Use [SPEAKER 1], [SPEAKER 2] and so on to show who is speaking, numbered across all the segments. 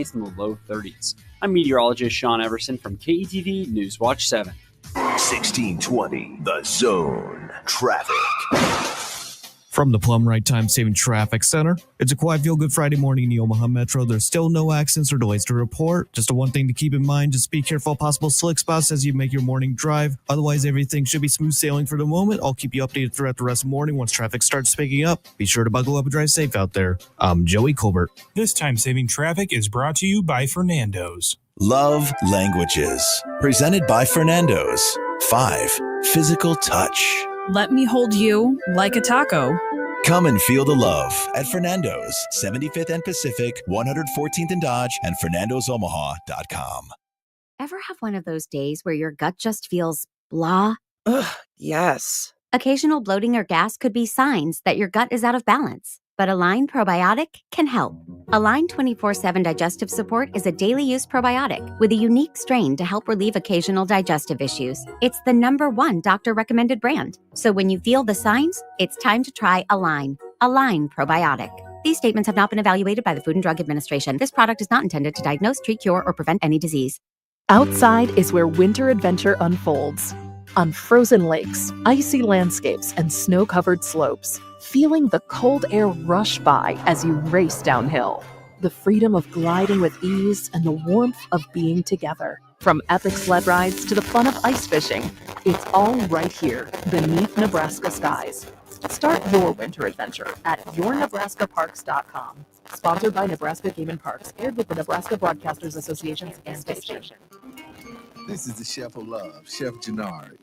[SPEAKER 1] highs in the low 30s. I'm meteorologist Sean Everson from KETV Newswatch 7.
[SPEAKER 2] 1620, The Zone. Traffic.
[SPEAKER 3] From the Plum Right Time Saving Traffic Center, it's a quiet, feel-good Friday morning in the Omaha Metro. There's still no accidents or delays to report. Just the one thing to keep in mind, just be careful of possible slick spots as you make your morning drive. Otherwise, everything should be smooth sailing for the moment. I'll keep you updated throughout the rest of the morning once traffic starts picking up. Be sure to buckle up and drive safe out there. I'm Joey Colbert.
[SPEAKER 4] This time-saving traffic is brought to you by Fernando's.
[SPEAKER 2] Love Languages. Presented by Fernando's. 5. Physical touch.
[SPEAKER 5] Let me hold you like a taco.
[SPEAKER 2] Come and feel the love at Fernando's, 75th and Pacific, 114th and Dodge, and FernandosOmaha.com.
[SPEAKER 6] Ever have one of those days where your gut just feels blah?
[SPEAKER 7] Ugh, yes.
[SPEAKER 6] Occasional bloating or gas could be signs that your gut is out of balance, but Align Probiotic can help. Align 24/7 Digestive Support is a daily use probiotic with a unique strain to help relieve occasional digestive issues. It's the #1 doctor-recommended brand. So when you feel the signs, it's time to try Align. Align Probiotic. These statements have not been evaluated by the Food and Drug Administration. This product is not intended to diagnose, treat, cure, or prevent any disease.
[SPEAKER 8] Outside is where winter adventure unfolds. On frozen lakes, icy landscapes, and snow-covered slopes, feeling the cold air rush by as you race downhill. The freedom of gliding with ease and the warmth of being together. From epic sled rides to the fun of ice fishing, it's all right here beneath Nebraska skies. Start your winter adventure at yournebraskaparks.com. Sponsored by Nebraska Game and Parks, aired with the Nebraska Broadcasters Association's station.
[SPEAKER 9] This is the Chef of Love, Chef Gennard,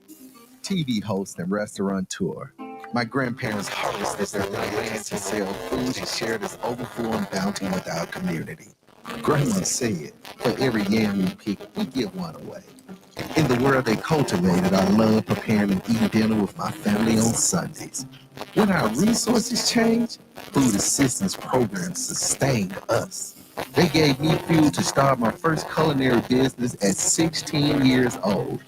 [SPEAKER 9] TV host and restaurateur. My grandparents harvested their lands to sell food and share this overflowing bounty with our community. Grandma said, for every yam we pick, we give one away. In the world they cultivated, I love preparing and eating dinner with my family on Sundays. When our resources changed, food assistance programs sustained us. They gave me fuel to start my first culinary business at 16 years old,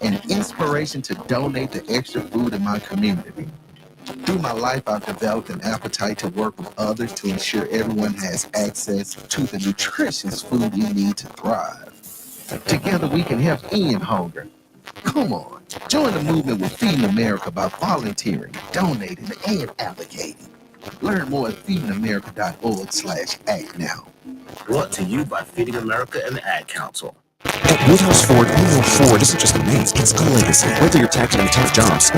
[SPEAKER 9] and inspiration to donate the extra food in my community. Through my life, I've developed an appetite to work with others to ensure everyone has access to the nutritious food we need to thrive. Together, we can help end hunger. Come on, join the movement with Feeding America by volunteering, donating, and advocating. Learn more at feedingamerica.org/act now.
[SPEAKER 10] Brought to you by Feeding America and the Ad Council.
[SPEAKER 11] At Woodhouse Ford, we know Ford isn't just a name, it's a legacy. Whether you're tackling tough jobs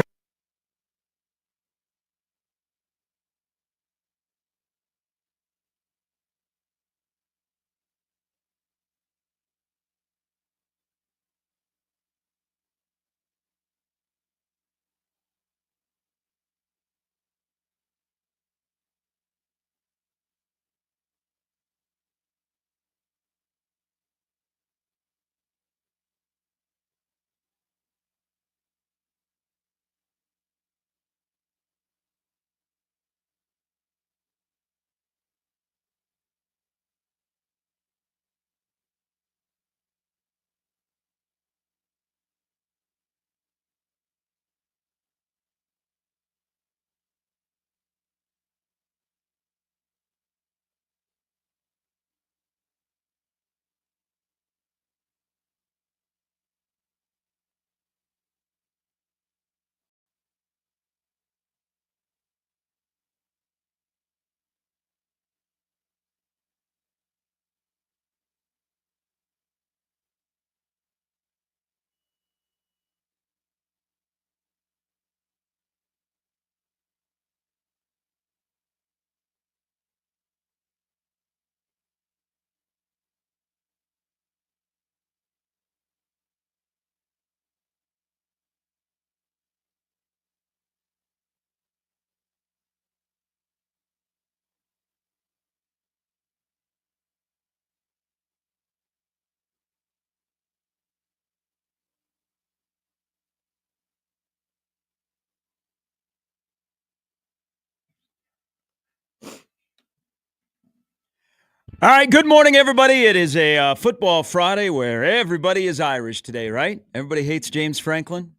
[SPEAKER 12] All right, good morning, everybody. It is a football Friday where everybody is Irish today, right? Everybody hates James Franklin.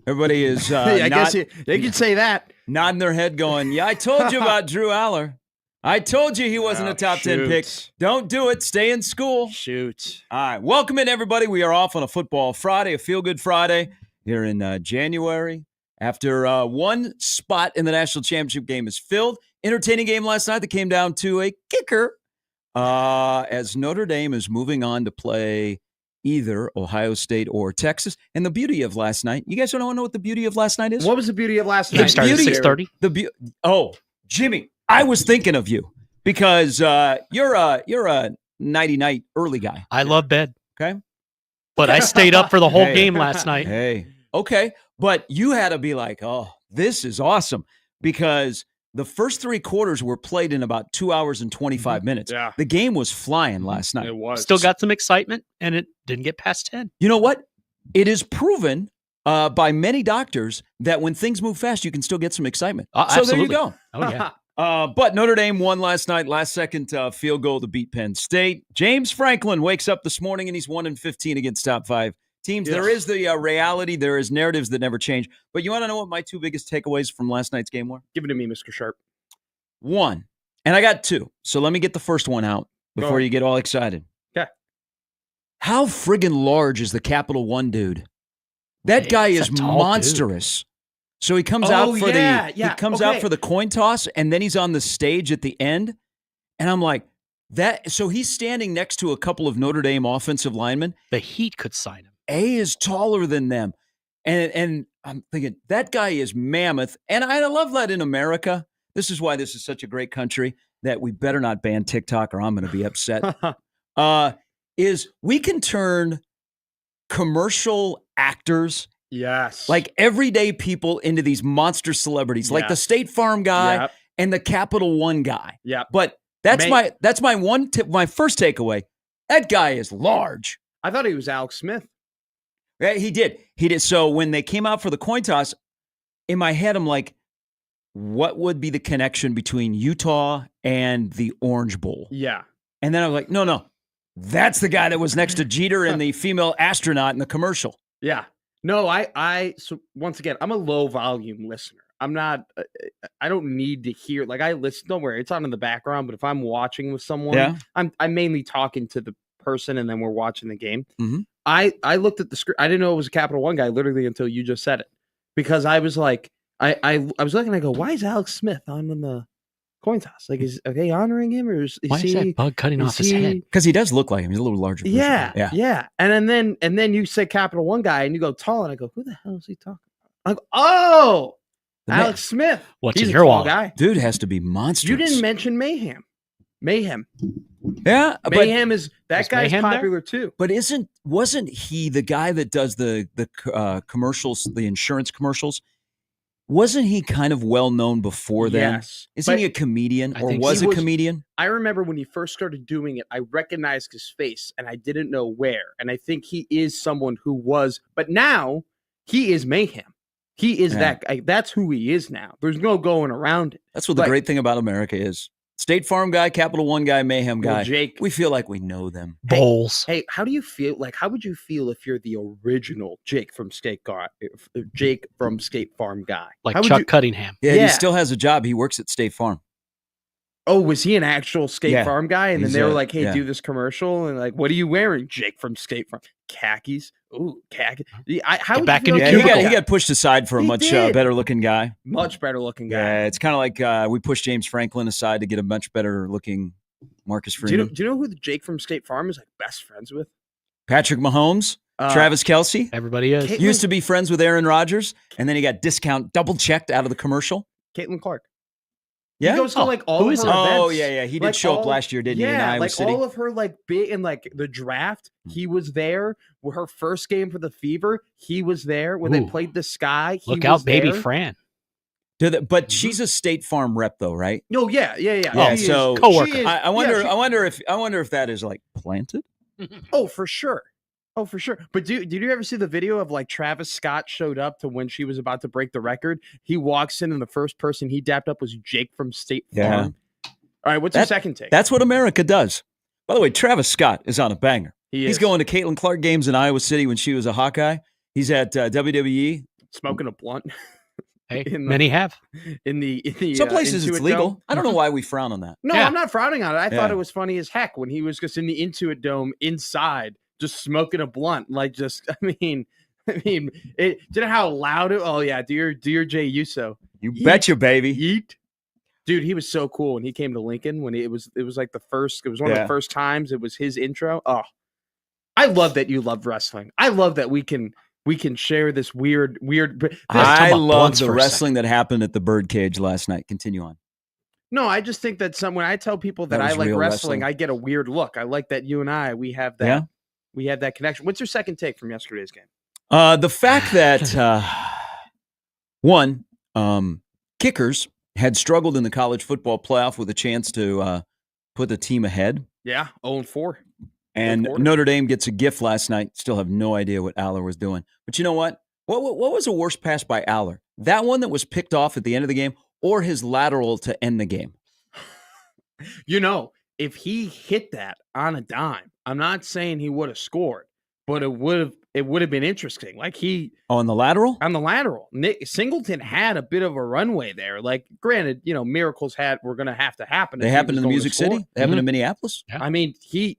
[SPEAKER 12] Everybody is
[SPEAKER 13] I guess you could say that.
[SPEAKER 12] Nodding their head going, yeah, I told you about Drew Aller. I told you he wasn't a top 10 pick. Don't do it. Stay in school.
[SPEAKER 1] Shoot.
[SPEAKER 12] All right. Welcome in, everybody. We are off on a football Friday, a feel-good Friday here in January. After one spot in the national championship game is filled. Entertaining game last night that came down to a kicker as Notre Dame is moving on to play either Ohio State or Texas. And the beauty of last night, you guys don't want to know what the beauty of last night is?
[SPEAKER 1] What was the beauty of last night?
[SPEAKER 13] Started at 6:30.
[SPEAKER 12] Jimmy, I was thinking of you because you're a nighty-night early guy.
[SPEAKER 13] I love bed.
[SPEAKER 12] Okay.
[SPEAKER 13] But I stayed up for the whole game last night.
[SPEAKER 12] Hey, okay. But you had to be like, oh, this is awesome because the first 3 quarters were played in about 2 hours and 25 minutes.
[SPEAKER 1] Yeah.
[SPEAKER 12] The game was flying last night.
[SPEAKER 1] It was.
[SPEAKER 13] Still got some excitement, and it didn't get past 10.
[SPEAKER 12] You know what? It is proven by many doctors that when things move fast, you can still get some excitement. So
[SPEAKER 13] absolutely.
[SPEAKER 12] there you go.
[SPEAKER 13] Oh, yeah.
[SPEAKER 12] But Notre Dame won last night, last-second field goal to beat Penn State. James Franklin wakes up this morning, and he's 1-15 against top 5 teams.
[SPEAKER 1] Yes.
[SPEAKER 12] There is the reality. There is narratives that never change. But you want to know what my 2 biggest takeaways from last night's game were?
[SPEAKER 1] Give it to me, Mr. Sharp.
[SPEAKER 12] 1, and I got 2. So let me get the first one out before you get all excited.
[SPEAKER 1] Okay.
[SPEAKER 12] How friggin' large is the Capital One dude? That guy is monstrous. Dude. So he comes out for out for the coin toss, and then he's on the stage at the end. And I'm like, that. So he's standing next to a couple of Notre Dame offensive linemen.
[SPEAKER 13] The Heat could sign him.
[SPEAKER 12] A is taller than them. And I'm thinking, that guy is mammoth. And I love that in America. This is why this is such a great country that we better not ban TikTok or I'm going to be upset. Is we can turn commercial actors,
[SPEAKER 1] yes,
[SPEAKER 12] like everyday people, into these monster celebrities, like the State Farm guy and the Capital One guy.
[SPEAKER 1] Yeah,
[SPEAKER 12] but that's my my first takeaway. That guy is large.
[SPEAKER 1] I thought he was Alex Smith.
[SPEAKER 12] Yeah, he did. So when they came out for the coin toss, in my head, I'm like, what would be the connection between Utah and the Orange Bowl?
[SPEAKER 1] Yeah.
[SPEAKER 12] And then I was like, no, that's the guy that was next to Jeter and the female astronaut in the commercial.
[SPEAKER 1] Yeah. No, so once again, I'm a low volume listener. I'm not, I don't need to hear, like I listen, don't worry, it's on in the background, but if I'm watching with someone, I'm mainly talking to the person and then we're watching the game.
[SPEAKER 12] Mm-hmm.
[SPEAKER 1] I looked at the screen. I didn't know it was a Capital One guy literally until you just said it, because I was like, I was looking, I go, why is Alex Smith on the coin toss? Like, are they honoring him, or is
[SPEAKER 13] why is that bug cutting off his head?
[SPEAKER 12] Because he does look like him. He's a little larger.
[SPEAKER 1] Yeah. And then you say Capital One guy, and you go tall, and I go, who the hell is he talking about? I go, oh, Alex Smith.
[SPEAKER 13] What's
[SPEAKER 1] He's
[SPEAKER 13] in your wallet?
[SPEAKER 1] Guy.
[SPEAKER 12] Dude has to be monstrous.
[SPEAKER 1] You didn't mention Mayhem.
[SPEAKER 12] Yeah,
[SPEAKER 1] Mayhem is that guy's popular too.
[SPEAKER 12] But wasn't he the guy that does the commercials, the insurance commercials? Wasn't he kind of well known before then?
[SPEAKER 1] Yes.
[SPEAKER 12] Isn't he a comedian, or was a comedian?
[SPEAKER 1] I remember when he first started doing it, I recognized his face and I didn't know where. And I think he is someone who was, but now he is Mayhem. He is that guy. That's who he is now. There's no going around it.
[SPEAKER 12] That's what the great thing about America is. State Farm guy, Capital One guy, Mayhem guy.
[SPEAKER 1] Jake,
[SPEAKER 12] we feel like we know them.
[SPEAKER 13] Bowls.
[SPEAKER 1] Hey, how do you feel? Like, how would you feel if you're the original Jake from State Farm guy?
[SPEAKER 13] Like Chuck Cunningham.
[SPEAKER 12] Yeah, he still has a job. He works at State Farm.
[SPEAKER 1] Oh, was he an actual State Farm guy? And then they were like, hey, do this commercial. And like, what are you wearing, Jake from State Farm? Khakis. Ooh, khakis. How would
[SPEAKER 13] back
[SPEAKER 1] you
[SPEAKER 13] in
[SPEAKER 1] feel?
[SPEAKER 12] He got pushed aside for a much better looking guy.
[SPEAKER 1] Much better looking guy.
[SPEAKER 12] Yeah, it's kind of like we pushed James Franklin aside to get a much better looking Marcus Freeman.
[SPEAKER 1] Do you know who the Jake from State Farm is like best friends with?
[SPEAKER 12] Patrick Mahomes, Travis Kelce.
[SPEAKER 13] Everybody is.
[SPEAKER 12] Used to be friends with Aaron Rodgers, and then he got double checked out of the commercial.
[SPEAKER 1] Caitlin Clark.
[SPEAKER 12] Yeah,
[SPEAKER 1] he goes to like all of her events.
[SPEAKER 12] Oh yeah. He did show up last year, didn't he? In Iowa City.
[SPEAKER 1] All of her like big and like the draft. He was there. With her first game for the Fever, he was there when they played the Sky.
[SPEAKER 13] Look out, baby Fran.
[SPEAKER 12] But she's a State Farm rep, though, right?
[SPEAKER 1] No, yeah.
[SPEAKER 12] Oh, so
[SPEAKER 13] coworker.
[SPEAKER 12] I wonder if that is like planted.
[SPEAKER 1] Oh, for sure. But did you ever see the video of like Travis Scott showed up to when she was about to break the record? He walks in and the first person he dapped up was Jake from State Farm. All right, what's your second take?
[SPEAKER 12] That's what America does. By the way, Travis Scott is on a banger.
[SPEAKER 1] He's
[SPEAKER 12] going to Caitlin Clark games in Iowa City when she was a Hawkeye. He's at WWE.
[SPEAKER 1] Smoking a blunt.
[SPEAKER 13] Hey, many have.
[SPEAKER 1] In the
[SPEAKER 12] Some places it's legal.
[SPEAKER 1] Dome.
[SPEAKER 12] I don't know why we frown on that.
[SPEAKER 1] No, I'm not frowning on it. I thought it was funny as heck when he was just in the Intuit Dome inside, just smoking a blunt. Like, just, I mean, do you know how loud it? Oh yeah, dear Jay Uso.
[SPEAKER 12] You betcha, baby.
[SPEAKER 1] Yeet. Dude, he was so cool when he came to Lincoln. When it was like the first. It was one of the first times. It was his intro. Oh, I love that you love wrestling. I love that we can share this weird.
[SPEAKER 12] I love the wrestling that happened at the Birdcage last night. Continue on.
[SPEAKER 1] No, I just think that when I tell people that I like wrestling, I get a weird look. I like that you and we have that. Yeah. We have that connection. What's your second take from yesterday's game?
[SPEAKER 12] The fact that one, kickers had struggled in the college football playoff with a chance to put the team ahead.
[SPEAKER 1] Yeah, 0-4.
[SPEAKER 12] And Notre Dame gets a gift last night. Still have no idea what Aller was doing. But you know what? What was the worst pass by Aller? That one that was picked off at the end of the game, or his lateral to end the game?
[SPEAKER 1] You know, if he hit that on a dime, I'm not saying he would have scored, but it would have been interesting. Like
[SPEAKER 12] on the lateral?
[SPEAKER 1] On the lateral. Nick Singleton had a bit of a runway there. Like, granted, miracles were going to have to happen.
[SPEAKER 12] They happened in the Music City? They happened in Minneapolis?
[SPEAKER 1] Yeah. I mean, he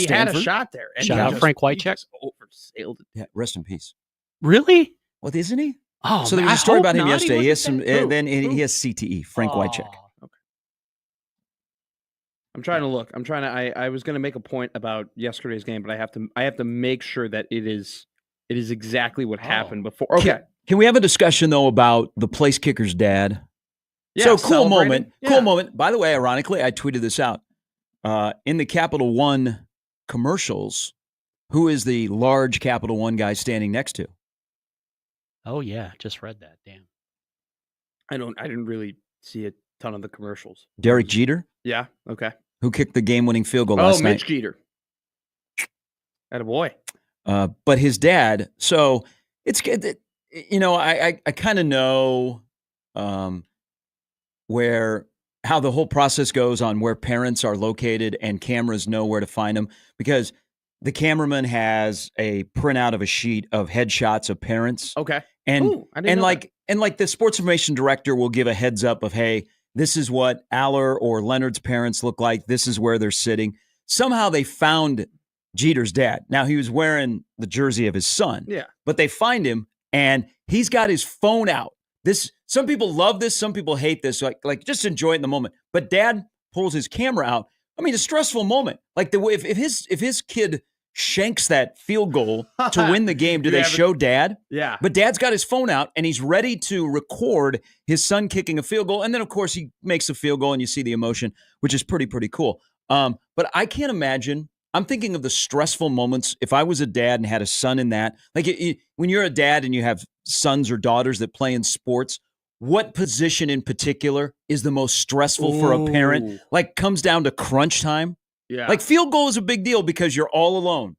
[SPEAKER 1] had a shot there. And
[SPEAKER 13] shout out Frank Wycheck.
[SPEAKER 1] Oversailed it.
[SPEAKER 12] Yeah, rest in peace.
[SPEAKER 13] Really?
[SPEAKER 12] Well, isn't he?
[SPEAKER 13] Oh,
[SPEAKER 12] so there was a story about him yesterday. He has he has CTE, Frank Wycheck.
[SPEAKER 1] Okay. I'm trying to look. I was going to make a point about yesterday's game, but I have to make sure that it is exactly what happened before. Okay.
[SPEAKER 12] Can we have a discussion though about the place kicker's dad?
[SPEAKER 1] Yeah,
[SPEAKER 12] so cool moment. Yeah. Cool moment. By the way, ironically, I tweeted this out. In the Capital One commercials, who is the large Capital One guy standing next to?
[SPEAKER 13] Oh yeah, just read that. Damn.
[SPEAKER 1] I didn't really see a ton of the commercials.
[SPEAKER 12] Derek Jeter?
[SPEAKER 1] Yeah, okay.
[SPEAKER 12] Who kicked the game-winning field goal last night?
[SPEAKER 1] Oh, Mitch Jeter. Attaboy.
[SPEAKER 12] But his dad, so it's good. I kind of know how the whole process goes on where parents are located and cameras know where to find them, because the cameraman has a printout of a sheet of headshots of parents.
[SPEAKER 1] Okay.
[SPEAKER 12] And the sports information director will give a heads up of, hey, this is what Aller or Leonard's parents look like. This is where they're sitting. Somehow they found Jeter's dad. Now, he was wearing the jersey of his son.
[SPEAKER 1] Yeah.
[SPEAKER 12] But they find him, and he's got his phone out. Some people love this. Some people hate this. Like just enjoy it in the moment. But dad pulls his camera out. I mean, a stressful moment. Like if his kid shanks that field goal to win the game, do they show dad?
[SPEAKER 1] Yeah.
[SPEAKER 12] But dad's got his phone out, and he's ready to record his son kicking a field goal. And then, of course, he makes a field goal, and you see the emotion, which is pretty cool. But I can't imagine. I'm thinking of the stressful moments. If I was a dad and had a son in that, like when you're a dad and you have sons or daughters that play in sports, what position in particular is the most stressful for a parent? Like comes down to crunch time.
[SPEAKER 1] Yeah.
[SPEAKER 12] Like field goal is a big deal because you're all alone.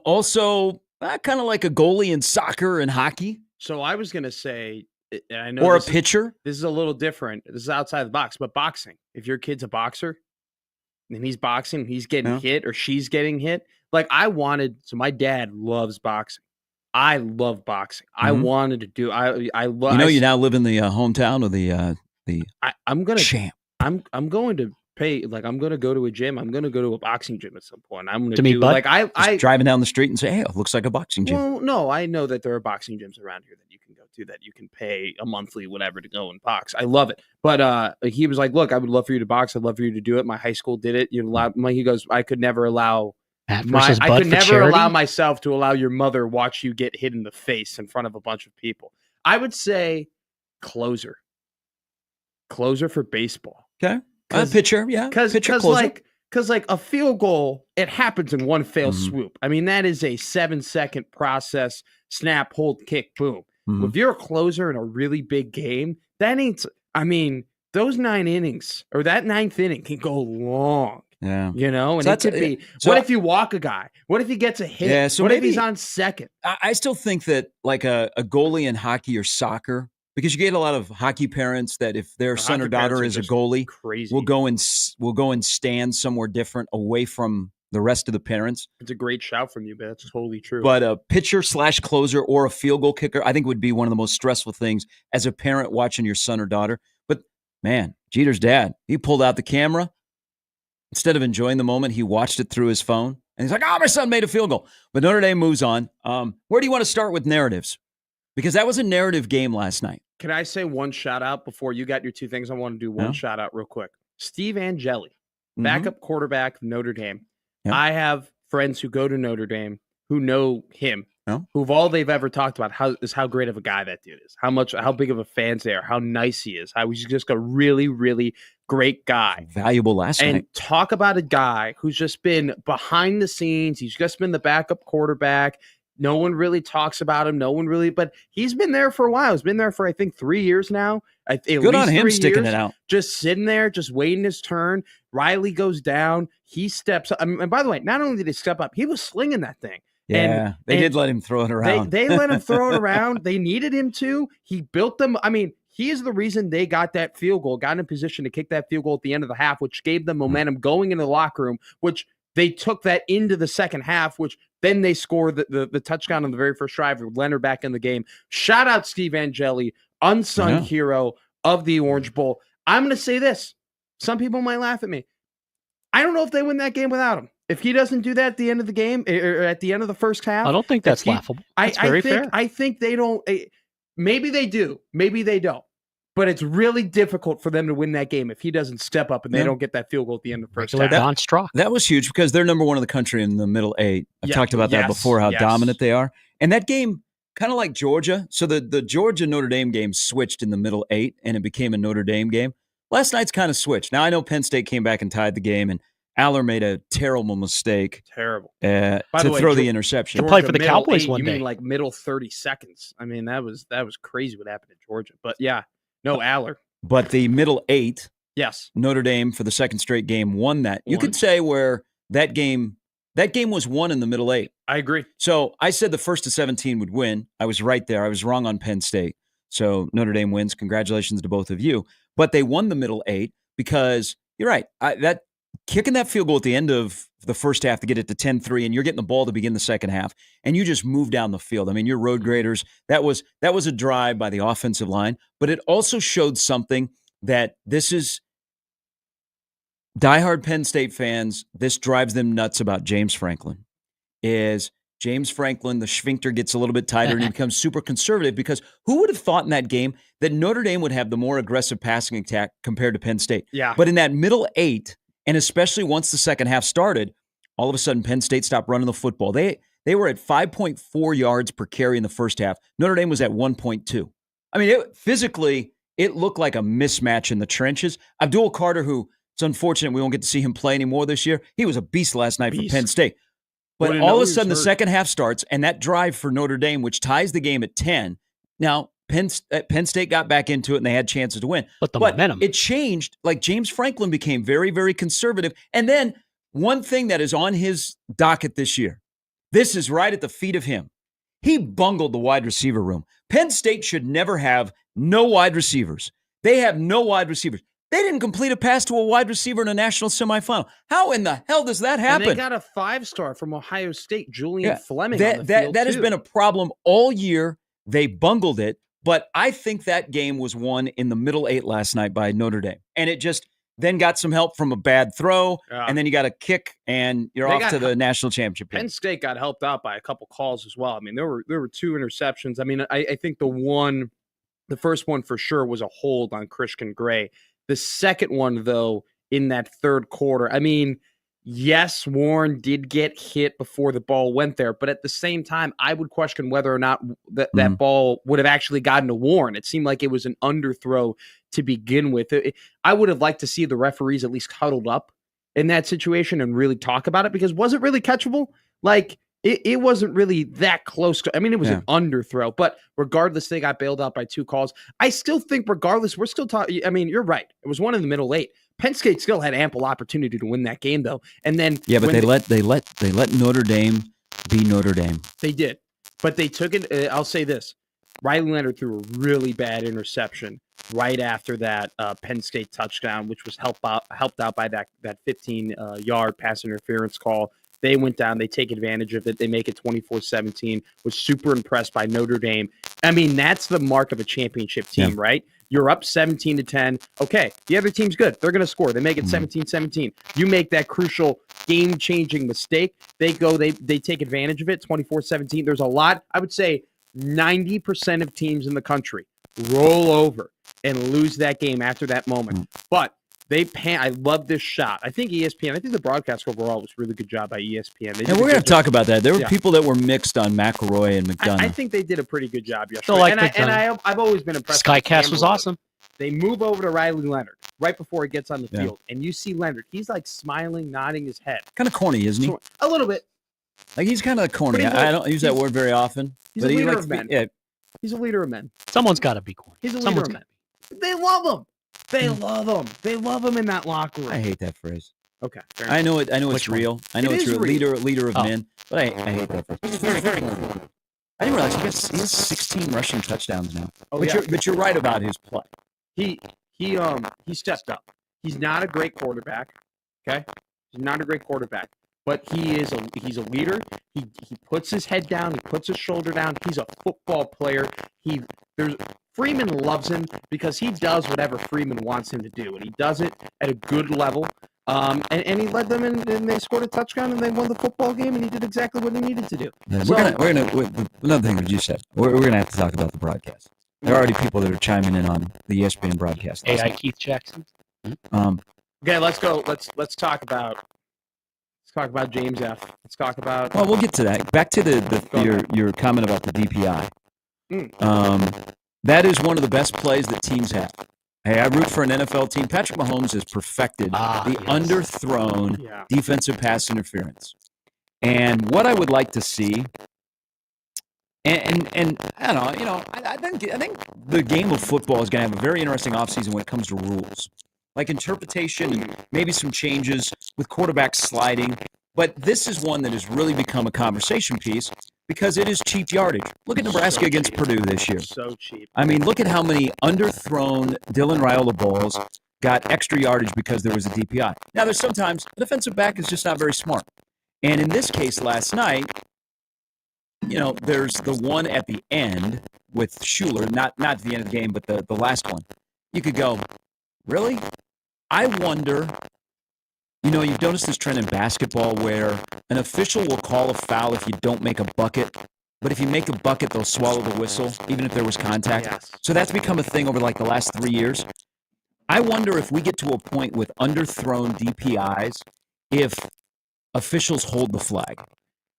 [SPEAKER 12] Also kind of like a goalie in soccer and hockey.
[SPEAKER 1] So I was going to say, I know,
[SPEAKER 12] or a pitcher.
[SPEAKER 1] This is a little different. This is outside the box, but boxing. If your kid's a boxer and he's boxing, he's getting hit or she's getting hit. Like my dad loves boxing. I love boxing. Mm-hmm. I wanted to do. I love.
[SPEAKER 12] You now live in the hometown of the.
[SPEAKER 1] I'm gonna
[SPEAKER 12] champ.
[SPEAKER 1] I'm going to pay. Like I'm gonna go to a gym. I'm gonna go to a boxing gym at some point. I'm gonna
[SPEAKER 13] to
[SPEAKER 1] do like I
[SPEAKER 12] driving down the street and say, hey, it looks like a boxing gym.
[SPEAKER 1] Well, no, I know that there are boxing gyms around here that you can go to, that you can pay a monthly whatever to go and box. I love it. But he was like, look, I would love for you to box. I'd love for you to do it. My high school did it. He goes, I could never allow. I could never allow myself to allow your mother watch you get hit in the face in front of a bunch of people. I would say closer for baseball.
[SPEAKER 12] Okay. Pitcher. Yeah.
[SPEAKER 1] Because like a field goal, it happens in one fell swoop. I mean, that is a 7-second process. Snap, hold, kick, boom. Mm-hmm. If you're a closer in a really big game, those 9 innings or that 9th inning can go long.
[SPEAKER 12] Yeah.
[SPEAKER 1] And so it could be, what if you walk a guy? What if he gets a hit?
[SPEAKER 12] Yeah, so
[SPEAKER 1] what if he's on second?
[SPEAKER 12] I still think that like a goalie in hockey or soccer, because you get a lot of hockey parents that if their son or daughter is a goalie, will go and stand somewhere different away from the rest of the parents.
[SPEAKER 1] It's a great shout from you, but that's totally true.
[SPEAKER 12] But a pitcher/closer or a field goal kicker, I think would be one of the most stressful things as a parent watching your son or daughter. But man, Jeter's dad, he pulled out the camera. Instead of enjoying the moment, he watched it through his phone. And he's like, my son made a field goal. But Notre Dame moves on. Where do you want to start with narratives? Because that was a narrative game last night.
[SPEAKER 1] Can I say one shout out before you got your two things? I want to do one shout out real quick. Steve Angeli, backup quarterback of Notre Dame. Yeah. I have friends who go to Notre Dame who know him, who've all they've ever talked about how great of a guy that dude is, how big of a fan they are, how nice he is, how he's just a really, really great guy.
[SPEAKER 12] Valuable last night.
[SPEAKER 1] And talk about a guy who's just been behind the scenes. He's just been the backup quarterback. No one really talks about him. No one really, but he's been there for a while. He's been there for, I think, 3 years now.
[SPEAKER 12] Good on him sticking it out.
[SPEAKER 1] Just sitting there, just waiting his turn. Riley goes down. He steps up. And by the way, not only did he step up, he was slinging that thing.
[SPEAKER 12] Yeah, they did let him throw it around.
[SPEAKER 1] They let him throw it around. They needed him to. He built them. I mean, he is the reason they got that field goal, got in position to kick that field goal at the end of the half, which gave them momentum going into the locker room, which they took that into the second half, which then they scored the touchdown on the very first drive with Leonard back in the game. Shout out Steve Angeli, unsung hero of the Orange Bowl. I'm going to say this. Some people might laugh at me. I don't know if they win that game without him. If he doesn't do that at the end of the game or at the end of the first half.
[SPEAKER 13] I don't think that's laughable. That's very fair.
[SPEAKER 1] I think they don't. Maybe they do. Maybe they don't. But it's really difficult for them to win that game if he doesn't step up and they don't get that field goal at the end of the first half.
[SPEAKER 12] That was huge because they're number one in the country in the middle eight. I've talked about that before, how dominant they are. And that game, kind of like Georgia. So the Georgia-Notre Dame game switched in the middle eight, and it became a Notre Dame game. Last night's kind of switched. Now, I know Penn State came back and tied the game, and Aller made a terrible mistake.
[SPEAKER 1] Terrible.
[SPEAKER 12] To throw the interception.
[SPEAKER 13] To play for the Cowboys one day.
[SPEAKER 1] You mean like middle 30 seconds. I mean, that was crazy what happened in Georgia. But yeah. No, Aller.
[SPEAKER 12] But the middle eight,
[SPEAKER 1] yes,
[SPEAKER 12] Notre Dame for the second straight game won that. You could say where that game was won in the middle eight.
[SPEAKER 1] I agree.
[SPEAKER 12] So I said the first to 17 would win. I was right there. I was wrong on Penn State. So Notre Dame wins. Congratulations to both of you. But they won the middle eight because you're right. That kicking that field goal at the end of the first half to get it to 10-3, and you're getting the ball to begin the second half, and you just move down the field. I mean, you're road graders. That was a drive by the offensive line, but it also showed something that this is diehard Penn State fans, this drives them nuts about James Franklin, is James Franklin, the sphincter gets a little bit tighter and he becomes super conservative because who would have thought in that game that Notre Dame would have the more aggressive passing attack compared to Penn State?
[SPEAKER 1] Yeah.
[SPEAKER 12] But in that middle eight, and especially once the second half started, all of a sudden Penn State stopped running the football. They were at 5.4 yards per carry in the first half. Notre Dame was at 1.2. I mean, physically, it looked like a mismatch in the trenches. Abdul Carter, who it's unfortunate we won't get to see him play anymore this year, he was a beast last night for Penn State. But all of a sudden, the second half starts, and that drive for Notre Dame, which ties the game at 10. Now, Penn State got back into it, and they had chances to win.
[SPEAKER 13] But the momentum.
[SPEAKER 12] It changed. Like, James Franklin became very, very conservative. And then one thing that is on his docket this year, this is right at the feet of him. He bungled the wide receiver room. Penn State should never have no wide receivers. They have no wide receivers. They didn't complete a pass to a wide receiver in a national semifinal. How in the hell does that happen?
[SPEAKER 1] And they got a 5-star from Ohio State, Julian Fleming. On the field
[SPEAKER 12] that has been a problem all year. They bungled it, but I think that game was won in the middle eight last night by Notre Dame. And it just then got some help from a bad throw, and then you got a kick, and you're off to the national championship game.
[SPEAKER 1] Penn State got helped out by a couple calls as well. I mean, there were 2 interceptions. I mean, I think the first one for sure was a hold on Christian Gray. The second one, though, in that third quarter, I mean, yes, Warren did get hit before the ball went there, but at the same time, I would question whether or not that ball would have actually gotten to Warren. It seemed like it was an underthrow to begin with. I would have liked to see the referees at least huddled up in that situation and really talk about it, because was it really catchable? Like, it wasn't really that close. I mean, it was an underthrow, but regardless, they got bailed out by 2 calls. I still think regardless, we're still talking. I mean, you're right. It was one in the middle eight. Penn State still had ample opportunity to win that game, though. And then
[SPEAKER 12] but they let Notre Dame be Notre Dame.
[SPEAKER 1] They did, but they took it. I'll say this: Riley Leonard threw a really bad interception right after that Penn State touchdown, which was helped out by that 15-yard pass interference call They went down. They take advantage of it. They make it 24-17. Was super impressed by Notre Dame. I mean, that's the mark of a championship team, right? You're up 17-10. Okay, the other team's good. They're going to score. They make it 17-17. You make that crucial game-changing mistake. They take advantage of it, 24-17. There's a lot, I would say 90% of teams in the country roll over and lose that game after that moment. But I love this shot. I think ESPN, I think the broadcast overall was a really good job by ESPN.
[SPEAKER 12] And we're going to talk about that. There were people that were mixed on McElroy and McDonough.
[SPEAKER 1] I think they did a pretty good job yesterday. I've always been impressed.
[SPEAKER 13] Skycast was awesome.
[SPEAKER 1] They move over to Riley Leonard right before he gets on the field. And you see Leonard. He's like smiling, nodding his head.
[SPEAKER 12] Kind of corny, isn't he?
[SPEAKER 1] A little bit.
[SPEAKER 12] Like he's kind of corny. I don't use that word very often.
[SPEAKER 1] He's a leader of men. He's a leader of men.
[SPEAKER 13] Someone's got to be corny.
[SPEAKER 1] He's a leader of men. They love him. They love him. They love him in that locker room.
[SPEAKER 12] I hate that phrase.
[SPEAKER 1] Okay.
[SPEAKER 12] I know it. I know it's real. I know it's real. Leader of men. But I hate that phrase.
[SPEAKER 1] It's very, very.
[SPEAKER 12] I didn't realize he has 16 rushing touchdowns now.
[SPEAKER 1] Oh,
[SPEAKER 12] but you're right about his play.
[SPEAKER 1] He stepped up. He's not a great quarterback. Okay, he's not a great quarterback, but he's a leader. He puts his head down. He puts his shoulder down. He's a football player. Freeman loves him because he does whatever Freeman wants him to do, and he does it at a good level. And he led them, and they scored a touchdown, and they won the football game, and he did exactly what he needed to do.
[SPEAKER 12] Yeah, we're gonna another thing that you said. We're gonna have to talk about the broadcast. There are already people that are chiming in on the ESPN broadcast.
[SPEAKER 13] AI Keith Jackson.
[SPEAKER 1] Okay, let's go. Let's talk about James F. Let's talk about.
[SPEAKER 12] Well, we'll get to that. Back to your comment about the DPI. That is one of the best plays that teams have. Hey, I root for an NFL team. Patrick Mahomes has perfected the underthrown defensive pass interference. And what I would like to see, and I don't know, I think the game of football is going to have a very interesting offseason when it comes to rules, like interpretation and maybe some changes with quarterbacks sliding. But this is one that has really become a conversation piece because it is cheap yardage. Look at Nebraska against Purdue this year.
[SPEAKER 1] So cheap.
[SPEAKER 12] I mean, look at how many underthrown Dylan Raiola balls got extra yardage because there was a DPI. Now, there's sometimes a defensive back is just not very smart. And in this case last night, there's the one at the end with Schuler, not at the end of the game, but the last one. You could go, really? I wonder, you've noticed this trend in basketball where an official will call a foul if you don't make a bucket, but if you make a bucket, they'll swallow the whistle, even if there was contact.
[SPEAKER 1] Yes.
[SPEAKER 12] So that's become a thing over like the last 3 years. I wonder if we get to a point with underthrown DPIs if officials hold the flag.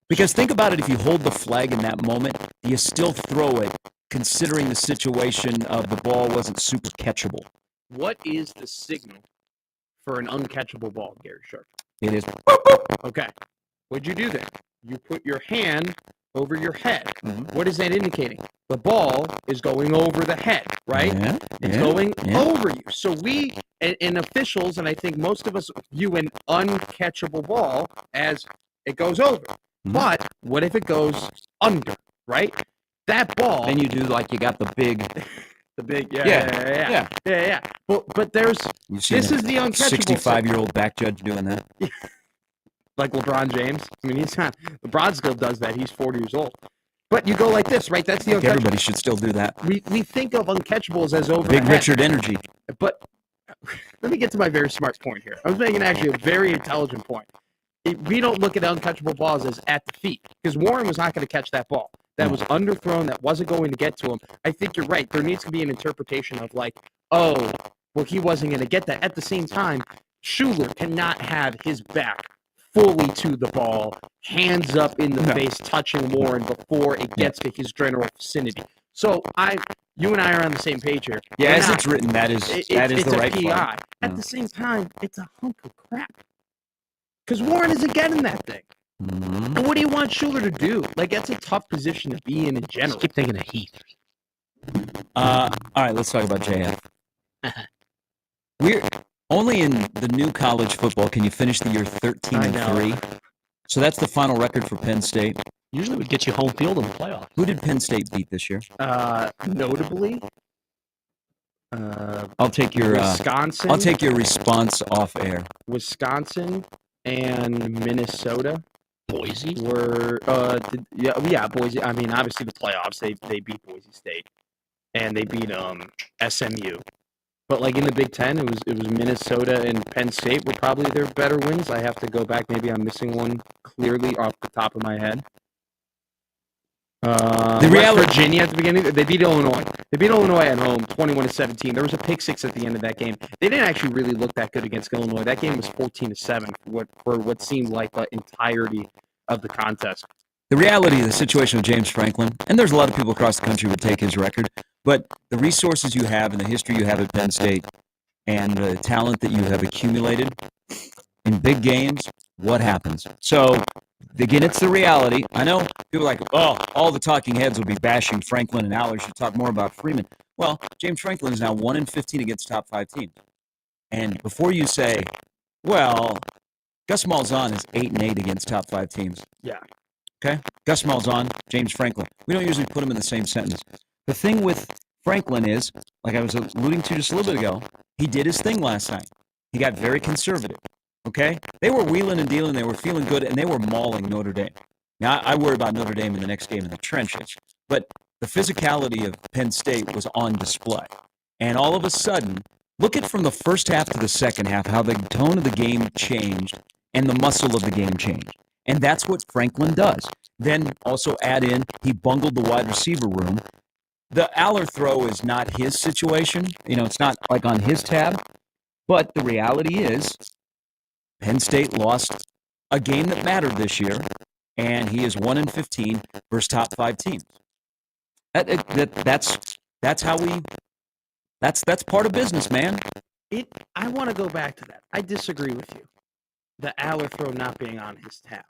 [SPEAKER 12] Because think about it, if you hold the flag in that moment, do you still throw it considering the situation of the ball wasn't super catchable?
[SPEAKER 1] What is the signal for an uncatchable ball, Gary Sharp?
[SPEAKER 12] It is.
[SPEAKER 1] Okay. What'd you do there? You put your hand over your head. Mm-hmm. What is that indicating? The ball is going over the head, right? It's going over you. So we, and officials, and I think most of us view an uncatchable ball as it goes over. Mm-hmm. But what if it goes under, right? That ball.
[SPEAKER 12] Then you do like you got the big.
[SPEAKER 1] Yeah. But this is the uncatchable.
[SPEAKER 12] 65-year-old back judge doing that.
[SPEAKER 1] Like LeBron James. I mean, he's not. LeBron still does that. He's 40 years old. But you go like this, right? That's the uncatchable.
[SPEAKER 12] Everybody should still do that.
[SPEAKER 1] We think of uncatchables as over.
[SPEAKER 12] Big Richard energy.
[SPEAKER 1] But let me get to my very smart point here. I was making actually a very intelligent point. We don't look at uncatchable balls as at the feet because Warren was not going to catch that ball. That was underthrown. That wasn't going to get to him. I think you're right. There needs to be an interpretation of like, oh, well, he wasn't going to get that. At the same time, Schuler cannot have his back fully to the ball, hands up in the face, touching Warren before it gets to his general vicinity. So you and I are on the same page here.
[SPEAKER 12] Yeah, as it's written, that is the right
[SPEAKER 1] PI. At the same time, it's a hunk of crap. Because Warren isn't getting that thing. Mm-hmm. And what do you want Schuler to do? Like, that's a tough position to be in general.
[SPEAKER 13] Just keep thinking of Heath.
[SPEAKER 12] All right, let's talk about JF. We're only in the new college football can you finish the year 13-3. So that's the final record for Penn State.
[SPEAKER 13] Usually would get you home field in the playoffs.
[SPEAKER 12] Who did Penn State beat this year?
[SPEAKER 1] Notably,
[SPEAKER 12] I'll take your
[SPEAKER 1] Wisconsin.
[SPEAKER 12] I'll take your response off air.
[SPEAKER 1] Wisconsin and Minnesota.
[SPEAKER 13] Boise
[SPEAKER 1] were Boise. I mean, obviously the playoffs. They beat Boise State, and they beat SMU. But like in the Big Ten, it was Minnesota and Penn State were probably their better wins. I have to go back. Maybe I'm missing one clearly off the top of my head. West Virginia at the beginning, they beat Illinois. They beat Illinois at home, 21-17. There was a pick six at the end of that game. They didn't actually really look that good against Illinois. That game was 14-7 for what seemed like the entirety of the contest.
[SPEAKER 12] The reality of the situation with James Franklin, and there's a lot of people across the country who would take his record, but the resources you have and the history you have at Penn State and the talent that you have accumulated in big games, what happens? So, again, it's the reality. I know people are like, oh, all the talking heads will be bashing Franklin and Aller should talk more about Freeman. Well, James Franklin is now 1-15 against top 5 teams. And before you say, well, Gus Malzahn is 8-8 against top 5 teams.
[SPEAKER 1] Yeah.
[SPEAKER 12] Okay? Gus Malzahn, James Franklin. We don't usually put them in the same sentence. The thing with Franklin is, like I was alluding to just a little bit ago, he did his thing last night. He got very conservative. Okay? They were wheeling and dealing. They were feeling good, and they were mauling Notre Dame. Now, I worry about Notre Dame in the next game in the trenches, but the physicality of Penn State was on display. And all of a sudden, look at from the first half to the second half how the tone of the game changed and the muscle of the game changed. And that's what Franklin does. Then also add in, he bungled the wide receiver room. The Aller throw is not his situation. It's not like on his tab. But the reality is, Penn State lost a game that mattered this year, and he is 1-15 versus top 5 teams. That's part of business, man.
[SPEAKER 1] I want to go back to that. I disagree with you. The Aller throw not being on his tab,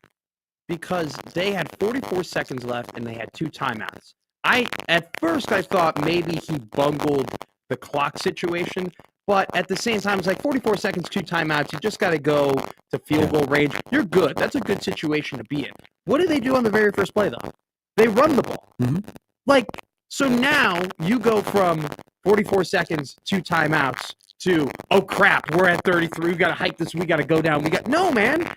[SPEAKER 1] because they had 44 seconds left and they had 2 timeouts. At first I thought maybe he bungled the clock situation, but at the same time it's like 44 seconds, 2 timeouts. You just got to go to field goal range. You're good. That's a good situation to be in. What do they do on the very first play though? They run the ball. Mm-hmm. So now you go from 44 seconds, 2 timeouts to, oh crap, we're at 33. We got to hike this. We got to go down. No, man.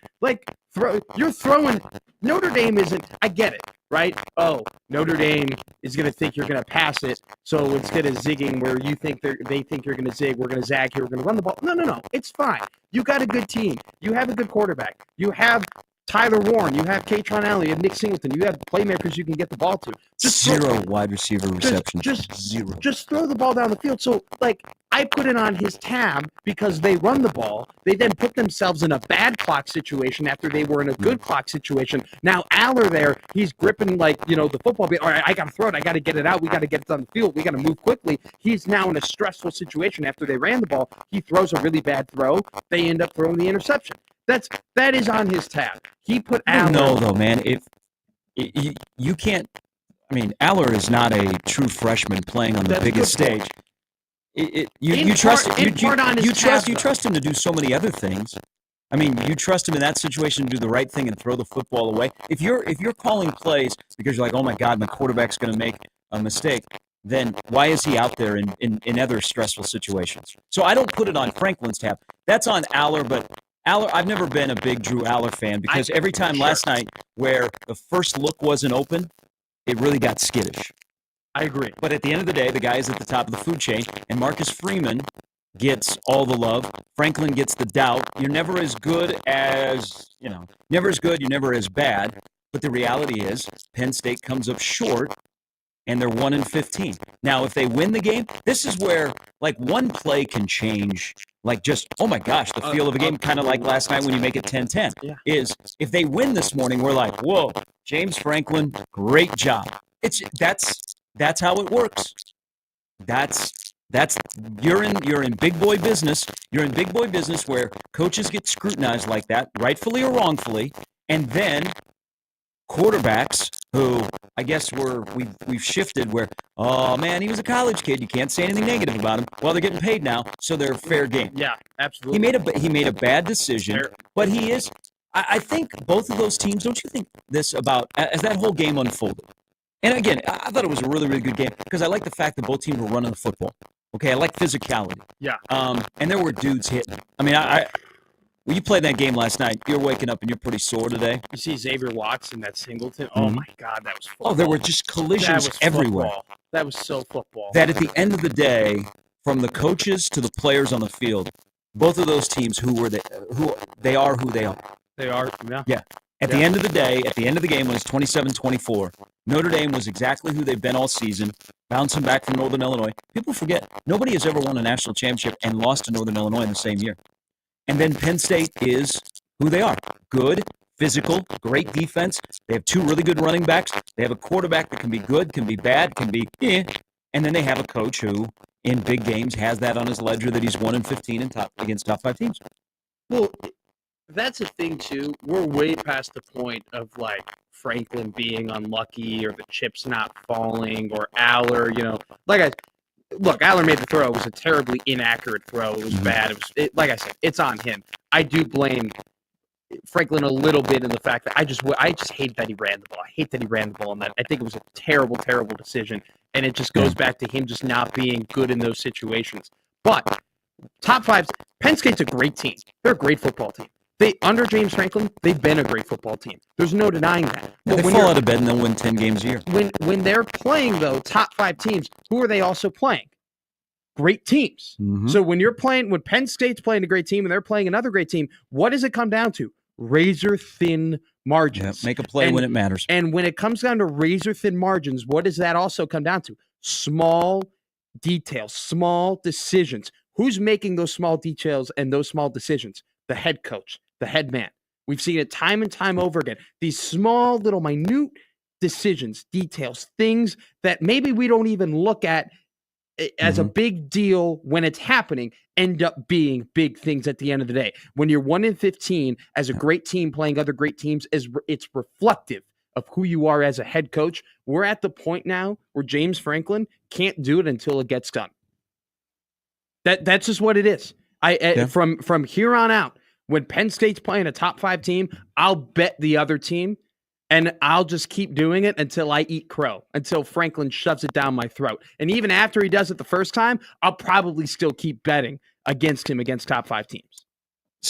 [SPEAKER 1] You're throwing. Notre Dame isn't. I get it, right? Oh, Notre Dame is going to think you're going to pass it. So instead of zigging where you think they think you're going to zig, we're going to zag here. We're going to run the ball. No. It's fine. You got a good team. You have a good quarterback. You have Tyler Warren. You have Katron Allen. You have Nick Singleton. You have playmakers you can get the ball to.
[SPEAKER 12] Zero wide receiver receptions. Zero.
[SPEAKER 1] Just throw the ball down the field. So, I put it on his tab because they run the ball. They then put themselves in a bad clock situation after they were in a good clock situation. Now, Aller there, he's gripping, the football. All right, I got to throw it. I got to get it out. We got to get it on the field. We got to move quickly. He's now in a stressful situation after they ran the ball. He throws a really bad throw. They end up throwing the interception. That is on his tab. He put Aller.
[SPEAKER 12] No, though, man. You can't. I mean, Aller is not a true freshman playing on the biggest stage. You trust him to do so many other things. I mean, you trust him in that situation to do the right thing and throw the football away. If you're calling plays because you're like, oh my God, my quarterback's going to make a mistake, then why is he out there in other stressful situations? So I don't put it on Franklin's tab. That's on Aller, but Aller, I've never been a big Drew Aller fan because every time last night where the first look wasn't open, it really got skittish.
[SPEAKER 1] I agree.
[SPEAKER 12] But at the end of the day, the guy is at the top of the food chain, and Marcus Freeman gets all the love. Franklin gets the doubt. You're never as good as, never as good, you're never as bad. But the reality is Penn State comes up short, and they're 1-15. Now, if they win the game, this is where, one play can change, oh my gosh, the feel of a game, kind of like last night when you make it 10-10, is if they win this morning, we're like, whoa, James Franklin, great job. That's how it works. You're in big boy business. You're in big boy business where coaches get scrutinized like that, rightfully or wrongfully, and then quarterbacks who I guess we've shifted where, oh man, he was a college kid. You can't say anything negative about him. Well, they're getting paid now, so they're fair game.
[SPEAKER 1] Yeah, absolutely.
[SPEAKER 12] He made a bad decision, but he is. I think both of those teams. Don't you think this about as that whole game unfolded? And again, I thought it was a really, really good game because I like the fact that both teams were running the football. Okay, I like physicality.
[SPEAKER 1] Yeah.
[SPEAKER 12] And there were dudes hitting. I mean, Well, you played that game last night. You're waking up and you're pretty sore today.
[SPEAKER 1] You see Xavier Watts and that Singleton. Oh my God, that was football.
[SPEAKER 12] Oh, there were just collisions everywhere.
[SPEAKER 1] That was so football.
[SPEAKER 12] That at the end of the day, from the coaches to the players on the field, both of those teams who they are.
[SPEAKER 1] They are, yeah.
[SPEAKER 12] Yeah. At the end of the day, at the end of the game, when it's 27-24, Notre Dame was exactly who they've been all season, bouncing back from Northern Illinois. People forget, nobody has ever won a national championship and lost to Northern Illinois in the same year. And then Penn State is who they are. Good, physical, great defense. They have 2 really good running backs. They have a quarterback that can be good, can be bad, can be And then they have a coach who, in big games, has that on his ledger that he's 1-15 against top 5 teams.
[SPEAKER 1] Well, that's the thing, too. We're way past the point of, like, Franklin being unlucky or the chips not falling or Aller, Look, Aller made the throw. It was a terribly inaccurate throw. It was bad. Like I said, it's on him. I do blame Franklin a little bit in the fact that I just hate that he ran the ball. I hate that he ran the ball, and that I think it was a terrible, terrible decision. And it just goes back to him just not being good in those situations. But top 5, Penn State's a great team. They're a great football team. Under James Franklin, they've been a great football team. There's no denying that.
[SPEAKER 12] But they fall out of bed and they'll win 10 games a year.
[SPEAKER 1] When they're playing, though, top 5 teams, who are they also playing? Great teams.
[SPEAKER 12] Mm-hmm.
[SPEAKER 1] So when Penn State's playing a great team and they're playing another great team, what does it come down to? Razor thin margins.
[SPEAKER 12] Yeah, make a play when it matters.
[SPEAKER 1] And when it comes down to razor thin margins, what does that also come down to? Small details, small decisions. Who's making those small details and those small decisions? The head coach, the head man. We've seen it time and time over again. These small, little, minute decisions, details, things that maybe we don't even look at as a big deal when it's happening, end up being big things at the end of the day. When you're 1-15 as a great team playing other great teams, it's reflective of who you are as a head coach. We're at the point now where James Franklin can't do it until it gets done. That's just what it is. From here on out, when Penn State's playing a top 5 team, I'll bet the other team, and I'll just keep doing it until I eat crow, until Franklin shoves it down my throat. And even after he does it the first time, I'll probably still keep betting against him against top 5 teams.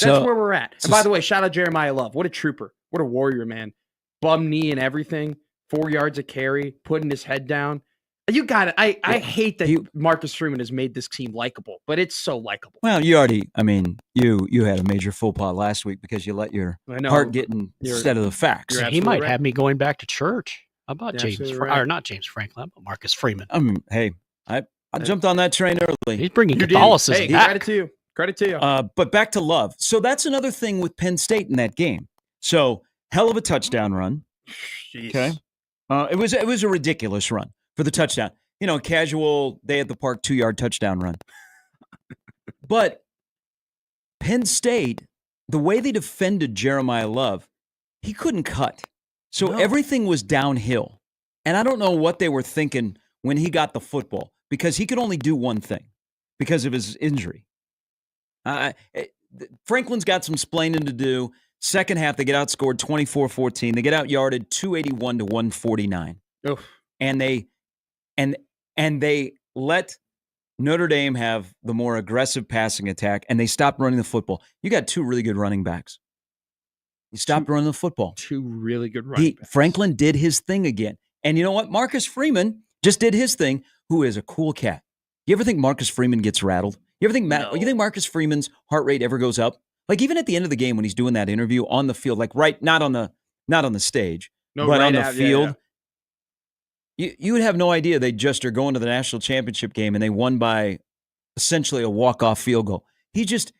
[SPEAKER 1] That's where we're at. And by the way, shout out Jeremiah Love. What a trooper. What a warrior, man. Bum knee and everything. 4 yards of carry, putting his head down. You got it. I hate that Marcus Freeman has made this team likable, but it's so likable.
[SPEAKER 12] Well, you had a major faux pas last week because you let your heart get instead of the facts.
[SPEAKER 13] He might have me going back to church. How about not James Franklin, but Marcus Freeman?
[SPEAKER 12] Hey, I jumped on that train early.
[SPEAKER 13] He's bringing Catholicism back.
[SPEAKER 1] Credit to you. Credit to you.
[SPEAKER 12] But back to Love. So that's another thing with Penn State in that game. So hell of a touchdown run.
[SPEAKER 1] Jeez.
[SPEAKER 12] Okay. It was a ridiculous run. For the touchdown. Casual day at the park 2-yard touchdown run. But Penn State, the way they defended Jeremiah Love, he couldn't cut. So everything was downhill. And I don't know what they were thinking when he got the football because he could only do one thing because of his injury. Franklin's got some splaining to do. Second half, they get outscored 24-14. They get out yarded 281-149.
[SPEAKER 1] Oof.
[SPEAKER 12] And they let Notre Dame have the more aggressive passing attack, and they stopped running the football. You got 2 really good running backs. You stopped running the football.
[SPEAKER 1] 2 really good running backs.
[SPEAKER 12] Franklin did his thing again. And you know what? Marcus Freeman just did his thing, who is a cool cat. You ever think Marcus Freeman gets rattled? You ever think you think Marcus Freeman's heart rate ever goes up? Like even at the end of the game when he's doing that interview on the field, like not on the stage, but right on the field. Yeah. You would have no idea they just are going to the national championship game and they won by essentially a walk-off field goal. He's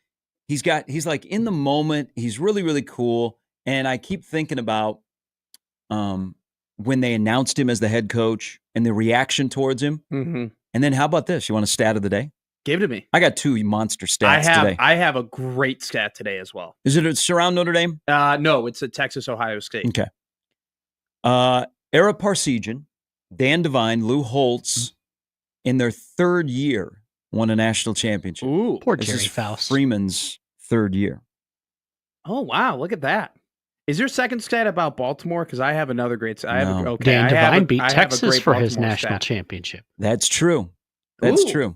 [SPEAKER 12] like in the moment. He's really, really cool. And I keep thinking about when they announced him as the head coach and the reaction towards him.
[SPEAKER 1] Mm-hmm.
[SPEAKER 12] And then how about this? You want a stat of the day?
[SPEAKER 1] Give it to me.
[SPEAKER 12] I got 2 monster stats today.
[SPEAKER 1] I have a great stat today as well.
[SPEAKER 12] Is it surround Notre Dame?
[SPEAKER 1] No, it's a Texas-Ohio State.
[SPEAKER 12] Okay. Ara Parseghian, Dan Devine, Lou Holtz, in their 3rd year, won a national championship.
[SPEAKER 1] Ooh,
[SPEAKER 13] poor
[SPEAKER 12] this
[SPEAKER 13] Jerry
[SPEAKER 12] is
[SPEAKER 13] Faust.
[SPEAKER 12] Freeman's 3rd year.
[SPEAKER 1] Oh, wow. Look at that. Is your second stat about Baltimore? Because I have another great stat.
[SPEAKER 13] Dan Devine beat Texas for his national championship.
[SPEAKER 12] That's true. That's true.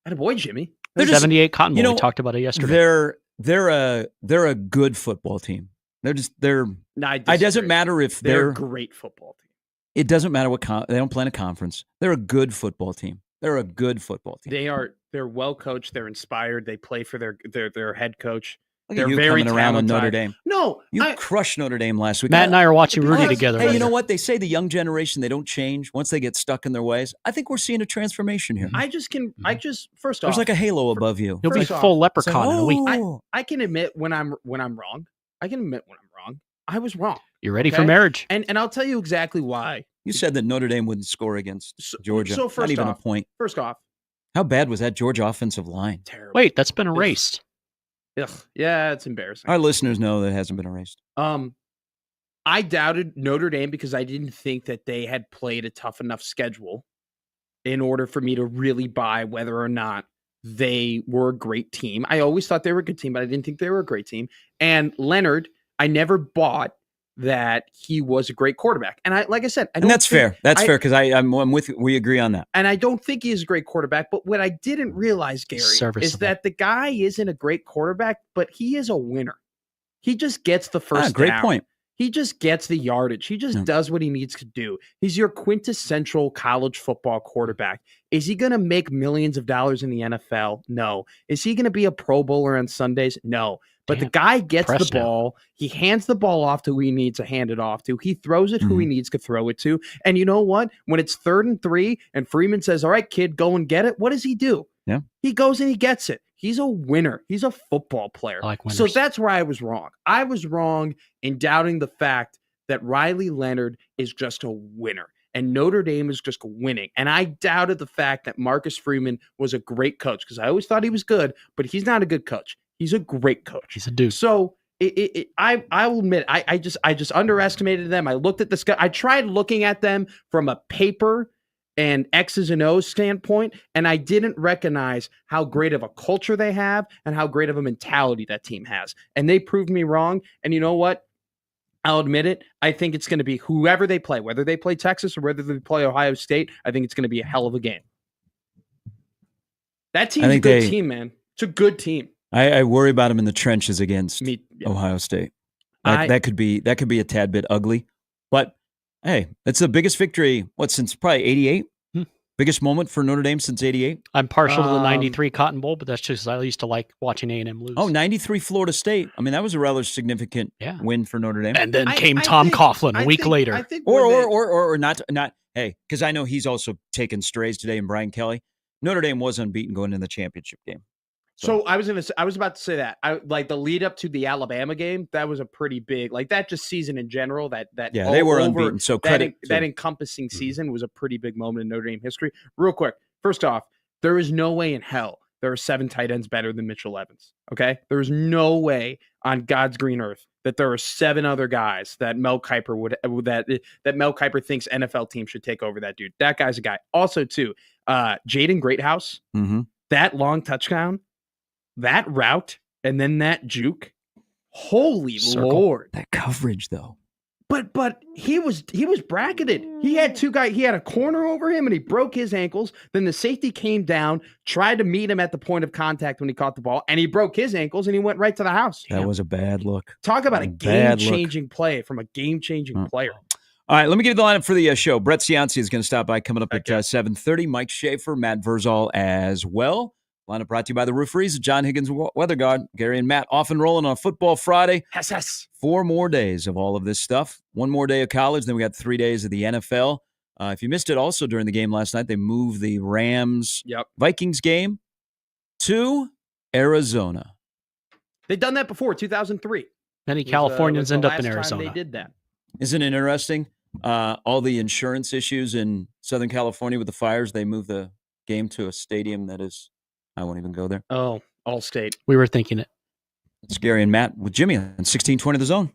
[SPEAKER 1] Attaboy, Jimmy.
[SPEAKER 13] 78 Cotton Bowl. We talked about it yesterday.
[SPEAKER 12] they're a good football team. They're.
[SPEAKER 1] No,
[SPEAKER 12] it doesn't matter if
[SPEAKER 1] they're a great football team.
[SPEAKER 12] It doesn't matter what they don't play in a conference. They're a good football team. They're a good football team.
[SPEAKER 1] They're well coached. They're inspired. They play for their head coach.
[SPEAKER 12] Look
[SPEAKER 1] they're
[SPEAKER 12] at you
[SPEAKER 1] very
[SPEAKER 12] coming around on
[SPEAKER 1] talented.
[SPEAKER 12] Notre Dame.
[SPEAKER 1] No,
[SPEAKER 12] you crushed Notre Dame last week.
[SPEAKER 13] Matt and I are watching Rudy together.
[SPEAKER 12] Hey, you know what? They say the young generation, they don't change once they get stuck in their ways. I think we're seeing a transformation here.
[SPEAKER 1] First off,
[SPEAKER 12] there's like a halo above you.
[SPEAKER 13] You'll be full leprechaun in a week.
[SPEAKER 1] I can admit when I'm wrong. I can admit when I'm wrong. I was wrong.
[SPEAKER 13] You're ready for marriage.
[SPEAKER 1] And I'll tell you exactly why.
[SPEAKER 12] You said that Notre Dame wouldn't score against Georgia.
[SPEAKER 1] So first
[SPEAKER 12] Not even
[SPEAKER 1] off,
[SPEAKER 12] a point.
[SPEAKER 1] First off,
[SPEAKER 12] how bad was that Georgia offensive line?
[SPEAKER 1] Terrible.
[SPEAKER 13] Wait, that's been erased.
[SPEAKER 1] Ugh. Yeah, it's embarrassing.
[SPEAKER 12] Our listeners know that it hasn't been erased.
[SPEAKER 1] I doubted Notre Dame because I didn't think that they had played a tough enough schedule in order for me to really buy whether or not they were a great team. I always thought they were a good team, but I didn't think they were a great team. And Leonard, I never bought that he was a great quarterback. And like I said,
[SPEAKER 12] and that's fair. That's fair because I'm with you. We agree on that.
[SPEAKER 1] And I don't think he is a great quarterback. But what I didn't realize, Gary, is that the guy isn't a great quarterback, but he is a winner. He just gets the first
[SPEAKER 12] great
[SPEAKER 1] down.
[SPEAKER 12] Point.
[SPEAKER 1] He just gets the yardage. He just does what he needs to do. He's your quintessential college football quarterback. Is he going to make millions of dollars in the NFL? No. Is he going to be a Pro Bowler on Sundays? No. But the guy gets the ball. He hands the ball off to who he needs to hand it off to. He throws it who he needs to throw it to. And you know what? When it's 3rd and 3 and Freeman says, all right, kid, go and get it. What does he do?
[SPEAKER 12] Yeah.
[SPEAKER 1] He goes and he gets it. He's a winner. He's a football player.
[SPEAKER 13] I like winners.
[SPEAKER 1] So that's where I was wrong. I was wrong in doubting the fact that Riley Leonard is just a winner and Notre Dame is just winning. And I doubted the fact that Marcus Freeman was a great coach because I always thought he was good, but he's not a good coach. He's a great coach.
[SPEAKER 13] He's a dude.
[SPEAKER 1] So I will admit, I just underestimated them. I looked at this guy. I tried looking at them from a paper and X's and O's standpoint, and I didn't recognize how great of a culture they have and how great of a mentality that team has. And they proved me wrong. And you know what? I'll admit it. I think it's going to be whoever they play, whether they play Texas or whether they play Ohio State. I think it's going to be a hell of a game. That team's a good team, man. It's a good team.
[SPEAKER 12] I worry about him in the trenches against Ohio State. That could be a tad bit ugly, but hey, it's the biggest victory. Since probably '88? Biggest moment for Notre Dame since '88.
[SPEAKER 13] I'm partial to the '93 Cotton Bowl, but that's just I used to like watching A&M lose.
[SPEAKER 12] Oh, '93 Florida State. I mean, that was a rather significant win for Notre Dame.
[SPEAKER 13] And then came Tom Coughlin a week later.
[SPEAKER 12] Or not. Hey, because I know he's also taken strays today. And Brian Kelly, Notre Dame was unbeaten going into the championship game.
[SPEAKER 1] So I was about to say that I like the lead up to the Alabama game. That was a pretty big, like that just season in general.
[SPEAKER 12] They were unbeaten. So credit
[SPEAKER 1] that encompassing season was a pretty big moment in Notre Dame history. Real quick, first off, there is no way in hell there are 7 tight ends better than Mitchell Evans. Okay, there is no way on God's green earth that there are 7 other guys that Mel Kiper that Mel Kiper thinks NFL teams should take over that dude. That guy's a guy. Also, too, Jaden Greathouse, that long touchdown. That route and then that juke, holy Lord!
[SPEAKER 12] That coverage though.
[SPEAKER 1] But he was bracketed. He had 2 guys. He had a corner over him and he broke his ankles. Then the safety came down, tried to meet him at the point of contact when he caught the ball, and he broke his ankles and he went right to the house.
[SPEAKER 12] That was a bad look.
[SPEAKER 1] Talk about a game-changing play from a game-changing player.
[SPEAKER 12] All right, let me give you the lineup for the show. Brett Cianci is going to stop by coming up at 7:30. Mike Schaefer, Matt Verzal as well. Lineup brought to you by the Rooferys, John Higgins Weather Guard. Gary and Matt off and rolling on Football Friday.
[SPEAKER 1] Yes.
[SPEAKER 12] 4 more days of all of this stuff. 1 more day of college, then we got 3 days of the NFL. If you missed it also during the game last night, they moved the Rams Vikings game to Arizona.
[SPEAKER 1] They've done that before, 2003.
[SPEAKER 13] Many Californians end up in Arizona.
[SPEAKER 1] They did that.
[SPEAKER 12] Isn't it interesting? All the insurance issues in Southern California with the fires, they moved the game to a stadium that is... I won't even go there.
[SPEAKER 1] Oh, All-State.
[SPEAKER 13] We were thinking it.
[SPEAKER 12] It's Gary and Matt with Jimmy on 1620 The Zone.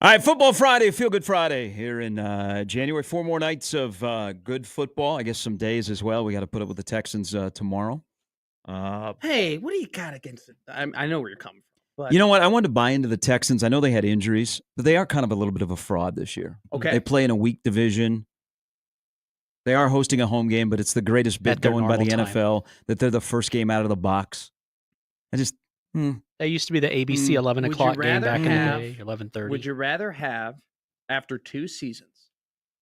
[SPEAKER 12] All right, Football Friday, Feel Good Friday here in January. 4 more nights of good football. I guess some days as well. We got to put up with the Texans tomorrow.
[SPEAKER 1] Hey, what do you got against it? I know where you're coming from. But
[SPEAKER 12] you know what? I wanted to buy into the Texans. I know they had injuries, but they are kind of a little bit of a fraud this year.
[SPEAKER 1] Okay.
[SPEAKER 12] They play in a weak division. They are hosting a home game, but it's the greatest bit going by the NFL that they're the first game out of the box.
[SPEAKER 13] That used to be the ABC 11 o'clock game back in the day, 11:30.
[SPEAKER 1] Would you rather have, after 2 seasons,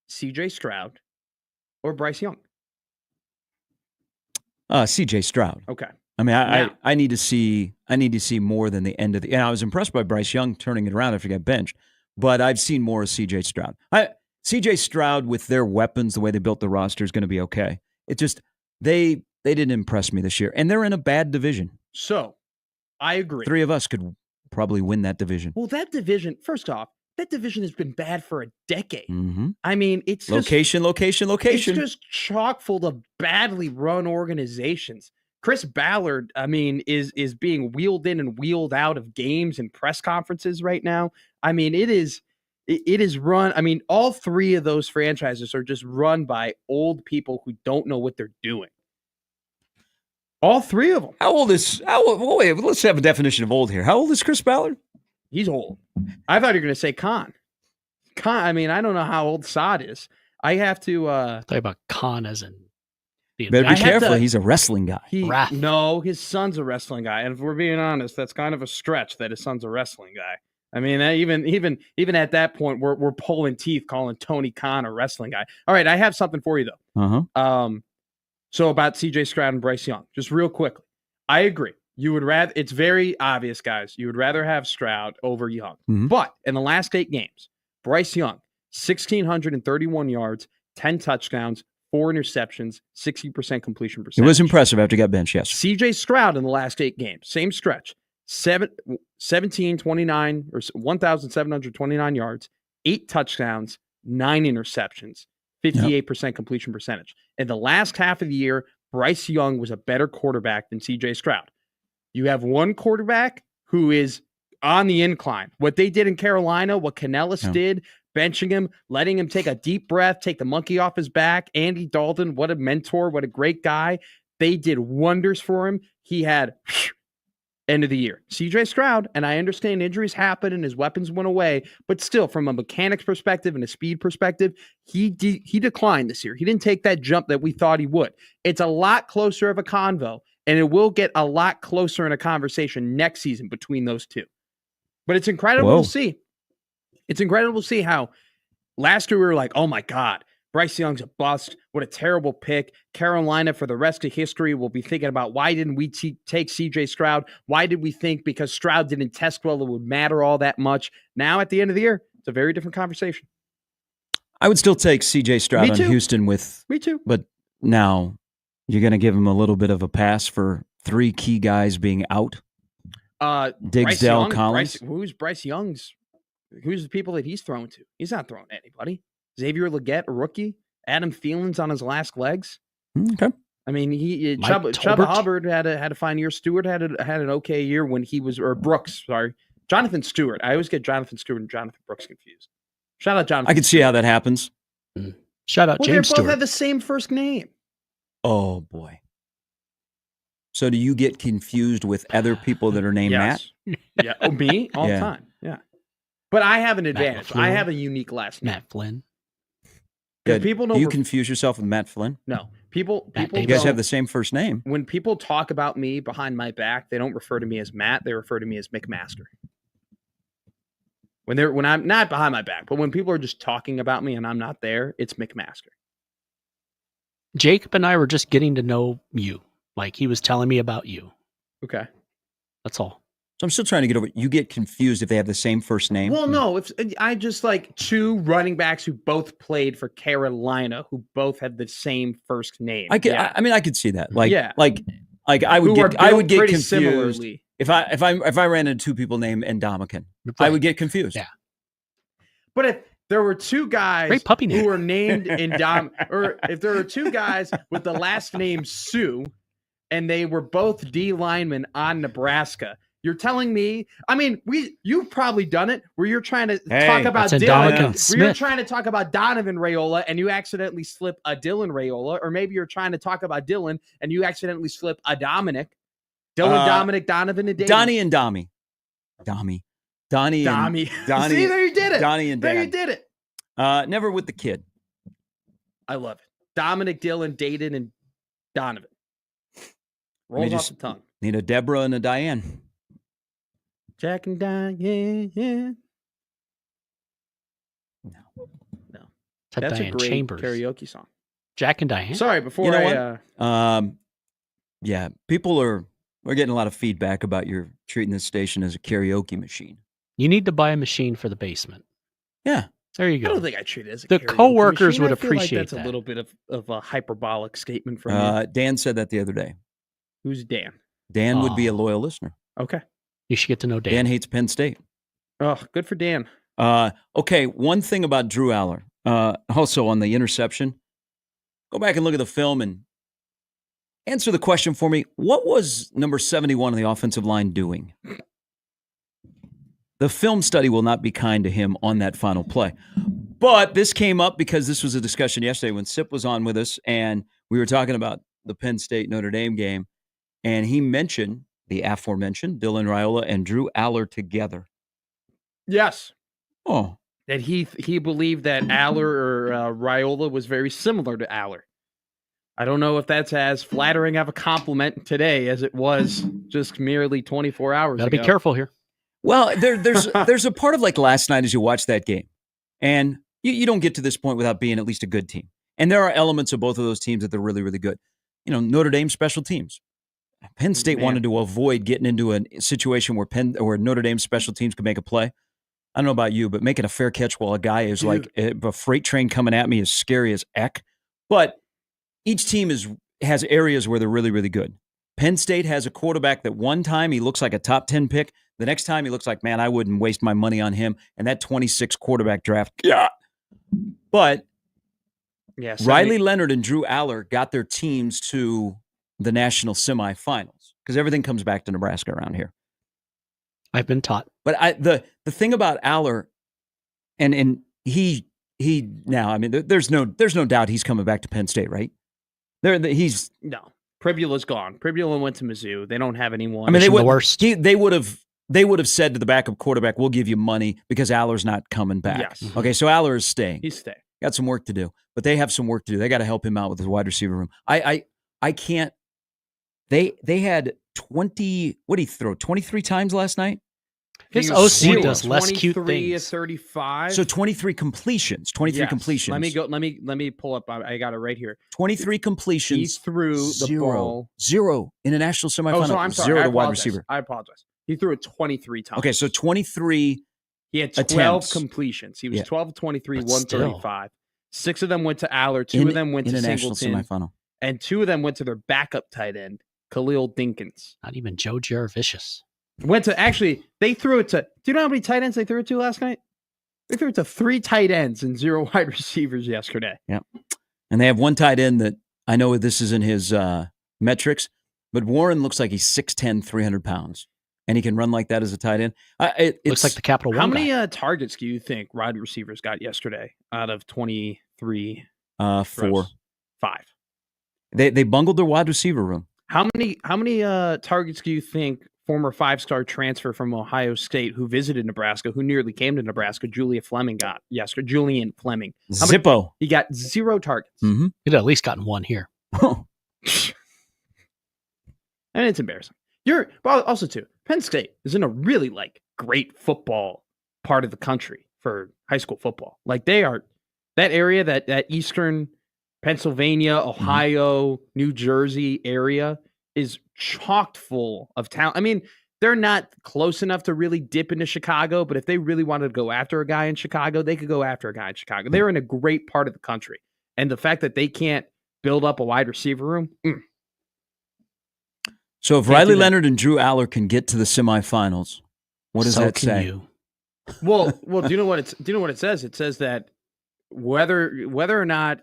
[SPEAKER 1] C.J. Stroud or Bryce Young?
[SPEAKER 12] C.J. Stroud.
[SPEAKER 1] Okay.
[SPEAKER 12] I mean, I need to see more than the end of the. And I was impressed by Bryce Young turning it around after he got benched, but I've seen more of C.J. Stroud. C.J. Stroud with their weapons, the way they built the roster, is going to be okay. It just they didn't impress me this year, and they're in a bad division.
[SPEAKER 1] So, I agree.
[SPEAKER 12] 3 of us could probably win that division.
[SPEAKER 1] Well, that division. First off, that division has been bad for a decade.
[SPEAKER 12] Mm-hmm.
[SPEAKER 1] I mean, it's
[SPEAKER 12] location.
[SPEAKER 1] It's just chock full of badly run organizations. Chris Ballard, I mean, is being wheeled in and wheeled out of games and press conferences right now. I mean, it is run. I mean, all 3 of those franchises are just run by old people who don't know what they're doing. All 3 of them.
[SPEAKER 12] Wait, let's have a definition of old here. How old is Chris Ballard?
[SPEAKER 1] He's old. I thought you were going to say Khan. I mean, I don't know how old Saad is. I have to
[SPEAKER 13] talk about Khan as in.
[SPEAKER 12] Better be careful. He's a wrestling guy.
[SPEAKER 1] No, his son's a wrestling guy, and if we're being honest, that's kind of a stretch that his son's a wrestling guy. I mean, even at that point, we're pulling teeth calling Tony Khan a wrestling guy. All right, I have something for you though. So about C.J. Stroud and Bryce Young, just real quickly, I agree. You would rather. It's very obvious, guys. You would rather have Stroud over Young, but in the last 8 games, Bryce Young, 1,631 yards, 10 touchdowns, 4 interceptions, 60% completion percentage.
[SPEAKER 12] It was impressive after he got benched, yes.
[SPEAKER 1] C.J. Stroud in the last 8 games, same stretch, 1,729 or 1,729 yards, 8 touchdowns, 9 interceptions, 58% completion percentage. In the last half of the year, Bryce Young was a better quarterback than C.J. Stroud. You have one quarterback who is on the incline. What they did in Carolina, what Canellis did, benching him, letting him take a deep breath, take the monkey off his back. Andy Dalton, what a mentor, what a great guy. They did wonders for him. He had end of the year. C.J. Stroud, and I understand injuries happen and his weapons went away, but still, from a mechanics perspective and a speed perspective, he declined this year. He didn't take that jump that we thought he would. It's a lot closer of a convo, and it will get a lot closer in a conversation next season between those 2. But it's incredible to see. It's incredible to see how last year we were like, oh my God, Bryce Young's a bust. What a terrible pick. Carolina, for the rest of history, will be thinking about why didn't we take C.J. Stroud? Why did we think because Stroud didn't test well it would matter all that much? Now, at the end of the year, it's a very different conversation.
[SPEAKER 12] I would still take C.J. Stroud on Houston with.
[SPEAKER 1] Me too.
[SPEAKER 12] But now you're going to give him a little bit of a pass for 3 key guys being out. Diggs, Dell, Collins.
[SPEAKER 1] Who's Bryce Young's? Who's the people that he's throwing to? He's not throwing to anybody. Xavier Legette, a rookie. Adam Thielen's on his last legs.
[SPEAKER 12] Okay.
[SPEAKER 1] I mean, Chuba Hubbard had a fine year. Stewart had an okay year when he was, or Brooks, sorry. Jonathan Stewart. I always get Jonathan Stewart and Jonathan Brooks confused. Shout out Jonathan.
[SPEAKER 12] I can see how that happens.
[SPEAKER 13] Shout out James Stewart.
[SPEAKER 1] They both have the same first name.
[SPEAKER 12] Oh, boy. So do you get confused with other people that are named Matt?
[SPEAKER 1] Yeah. Oh, me? All the time. Yeah. But I have an advantage. I have a unique last name.
[SPEAKER 13] Matt Flynn.
[SPEAKER 12] Good. People know. Do you confuse yourself with Matt Flynn?
[SPEAKER 1] No. People
[SPEAKER 12] you guys have the same first name.
[SPEAKER 1] When people talk about me behind my back, they don't refer to me as Matt. They refer to me as McMaster. When I'm not behind my back, but when people are just talking about me and I'm not there, it's McMaster.
[SPEAKER 13] Jacob and I were just getting to know you. Like he was telling me about you.
[SPEAKER 1] Okay.
[SPEAKER 13] That's all.
[SPEAKER 12] So I'm still trying to get over it. You get confused if they have the same first name?
[SPEAKER 1] Well, no. If I just like 2 running backs who both played for Carolina, who both had the same first name.
[SPEAKER 12] I could see that. Like I would get confused similarly. If I ran into 2 people named Ndamukong. I would get confused.
[SPEAKER 13] Yeah.
[SPEAKER 1] But if there were 2 guys who were named or if there were 2 guys with the last name Sue, and they were both D linemen on Nebraska, You're telling me, I mean, you've probably done it where you're trying to talk about
[SPEAKER 13] Dylan.
[SPEAKER 1] Where you're trying to talk about Donovan Raiola and you accidentally slip a Dylan Raiola, or maybe you're trying to talk about Dylan and you accidentally slip a Dominic. Dylan, Dominic, Donovan, and David.
[SPEAKER 12] Donnie and Dommy. Donnie.
[SPEAKER 1] See, there you did it.
[SPEAKER 12] Donnie and Dan.
[SPEAKER 1] There you did it.
[SPEAKER 12] Never with the kid.
[SPEAKER 1] I love it. Dominic, Dylan, Dayton, and Donovan. Rolls off the tongue.
[SPEAKER 12] Need a Deborah and a Diane.
[SPEAKER 1] Jack and Diane. No. That's
[SPEAKER 13] Diane
[SPEAKER 1] a great
[SPEAKER 13] Chambers
[SPEAKER 1] karaoke song.
[SPEAKER 13] Jack and Diane.
[SPEAKER 1] Sorry, before
[SPEAKER 12] yeah, people are getting a lot of feedback about your treating this station as a karaoke machine.
[SPEAKER 13] You need to buy a machine for the basement.
[SPEAKER 12] Yeah.
[SPEAKER 13] There you go.
[SPEAKER 1] I don't think I treat it as a
[SPEAKER 13] the
[SPEAKER 1] karaoke
[SPEAKER 13] coworkers
[SPEAKER 1] machine.
[SPEAKER 13] would
[SPEAKER 1] I feel
[SPEAKER 13] appreciate
[SPEAKER 1] like that's
[SPEAKER 13] that.
[SPEAKER 1] a little bit of a hyperbolic statement from you.
[SPEAKER 12] Dan said that the other day.
[SPEAKER 1] Who's Dan?
[SPEAKER 12] Dan would be a loyal listener.
[SPEAKER 1] Okay.
[SPEAKER 13] You should get to know Dan.
[SPEAKER 12] Dan hates Penn State.
[SPEAKER 1] Oh, good for Dan.
[SPEAKER 12] Okay, one thing about Drew Aller. Also on the interception, go back and look at the film and answer the question for me. What was number 71 on the offensive line doing? The film study will not be kind to him on that final play. But this came up because this was a discussion yesterday when Sip was on with us, and we were talking about the Penn State Notre Dame game, and he mentioned the aforementioned Dylan Raiola and Drew Aller together.
[SPEAKER 1] Yes.
[SPEAKER 12] Oh.
[SPEAKER 1] That he believed that Aller or Raiola was very similar to Aller. I don't know if that's as flattering of a compliment today as it was just merely 24 hours ago.
[SPEAKER 13] Gotta be careful here.
[SPEAKER 12] Well, there's a part of like last night as you watch that game, and you don't get to this point without being at least a good team. And there are elements of both of those teams that they're really, really good. You know, Notre Dame special teams. Penn State wanted to avoid getting into a situation where Notre Dame special teams could make a play. I don't know about you, but making a fair catch while a guy is like a freight train coming at me is scary as heck. But each team has areas where they're really, really good. Penn State has a quarterback that one time he looks like a top 10 pick. The next time he looks like, man, I wouldn't waste my money on him. And that 26 quarterback draft. Yeah. But Riley Leonard and Drew Aller got their teams to the national semifinals because everything comes back to Nebraska around here.
[SPEAKER 13] I've been taught.
[SPEAKER 12] But the thing about Aller, and he now, I mean, there's no doubt he's coming back to Penn State, right? No.
[SPEAKER 1] Pribula's gone. Pribula went to Mizzou. They don't have anyone.
[SPEAKER 12] I mean, they would have said to the backup quarterback, "We'll give you money because Aller's not coming back."
[SPEAKER 1] Yes.
[SPEAKER 12] Okay, so Aller is staying.
[SPEAKER 1] He's staying.
[SPEAKER 12] Got some work to do, but they have some work to do. They got to help him out with his wide receiver room. I can't. They had 20. What did he throw? 23 times last night.
[SPEAKER 13] His OC does less cute
[SPEAKER 1] 23
[SPEAKER 13] things.
[SPEAKER 1] 35.
[SPEAKER 12] So 23 completions. 23
[SPEAKER 1] Yes.
[SPEAKER 12] completions.
[SPEAKER 1] Let me go. Let me pull up. I got it right here.
[SPEAKER 12] 23 completions.
[SPEAKER 1] He threw the ball.
[SPEAKER 12] Zero in a national semifinal.
[SPEAKER 1] Oh, so I'm sorry.
[SPEAKER 12] Zero
[SPEAKER 1] I
[SPEAKER 12] to wide
[SPEAKER 1] apologize.
[SPEAKER 12] receiver.
[SPEAKER 1] I apologize. He threw it 23 times.
[SPEAKER 12] Okay, so 23.
[SPEAKER 1] He had 12
[SPEAKER 12] attempts.
[SPEAKER 1] completions. He was 12 of 23,
[SPEAKER 12] But
[SPEAKER 1] 135. 6 of them went to Aller. 2 of them went to
[SPEAKER 12] a national
[SPEAKER 1] Singleton.
[SPEAKER 12] semifinal.
[SPEAKER 1] And 2 of them went to their backup tight end, Khalil Dinkins.
[SPEAKER 13] Not even Joe Jaravicious.
[SPEAKER 1] They threw it to, do you know how many tight ends they threw it to last night? They threw it to 3 tight ends and 0 wide receivers yesterday.
[SPEAKER 12] Yeah. And they have one tight end that I know this isn't his metrics, but Warren looks like he's 6'10", 300 pounds. And he can run like that as a tight end. It
[SPEAKER 13] looks like the Capital One.
[SPEAKER 1] How many targets do you think wide receivers got yesterday out of 23?
[SPEAKER 12] 4.
[SPEAKER 1] 5.
[SPEAKER 12] They bungled their wide receiver room.
[SPEAKER 1] How many targets do you think former 5-star transfer from Ohio State who visited Nebraska, who nearly came to Nebraska, Julian Fleming got yesterday? Julian Fleming.
[SPEAKER 12] Zippo.
[SPEAKER 1] He got 0 targets.
[SPEAKER 12] Mm-hmm.
[SPEAKER 13] He'd at least gotten 1 here.
[SPEAKER 1] And it's embarrassing. Also too, Penn State is in a really great football part of the country for high school football. Like they are that area, that eastern Pennsylvania, Ohio, New Jersey area is chocked full of talent. I mean, they're not close enough to really dip into Chicago, but if they really wanted to go after a guy in Chicago, they could go after a guy in Chicago. They're in a great part of the country. And the fact that they can't build up a wide receiver room.
[SPEAKER 12] So if Riley Leonard and Drew Aller can get to the semifinals, what does that say?
[SPEAKER 13] You.
[SPEAKER 1] Well, do you know what it says? It says that whether or not,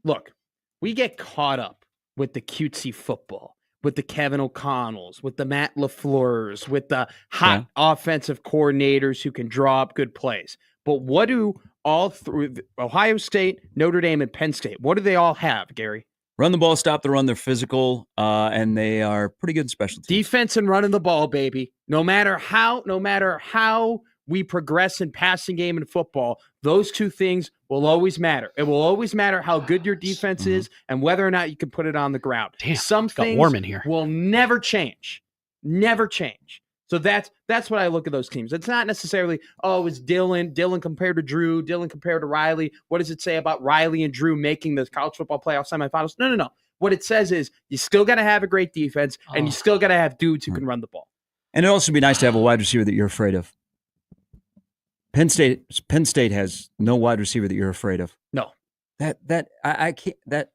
[SPEAKER 1] look, we get caught up with the cutesy football. with the Kevin O'Connells, with the Matt LaFleurs, with the hot offensive coordinators who can draw up good plays. But what do all through Ohio State, Notre Dame, and Penn State, what do they all have, Gary?
[SPEAKER 12] Run the ball, stop the run. They're physical, and they are pretty good special teams.
[SPEAKER 1] Defense and running the ball, baby. No matter how we progress in passing game and football, those two things will always matter. It will always matter how good your defense is and whether or not you can put it on the ground.
[SPEAKER 13] Damn,
[SPEAKER 1] some
[SPEAKER 13] it's got
[SPEAKER 1] things
[SPEAKER 13] warm in here.
[SPEAKER 1] Will never change. Never change. So that's what I look at those teams. It's not necessarily, it's Dylan compared to Drew, Dylan compared to Riley. What does it say about Riley and Drew making the college football playoff semifinals? No. What it says is you still got to have a great defense and you still got to have dudes who can run the ball.
[SPEAKER 12] And it'd also be nice to have a wide receiver that you're afraid of. Penn State has no wide receiver that you're afraid of.
[SPEAKER 1] No.
[SPEAKER 12] I can't. That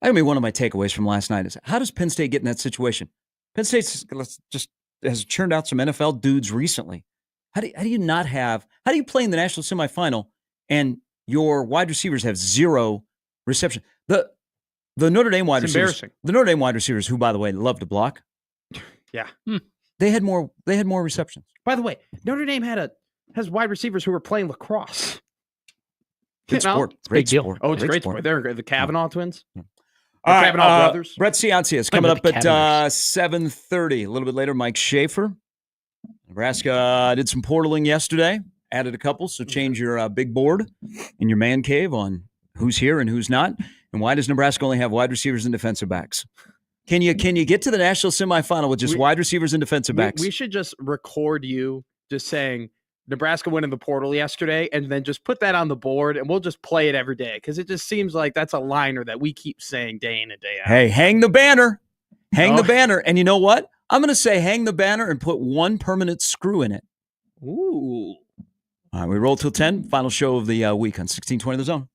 [SPEAKER 12] I mean, one of my takeaways from last night is, how does Penn State get in that situation? Penn State just has churned out some NFL dudes recently. How do you play in the national semifinal and your wide receivers have zero reception? The Notre Dame wide receivers.
[SPEAKER 1] Embarrassing.
[SPEAKER 12] The Notre Dame wide receivers, who by the way love to block.
[SPEAKER 1] Yeah.
[SPEAKER 12] They had more receptions.
[SPEAKER 1] By the way, Notre Dame has wide receivers who are playing lacrosse.
[SPEAKER 12] Good sport.
[SPEAKER 1] Great
[SPEAKER 12] deal.
[SPEAKER 1] sport. Oh, it's great sport. They're the Kavanaugh twins.
[SPEAKER 12] All right,
[SPEAKER 1] Kavanaugh brothers.
[SPEAKER 12] Brett Ciancia is coming up at 7:30. A little bit later, Mike Schaefer. Nebraska did some portaling yesterday. Added a couple, so change your big board in your man cave on who's here and who's not. And why does Nebraska only have wide receivers and defensive backs? Can you get to the national semifinal with just wide receivers and defensive backs?
[SPEAKER 1] We should just record you just saying Nebraska went in the portal yesterday and then just put that on the board and we'll just play it every day because it just seems like that's a liner that we keep saying day in and day out.
[SPEAKER 12] Hey, hang the banner. Hang the banner. And you know what? I'm going to say hang the banner and put one permanent screw in it.
[SPEAKER 1] Ooh.
[SPEAKER 12] All right, we roll till 10. Final show of the week on 1620 The Zone.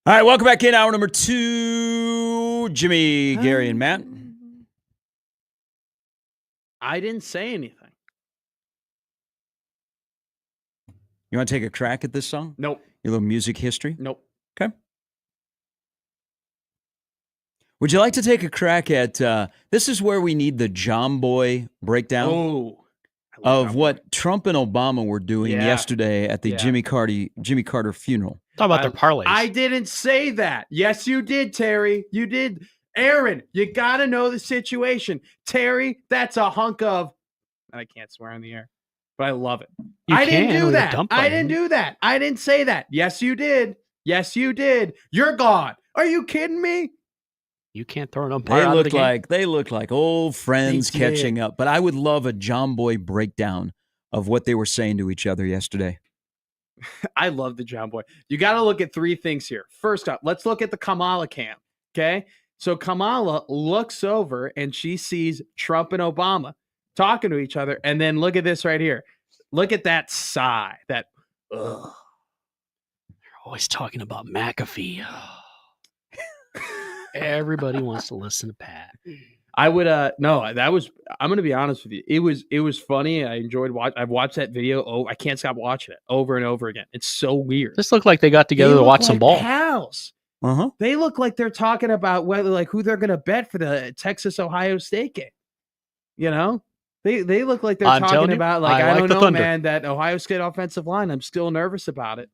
[SPEAKER 12] All right, welcome back in hour number 2. Jimmy, Gary, and Matt.
[SPEAKER 1] I didn't say anything.
[SPEAKER 12] You want to take a crack at this song?
[SPEAKER 1] Nope.
[SPEAKER 12] Your little music history?
[SPEAKER 1] Nope.
[SPEAKER 12] Okay. Would you like to take a crack at, this is where we need the John Boy breakdown of what Trump and Obama were doing yesterday at the Jimmy Carter funeral.
[SPEAKER 13] Talk about their parlays.
[SPEAKER 1] I didn't say that. Yes, you did, Terry. You did. Aaron, you got to know the situation. Terry, that's a hunk of, I can't swear on the air, but I love it. I didn't do that. I didn't do that. I didn't say that. Yes, you did. Yes, you did. You're gone. Are you kidding me?
[SPEAKER 13] You can't throw an umpire out of the game.
[SPEAKER 12] They look like old friends catching up. But I would love a John Boy breakdown of what they were saying to each other yesterday.
[SPEAKER 1] I love the John Boy. You got to look at three things here. First up, let's look at the Kamala cam. Okay. So Kamala looks over and she sees Trump and Obama talking to each other. And then look at this right here. Look at that sigh. That, ugh.
[SPEAKER 13] They're always talking about McAfee. Everybody wants to listen to Pat.
[SPEAKER 1] I would no, that was, I'm gonna be honest with you. It was funny. I enjoyed I've watched that video. Oh, I can't stop watching it over and over again. It's so weird.
[SPEAKER 13] This looked like they got together to watch some ball.
[SPEAKER 1] Pals.
[SPEAKER 12] Uh-huh.
[SPEAKER 1] They look like they're talking about who they're gonna bet for the Texas-Ohio State game. You know? They look like they're talking about I don't know, Thunder. Man, that Ohio State offensive line. I'm still nervous about it.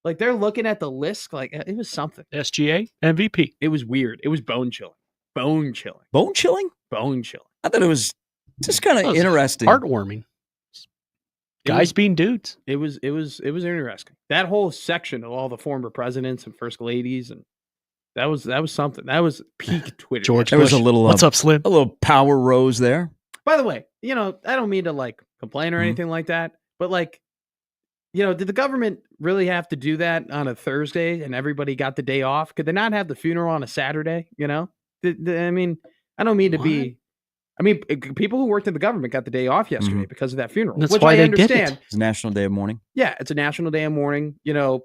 [SPEAKER 1] Like they're looking at the list like it was something.
[SPEAKER 13] SGA MVP.
[SPEAKER 1] It was weird. It was bone chilling. Bone chilling.
[SPEAKER 12] Bone chilling?
[SPEAKER 1] Bone chilling.
[SPEAKER 12] I thought it was just kind of interesting.
[SPEAKER 13] Heartwarming. Guys being dudes.
[SPEAKER 1] It was interesting. That whole section of all the former presidents and first ladies, and that was something. That was peak Twitter.
[SPEAKER 13] George
[SPEAKER 12] There was a little
[SPEAKER 13] what's up, Slim?
[SPEAKER 12] A little power rose there.
[SPEAKER 1] By the way, I don't mean to complain or anything like that, but did the government really have to do that on a Thursday and everybody got the day off? Could they not have the funeral on a Saturday? I mean, I don't mean to be. I mean, people who worked in the government got the day off yesterday because of that funeral,
[SPEAKER 13] That's
[SPEAKER 1] which
[SPEAKER 13] why
[SPEAKER 1] I
[SPEAKER 13] they
[SPEAKER 1] understand.
[SPEAKER 13] Get it.
[SPEAKER 12] It's a national day of mourning.
[SPEAKER 1] Yeah, it's a national day of mourning.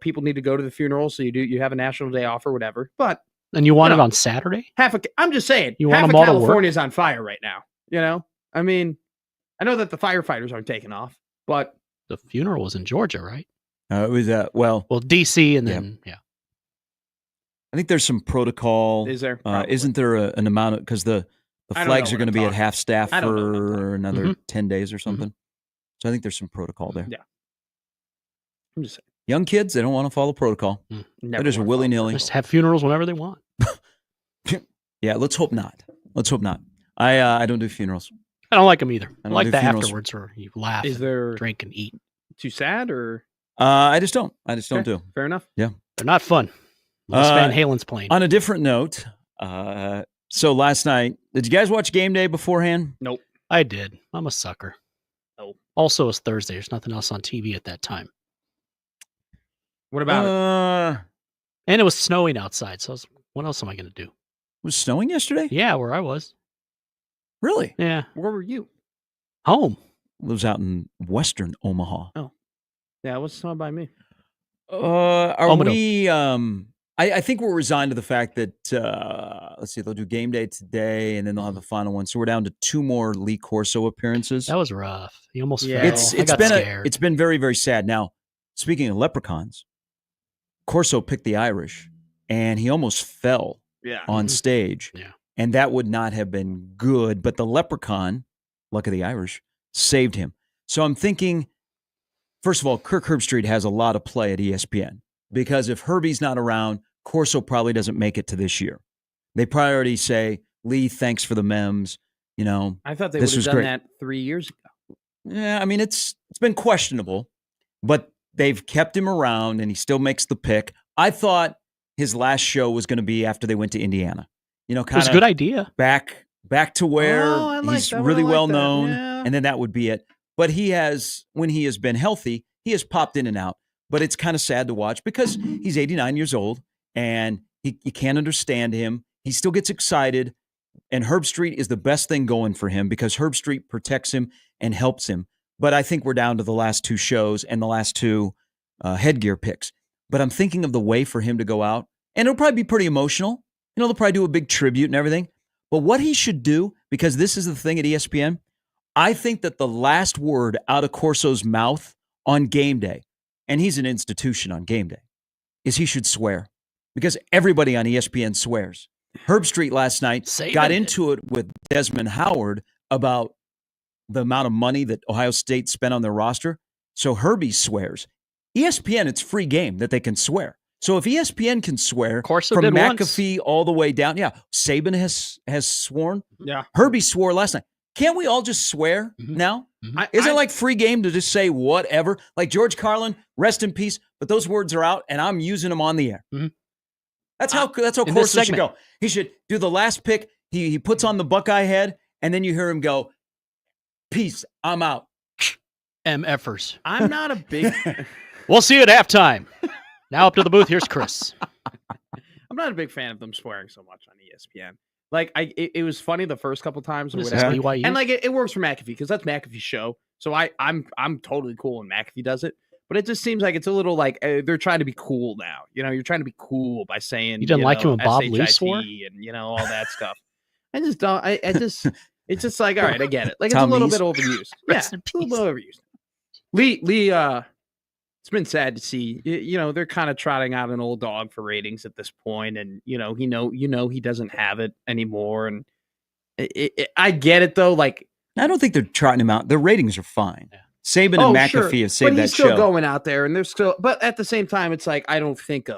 [SPEAKER 1] People need to go to the funeral, so you have a national day off or whatever. But
[SPEAKER 13] and you want it on Saturday?
[SPEAKER 1] I'm just saying,
[SPEAKER 13] you
[SPEAKER 1] half
[SPEAKER 13] want
[SPEAKER 1] of California's on fire right now. I mean, I know that the firefighters aren't taking off, but
[SPEAKER 13] the funeral was in Georgia, right?
[SPEAKER 12] It was
[SPEAKER 13] DC, and then
[SPEAKER 12] I think there's some protocol.
[SPEAKER 1] Is there?
[SPEAKER 12] Isn't there an amount of, because the flags are going to be at half staff for another 10 days or something. So I think there's some protocol there.
[SPEAKER 1] Yeah. I'm just saying.
[SPEAKER 12] Young kids, they don't want to follow protocol. They're just willy-nilly.
[SPEAKER 13] Just have funerals whenever they want.
[SPEAKER 12] Yeah, let's hope not. I don't do funerals.
[SPEAKER 13] I don't like them either. I
[SPEAKER 12] don't
[SPEAKER 13] like
[SPEAKER 12] do
[SPEAKER 13] that
[SPEAKER 12] funerals.
[SPEAKER 13] afterwards where you laugh, drink, and eat.
[SPEAKER 1] Too sad or?
[SPEAKER 12] I just don't. Don't do.
[SPEAKER 1] Fair enough.
[SPEAKER 12] Yeah.
[SPEAKER 13] They're not fun. Unless Van Halen's playing.
[SPEAKER 12] On a different note, so last night, did you guys watch game day beforehand?
[SPEAKER 1] Nope.
[SPEAKER 13] I did. I'm a sucker.
[SPEAKER 1] Nope.
[SPEAKER 13] Also, it's Thursday. There's nothing else on TV at that time.
[SPEAKER 1] What about it?
[SPEAKER 13] And it was snowing outside. So what else am I going to do?
[SPEAKER 12] It was snowing yesterday?
[SPEAKER 13] Yeah, where I was.
[SPEAKER 12] Really?
[SPEAKER 13] Yeah.
[SPEAKER 1] Where were you?
[SPEAKER 13] Home.
[SPEAKER 12] Lives out in western Omaha.
[SPEAKER 1] Oh. Yeah, it was snowing by me.
[SPEAKER 12] Are we... I think we're resigned to the fact that, let's see, they'll do game day today, and then they'll have the final one. So we're down to 2 more Lee Corso appearances.
[SPEAKER 13] That was rough. He almost fell.
[SPEAKER 12] It's been very, very sad. Now, speaking of leprechauns, Corso picked the Irish, and he almost fell on stage.
[SPEAKER 13] Yeah.
[SPEAKER 12] And that would not have been good. But the leprechaun, luck of the Irish, saved him. So I'm thinking, first of all, Kirk Herbstreit has a lot of play at ESPN. Because if Herbie's not around, Corso probably doesn't make it to this year. They probably already say, Lee, thanks for the memes.
[SPEAKER 1] I thought they would have done that 3 years ago.
[SPEAKER 12] Yeah, I mean, it's been questionable, but they've kept him around and he still makes the pick. I thought his last show was going to be after they went to Indiana. Kind of,
[SPEAKER 13] it was a good idea.
[SPEAKER 12] Back to where he's really well known,
[SPEAKER 1] yeah.
[SPEAKER 12] and then that would be it. But when he has been healthy, he has popped in and out. But it's kind of sad to watch because he's 89 years old and you can't understand him. He still gets excited, and Herbstreit is the best thing going for him because Herbstreit protects him and helps him. But I think we're down to the last 2 shows and the last 2 headgear picks. But I'm thinking of the way for him to go out And it'll probably be pretty emotional. They'll probably do a big tribute and everything. But what he should do, because this is the thing at ESPN, I think that the last word out of Corso's mouth on game day, and he's an institution on game day, is he should swear. Because everybody on ESPN swears. Herb Street last night got into it with Desmond Howard about the amount of money that Ohio State spent on their roster. So Herbie swears. ESPN, it's free game that they can swear. So if ESPN can swear from McAfee all the way down, Saban has sworn.
[SPEAKER 1] Yeah,
[SPEAKER 12] Herbie swore last night. Can't we all just swear now? Isn't it like free game to just say whatever? Like George Carlin, rest in peace, but those words are out, and I'm using them on the air. That's how Corso should go. He should do the last pick. He puts on the Buckeye head, and then you hear him go, "Peace, I'm out."
[SPEAKER 13] MFers.
[SPEAKER 1] I'm not a big.
[SPEAKER 13] We'll see you at halftime. Now up to the booth. Here's Chris.
[SPEAKER 1] I'm not a big fan of them swearing so much on ESPN. Like, it was funny the first couple times or whatever, and like it works for McAfee because that's McAfee's show. So I'm totally cool when McAfee does it. But it just seems like it's a little like they're trying to be cool now. You're trying to be cool by saying
[SPEAKER 13] you didn't like it when Bob Lee swore
[SPEAKER 1] and all that stuff. I just don't. It's just like, all right, I get it. Like it's a little bit overused. Yeah, a little bit overused. Lee, it's been sad to see. They're kind of trotting out an old dog for ratings at this point, and he doesn't have it anymore. And I get it though. Like
[SPEAKER 12] I don't think they're trotting him out. Their ratings are fine. Yeah. Saban and McAfee have saved that show.
[SPEAKER 1] But he's still going out there, and they're still. But at the same time, it's like I don't think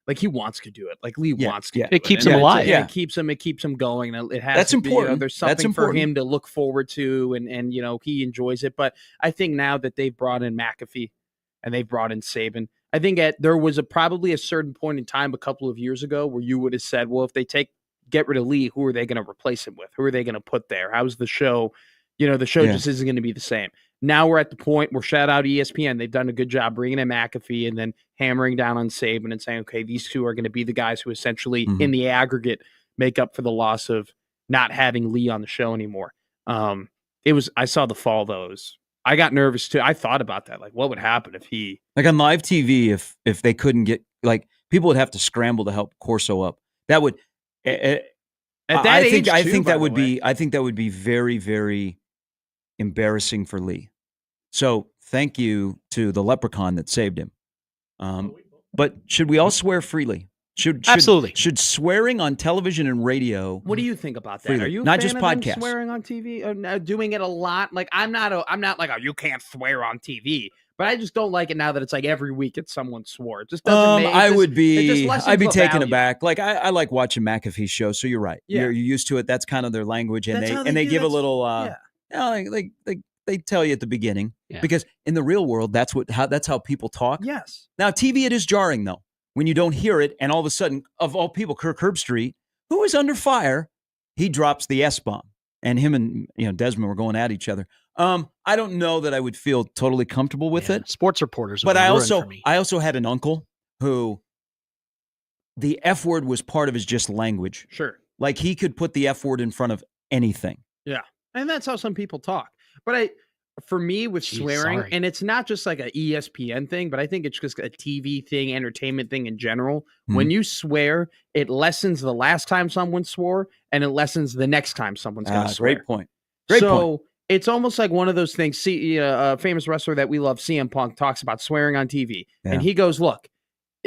[SPEAKER 1] like he wants to do it. Like Lee wants to. Do
[SPEAKER 13] it keeps him alive.
[SPEAKER 1] It keeps him going. It has.
[SPEAKER 12] That's important.
[SPEAKER 1] There's something for him to look forward to, and he enjoys it. But I think now that they've brought in McAfee and they've brought in Saban, I think there was probably a certain point in time a couple of years ago where you would have said, well, if they get rid of Lee, who are they going to replace him with? Who are they going to put there? How's the show? The show just isn't going to be the same. Now we're at the point where shout out ESPN. They've done a good job bringing in McAfee and then hammering down on Saban and saying, okay, these two are going to be the guys who essentially in the aggregate make up for the loss of not having Lee on the show anymore. I saw the fall though. I got nervous too. I thought about that. Like what would happen if he
[SPEAKER 12] like on live TV, if they couldn't get like people would have to scramble to help Corso up. That would at that age I think that would be very, very embarrassing for Lee. So thank you to the leprechaun that saved him. But should we all swear freely?
[SPEAKER 13] Absolutely.
[SPEAKER 12] Should swearing on television and radio?
[SPEAKER 1] What do you think about that?
[SPEAKER 12] Freely.
[SPEAKER 1] Are you
[SPEAKER 12] not
[SPEAKER 1] a fan
[SPEAKER 12] just
[SPEAKER 1] of
[SPEAKER 12] podcasts?
[SPEAKER 1] Them swearing on TV or doing it a lot? Like I'm not like, oh, you can't swear on TV. But I just don't like it now that it's like every week it's someone swore. It just doesn't make
[SPEAKER 12] I'd be taken
[SPEAKER 1] value.
[SPEAKER 12] Aback. Like I like watching McAfee's show, so you're right. Yeah. You're used to it. That's kind of their language, and they give a little they tell you at the beginning because in the real world that's how people talk.
[SPEAKER 1] Yes.
[SPEAKER 12] Now TV it is jarring though when you don't hear it, and all of a sudden of all people, Kirk Herbstreit, who is under fire, he drops the S-bomb, and him and Desmond were going at each other. I don't know that I would feel totally comfortable with it.
[SPEAKER 13] Sports reporters,
[SPEAKER 12] but I also had an uncle who the F word was part of his just language.
[SPEAKER 1] Sure,
[SPEAKER 12] like he could put the F word in front of anything.
[SPEAKER 1] Yeah, and that's how some people talk. But for me with swearing, and it's not just like an ESPN thing, but I think it's just a TV thing, entertainment thing in general. Mm-hmm. When you swear, it lessens the last time someone swore, and it lessens the next time someone's going to swear.
[SPEAKER 12] Great point. Great point.
[SPEAKER 1] It's almost like one of those things. See, a famous wrestler that we love, CM Punk, talks about swearing on TV. Yeah. And he goes, look,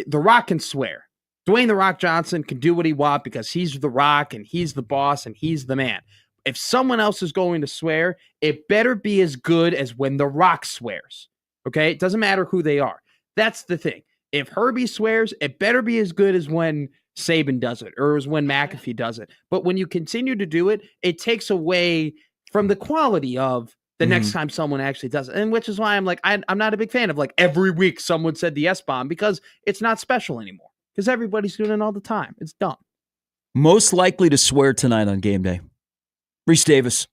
[SPEAKER 1] The Rock can swear. Dwayne The Rock Johnson can do what he wants because he's The Rock and he's the boss and he's the man. If someone else is going to swear, it better be as good as when The Rock swears. Okay? It doesn't matter who they are. That's the thing. If Herbie swears, it better be as good as when Saban does it or as when McAfee does it. But when you continue to do it, it takes away from the quality of the next time someone actually does it. And which is why I'm like, I'm not a big fan of like every week someone said the S-bomb because it's not special anymore because everybody's doing it all the time. It's dumb.
[SPEAKER 12] Most likely to swear tonight on game day. Reese Davis.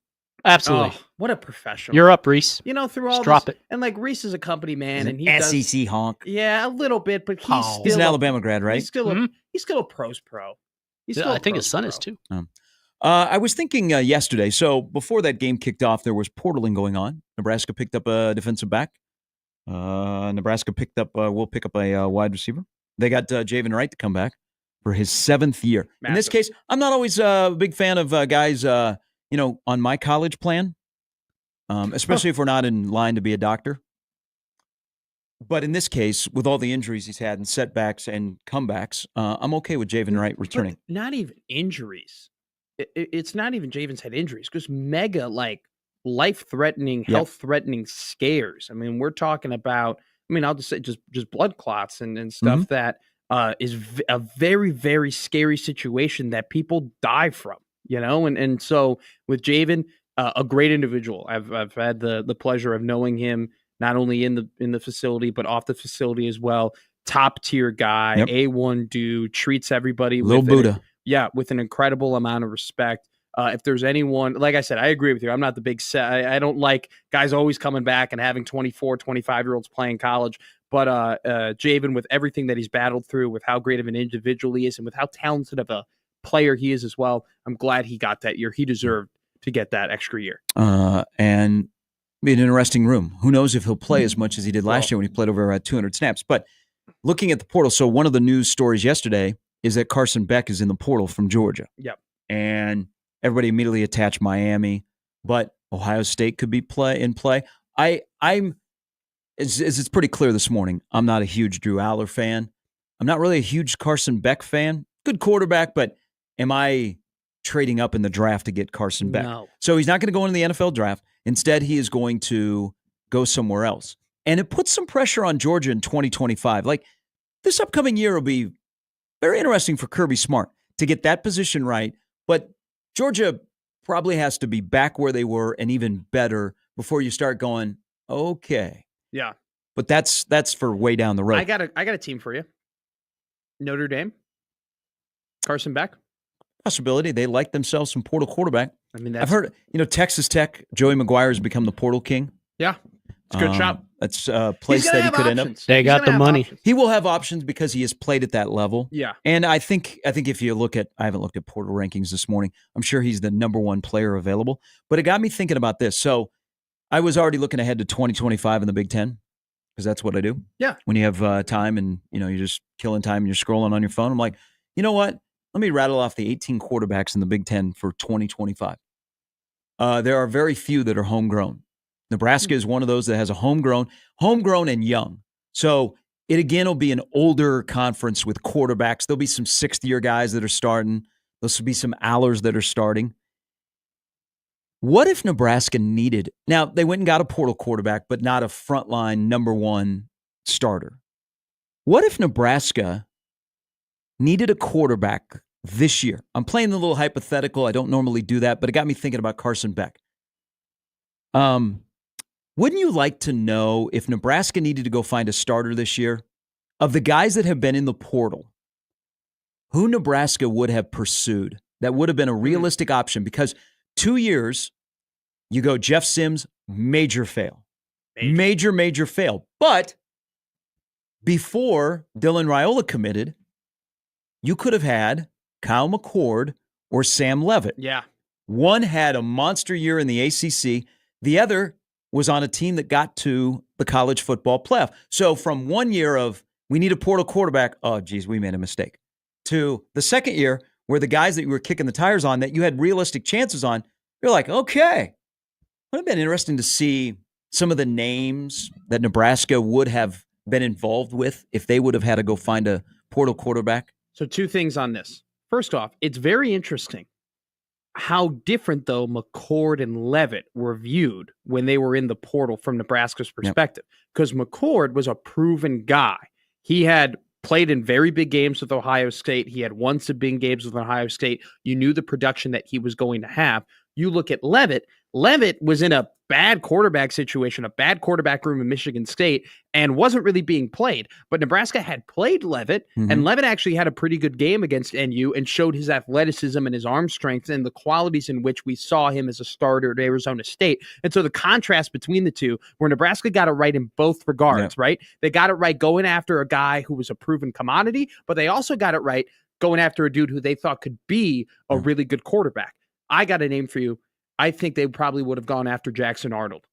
[SPEAKER 13] Absolutely.
[SPEAKER 1] Oh, what a professional.
[SPEAKER 13] You're up, Reese.
[SPEAKER 1] Through all
[SPEAKER 13] Just drop
[SPEAKER 1] this,
[SPEAKER 13] it.
[SPEAKER 1] And like Reese is a company man, and he
[SPEAKER 12] SEC honk.
[SPEAKER 1] Yeah, a little bit, but
[SPEAKER 12] he's an Alabama grad, right?
[SPEAKER 1] He's still a pro's pro.
[SPEAKER 13] I think his son is too.
[SPEAKER 12] I was thinking yesterday. So before that game kicked off, there was portaling going on. Nebraska picked up a defensive back. Nebraska will pick up a wide receiver. They got Javen Wright to come back for his 7th year.
[SPEAKER 1] Massive.
[SPEAKER 12] In this case, I'm not always a big fan of guys, on my college plan, especially if we're not in line to be a doctor. But in this case, with all the injuries he's had and setbacks and comebacks, I'm okay with Javen Wright returning.
[SPEAKER 1] But not even injuries. It's not even Javen's had injuries, because mega life-threatening, health-threatening scares. I mean, we're talking about. I mean, I'll just say just blood clots and stuff that is a very, very scary situation that people die from. And so with Javen, a great individual. I've had the pleasure of knowing him not only in the facility but off the facility as well. Top tier guy, A1 dude, treats everybody
[SPEAKER 12] Little Buddha.
[SPEAKER 1] With an incredible amount of respect. If there's anyone, like I said, I agree with you. I'm not the big set. I don't like guys always coming back and having 24, 25-year-olds playing college. But Javen, with everything that he's battled through, with how great of an individual he is, and with how talented of a player he is as well, I'm glad he got that year. He deserved to get that extra year.
[SPEAKER 12] And be an interesting room. Who knows if he'll play as much as he did last year when he played over 200 snaps. But looking at the portal, so one of the news stories yesterday is that Carson Beck is in the portal from Georgia.
[SPEAKER 1] Yep.
[SPEAKER 12] And everybody immediately attached Miami, but Ohio State could be in play. It's pretty clear this morning, I'm not a huge Drew Aller fan. I'm not really a huge Carson Beck fan. Good quarterback, but am I trading up in the draft to get Carson Beck?
[SPEAKER 1] No.
[SPEAKER 12] So he's not going to go into the NFL draft. Instead, he is going to go somewhere else. And it puts some pressure on Georgia in 2025. Like, this upcoming year will be very interesting for Kirby Smart to get that position right. But Georgia probably has to be back where they were and even better before you start going, okay.
[SPEAKER 1] Yeah.
[SPEAKER 12] But that's for way down the road.
[SPEAKER 1] I got a team for you. Notre Dame. Carson Beck.
[SPEAKER 12] Possibility. They like themselves some portal quarterback.
[SPEAKER 1] I mean,
[SPEAKER 12] I've heard, Texas Tech, Joey McGuire has become the portal king.
[SPEAKER 1] Yeah. It's a good shot.
[SPEAKER 12] That's a place that he could end up.
[SPEAKER 13] They got the money.
[SPEAKER 1] Options.
[SPEAKER 12] He will have options because he has played at that level.
[SPEAKER 1] Yeah.
[SPEAKER 12] And I think if you look at, I haven't looked at portal rankings this morning. I'm sure he's the number one player available. But it got me thinking about this. So I was already looking ahead to 2025 in the Big Ten, because that's what I do.
[SPEAKER 1] Yeah.
[SPEAKER 12] When you have time and you're just killing time and you're scrolling on your phone, I'm like, you know what? Let me rattle off the 18 quarterbacks in the Big Ten for 2025. There are very few that are homegrown. Nebraska is one of those that has a homegrown and young. So it again will be an older conference with quarterbacks. There'll be some sixth-year guys that are starting. There'll be some Allers that are starting. What if Nebraska needed – now, they went and got a portal quarterback, but not a frontline number one starter. What if Nebraska needed a quarterback this year? I'm playing the little hypothetical. I don't normally do that, but it got me thinking about Carson Beck. Wouldn't you like to know if Nebraska needed to go find a starter this year, of the guys that have been in the portal, who Nebraska would have pursued that would have been a realistic option? Because 2 years, you go Jeff Sims, major fail. Major fail. But before Dylan Raiola committed, you could have had Kyle McCord or Sam Levitt.
[SPEAKER 1] Yeah.
[SPEAKER 12] One had a monster year in the ACC. The other was on a team that got to the college football playoff. So from 1 year of, we need a portal quarterback, oh, geez, we made a mistake, to the second year where the guys that you were kicking the tires on that you had realistic chances on, you're like, okay. Would have been interesting to see some of the names that Nebraska would have been involved with if they would have had to go find a portal quarterback.
[SPEAKER 1] So 2 things on this. First off, it's very interesting how different, though, McCord and Levitt were viewed when they were in the portal from Nebraska's perspective. Because McCord was a proven guy. He had played in very big games with Ohio State. He had won some big games with Ohio State. You knew the production that he was going to have. You look at Levitt. Levitt was in a bad quarterback situation, a bad quarterback room in Michigan State, and wasn't really being played. But Nebraska had played Levitt, and Levitt actually had a pretty good game against NU and showed his athleticism and his arm strength and the qualities in which we saw him as a starter at Arizona State. And so the contrast between the two, where Nebraska got it right in both regards, right? They got it right going after a guy who was a proven commodity, but they also got it right going after a dude who they thought could be a really good quarterback. I got a name for you. I think they probably would have gone after Jackson Arnold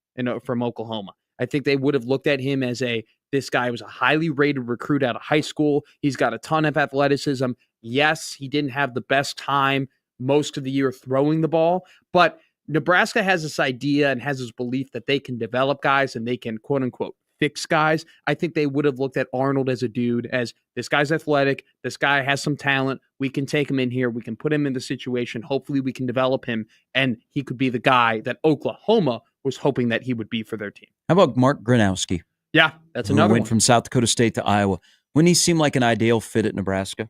[SPEAKER 1] from Oklahoma. I think they would have looked at him as a This guy was a highly rated recruit out of high school. He's got a ton of athleticism. Yes, he didn't have the best time most of the year throwing the ball, but Nebraska has this idea and has this belief that they can develop guys and they can, quote unquote, fix guys. I think they would have looked at Arnold as a dude, as this guy's athletic, this guy has some talent, we can take him in here, we can put him in the situation, hopefully we can develop him, and he could be the guy that Oklahoma was hoping that he would be for their team.
[SPEAKER 12] How about Mark Gronowski?
[SPEAKER 1] Yeah, that's another
[SPEAKER 12] one. Went
[SPEAKER 1] one.
[SPEAKER 12] from South Dakota State to Iowa. Wouldn't he seem like an ideal fit at Nebraska?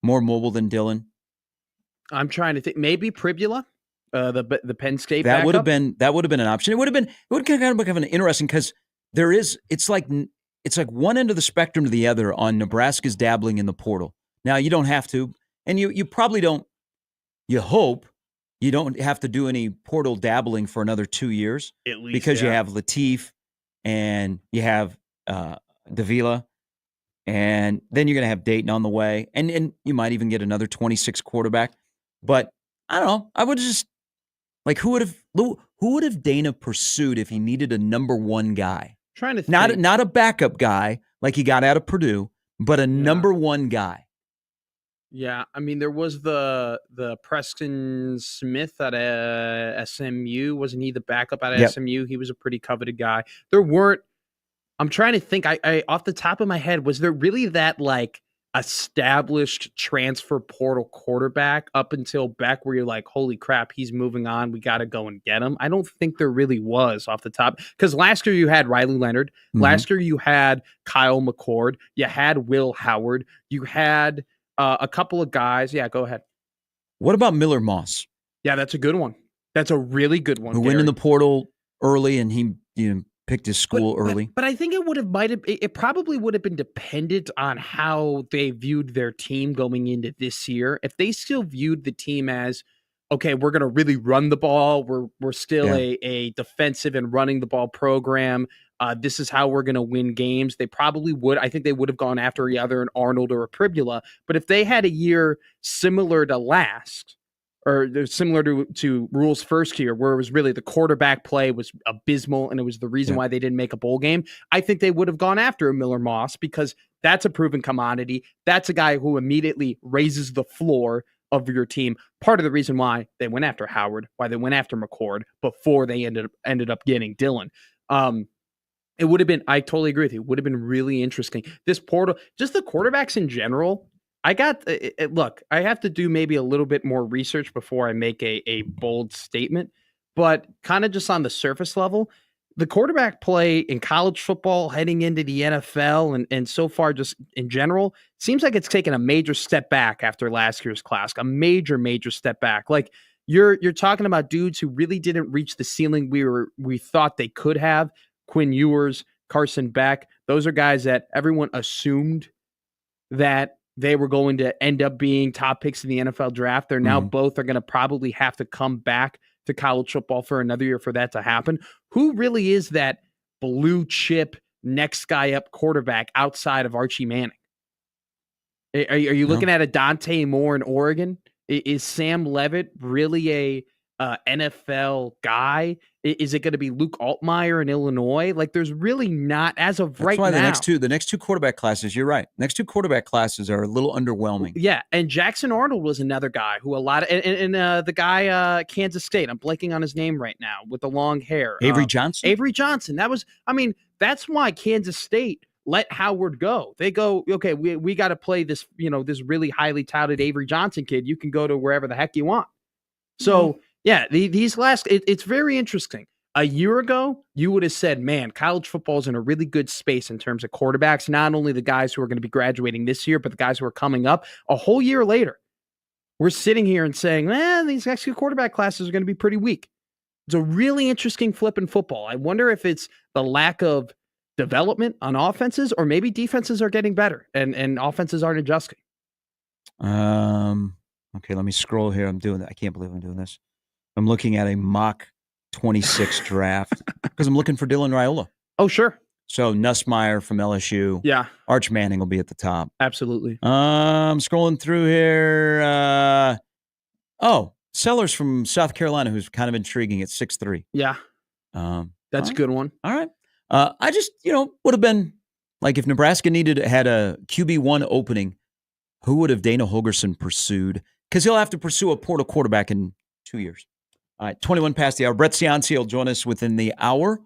[SPEAKER 12] More mobile than Dillon?
[SPEAKER 1] I'm trying to think. Maybe Pribula, the Penn State
[SPEAKER 12] that would have
[SPEAKER 1] backup?
[SPEAKER 12] been an option. It would kind of become an interesting because it's like one end of the spectrum to the other on Nebraska's dabbling in the portal. Now you don't have to, and you probably don't. You hope you don't have to do any portal dabbling for another 2 years,
[SPEAKER 1] at least,
[SPEAKER 12] because you have Latif and you have Davila. And then you're going to have Dayton on the way. And you might even get another 26 quarterback. But I don't know. I would just, like, who would have Dana pursued if he needed a number one guy?
[SPEAKER 1] Trying to think.
[SPEAKER 12] Not a backup guy like he got out of Purdue, but a number one guy.
[SPEAKER 1] Yeah, I mean, there was the Preston Smith at SMU. Wasn't he the backup at SMU? He was a pretty coveted guy. There weren't. I'm trying to think. I off the top of my head, was there really that like established transfer portal quarterback up until Beck where you're like, holy crap, he's moving on, we got to go and get him? I don't think there really was off the top, because last year you had Riley Leonard. Last year you had Kyle McCord. You had Will Howard. You had a couple of guys. Yeah, go ahead.
[SPEAKER 12] What about Miller Moss?
[SPEAKER 1] Yeah, that's a good one. That's a really good one.
[SPEAKER 12] Who went in the portal early and he picked his school early.
[SPEAKER 1] But I think it probably would have been dependent on how they viewed their team going into this year. If they still viewed the team as, okay, we're going to really run the ball, we're still a defensive and running the ball program, this is how we're going to win games, they probably would. I think they would have gone after either an Arnold or a Pribula. But if they had a year similar to last, or similar to Rule's first year, where it was really the quarterback play was abysmal and it was the reason why they didn't make a bowl game, I think they would have gone after a Miller Moss, because that's a proven commodity. That's a guy who immediately raises the floor of your team. Part of the reason why they went after Howard, why they went after McCord before they ended up getting Dillon. It would have been, I totally agree with you, would have been really interesting. This portal, just the quarterbacks in general, look, I have to do maybe a little bit more research before I make a bold statement, but kind of just on the surface level, the quarterback play in college football heading into the NFL and so far just in general, seems like it's taken a major step back after last year's class, a major step back. Like you're talking about dudes who really didn't reach the ceiling we thought they could have. Quinn Ewers, Carson Beck, those are guys that everyone assumed that they were going to end up being top picks in the NFL draft. They're now both are going to probably have to come back to college football for another year for that to happen. Who really is that blue chip next guy up quarterback outside of Archie Manning? Are you looking at a Dante Moore in Oregon? Is Sam Levitt really a NFL guy? Is it going to be Luke Altmaier in Illinois? Like, there's really not, as of right now.
[SPEAKER 12] That's why the next two quarterback classes, you're right. Next two quarterback classes are a little underwhelming.
[SPEAKER 1] Yeah, and Jackson Arnold was another guy who the guy Kansas State, I'm blanking on his name right now, with the long hair.
[SPEAKER 12] Avery Johnson?
[SPEAKER 1] Avery Johnson. That's why Kansas State let Howard go. They go, okay, we got to play this, this really highly touted Avery Johnson kid. You can go to wherever the heck you want. So, yeah, it's very interesting. A year ago, you would have said, man, college football is in a really good space in terms of quarterbacks, not only the guys who are going to be graduating this year, but the guys who are coming up. A whole year later, we're sitting here and saying, these next two quarterback classes are going to be pretty weak. It's a really interesting flip in football. I wonder if it's the lack of development on offenses, or maybe defenses are getting better and offenses aren't adjusting.
[SPEAKER 12] Okay, let me scroll here. I'm doing that. I can't believe I'm doing this. I'm looking at a mock 26 draft because I'm looking for Dylan Raiola. Oh, sure. So Nussmeier from LSU.
[SPEAKER 1] Yeah.
[SPEAKER 12] Arch Manning will be at the top.
[SPEAKER 1] Absolutely.
[SPEAKER 12] I'm scrolling through here. Sellers from South Carolina, who's kind of intriguing at 6'3".
[SPEAKER 1] Yeah. That's a good one.
[SPEAKER 12] All right. I just, would have been Like if Nebraska had a QB1 opening, who would have Dana Holgorsen pursued? Because he'll have to pursue a portal quarterback in 2 years. All right, 21 past the hour. Brett Cianci will join us within the hour.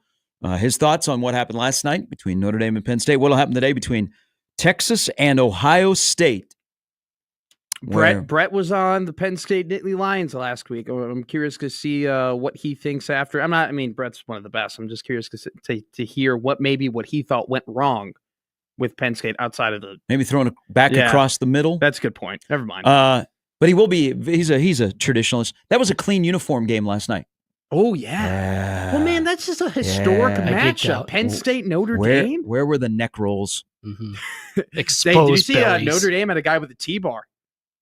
[SPEAKER 12] His thoughts on what happened last night between Notre Dame and Penn State. What will happen today between Texas and Ohio State?
[SPEAKER 1] Brett was on the Penn State Nittany Lions last week. I'm curious to see what he thinks after. Brett's one of the best. I'm just curious to hear what he thought went wrong with Penn State outside of the
[SPEAKER 12] maybe throwing it back across the middle.
[SPEAKER 1] That's a good point. Never mind.
[SPEAKER 12] But he will be. He's a traditionalist. That was a clean uniform game last night.
[SPEAKER 1] Oh yeah. Well, man, that's just a historic matchup. Penn State Notre Dame.
[SPEAKER 12] Where were the neck rolls?
[SPEAKER 13] Mm-hmm. Exposed.
[SPEAKER 1] Did you see Notre Dame had a guy with a T-bar?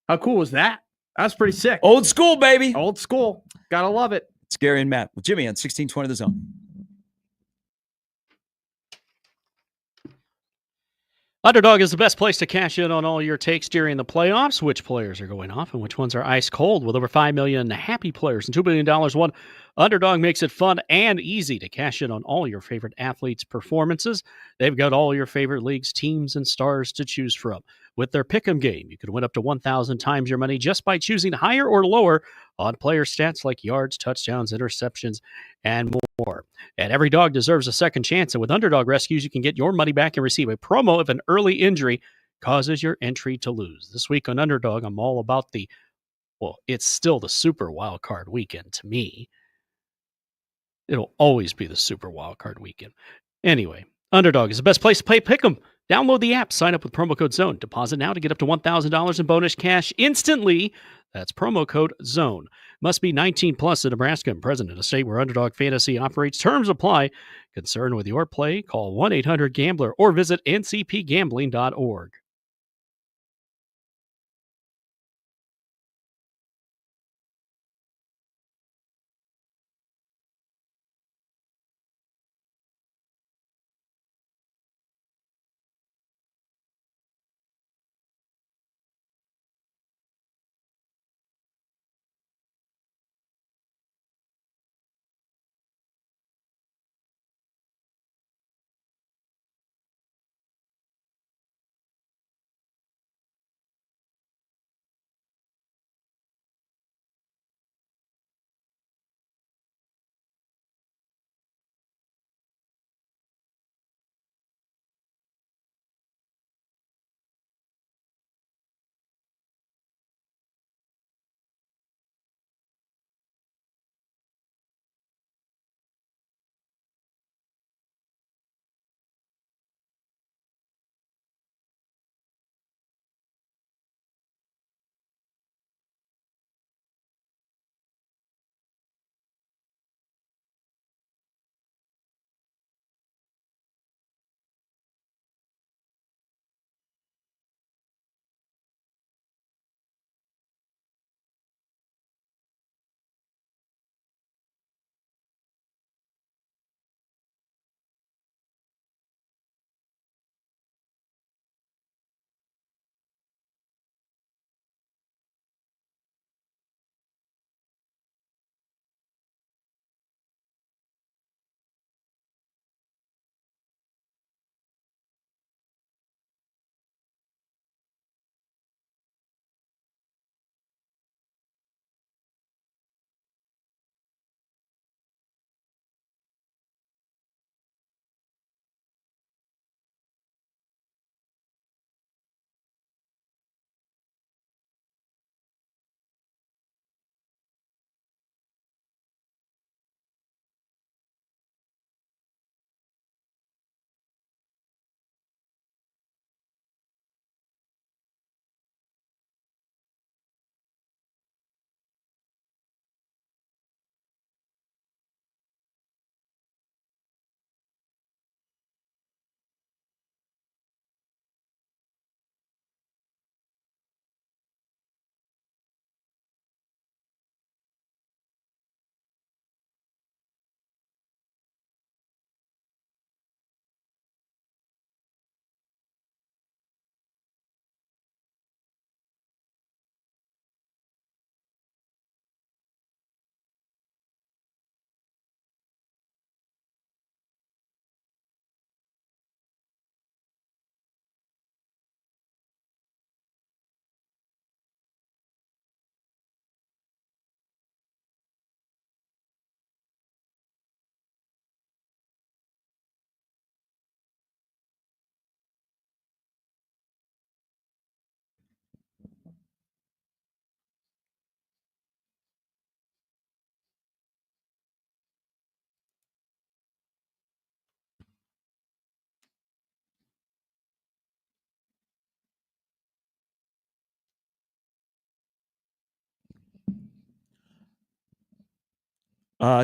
[SPEAKER 1] How cool was that? That was pretty sick.
[SPEAKER 12] Old school, baby.
[SPEAKER 1] Old school. Gotta love it.
[SPEAKER 12] It's Gary and Matt with Jimmy on 1620 The Zone.
[SPEAKER 13] Underdog is the best place to cash in on all your takes during the playoffs. Which players are going off and which ones are ice cold? With over 5 million happy players and $2 billion won, Underdog makes it fun and easy to cash in on all your favorite athletes' performances. They've got all your favorite leagues, teams, and stars to choose from. With their Pick'em game, you could win up to 1,000 times your money just by choosing higher or lower on player stats like yards, touchdowns, interceptions, and more. And every dog deserves a second chance. And with Underdog Rescues, you can get your money back and receive a promo if an early injury causes your entry to lose. This week on Underdog, I'm all about it's still the Super Wild Card Weekend to me. It'll always be the Super Wild Card Weekend. Anyway, Underdog is the best place to play Pick'em. Download the app, sign up with promo code ZONE. Deposit now to get up to $1,000 in bonus cash instantly. That's promo code ZONE. Must be 19 plus in Nebraska and present in a state where Underdog Fantasy operates. Terms apply. Concerned with your play? Call 1-800-GAMBLER or visit ncpgambling.org.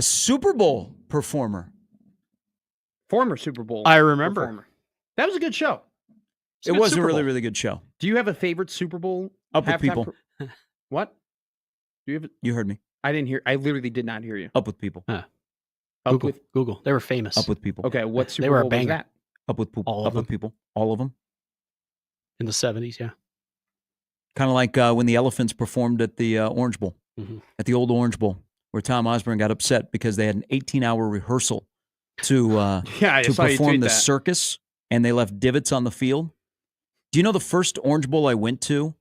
[SPEAKER 12] Super Bowl performer.
[SPEAKER 1] Former Super Bowl.
[SPEAKER 13] I remember.
[SPEAKER 1] Performer. That was a good show.
[SPEAKER 12] It was a really, really good show.
[SPEAKER 1] Do you have a favorite Super Bowl?
[SPEAKER 12] Up with people.
[SPEAKER 1] What? Do you have?
[SPEAKER 12] You heard me.
[SPEAKER 1] I didn't hear. I literally did not hear you.
[SPEAKER 12] Up with people.
[SPEAKER 13] Google. They were famous.
[SPEAKER 12] Up with people.
[SPEAKER 1] Okay, what Super
[SPEAKER 13] They were a
[SPEAKER 1] Bowl was
[SPEAKER 13] banger.
[SPEAKER 1] that?
[SPEAKER 12] Up with people. Up with people. All of them.
[SPEAKER 13] In the 70s, yeah.
[SPEAKER 12] Kind of like when the Elephants performed at the Orange Bowl, at the old Orange Bowl, where Tom Osborne got upset because they had an 18-hour rehearsal to perform the circus, and they left divots on the field. Do you know the first Orange Bowl I went to?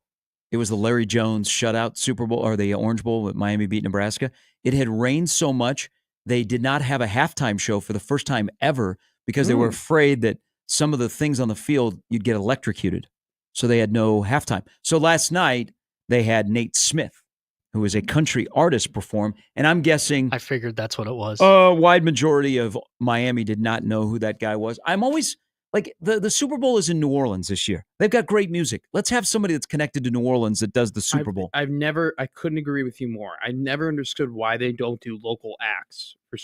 [SPEAKER 12] It was the Larry Jones shutout Super Bowl, or the Orange Bowl with Miami beat Nebraska. It had rained so much, they did not have a halftime show for the first time ever because they were afraid that some of the things on the field, you'd get electrocuted. So they had no halftime. So last night, they had Nate Smith, who is a country artist, perform. And I'm guessing...
[SPEAKER 13] I figured that's what it was.
[SPEAKER 12] A wide majority of Miami did not know who that guy was. I'm always... Like, the Super Bowl is in New Orleans this year. They've got great music. Let's have somebody that's connected to New Orleans that does the Super Bowl.
[SPEAKER 1] I couldn't agree with you more. I never understood why they don't do local acts for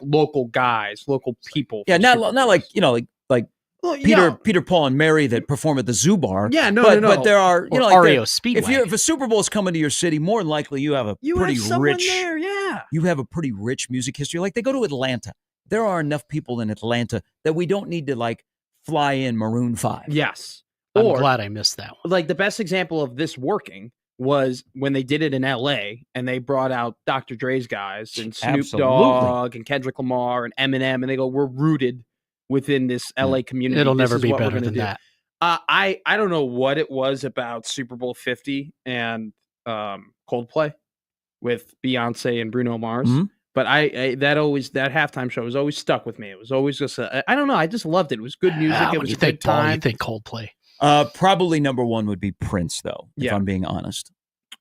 [SPEAKER 1] local guys, local people.
[SPEAKER 12] Yeah, not like, Peter, Paul, and Mary that perform at the Zoo Bar.
[SPEAKER 1] Yeah, no.
[SPEAKER 12] But there are,
[SPEAKER 13] REO Speedway.
[SPEAKER 12] If a Super Bowl is coming to your city, more than likely you have a pretty rich.
[SPEAKER 1] There, yeah.
[SPEAKER 12] You have a pretty rich music history. Like they go to Atlanta. There are enough people in Atlanta that we don't need to fly in Maroon 5.
[SPEAKER 1] Yes.
[SPEAKER 13] I'm glad I missed that one.
[SPEAKER 1] Like the best example of this working was when they did it in LA and they brought out Dr. Dre's guys and Snoop Dogg and Kendrick Lamar and Eminem, and they go, we're rooted within this LA community.
[SPEAKER 13] It'll never be better than that.
[SPEAKER 1] I don't know what it was about Super Bowl 50 and Coldplay with Beyonce and Bruno Mars.
[SPEAKER 12] Mm-hmm.
[SPEAKER 1] But that halftime show was always stuck with me. It was always just I don't know. I just loved it. It was good music. It was a good time.
[SPEAKER 13] You think Coldplay?
[SPEAKER 12] Probably number one would be Prince, though. If I'm being honest.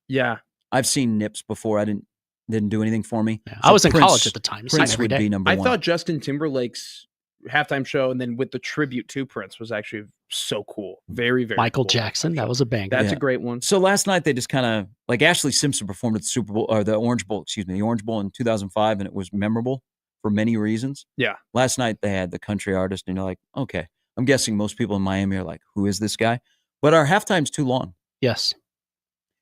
[SPEAKER 1] Yeah,
[SPEAKER 12] I've seen Nips before. I didn't do anything for me.
[SPEAKER 13] Yeah. So I was in college at the time.
[SPEAKER 12] Prince would be number one.
[SPEAKER 1] I thought Justin Timberlake's halftime show and then with the tribute to Prince was actually so cool. Very, very
[SPEAKER 13] Michael
[SPEAKER 1] cool.
[SPEAKER 13] Jackson. That was a banger.
[SPEAKER 1] That's a great one.
[SPEAKER 12] So last night they just kind of Ashley Simpson performed at the Super Bowl or the Orange Bowl in 2005, and it was memorable for many reasons.
[SPEAKER 1] Yeah.
[SPEAKER 12] Last night they had the country artist, and you're like, okay. I'm guessing most people in Miami are like, who is this guy? But our halftime's too long.
[SPEAKER 13] Yes.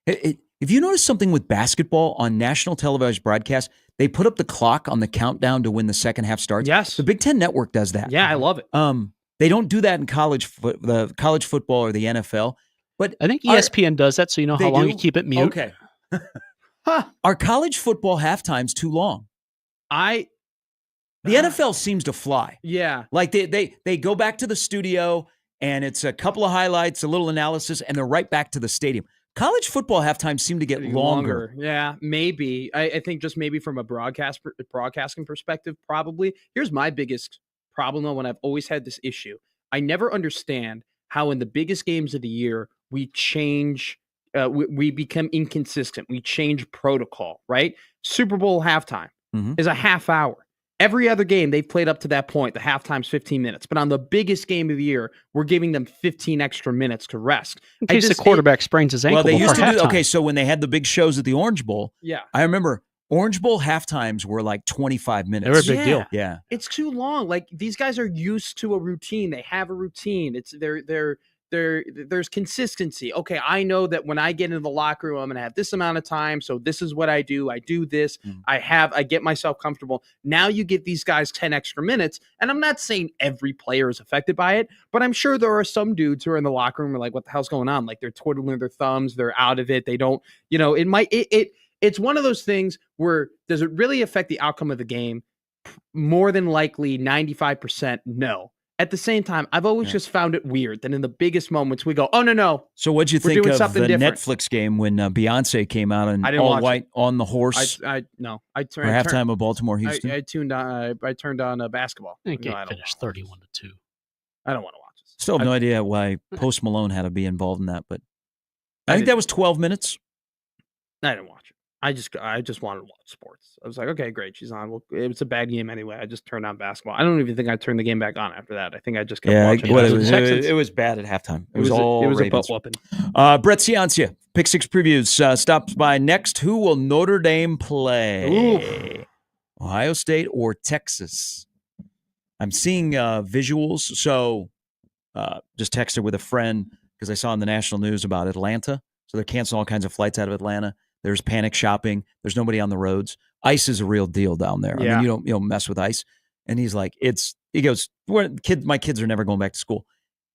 [SPEAKER 12] If you notice something with basketball on national televised broadcast, they put up the clock on the countdown to when the second half starts.
[SPEAKER 1] Yes.
[SPEAKER 12] The Big Ten Network does that.
[SPEAKER 1] Yeah, I love it.
[SPEAKER 12] They don't do that in college football or the NFL. But
[SPEAKER 13] I think ESPN does that, so you know how long you keep it mute.
[SPEAKER 12] Okay. Our college football halftime's too long. The NFL seems to fly.
[SPEAKER 1] Yeah.
[SPEAKER 12] Like they go back to the studio and it's a couple of highlights, a little analysis, and they're right back to the stadium. College football halftime seem to get longer.
[SPEAKER 1] Yeah, maybe. I think just maybe from a broadcasting perspective, probably. Here's my biggest problem, though, when I've always had this issue. I never understand how in the biggest games of the year, we change, we become inconsistent. We change protocol, right? Super Bowl halftime is a half hour. Every other game they've played up to that point, the halftime's 15 minutes. But on the biggest game of the year, we're giving them 15 extra minutes to rest.
[SPEAKER 13] In case the quarterback sprains his ankle.
[SPEAKER 12] Well, they used to do.
[SPEAKER 13] Halftime.
[SPEAKER 12] Okay, so when they had the big shows at the Orange Bowl, I remember Orange Bowl halftimes were like 25 minutes.
[SPEAKER 13] They were a big deal.
[SPEAKER 12] Yeah,
[SPEAKER 1] it's too long. Like these guys are used to a routine. They have a routine. It's there's consistency. Okay, I know that when I get into the locker room, I'm gonna have this amount of time. So this is what I do. I do this. I get myself comfortable. Now you give these guys 10 extra minutes, and I'm not saying every player is affected by it, but I'm sure there are some dudes who are in the locker room and are like, what the hell's going on? Like they're twiddling their thumbs. They're out of it. They don't. It's one of those things where does it really affect the outcome of the game? More than likely, 95% no. At the same time, I've always just found it weird that in the biggest moments we go, oh, no.
[SPEAKER 12] So what'd you think of the
[SPEAKER 1] different.
[SPEAKER 12] Netflix game when Beyonce came out and all white on the horse?
[SPEAKER 1] I
[SPEAKER 12] for halftime of Baltimore Houston.
[SPEAKER 1] I turned on basketball.
[SPEAKER 13] I think it finished 31-2.
[SPEAKER 1] I don't want to watch this.
[SPEAKER 12] Still have no idea why Post Malone had to be involved in that, but I think that was 12 minutes.
[SPEAKER 1] I didn't watch it. I just wanted to watch sports. I was like, okay, great, she's on. Well, it was a bad game anyway. I just turned on basketball. I don't even think I turned the game back on after that. I think I just kept watching.
[SPEAKER 12] It was bad at halftime. It was
[SPEAKER 1] a butt whooping.
[SPEAKER 12] Brett Ciancia, Pick Six Previews, stops by next. Who will Notre Dame play?
[SPEAKER 1] Ooh.
[SPEAKER 12] Ohio State or Texas? I'm seeing visuals. So just texted with a friend because I saw in the national news about Atlanta. So they're canceling all kinds of flights out of Atlanta. There's panic shopping. There's nobody on the roads. Ice is a real deal down there.
[SPEAKER 1] Yeah.
[SPEAKER 12] I mean, you don't mess with ice. And he's like, he goes, my kids are never going back to school.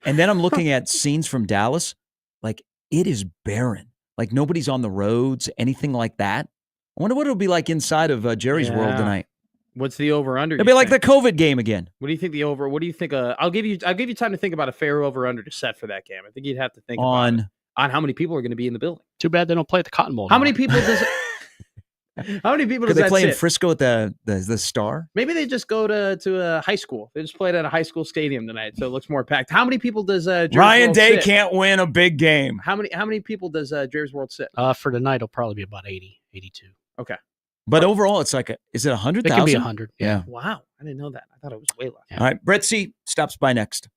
[SPEAKER 12] And then I'm looking at scenes from Dallas. Like, it is barren. Like, nobody's on the roads, anything like that. I wonder what it'll be like inside of Jerry's world tonight.
[SPEAKER 1] What's the over/under?
[SPEAKER 12] It'll be like the COVID game again.
[SPEAKER 1] What do you think the over? What do you think? I'll give you time to think about a fair over/under to set for that game. I think you'd have to think on how many people are going to be in the building.
[SPEAKER 13] Too bad they don't play at the Cotton Bowl.
[SPEAKER 1] How many people does? How many people does
[SPEAKER 12] they
[SPEAKER 1] that
[SPEAKER 12] play
[SPEAKER 1] sit?
[SPEAKER 12] in Frisco at the Star?
[SPEAKER 1] Maybe they just go to a high school. They just played at a high school stadium tonight, so it looks more packed. How many people does
[SPEAKER 12] Ryan Day can't win a big game?
[SPEAKER 1] How many people does Jerry's World sit?
[SPEAKER 13] For tonight, it'll probably be about 80, 82.
[SPEAKER 1] Okay.
[SPEAKER 12] But overall, it's like is it 100,000?
[SPEAKER 13] It can be 100.
[SPEAKER 12] Yeah.
[SPEAKER 1] Wow, I didn't know that. I thought it was way less.
[SPEAKER 12] Yeah. All right, Brett C. stops by next.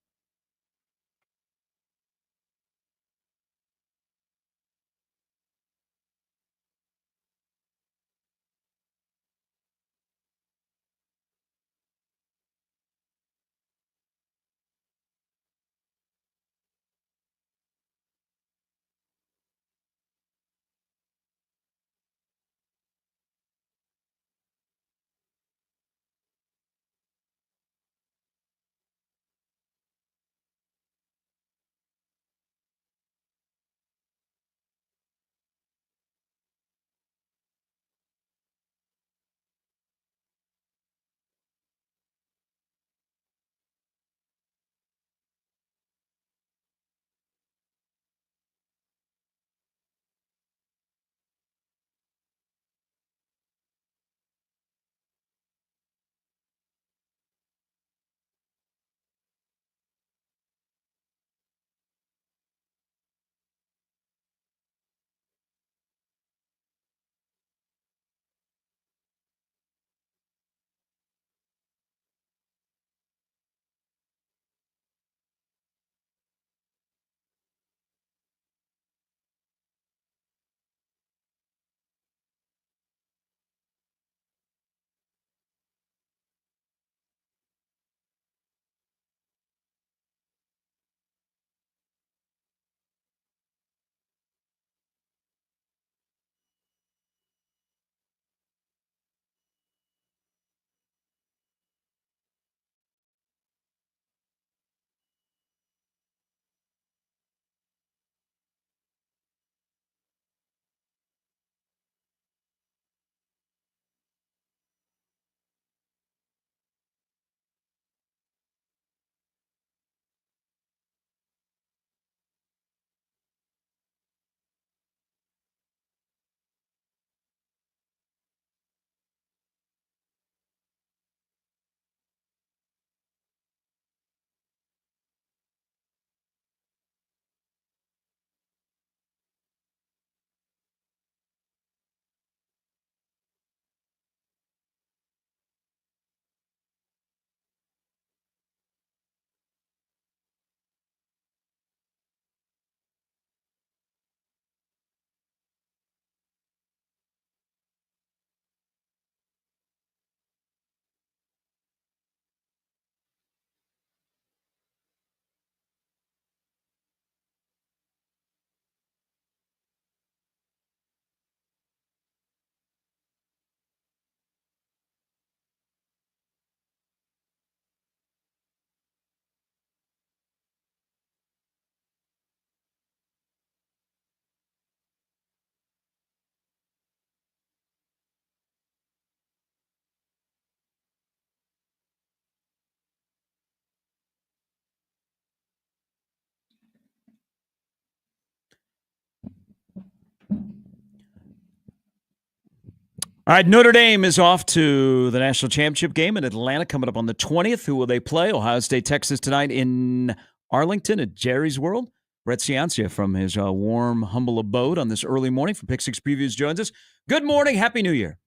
[SPEAKER 12] All right, Notre Dame is off to the national championship game in Atlanta coming up on the 20th. Who will they play? Ohio State, Texas tonight in Arlington at Jerry's World. Brett Ciancia from his warm, humble abode on this early morning from Pick Six Previews joins us. Good morning. Happy New Year.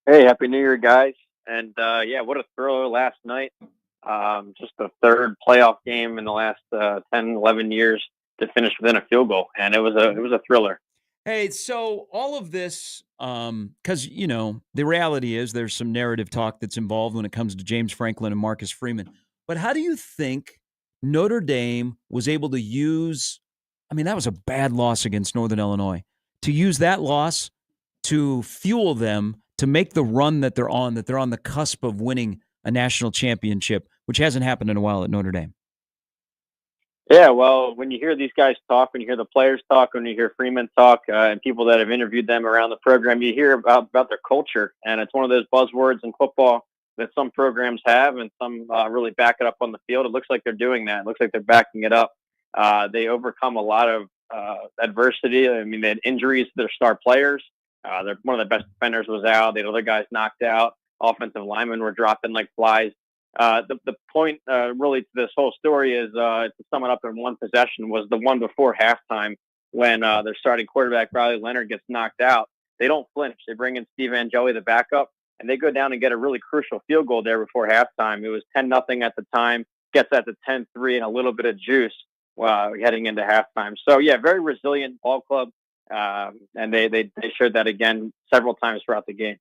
[SPEAKER 14] Hey, Happy New Year, guys. And, what a thriller last night. Just the third playoff game in the last 10, 11 years to finish within a field goal. And it was a thriller.
[SPEAKER 12] Hey, so all of this, because, the reality is there's some narrative talk that's involved when it comes to James Franklin and Marcus Freeman. But how do you think Notre Dame was able to use, that was a bad loss against Northern Illinois, to use that loss to fuel them to make the run that they're on the cusp of winning a national championship, which hasn't happened in a while at Notre Dame?
[SPEAKER 14] Yeah, well, when you hear these guys talk, when you hear the players talk, when you hear Freeman talk, and people that have interviewed them around the program, you hear about their culture. And it's one of those buzzwords in football that some programs have and some really back it up on the field. It looks like they're doing that. It looks like they're backing it up. They overcome a lot of adversity. I mean, they had injuries to their star players. They're one of the best defenders was out. They had other guys knocked out. Offensive linemen were dropping like flies. The point really to this whole story is, to sum it up in one possession, was the one before halftime when their starting quarterback, Riley Leonard, gets knocked out. They don't flinch. They bring in Steve Angeli, the backup, and they go down and get a really crucial field goal there before halftime. It was 10-0 at the time, gets that to 10-3 and a little bit of juice heading into halftime. So, yeah, very resilient ball club, and they showed that again several times throughout the game.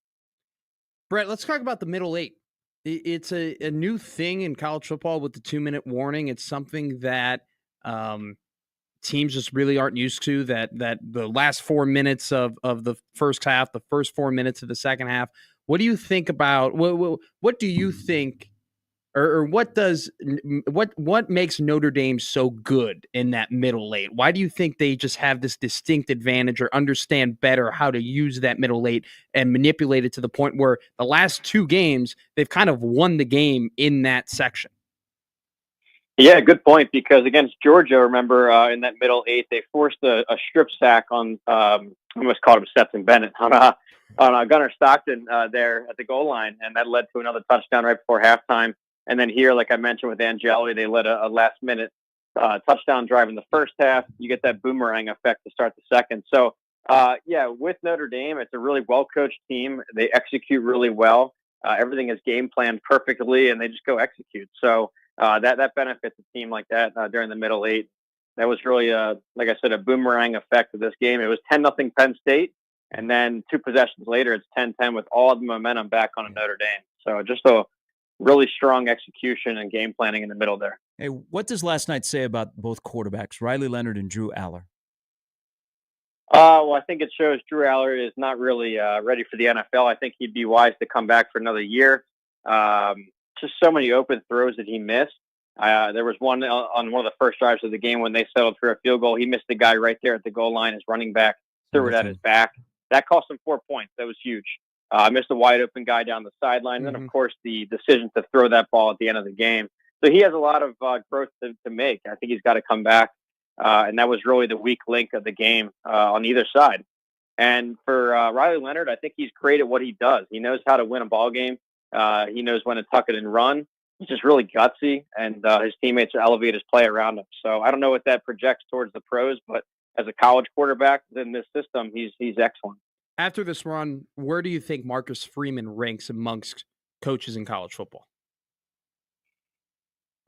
[SPEAKER 1] Brett, let's talk about the middle eight. It's a new thing in college football with the 2-minute warning. It's something that teams just really aren't used to, that the last 4 minutes of the first half, the first 4 minutes of the second half. What do you think about what do you think, or what makes Notre Dame so good in that middle eight? Why do you think they just have this distinct advantage or understand better how to use that middle eight and manipulate it to the point where the last two games they've kind of won the game in that section?
[SPEAKER 14] Yeah, good point, because against Georgia, remember, in that middle eight, they forced a strip sack on, I almost called him Stetson Bennett, on Gunnar Stockton there at the goal line, and that led to another touchdown right before halftime. And then here, like I mentioned with Angeli, they led a last-minute touchdown drive in the first half. You get that boomerang effect to start the second. So, with Notre Dame, it's a really well-coached team. They execute really well. Everything is game planned perfectly, and they just go execute. So that benefits a team like that during the middle eight. That was really, like I said, a boomerang effect of this game. It was 10-0 Penn State, and then 2 possessions later, it's 10-10 with all the momentum back on Notre Dame. So just a really strong execution and game planning in the middle there.
[SPEAKER 12] Hey, what does last night say about both quarterbacks, Riley Leonard and Drew Aller?
[SPEAKER 14] Well, I think it shows Drew Aller is not really ready for the NFL. I think he'd be wise to come back for another year. Just so many open throws that he missed. There was one on one of the first drives of the game when they settled for a field goal. He missed the guy right there at the goal line. His running back threw it at his back. That cost him 4 points. That was huge. Missed a wide open guy down the sideline. And then, of course, the decision to throw that ball at the end of the game. So he has a lot of growth to make. I think he's got to come back. And that was really the weak link of the game on either side. And for Riley Leonard, I think he's great at what he does. He knows how to win a ball game. He knows when to tuck it and run. He's just really gutsy, and his teammates elevate his play around him. So I don't know what that projects towards the pros, but as a college quarterback in this system, he's excellent.
[SPEAKER 1] After this run, where do you think Marcus Freeman ranks amongst coaches in college football?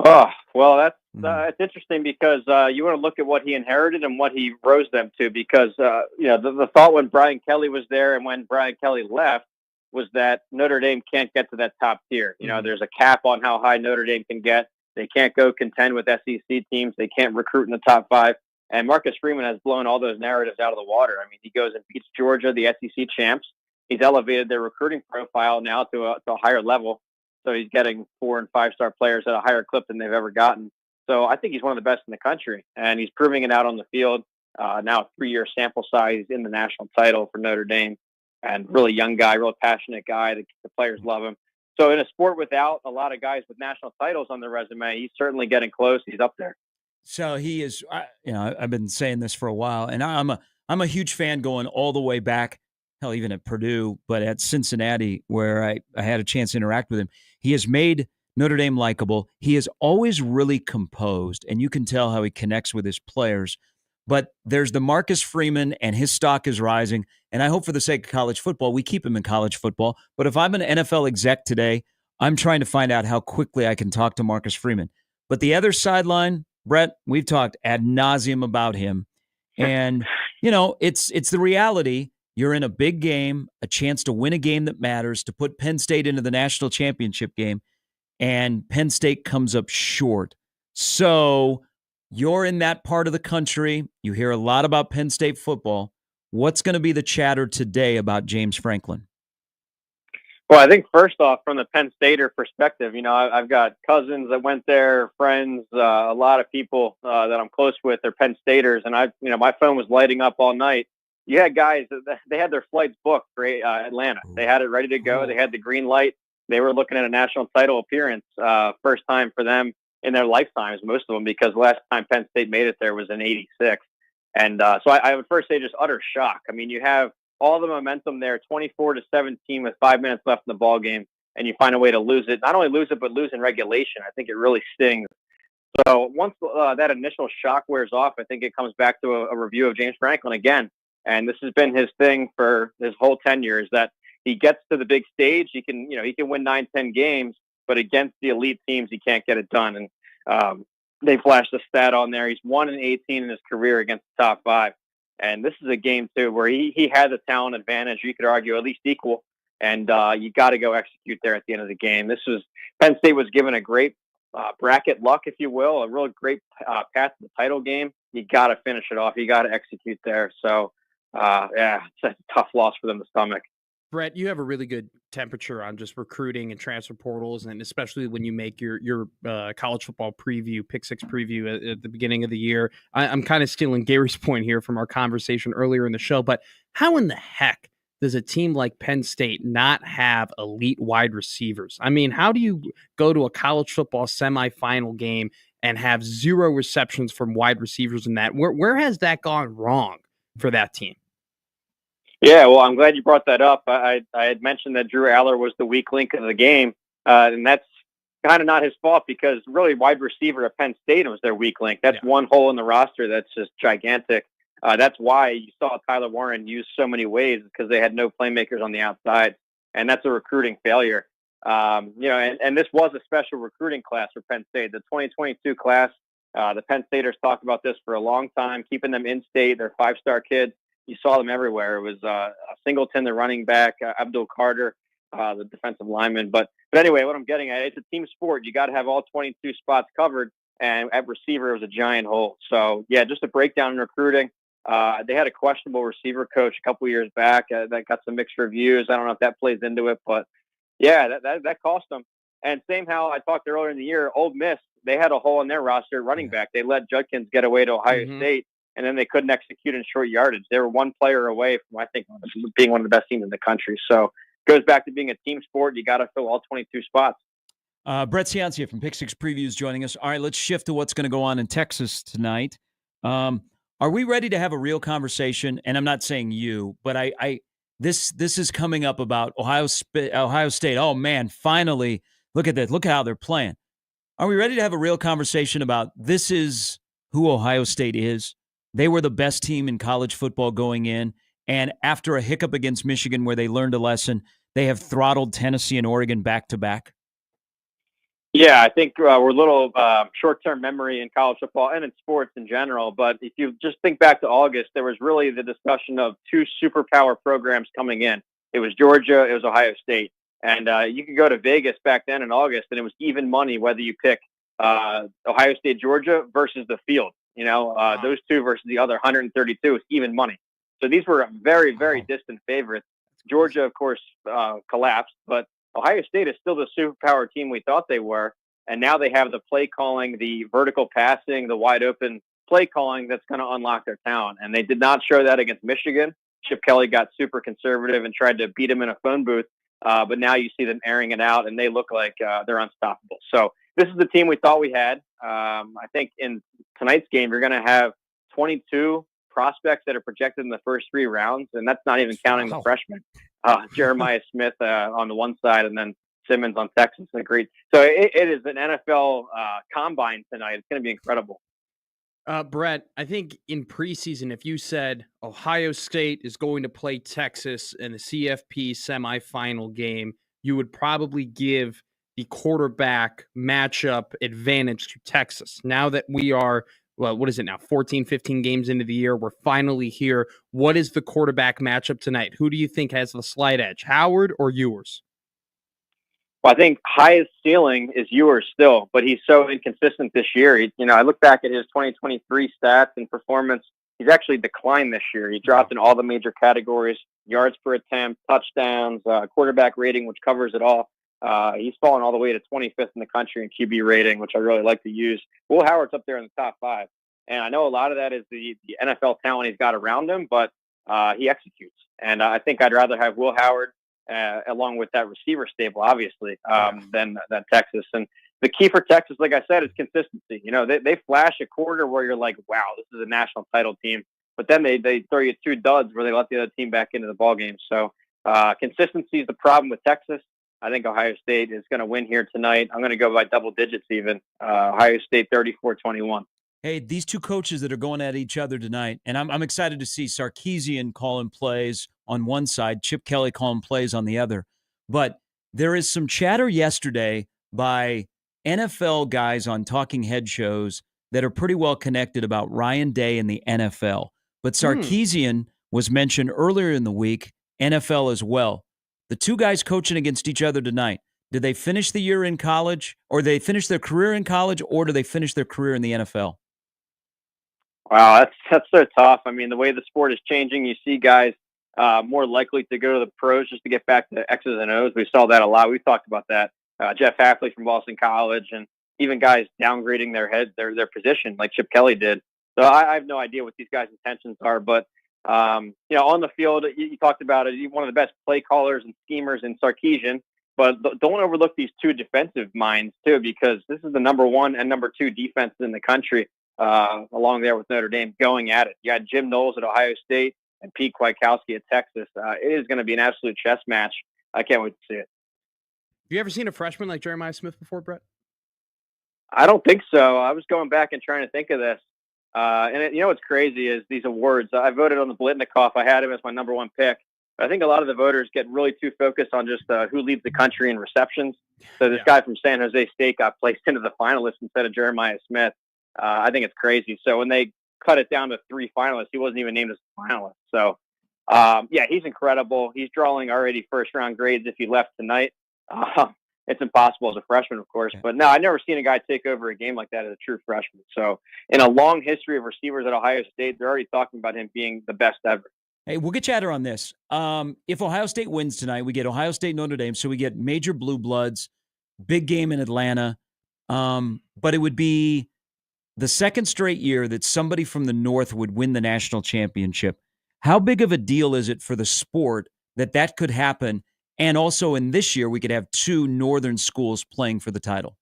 [SPEAKER 14] Oh, well, that's interesting, because you want to look at what he inherited and what he rose them to, because the thought when Brian Kelly was there and when Brian Kelly left was that Notre Dame can't get to that top tier. There's a cap on how high Notre Dame can get. They can't go contend with SEC teams. They can't recruit in the top 5. And Marcus Freeman has blown all those narratives out of the water. I mean, he goes and beats Georgia, the SEC champs. He's elevated their recruiting profile now to a higher level. So he's getting 4- and 5-star players at a higher clip than they've ever gotten. So I think he's one of the best in the country, and he's proving it out on the field. Now a 3-year sample size in the national title for Notre Dame, and really young guy, real passionate guy. The players love him. So in a sport without a lot of guys with national titles on their resume, he's certainly getting close. He's up there.
[SPEAKER 12] So he is, I've been saying this for a while, and I'm a huge fan going all the way back, hell, even at Purdue, but at Cincinnati, where I had a chance to interact with him. He has made Notre Dame likable. He is always really composed, and you can tell how he connects with his players. But there's the Marcus Freeman, and his stock is rising, and I hope for the sake of college football, we keep him in college football. But if I'm an NFL exec today, I'm trying to find out how quickly I can talk to Marcus Freeman. But the other sideline, Brett, we've talked ad nauseum about him. And it's the reality. You're in a big game, a chance to win a game that matters, to put Penn State into the national championship game, and Penn State comes up short. So you're in that part of the country. You hear a lot about Penn State football. What's going to be the chatter today about James Franklin?
[SPEAKER 14] Well, I think first off, from the Penn Stater perspective, I've got cousins that went there, friends, a lot of people that I'm close with are Penn Staters, and my phone was lighting up all night. You had guys they had their flights booked for Atlanta. They had it ready to go. They had the green light. They were looking at a national title appearance, first time for them in their lifetimes, most of them, because the last time Penn State made it there was in '86. And so I would first say just utter shock. I mean, you have all the momentum there, 24-17 with 5 minutes left in the ball game, and you find a way to lose it. Not only lose it, but lose in regulation. I think it really stings. So once that initial shock wears off, I think it comes back to a review of James Franklin again. And this has been his thing for his whole tenure, is that he gets to the big stage. He can win 9-10 games, but against the elite teams, he can't get it done. And they flashed a stat on there. He's 1-18 in his career against the top 5. And this is a game, too, where he had the talent advantage. You could argue at least equal. And you got to go execute there at the end of the game. Penn State was given a great bracket luck, if you will, a real great path to the title game. You got to finish it off. You got to execute there. So, it's a tough loss for them to stomach.
[SPEAKER 1] Brett, you have a really good temperature on just recruiting and transfer portals, and especially when you make your college football preview, Pick Six preview at the beginning of the year. I'm kind of stealing Gary's point here from our conversation earlier in the show, but how in the heck does a team like Penn State not have elite wide receivers? I mean, how do you go to a college football semifinal game and have 0 receptions from wide receivers in that? Where has that gone wrong for that team?
[SPEAKER 14] Yeah, well, I'm glad you brought that up. I had mentioned that Drew Aller was the weak link of the game, and that's kind of not his fault, because really wide receiver at Penn State was their weak link. That's one hole in the roster that's just gigantic. That's why you saw Tyler Warren use so many ways, because they had no playmakers on the outside, and that's a recruiting failure. And this was a special recruiting class for Penn State. The 2022 class, the Penn Staters talked about this for a long time, keeping them in state. They're 5-star kids. You saw them everywhere. It was Singleton, the running back, Abdul Carter, the defensive lineman. But anyway, what I'm getting at, it's a team sport. You got to have all 22 spots covered, and at receiver, it was a giant hole. So, yeah, just a breakdown in recruiting. They had a questionable receiver coach a couple years back that got some mixed reviews. I don't know if that plays into it, but, yeah, that cost them. And same how I talked earlier in the year, Ole Miss, they had a hole in their roster at running back. They let Judkins get away to Ohio State, and then they couldn't execute in short yardage. They were one player away from, I think, being one of the best teams in the country. So it goes back to being a team sport. You got to fill all 22 spots.
[SPEAKER 12] Brett Ciancia from Pick Six Previews joining us. All right, let's shift to what's going to go on in Texas tonight. Are we ready to have a real conversation? And I'm not saying you, but this is coming up about Ohio State. Oh, man, finally, look at that. Look how they're playing. Are we ready to have a real conversation about this is who Ohio State is? They were the best team in college football going in, and after a hiccup against Michigan where they learned a lesson, they have throttled Tennessee and Oregon back-to-back.
[SPEAKER 14] Yeah, I think we're a little short-term memory in college football and in sports in general. But if you just think back to August, there was really the discussion of 2 superpower programs coming in. It was Georgia, it was Ohio State. And you could go to Vegas back then in August, and it was even money whether you pick Ohio State, Georgia versus the field. Those 2 versus the other 132 is even money. So these were very, very distant favorites. Georgia, of course, collapsed, but Ohio State is still the superpower team we thought they were. And now they have the play calling, the vertical passing, the wide open play calling that's going to unlock their talent. And they did not show that against Michigan. Chip Kelly got super conservative and tried to beat him in a phone booth. But now you see them airing it out, and they look like they're unstoppable. So this is the team we thought we had. I think in tonight's game, you're going to have 22 prospects that are projected in the first 3 rounds, and that's not even counting the freshmen. Jeremiah Smith on the one side, and then Simmons on Texas. Agreed. So it is an NFL combine tonight. It's going to be incredible.
[SPEAKER 1] Brett, I think in preseason, if you said Ohio State is going to play Texas in the CFP semifinal game, you would probably give the quarterback matchup advantage to Texas. Now that we are well, what is it now? 14, 15 games into the year. We're finally here. What is the quarterback matchup tonight? Who do you think has the slight edge, Howard or Ewers?
[SPEAKER 14] Well, I think highest ceiling is Ewers still, but he's so inconsistent this year. I look back at his 2023 stats and performance. He's actually declined this year. He dropped in all the major categories: yards per attempt, touchdowns, quarterback rating, which covers it all. He's fallen all the way to 25th in the country in QB rating, which I really like to use. Will Howard's up there in the top 5. And I know a lot of that is the NFL talent he's got around him, but he executes. And I think I'd rather have Will Howard along with that receiver stable, obviously, than Texas. And the key for Texas, like I said, is consistency. They flash a quarter where you're like, wow, this is a national title team. But then they throw you 2 duds where they let the other team back into the ballgame. So consistency is the problem with Texas. I think Ohio State is going to win here tonight. I'm going to go by double digits even. Ohio State 34-21.
[SPEAKER 12] Hey, these two coaches that are going at each other tonight, and I'm excited to see Sarkisian calling plays on one side, Chip Kelly calling plays on the other. But there is some chatter yesterday by NFL guys on talking head shows that are pretty well connected about Ryan Day and the NFL. But Sarkisian was mentioned earlier in the week, NFL as well. The two guys coaching against each other tonight, did they finish the year in college, or they finish their career in college, or do they finish their career in the NFL?
[SPEAKER 14] Wow, that's so tough. I mean, the way the sport is changing, you see guys more likely to go to the pros just to get back to X's and O's. We saw that a lot. We've talked about that. Jeff Hafley from Boston College, and even guys downgrading their position like Chip Kelly did. So I have no idea what these guys' intentions are, but on the field, you talked about it. He's one of the best play callers and schemers in Sarkisian, but don't overlook these two defensive minds too, because this is the number 1 and number 2 defenses in the country, along there with Notre Dame going at it. You got Jim Knowles at Ohio State and Pete Kwiatkowski at Texas. It is going to be an absolute chess match. I can't wait to see it.
[SPEAKER 1] Have you ever seen a freshman like Jeremiah Smith before, Brett?
[SPEAKER 14] I don't think so. I was going back and trying to think of this. And what's crazy is these awards. I voted on the Blitnikoff. I had him as my number 1 pick. I think a lot of the voters get really too focused on just who leads the country in receptions. So this guy from San Jose State got placed into the finalists instead of Jeremiah Smith. I think it's crazy. So when they cut it down to 3 finalists, he wasn't even named as a finalist. So, he's incredible. He's drawing already first-round grades if he left tonight. It's impossible as a freshman, of course. But no, I've never seen a guy take over a game like that as a true freshman. So in a long history of receivers at Ohio State, they're already talking about him being the best ever.
[SPEAKER 12] Hey, we'll get chatter on this. If Ohio State wins tonight, we get Ohio State, Notre Dame. So we get major blue bloods, big game in Atlanta. But it would be the second straight year that somebody from the North would win the national championship. How big of a deal is it for the sport that could happen? And also in this year, we could have 2 northern schools playing for the title.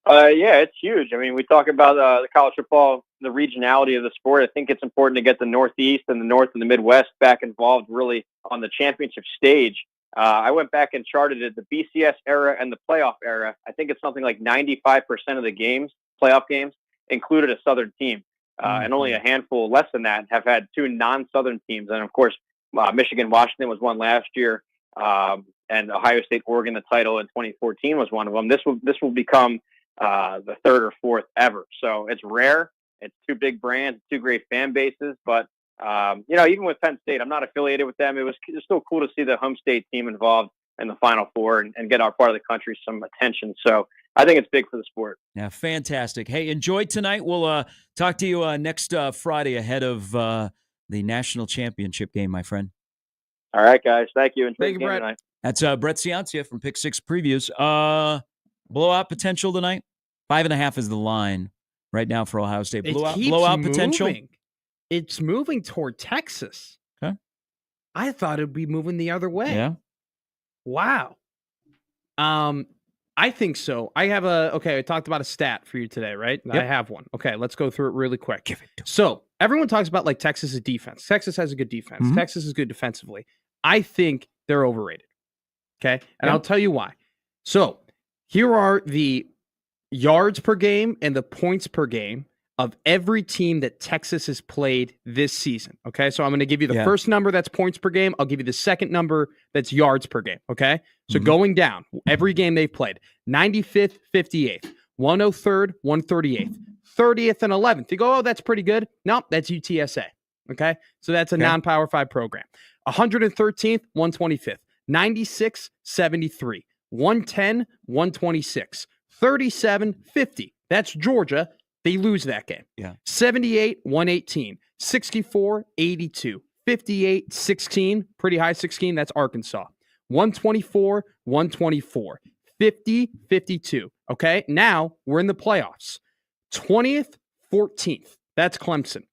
[SPEAKER 14] Yeah, it's huge. I mean, we talk about the college football, the regionality of the sport. I think it's important to get the Northeast and the North and the Midwest back involved really on the championship stage. I went back and charted it, the BCS era and the playoff era. I think it's something like 95% of the games, playoff games, included a Southern team. And only a handful less than that have had 2 non-Southern teams. And, of course, Michigan, Washington was one last year. And Ohio State, Oregon, the title in 2014 was one of them. This will become the 3rd or 4th ever. So it's rare. It's 2 big brands, 2 great fan bases. But, even with Penn State, I'm not affiliated with them. It was still cool to see the home state team involved in the Final Four and get our part of the country some attention. So I think it's big for the sport.
[SPEAKER 12] Yeah, fantastic. Hey, enjoy tonight. We'll talk to you next Friday ahead of the national championship game, my friend.
[SPEAKER 14] All right, guys. Thank you.
[SPEAKER 1] Thank you, Brett.
[SPEAKER 14] Tonight.
[SPEAKER 12] That's Brett Ciancia from Pick 6 Previews. Blowout potential tonight? 5.5 is the line right now for Ohio State. Blowout potential?
[SPEAKER 1] It's moving toward Texas.
[SPEAKER 12] Okay.
[SPEAKER 1] I thought it would be moving the other way.
[SPEAKER 12] Yeah.
[SPEAKER 1] Wow. I think so. I have I talked about a stat for you today, right? Yep. I have one. Okay, let's go through it really quick.
[SPEAKER 12] Give it to me.
[SPEAKER 1] So everyone talks about like Texas's defense. Texas has a good defense.
[SPEAKER 12] Mm-hmm.
[SPEAKER 1] Texas is good defensively. I think they're overrated. Okay. And I'll tell you why. So here are the yards per game and the points per game of every team that Texas has played this season. Okay. So I'm going to give you the first number that's points per game. I'll give you the second number that's yards per game. Okay. So going down every game they've played, 95th, 58th, 103rd, 138th, 30th and 11th. You go, oh, that's pretty good. Nope, that's UTSA. Okay, so that's a non-Power 5 program. 113th, 125th. 96, 73. 110, 126. 37, 50. That's Georgia. They lose that game.
[SPEAKER 12] Yeah.
[SPEAKER 1] 78, 118. 64, 82. 58, 16. Pretty high 16. That's Arkansas. 124, 124. 50, 52. Okay, now we're in the playoffs. 20th, 14th. That's Clemson.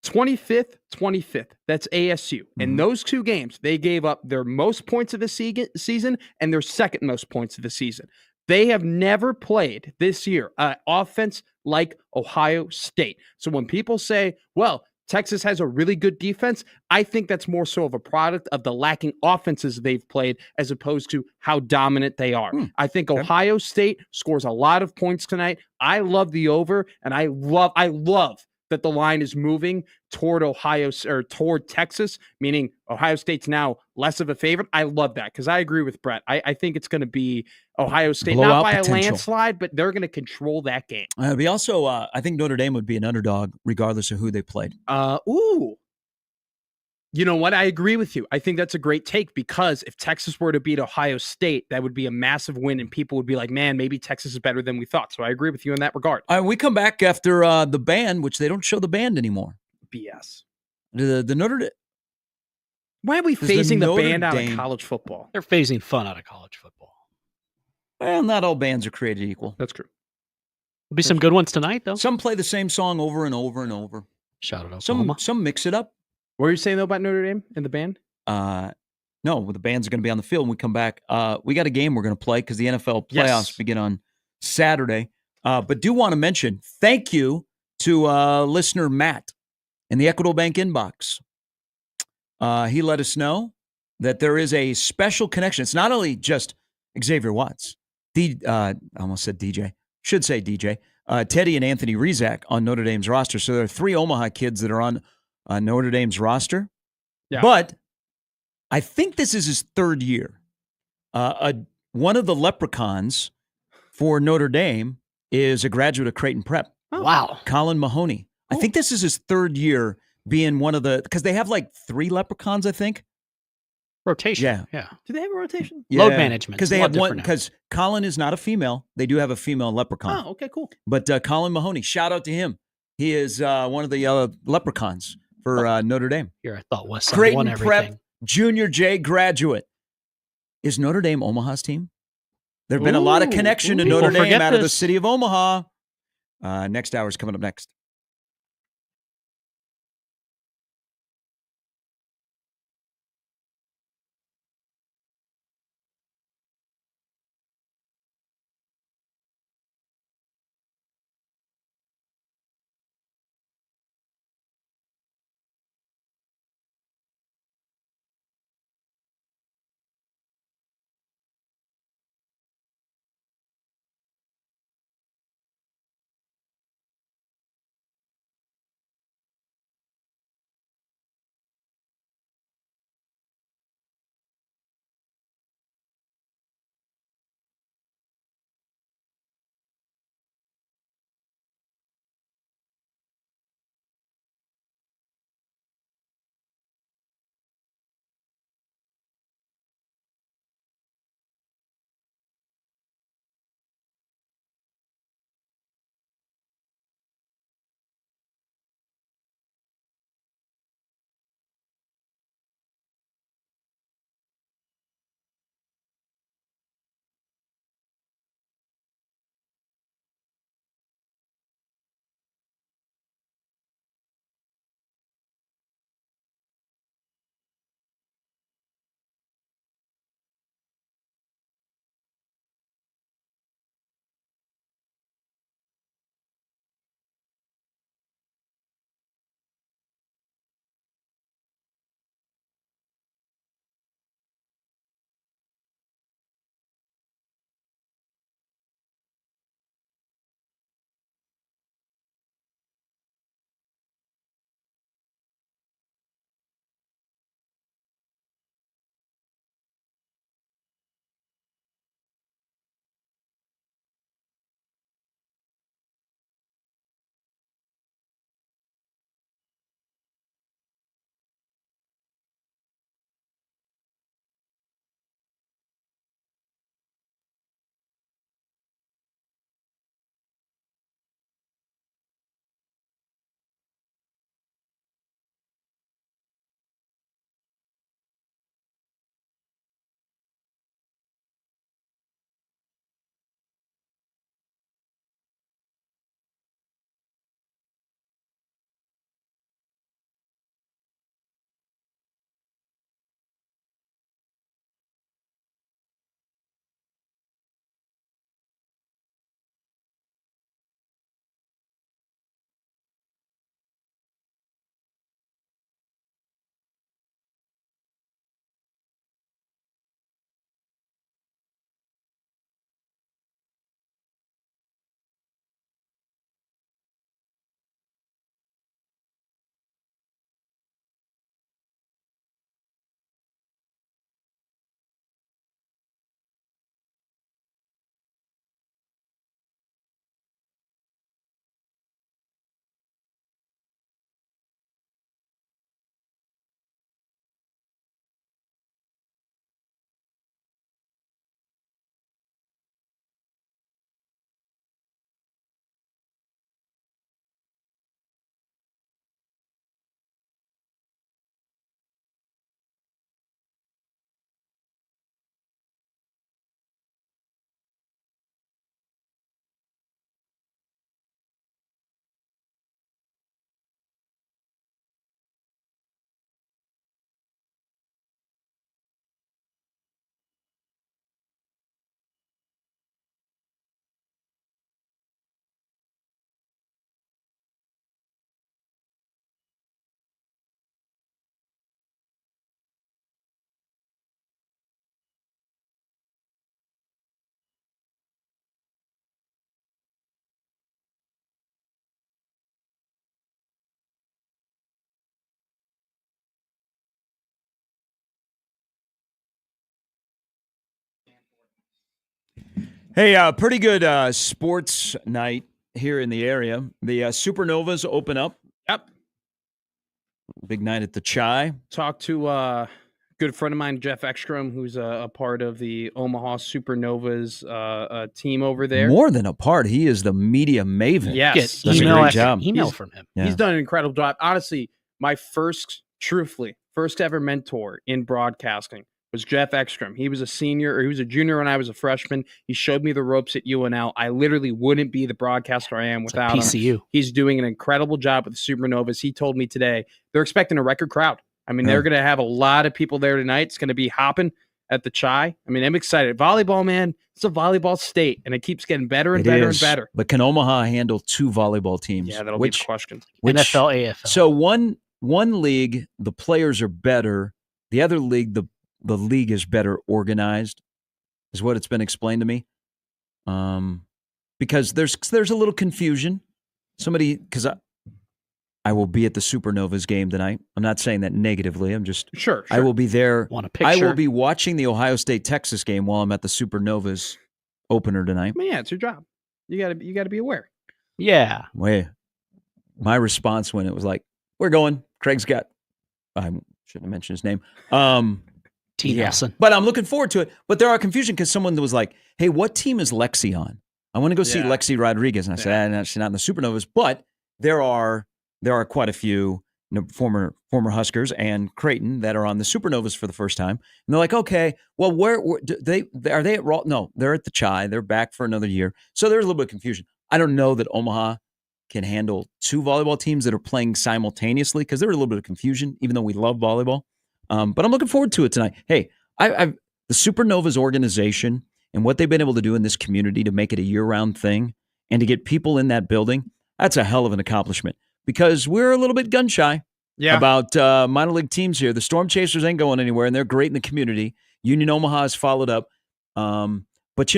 [SPEAKER 1] 25th, 25th. That's ASU. In those two games, they gave up their most points of the season and their second most points of the season. They have never played this year offense like Ohio State. So when people say, well, Texas has a really good defense, I think that's more so of a product of the lacking offenses they've played as opposed to how dominant they are. I think Ohio State scores a lot of points tonight. I love the over, and I love that the line is moving toward toward Texas, meaning Ohio State's now less of a favorite. I love that because I agree with Brett. I think it's going to be Ohio State,
[SPEAKER 12] Blowout
[SPEAKER 1] not by
[SPEAKER 12] potential.
[SPEAKER 1] a landslide, but they're going to control that game.
[SPEAKER 12] We also, I think Notre Dame would be an underdog regardless of who they played.
[SPEAKER 1] You know what? I agree with you. I think that's a great take because if Texas were to beat Ohio State, that would be a massive win, and people would be like, man, maybe Texas is better than we thought. So I agree with you in that regard.
[SPEAKER 12] All right, we come back after the band, which they don't show the band anymore.
[SPEAKER 1] BS.
[SPEAKER 12] The Notre Dame.
[SPEAKER 1] Why are we phasing the band out of
[SPEAKER 12] Dame-
[SPEAKER 1] college football?
[SPEAKER 13] They're phasing fun out of college football.
[SPEAKER 12] Well, not all bands are created equal.
[SPEAKER 1] That's true.
[SPEAKER 13] There'll be some good ones tonight, though.
[SPEAKER 12] Some play the same song over and over and over.
[SPEAKER 13] Shout out
[SPEAKER 12] Some mix it up.
[SPEAKER 1] What were you saying, though, about Notre Dame and the band?
[SPEAKER 12] No, the band's are going to be on the field when we come back. We got a game we're going to play because the NFL playoffs begin on Saturday. But do want to mention, thank you to listener Matt in the Equitable Bank inbox. He let us know that there is a special connection. It's not only just Xavier Watts. I almost said DJ. Should say DJ. Teddy and Anthony Rizak on Notre Dame's roster. So there are 3 Omaha kids that are on Notre Dame's roster.
[SPEAKER 1] Yeah.
[SPEAKER 12] But I think this is his 3rd year. One of the leprechauns for Notre Dame is a graduate of Creighton Prep.
[SPEAKER 13] Oh. Wow.
[SPEAKER 12] Colin Mahoney. I think this is his 3rd year being one of the, because they have like 3 leprechauns, I think.
[SPEAKER 13] Rotation. Yeah.
[SPEAKER 1] Do they have a rotation?
[SPEAKER 12] Yeah.
[SPEAKER 13] Load management.
[SPEAKER 12] Because they have one, because Colin is not a female. They do have a female leprechaun.
[SPEAKER 1] Oh, okay, cool.
[SPEAKER 12] But Colin Mahoney, shout out to him. He is one of the leprechauns for Notre Dame.
[SPEAKER 13] Here, I thought West Side won
[SPEAKER 12] Creighton
[SPEAKER 13] everything.
[SPEAKER 12] Prep Junior J graduate. Is Notre Dame Omaha's team? There have been a lot of connection to Notre Dame out of the city of Omaha. Next hour is coming up next. Hey, pretty good sports night here in the area. The Supernovas open up.
[SPEAKER 1] Yep.
[SPEAKER 12] Big night at the Chai.
[SPEAKER 1] Talked to a good friend of mine, Jeff Ekstrom, who's a part of the Omaha Supernovas team over there.
[SPEAKER 12] More than a part. He is the media maven.
[SPEAKER 1] Yes.
[SPEAKER 12] Does a great job.
[SPEAKER 13] Email from him.
[SPEAKER 12] Yeah.
[SPEAKER 1] He's done an incredible job. Honestly, my first ever mentor in broadcasting was Jeff Ekstrom. He was a junior when I was a freshman. He showed me the ropes at UNL. I literally wouldn't be the broadcaster I am without him.
[SPEAKER 13] PCU.
[SPEAKER 1] He's doing an incredible job with the Supernovas. He told me today they're expecting a record crowd. I mean, they're going to have a lot of people there tonight. It's going to be hopping at the Chai. I mean, I'm excited. Volleyball, man, it's a volleyball state, and it keeps getting better and better and better.
[SPEAKER 12] But can Omaha handle 2 volleyball teams?
[SPEAKER 1] Yeah, that'll be the question.
[SPEAKER 13] NFL, AFL.
[SPEAKER 12] So one league, the players are better. The other league, the league is better organized, is what it's been explained to me. Because there's a little confusion. Because I will be at the Supernovas game tonight. I'm not saying that negatively. I'm just
[SPEAKER 1] sure.
[SPEAKER 12] I will be there.
[SPEAKER 13] Want a picture?
[SPEAKER 12] I will be watching the Ohio State-Texas game while I'm at the Supernovas opener tonight.
[SPEAKER 1] I mean, yeah, it's your job. You gotta be aware.
[SPEAKER 13] Yeah.
[SPEAKER 12] Wait, my response when it was like, "We're going." Craig's got. I shouldn't have mentioned his name.
[SPEAKER 13] T. Nelson.
[SPEAKER 12] But I'm looking forward to it. But there are confusion because someone was like, "Hey, what team is Lexi on? I want to go see Lexi Rodriguez." And I said, "She's not in the Supernovas." But there are quite a few former Huskers and Creighton that are on the Supernovas for the first time. And they're like, "Okay, well, where are they at Raw?" No, they're at the Chai. They're back for another year. So there's a little bit of confusion. I don't know that Omaha can handle 2 volleyball teams that are playing simultaneously because there's a little bit of confusion, even though we love volleyball. But I'm looking forward to it tonight. Hey, the Supernovas organization and what they've been able to do in this community to make it a year-round thing and to get people in that building, that's a hell of an accomplishment because we're a little bit gun-shy about minor league teams here. The Storm Chasers ain't going anywhere, and they're great in the community. Union Omaha has followed up. But,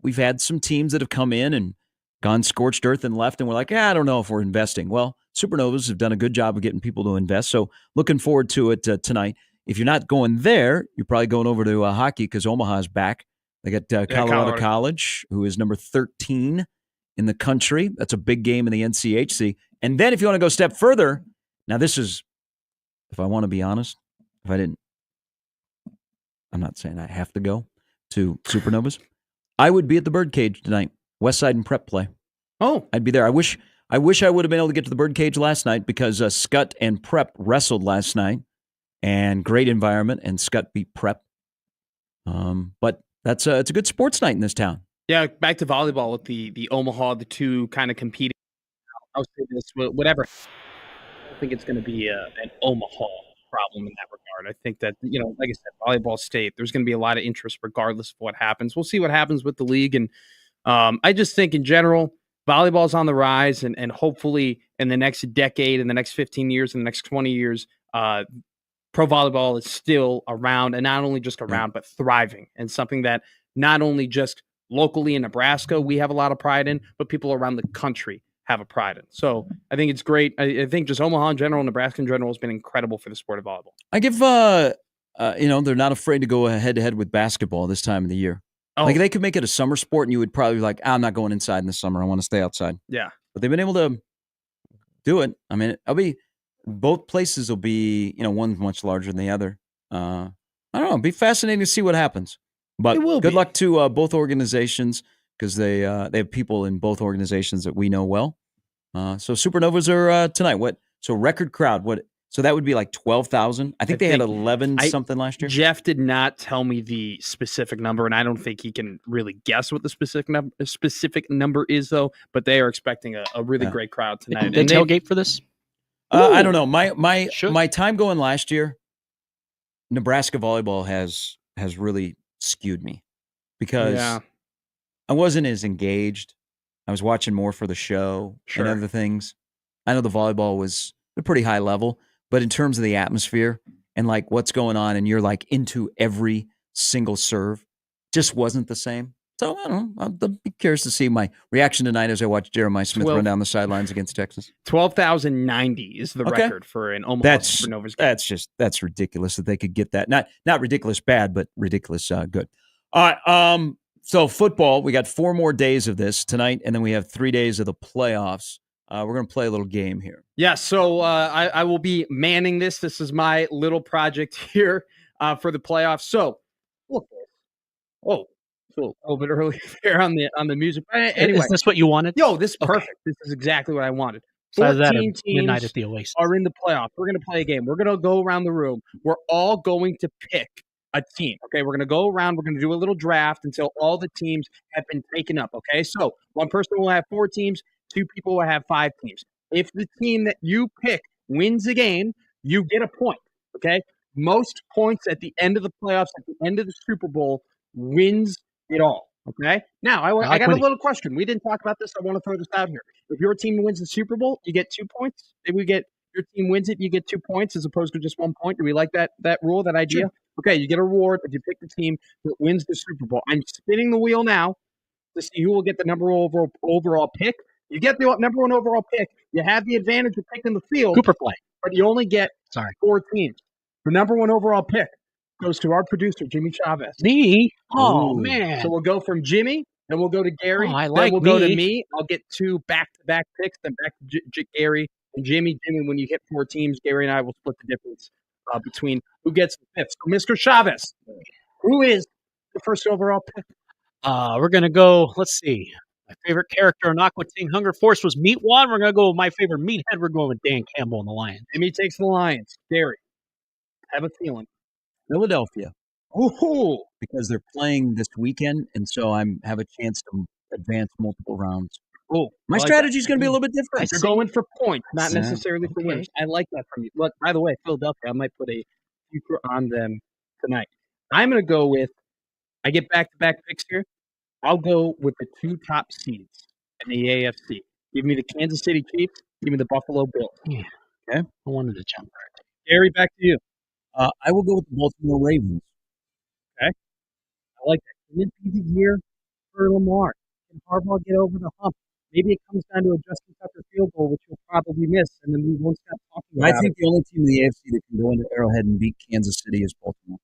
[SPEAKER 12] we've had some teams that have come in and gone scorched earth and left, and we're like, I don't know if we're investing. Well, Supernovas have done a good job of getting people to invest, so looking forward to it tonight. If you're not going there, you're probably going over to hockey because Omaha's back. They got Colorado College, who is number 13 in the country. That's a big game in the NCHC. And then if you want to go a step further, now this is, if I want to be honest, I'm not saying I have to go to Supernovas. I would be at the Birdcage tonight. Westside and Prep play.
[SPEAKER 1] Oh,
[SPEAKER 12] I'd be there. I wish I would have been able to get to the Birdcage last night because Scott and Prep wrestled last night, and great environment, and Scott beat Prep. But it's a good sports night in this town.
[SPEAKER 1] Yeah, back to volleyball with the Omaha, the two kind of competing. I'll say this, whatever. I don't think it's going to be an Omaha problem in that regard. I think that, like I said, volleyball state, there's going to be a lot of interest regardless of what happens. We'll see what happens with the league, and I just think in general, volleyball's on the rise, and hopefully in the next decade, in the next 15 years, in the next 20 years, pro volleyball is still around, and not only just around, but thriving, and something that not only just locally in Nebraska we have a lot of pride in, but people around the country have a pride in. So I think it's great. I think just Omaha in general, Nebraska in general has been incredible for the sport of volleyball.
[SPEAKER 12] I give, they're not afraid to go head-to-head with basketball this time of the year.
[SPEAKER 1] Oh.
[SPEAKER 12] Like they could make it a summer sport, and you would probably be like, I'm not going inside in the summer. I want to stay outside.
[SPEAKER 1] Yeah.
[SPEAKER 12] But they've been able to do it. I mean, both places will be, one's much larger than the other. I don't know. It'll be fascinating to see what happens. But good luck to both organizations because they have people in both organizations that we know well. So Supernovas are tonight. What? So record crowd. What? So that would be like 12,000. I think they had 11 something last year.
[SPEAKER 1] Jeff did not tell me the specific number, and I don't think he can really guess what the specific number is, though. But they are expecting a really great crowd tonight.
[SPEAKER 13] They tailgate for this?
[SPEAKER 12] I don't know. My time going last year, Nebraska volleyball has really skewed me because I wasn't as engaged. I was watching more for the show and other things. I know the volleyball was at a pretty high level. But in terms of the atmosphere and like what's going on, and you're like into every single serve, just wasn't the same. So I don't know. I'll be curious to see my reaction tonight as I watch Jeremiah Smith run down the sidelines against Texas.
[SPEAKER 1] 12,090 is the record for an Omaha Supernovas game.
[SPEAKER 12] That's ridiculous that they could get that. Not ridiculous bad, but ridiculous good. All right. So football, we got 4 more days of this tonight, and then we have 3 days of the playoffs. We're going to play a little game here.
[SPEAKER 1] Yeah, so I will be manning this. This is my little project here for the playoffs. So, look, so a little bit early there on the music. Anyway,
[SPEAKER 13] is this what you wanted?
[SPEAKER 1] Yo, this is perfect. This is exactly what I wanted.
[SPEAKER 13] Besides
[SPEAKER 1] 14
[SPEAKER 13] that, Midnight
[SPEAKER 1] teams
[SPEAKER 13] at the Oasis
[SPEAKER 1] are in the playoffs. We're going to play a game. We're going to go around the room. We're all going to pick a team. Okay, we're going to go around. We're going to do a little draft until all the teams have been taken up. Okay, so one person will have 4 teams. 2 people will have 5 teams. If the team that you pick wins the game, you get a point. Okay, most points at the end of the playoffs, at the end of the Super Bowl, wins it all. Okay. Now, I got a little question. We didn't talk about this. I want to throw this out here. If your team wins the Super Bowl, you get 2 points. If your team wins it, you get 2 points as opposed to just 1 point. Do we like that rule, that idea? Sure. Okay, you get a reward if you pick the team that wins the Super Bowl. I'm spinning the wheel now to see who will get the number 1 overall pick. You get the number 1 overall pick. You have the advantage of picking the field.
[SPEAKER 13] Cooper play.
[SPEAKER 1] But you only get 4 teams. The number 1 overall pick goes to our producer, Jimmy Chavez.
[SPEAKER 13] Me? Oh,
[SPEAKER 1] Ooh.
[SPEAKER 13] man.
[SPEAKER 1] So we'll go from Jimmy, then we'll go to Gary.
[SPEAKER 13] Oh, I
[SPEAKER 1] then
[SPEAKER 13] like
[SPEAKER 1] we'll go to
[SPEAKER 13] me.
[SPEAKER 1] me. I'll get 2 back-to-back picks, then back to Gary and Jimmy. Jimmy, when you hit 4 teams, Gary and I will split the difference between who gets the 5th. So, Mr. Chavez, who is the first overall pick?
[SPEAKER 13] We're going to go, let's see. My favorite character in Aqua Teen Hunger Force was Meatwad. We're going to go with my favorite meathead. We're going with Dan Campbell and the Lions.
[SPEAKER 1] Jimmy takes the Lions. Gary, have a feeling.
[SPEAKER 12] Philadelphia.
[SPEAKER 1] Ooh.
[SPEAKER 12] Because they're playing this weekend, and so I have a chance to advance multiple rounds.
[SPEAKER 1] Oh,
[SPEAKER 12] my strategy is going to be a little bit different.
[SPEAKER 1] You're going for points, not necessarily for wins. I like that from you. Look, by the way, Philadelphia, I might put a future on them tonight. I'm going to go with, I get back-to-back picks here. I'll go with the 2 top seeds in the AFC. Give me the Kansas City Chiefs. Give me the Buffalo Bills.
[SPEAKER 13] Yeah.
[SPEAKER 1] Okay.
[SPEAKER 13] I wanted to jump right.
[SPEAKER 1] Gary, back to you.
[SPEAKER 12] I will go with the Baltimore Ravens.
[SPEAKER 1] Okay. I like that. Can it be the year for Lamar? Can Harbaugh get over the hump? Maybe it comes down to a Justin Tucker field goal, which you'll probably miss, and then we won't stop talking about it.
[SPEAKER 12] I think the only team in the AFC that can go into Arrowhead and beat Kansas City is Baltimore.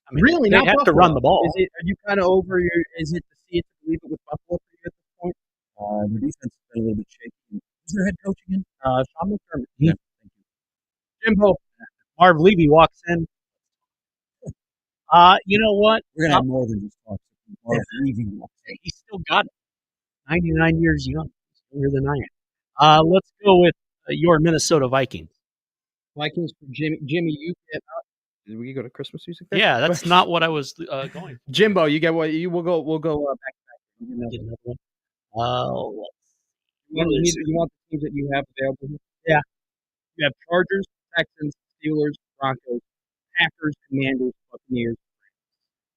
[SPEAKER 1] I mean, really,
[SPEAKER 13] they
[SPEAKER 1] not
[SPEAKER 13] have
[SPEAKER 1] Buffalo.
[SPEAKER 13] to run the ball.
[SPEAKER 1] Are you kind of over your? Is it to see it to believe it with Buffalo for you at this point?
[SPEAKER 12] The defense has been a little bit shaky. Who's their head coach again?
[SPEAKER 1] Sean McDermott.
[SPEAKER 12] Yeah.
[SPEAKER 1] Thank you. Jimbo.
[SPEAKER 13] Marv Levy walks in. You know what?
[SPEAKER 12] We're gonna have more than just talk. Marv Levy walks in.
[SPEAKER 13] He's still got it. 99 years young. Younger than I am. Let's go with your Minnesota Vikings.
[SPEAKER 1] Vikings for Jimmy. Jimmy, you get up. Did we go to Christmas music there?
[SPEAKER 13] Yeah, that's not what I was going for.
[SPEAKER 1] Jimbo, you get what you will go. We'll go back to back.
[SPEAKER 13] Get another one.
[SPEAKER 1] You want the teams that you have available here?
[SPEAKER 13] Yeah.
[SPEAKER 1] You have Chargers, Texans, Steelers, Broncos, Packers, Commanders, Buccaneers.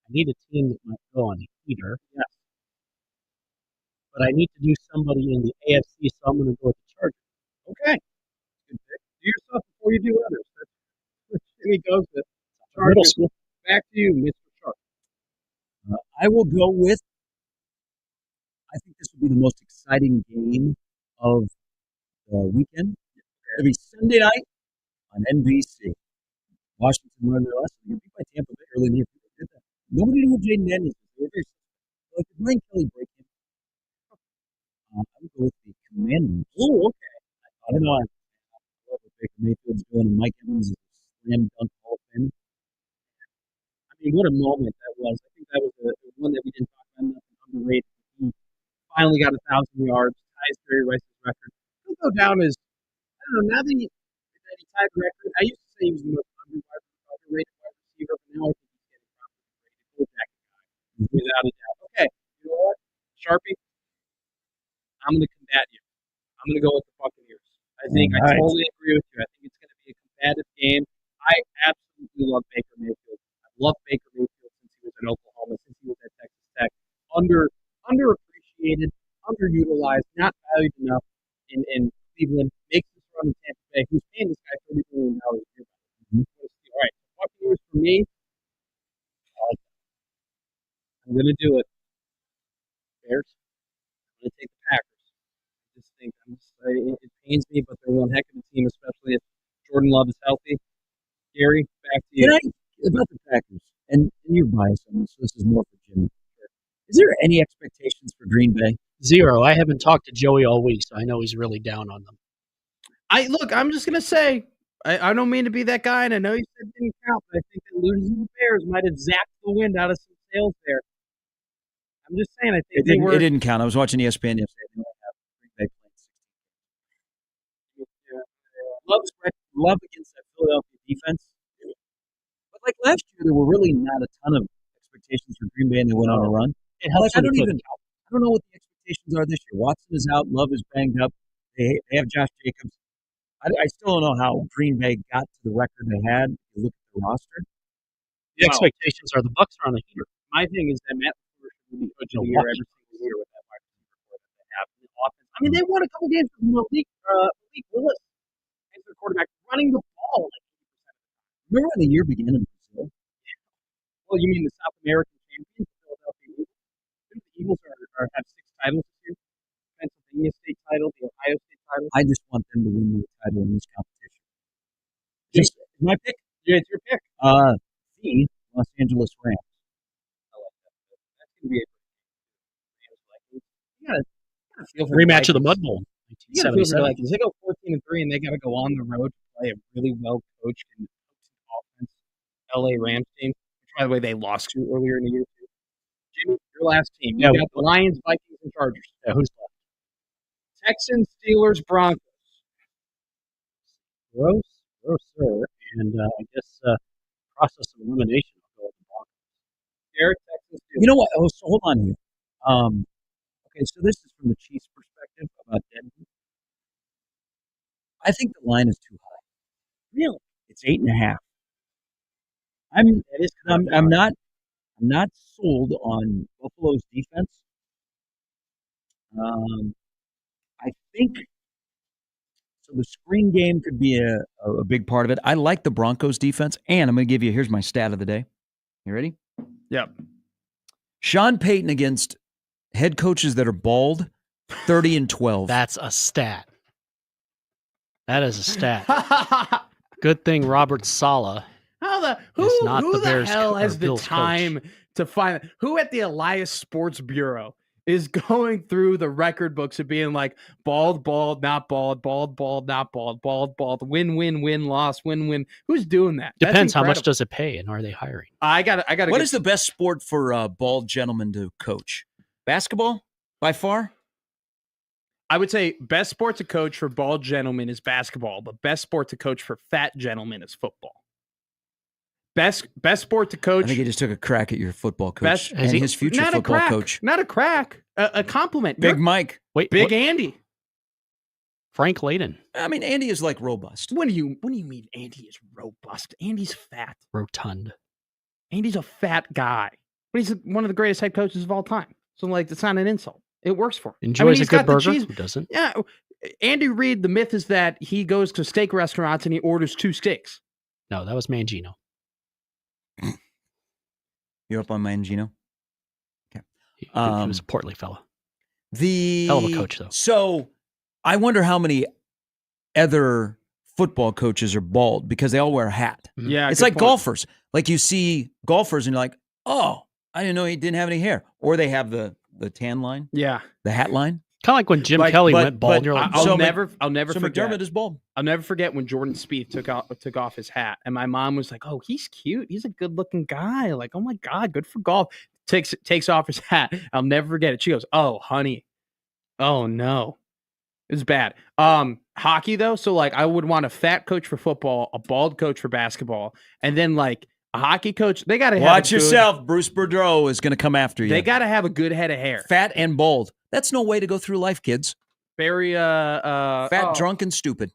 [SPEAKER 13] I need a team that might go on a heater.
[SPEAKER 1] Yes.
[SPEAKER 13] But I need to do somebody in the AFC, so I'm going to go with the Chargers.
[SPEAKER 1] Okay. Good pick. Do yourself before you do others. That's what Jimmy goes with.
[SPEAKER 13] Middle school.
[SPEAKER 1] Back to you, Mr. Sharp.
[SPEAKER 12] I will go with, I think this will be the most exciting game of the weekend. It'll be Sunday night on NBC. Washington learned their lesson. They beat by Tampa Bay early in the year. Did that. Nobody knew who Jaden Daniels was. They were very like the Blaine Kelly break in. I would go with the Commanders.
[SPEAKER 1] Oh, okay.
[SPEAKER 12] I don't know. I love what Baker Mayfield's doing, and Mike Evans is a slam dunk Hall of Fame.
[SPEAKER 1] I mean, what a moment that was. I think that was the one that we didn't talk about enough, underrated. He finally got 1,000 yards, ties Jerry Rice's record. He'll go down as, I don't know, now that he tied the record, I used to say he was the most underrated wide receiver, but now I think he's getting properly rated. Without a doubt. Okay, you know what? Sharpie, I'm going to combat you. I'm going to go with the Buccaneers. I totally agree with you. I think it's going to be a combative game. I absolutely love Baker Mayfield. I've loved Baker Mayfield since he was in Oklahoma, since he was at Texas Tech. Underappreciated, underutilized, not valued enough in Cleveland. Makes this run in Tampa Bay. Who's paying this guy $30 million a year? All right, Buccaneers for me. I'm going to do it. Bears. I'm going to take the Packers. I just think it pains me, but they're one heck of a team, especially if Jordan Love is healthy. Gary, back to you.
[SPEAKER 12] About the Packers, and you're biased on this. This is more for Jimmy. Any expectations for Green Bay?
[SPEAKER 13] Zero. I haven't talked to Joey all week, so I know he's really down on them.
[SPEAKER 1] I'm just gonna say, I don't mean to be that guy, and I know you said it didn't count, but I think that losing the Bears might have zapped the wind out of some sails there. I'm just saying, I think
[SPEAKER 12] it didn't count. I was watching ESPN yesterday. They only have Green Bay playing 16. Love against that Philadelphia defense. But like last year, there were really not a ton of expectations for Green Bay, and they went on a run.
[SPEAKER 13] It helps.
[SPEAKER 12] I don't know what the expectations are this year. Watson is out. Love is banged up. They have Josh Jacobs. I still don't know how Green Bay got to the record they had. You look at the roster.
[SPEAKER 13] The expectations are the Bucs are on the heater.
[SPEAKER 1] My thing is that Matt LaFleur should be coach of the year every single year with that wide receiver core that they have. The offense. I mean, they won a couple games with Malik Willis as their quarterback running the ball like 80%.
[SPEAKER 12] Remember when the year began in Brazil?
[SPEAKER 1] Well, you mean the South American champions, the Philadelphia Eagles? The Eagles have 6 titles this year. Pennsylvania State title, the Ohio State title.
[SPEAKER 12] I just want them to win the title in this competition. Just my pick.
[SPEAKER 1] Yeah, it's your pick.
[SPEAKER 12] The Los Angeles Rams.
[SPEAKER 1] I like that. That's going to be a
[SPEAKER 13] rematch of the Mud Bowl.
[SPEAKER 1] You got to feel for the Vikings. They go 14-3, and they got to go on the road to play a really well-coached and offense LA Rams team. Which, by the way, they lost to earlier in the year too. Jimmy, your last team. You got the Lions, Vikings, and Chargers.
[SPEAKER 13] Yeah, who's left?
[SPEAKER 1] Texans, Steelers, Broncos.
[SPEAKER 13] Gross, sir. And I guess process of elimination will go with the Broncos.
[SPEAKER 1] Derek, Texans, Steelers.
[SPEAKER 12] You know what? Oh, so hold on here. Okay, so this is from the Chiefs' perspective about Denver. I think the line is too high.
[SPEAKER 1] Really?
[SPEAKER 12] It's 8.5. I'm not sold on Buffalo's defense. I think so. The screen game could be a big part of it. I like the Broncos defense, and I'm going to give you. Here's my stat of the day. You ready?
[SPEAKER 1] Yep.
[SPEAKER 12] Sean Payton against head coaches that are bald, 30-12.
[SPEAKER 13] That's a stat. That is a stat. Good thing Robert Saleh.
[SPEAKER 1] Who the hell has the time to find who at the Elias Sports Bureau is going through the record books of being like bald, not bald, bald, not bald, win, loss, win. Who's doing that?
[SPEAKER 13] Depends how much does it pay and are they hiring?
[SPEAKER 1] I got.
[SPEAKER 12] What is the best sport for bald gentlemen to coach? Basketball, by far.
[SPEAKER 1] I would say best sport to coach for bald gentlemen is basketball, but best sport to coach for fat gentlemen is football. Best sport to coach.
[SPEAKER 12] I think he just took a crack at your football coach and his future
[SPEAKER 1] not
[SPEAKER 12] football
[SPEAKER 1] a crack,
[SPEAKER 12] coach.
[SPEAKER 1] Not a crack, a compliment.
[SPEAKER 12] Big Mike.
[SPEAKER 13] Wait,
[SPEAKER 1] Big what? Andy.
[SPEAKER 13] Frank Layden.
[SPEAKER 12] I mean, Andy is like robust.
[SPEAKER 1] When do you mean Andy is robust? Andy's fat.
[SPEAKER 13] Rotund.
[SPEAKER 1] Andy's a fat guy. But he's one of the greatest head coaches of all time. So, like, it's not an insult. It works for him.
[SPEAKER 13] Enjoys a good burger? Who doesn't?
[SPEAKER 1] Yeah. Andy Reid, the myth is that he goes to steak restaurants and he orders 2 steaks.
[SPEAKER 13] No, that was Mangino.
[SPEAKER 12] You're up on Mangino? Okay.
[SPEAKER 13] He was a portly fella. Hell of a coach, though.
[SPEAKER 12] So, I wonder how many other football coaches are bald because they all wear a hat.
[SPEAKER 1] Yeah,
[SPEAKER 12] it's like golfers. Like you see golfers and you're like, oh, I didn't know he didn't have any hair. Or they have the tan line.
[SPEAKER 1] Yeah.
[SPEAKER 12] The hat line.
[SPEAKER 13] Kind of like when Jim Kelly went bald. And you're like,
[SPEAKER 1] I'll never
[SPEAKER 12] so
[SPEAKER 1] forget.
[SPEAKER 12] McDermott is bald.
[SPEAKER 1] I'll never forget when Jordan Spieth took off his hat, and my mom was like, "Oh, he's cute. He's a good-looking guy." Like, "Oh my god, good for golf." Takes off his hat. I'll never forget it. She goes, "Oh, honey, oh no, it was bad." Hockey though, so like, I would want a fat coach for football, a bald coach for basketball, and then like a hockey coach. They got to
[SPEAKER 12] watch yourself. Bruce Boudreau is going to come after you.
[SPEAKER 1] They got to have a good head of hair,
[SPEAKER 12] fat and bald. That's no way to go through life, kids.
[SPEAKER 1] Very
[SPEAKER 12] fat, drunk, and stupid.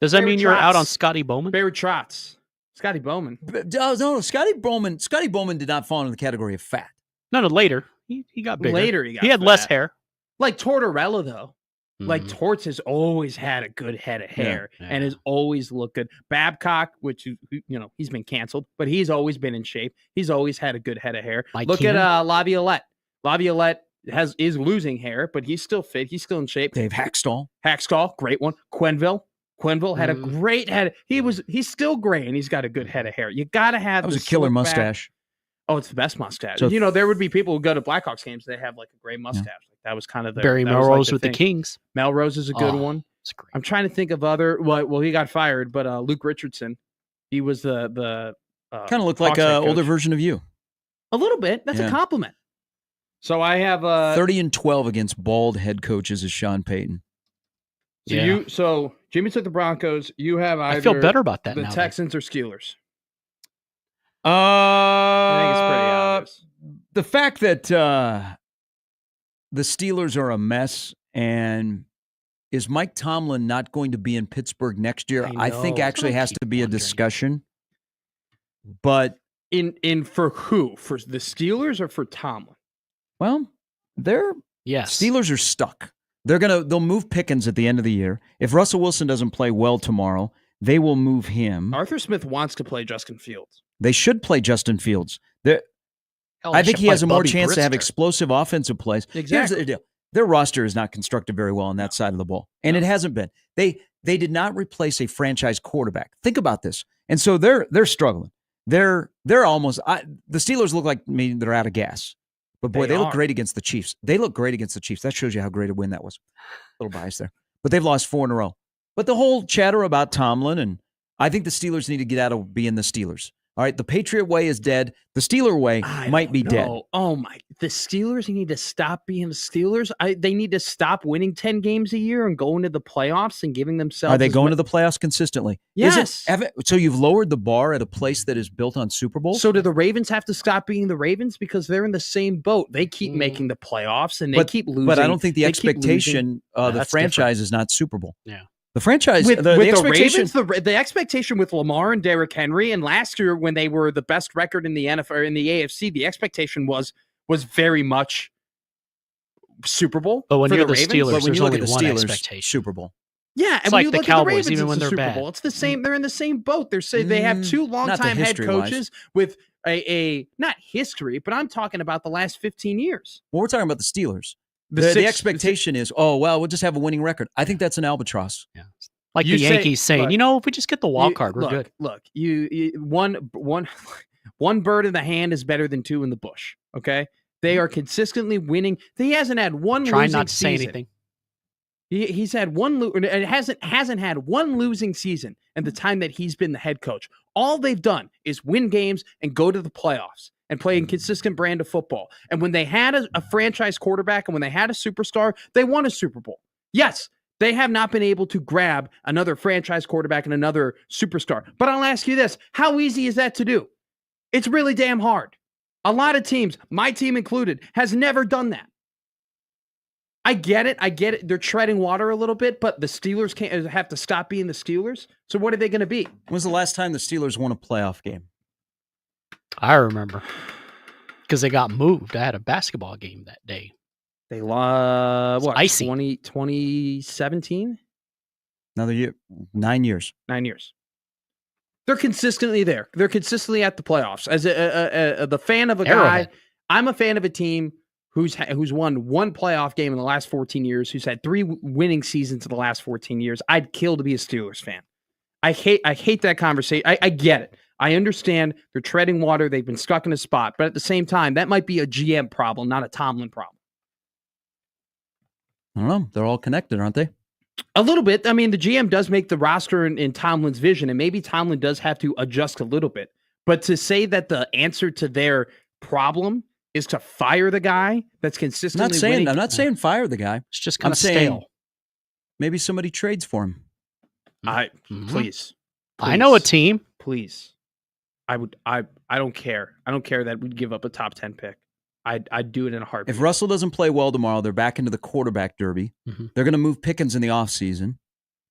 [SPEAKER 13] Does that mean you're out on Scotty Bowman?
[SPEAKER 1] Barry Trotz. Scotty Bowman.
[SPEAKER 12] No, Scotty Bowman did not fall into the category of fat.
[SPEAKER 13] No, later. He got bigger.
[SPEAKER 1] Later he
[SPEAKER 13] had
[SPEAKER 1] fat.
[SPEAKER 13] less hair.
[SPEAKER 1] Like Tortorella, though. Mm-hmm. Like Torts has always had a good head of hair and has always looked good. Babcock, which he's been canceled, but he's always been in shape. He's always had a good head of hair. Look at Laviolette. Laviolette is losing hair, but he's still fit. He's still in shape.
[SPEAKER 12] Dave Hackstall,
[SPEAKER 1] great one. Quenville had a great head. He's still gray and he's got a good head of hair. You got to have.
[SPEAKER 12] That was a killer mustache.
[SPEAKER 1] Oh, it's the best mustache.
[SPEAKER 12] So
[SPEAKER 1] There would be people who go to Blackhawks games. They have like a gray mustache. Like that was kind of
[SPEAKER 13] Barry Melrose with the Kings.
[SPEAKER 1] Melrose is a good one. I'm trying to think of other. Well, he got fired, but Luke Richardson, he was the
[SPEAKER 12] kind of looked like an older version of you.
[SPEAKER 1] A little bit. That's a compliment. So I have
[SPEAKER 12] 30-12 against bald head coaches is Sean Payton.
[SPEAKER 1] So Jimmy took the Broncos. You have either
[SPEAKER 13] I feel better about that
[SPEAKER 1] the
[SPEAKER 13] now,
[SPEAKER 1] Texans or Steelers.
[SPEAKER 12] I
[SPEAKER 1] think it's pretty obvious.
[SPEAKER 12] The fact that the Steelers are a mess and is Mike Tomlin not going to be in Pittsburgh next year? I think actually has to be a discussion. But
[SPEAKER 1] in for who? For the Steelers or for Tomlin?
[SPEAKER 12] Well, Steelers are stuck. They'll move Pickens at the end of the year. If Russell Wilson doesn't play well tomorrow, they will move him.
[SPEAKER 1] Arthur Smith wants to play Justin Fields.
[SPEAKER 12] They should play Justin Fields. I think he has a more chance to have explosive offensive plays.
[SPEAKER 1] Exactly.
[SPEAKER 12] Here's the deal. Their roster is not constructed very well on that side of the ball. And it hasn't been. They did not replace a franchise quarterback. Think about this. And so they're struggling. They're almost the Steelers look like they're out of gas. But boy, they look great against the Chiefs. They look great against the Chiefs. That shows you how great a win that was. A little bias there. But they've lost 4 in a row. But the whole chatter about Tomlin, and I think the Steelers need to get out of being the Steelers. All right, the Patriot way is dead. The Steeler way might be dead.
[SPEAKER 1] Oh my! The Steelers need to stop being the Steelers. They need to stop winning 10 games a year and going to the playoffs and giving themselves.
[SPEAKER 12] Are they going to the playoffs consistently?
[SPEAKER 1] Yes.
[SPEAKER 12] So you've lowered the bar at a place that is built on Super Bowls?
[SPEAKER 1] So do the Ravens have to stop being the Ravens because they're in the same boat? They keep making the playoffs and they keep losing.
[SPEAKER 12] But I don't think the expectation, the franchise is not Super Bowl.
[SPEAKER 13] Yeah.
[SPEAKER 12] The franchise,
[SPEAKER 1] with
[SPEAKER 12] the
[SPEAKER 1] Ravens, the expectation with Lamar and Derrick Henry, and last year when they were the best record in the NFL, in the AFC, the expectation was very much Super Bowl.
[SPEAKER 13] But when you're the
[SPEAKER 1] Ravens.
[SPEAKER 13] Steelers,
[SPEAKER 12] but when
[SPEAKER 13] there's
[SPEAKER 12] you look
[SPEAKER 13] only
[SPEAKER 12] at the
[SPEAKER 13] one
[SPEAKER 12] Steelers,
[SPEAKER 13] expectation.
[SPEAKER 12] Super Bowl.
[SPEAKER 1] Yeah, and
[SPEAKER 13] it's
[SPEAKER 1] when
[SPEAKER 13] like
[SPEAKER 1] you
[SPEAKER 13] the
[SPEAKER 1] look
[SPEAKER 13] Cowboys,
[SPEAKER 1] at the Ravens,
[SPEAKER 13] even
[SPEAKER 1] it's
[SPEAKER 13] when
[SPEAKER 1] the
[SPEAKER 13] they're
[SPEAKER 1] Super
[SPEAKER 13] bad.
[SPEAKER 1] Bowl. It's the same. They're in the same boat. They have 2 longtime head coaches with a not history, but I'm talking about the last 15 years.
[SPEAKER 12] Well, we're talking about the Steelers. The expectation is, we'll just have a winning record. I think that's an albatross.
[SPEAKER 13] Yeah. Like the Yankees saying, if we just get the wild card, we're good.
[SPEAKER 1] Look, one bird in the hand is better than 2 in the bush. Okay, they are consistently winning. He hasn't had one.
[SPEAKER 13] Trying not to say anything.
[SPEAKER 1] He's had one. It hasn't had one losing season in the time that he's been the head coach. All they've done is win games and go to the playoffs and play a consistent brand of football. And when they had a franchise quarterback and when they had a superstar, they won a Super Bowl. Yes. They have not been able to grab another franchise quarterback and another superstar. But I'll ask you this. How easy is that to do? It's really damn hard. A lot of teams, my team included, has never done that. I get it. They're treading water a little bit, but the Steelers can't have to stop being the Steelers. So what are they going to be?
[SPEAKER 12] When was the last time the Steelers won a playoff game?
[SPEAKER 13] I remember. Because they got moved. I had a basketball game that day.
[SPEAKER 1] They lost,
[SPEAKER 13] icy.
[SPEAKER 1] 2017?
[SPEAKER 12] Another year. 9 years.
[SPEAKER 1] 9 years. They're consistently there. They're consistently at the playoffs. As the fan of a guy, I'm a fan of a team who's won 1 playoff game in the last 14 years, who's had 3 winning seasons in the last 14 years. I'd kill to be a Steelers fan. I hate that conversation. I get it. I understand they're treading water. They've been stuck in a spot. But at the same time, that might be a GM problem, not a Tomlin problem.
[SPEAKER 12] I don't know. They're all connected, aren't they?
[SPEAKER 1] A little bit. I mean, the GM does make the roster in Tomlin's vision, and maybe Tomlin does have to adjust a little bit. But to say that the answer to their problem is to fire the guy that's consistently winning.
[SPEAKER 12] I'm not saying fire the guy.
[SPEAKER 13] It's just kind of stale.
[SPEAKER 12] Maybe somebody trades for him.
[SPEAKER 1] Please.
[SPEAKER 13] I know a team.
[SPEAKER 1] Please. I don't care. I don't care that we'd give up a top 10 pick. I'd do it in a heartbeat.
[SPEAKER 12] If Russell doesn't play well tomorrow, they're back into the quarterback derby.
[SPEAKER 13] Mm-hmm.
[SPEAKER 12] They're going to move Pickens in the offseason.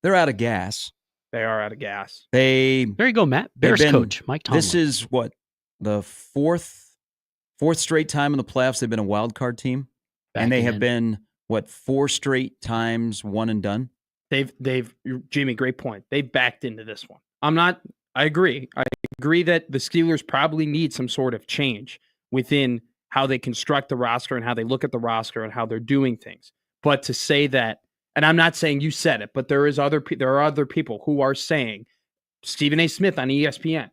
[SPEAKER 12] They're out of gas.
[SPEAKER 1] They are out of gas.
[SPEAKER 13] There you go, Matt. Bears coach, Mike Tomlin.
[SPEAKER 12] This is what? The fourth straight time in the playoffs they've been a wild card team. And they have been, 4 straight times one and done?
[SPEAKER 1] They've Jimmy, great point. They backed into this one. I agree. I agree that the Steelers probably need some sort of change within how they construct the roster and how they look at the roster and how they're doing things. But to say that, and I'm not saying you said it, but there are other people who are saying, Stephen A. Smith on ESPN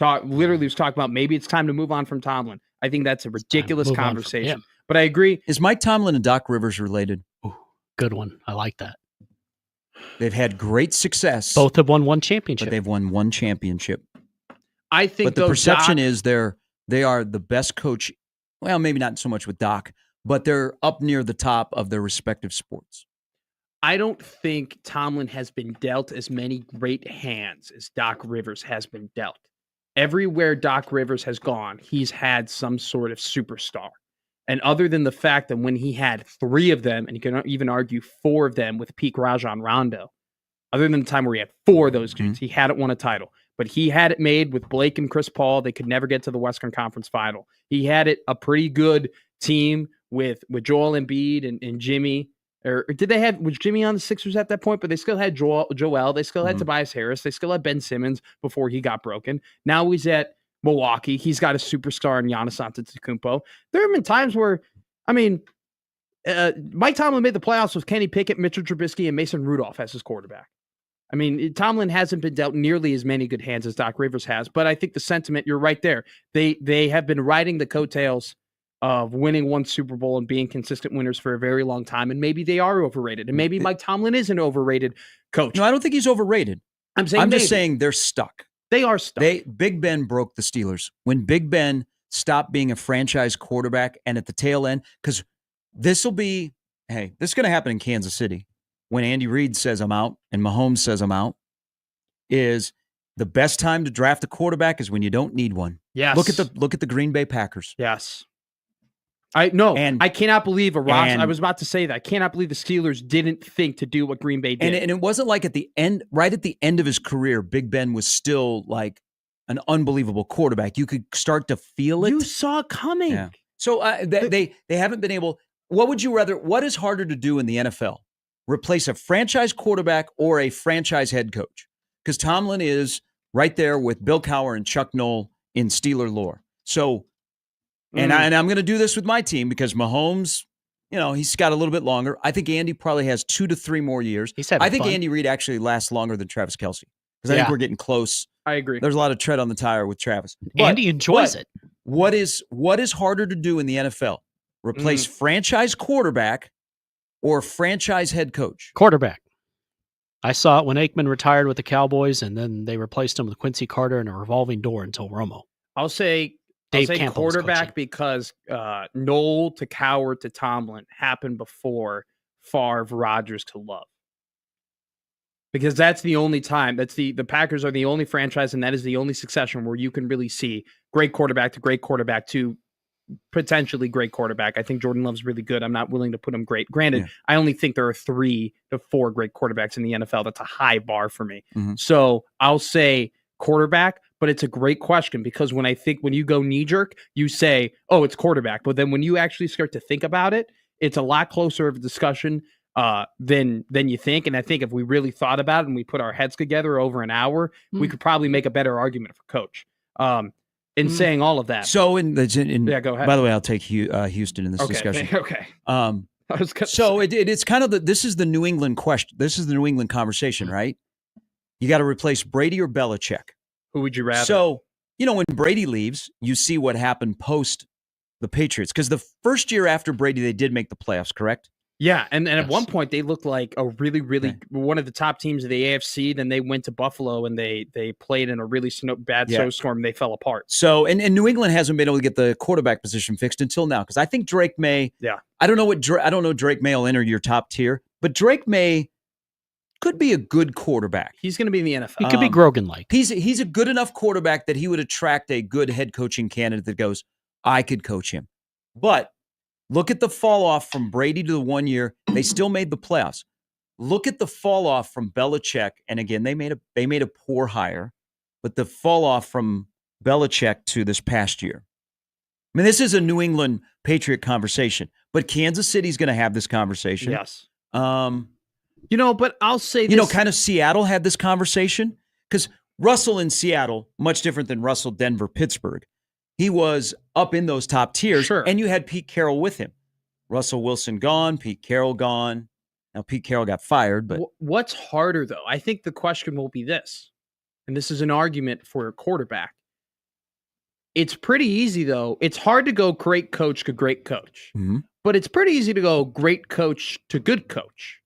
[SPEAKER 1] literally was talking about maybe it's time to move on from Tomlin. I think that's a ridiculous conversation. But I agree.
[SPEAKER 12] Is Mike Tomlin and Doc Rivers related?
[SPEAKER 13] Ooh, good one. I like that.
[SPEAKER 12] They've had great success.
[SPEAKER 13] Both have won one championship.
[SPEAKER 12] But they've won one championship.
[SPEAKER 1] I think
[SPEAKER 12] but the perception is they are the best coach. Well, maybe not so much with Doc, but they're up near the top of their respective sports.
[SPEAKER 1] I don't think Tomlin has been dealt as many great hands as Doc Rivers has been dealt. Everywhere Doc Rivers has gone, he's had some sort of superstar. And other than the fact that when he had 3 of them, and you can even argue 4 of them with peak Rajon Rondo, other than the time where he had 4 of those dudes, he hadn't won a title. But he had it made with Blake and Chris Paul. They could never get to the Western Conference Final. He had it a pretty good team with Joel Embiid and Jimmy. Or was Jimmy on the Sixers at that point? But they still had Joel. They still had Tobias Harris. They still had Ben Simmons before he got broken. Now he's at Milwaukee. He's got a superstar in Giannis Antetokounmpo. There have been times where, Mike Tomlin made the playoffs with Kenny Pickett, Mitchell Trubisky, and Mason Rudolph as his quarterback. Tomlin hasn't been dealt nearly as many good hands as Doc Rivers has, but I think the sentiment, you're right there. They have been riding the coattails of winning one Super Bowl and being consistent winners for a very long time, and maybe they are overrated, and maybe Mike Tomlin is an overrated coach.
[SPEAKER 12] No, I don't think he's overrated. I'm just saying they're stuck.
[SPEAKER 1] They are stuck.
[SPEAKER 12] Big Ben broke the Steelers. When Big Ben stopped being a franchise quarterback and at the tail end, because this is going to happen in Kansas City. When Andy Reid says I'm out and Mahomes says I'm out, is the best time to draft a quarterback is when you don't need one.
[SPEAKER 1] Yes.
[SPEAKER 12] Look at the Green Bay Packers.
[SPEAKER 1] Yes. I cannot believe I was about to say that. I cannot believe the Steelers didn't think to do what Green Bay did.
[SPEAKER 12] And it wasn't like right at the end of his career, Big Ben was still like an unbelievable quarterback. You could start to feel it.
[SPEAKER 1] You saw it coming.
[SPEAKER 12] Yeah. So they haven't been able. What would you rather? What is harder to do in the NFL? Replace a franchise quarterback or a franchise head coach? Because Tomlin is right there with Bill Cowher and Chuck Noll in Steeler lore. So, and I'm going to do this with my team because Mahomes, he's got a little bit longer. I think Andy probably has 2 to 3 more years. I think Andy Reid actually lasts longer than Travis Kelce because I think we're getting close.
[SPEAKER 1] I agree.
[SPEAKER 12] There's a lot of tread on the tire with Travis.
[SPEAKER 13] Andy enjoys it.
[SPEAKER 12] What is harder to do in the NFL? Replace franchise quarterback or franchise head coach?
[SPEAKER 13] Quarterback. I saw it when Aikman retired with the Cowboys, and then they replaced him with Quincy Carter in a revolving door until Romo.
[SPEAKER 1] I'll say quarterback because Noll to Cowher to Tomlin happened before Favre, Rodgers to Love. Because that's the only time. The Packers are the only franchise, and that is the only succession where you can really see great quarterback to potentially great quarterback. I think Jordan Love's really good. I'm not willing to put him great. Granted, I only think there are 3 to 4 great quarterbacks in the NFL. That's a high bar for me. So I'll say quarterback, but it's a great question because when you go knee jerk, you say, oh, it's quarterback. But then when you actually start to think about it, it's a lot closer of a discussion than you think. And I think if we really thought about it and we put our heads together over an hour, we could probably make a better argument for coach. In saying all of that.
[SPEAKER 12] So
[SPEAKER 1] go ahead.
[SPEAKER 12] By the way, I'll take Houston in this discussion.
[SPEAKER 1] Okay.
[SPEAKER 12] It's kind of this is the New England question. This is the New England conversation, right? You got to replace Brady or Belichick.
[SPEAKER 1] Who would you rather?
[SPEAKER 12] So, when Brady leaves, you see what happened post the Patriots. Because the first year after Brady, they did make the playoffs, correct?
[SPEAKER 1] Yeah, and at one point they looked like a really, really one of the top teams of the AFC. Then they went to Buffalo and they played in a really bad snowstorm. They fell apart.
[SPEAKER 12] So, and New England hasn't been able to get the quarterback position fixed until now because I think Drake May.
[SPEAKER 1] Yeah,
[SPEAKER 12] I don't know Drake May will enter your top tier, but Drake May could be a good quarterback.
[SPEAKER 1] He's going to be in the NFL.
[SPEAKER 13] He could be Grogan-like.
[SPEAKER 12] He's a good enough quarterback that he would attract a good head coaching candidate that goes, I could coach him, but. Look at the fall off from Brady to the 1 year. They still made the playoffs. Look at the fall off from Belichick. And again, they made a poor hire, but the fall off from Belichick to this past year. I mean, this is a New England Patriot conversation, but Kansas City's going to have this conversation.
[SPEAKER 1] Yes. But I'll say this.
[SPEAKER 12] Kind of Seattle had this conversation because Russell in Seattle, much different than Russell, Denver, Pittsburgh. He was up in those top tiers, and you had Pete Carroll with him. Russell Wilson gone, Pete Carroll gone. Now, Pete Carroll got fired, but...
[SPEAKER 1] What's harder, though? I think the question will be this, and this is an argument for a quarterback. It's pretty easy, though. It's hard to go great coach to great coach, but it's pretty easy to go great coach to good coach.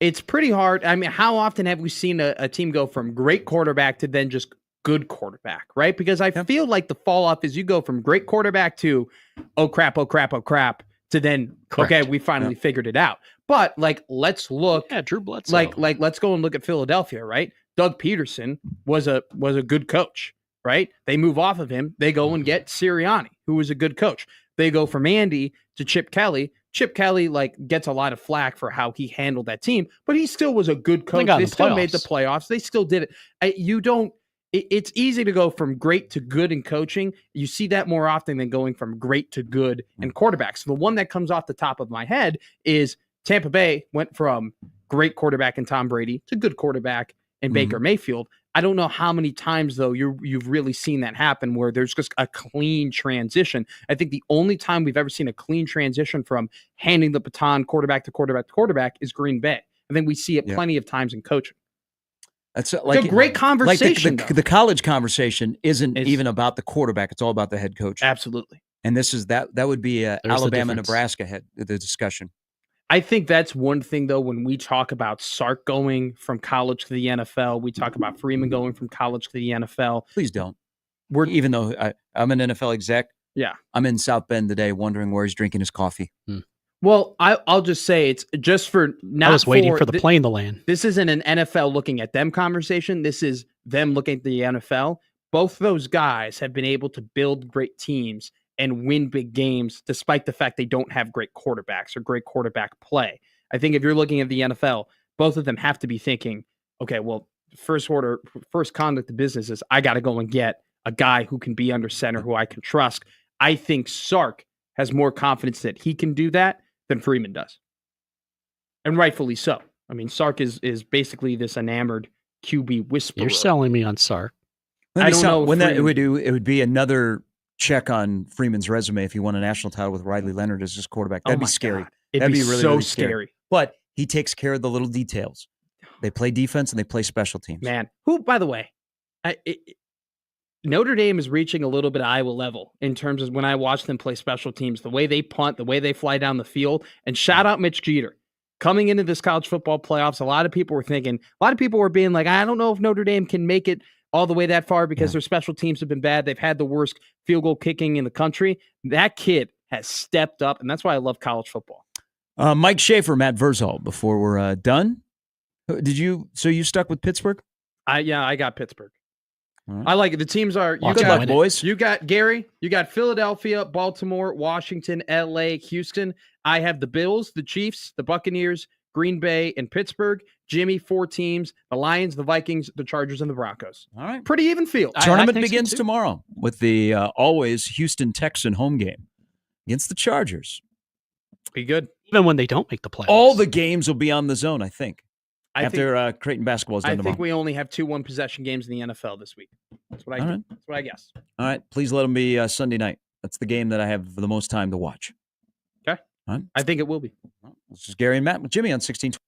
[SPEAKER 1] It's pretty hard. I mean, how often have we seen a team go from great quarterback to then just good quarterback, right? Because I feel like the fall off is you go from great quarterback to, oh crap, to then, okay, we finally figured it out. But like, let's look.
[SPEAKER 13] Yeah, Drew Bledsoe.
[SPEAKER 1] Like, let's go and look at Philadelphia, right? Doug Peterson was a good coach, right? They move off of him. They go and get Sirianni, who was a good coach. They go from Andy to Chip Kelly. Chip Kelly gets a lot of flack for how he handled that team, but he still was a good coach. They still made the playoffs. They still did it. It's easy to go from great to good in coaching. You see that more often than going from great to good in quarterbacks. So the one that comes off the top of my head is Tampa Bay went from great quarterback in Tom Brady to good quarterback in Baker Mayfield. I don't know how many times, though, you've really seen that happen where there's just a clean transition. I think the only time we've ever seen a clean transition from handing the baton quarterback to quarterback to quarterback is Green Bay. I think we see it plenty of times in coaching.
[SPEAKER 12] That's
[SPEAKER 1] a great conversation.
[SPEAKER 12] Like the college conversation isn't even about the quarterback. It's all about the head coach.
[SPEAKER 1] Absolutely.
[SPEAKER 12] And this is that would be Alabama, Nebraska the discussion.
[SPEAKER 1] I think that's one thing, though, when we talk about Sark going from college to the NFL, we talk about Freeman going from college to the NFL.
[SPEAKER 12] Please don't. Even though I'm an NFL exec, I'm in South Bend today wondering where he's drinking his coffee.
[SPEAKER 1] Well, I'll just say it's just for not.
[SPEAKER 13] I was waiting for the plane to land.
[SPEAKER 1] This isn't an NFL looking at them conversation. This is them looking at the NFL. Both those guys have been able to build great teams and win big games, despite the fact they don't have great quarterbacks or great quarterback play. I think if you're looking at the NFL, both of them have to be thinking, okay, well, first conduct of business is I got to go and get a guy who can be under center, who I can trust. I think Sark has more confidence that he can do that than Freeman does. And rightfully so. I mean, Sark is basically this enamored QB whisperer.
[SPEAKER 13] You're selling me on Sark.
[SPEAKER 1] I don't know
[SPEAKER 12] when it would be another check on Freeman's resume if he won a national title with Riley Leonard as his quarterback. That'd be scary.
[SPEAKER 1] That'd be really,
[SPEAKER 12] really
[SPEAKER 1] scary.
[SPEAKER 12] But he takes care of the little details. They play defense and they play special teams.
[SPEAKER 1] Man, who, by the way, Notre Dame is reaching a little bit of Iowa level in terms of when I watch them play special teams, the way they punt, the way they fly down the field. And shout out Mitch Jeter. Coming into this college football playoffs, a lot of people were being like, I don't know if Notre Dame can make it all the way that far because their special teams have been bad. They've had the worst field goal kicking in the country. That kid has stepped up, and that's why I love college football.
[SPEAKER 12] Mike Schaefer, Matt Verzal, before we're done. So you stuck with Pittsburgh?
[SPEAKER 1] I got Pittsburgh.
[SPEAKER 12] Right.
[SPEAKER 1] I like it. The teams are
[SPEAKER 12] good luck, boys.
[SPEAKER 1] You got Gary, you got Philadelphia, Baltimore, Washington, LA, Houston. I have the Bills, the Chiefs, the Buccaneers, Green Bay, and Pittsburgh. Jimmy, 4 teams: the Lions, the Vikings, the Chargers, and the Broncos.
[SPEAKER 12] All right.
[SPEAKER 1] Pretty even field.
[SPEAKER 12] Tournament begins tomorrow with the always Houston Texan home game against the Chargers.
[SPEAKER 1] Be good.
[SPEAKER 13] Even when they don't make the playoffs.
[SPEAKER 12] All the games will be on the zone, I think. After Creighton basketball is done tomorrow.
[SPEAKER 1] I think we only have 2 one-possession games in the NFL this week. That's what I guess.
[SPEAKER 12] All right. Please let them be Sunday night. That's the game that I have the most time to watch.
[SPEAKER 1] Okay.
[SPEAKER 12] All right.
[SPEAKER 1] I think it will be.
[SPEAKER 12] This is Gary and Matt with Jimmy on 1620.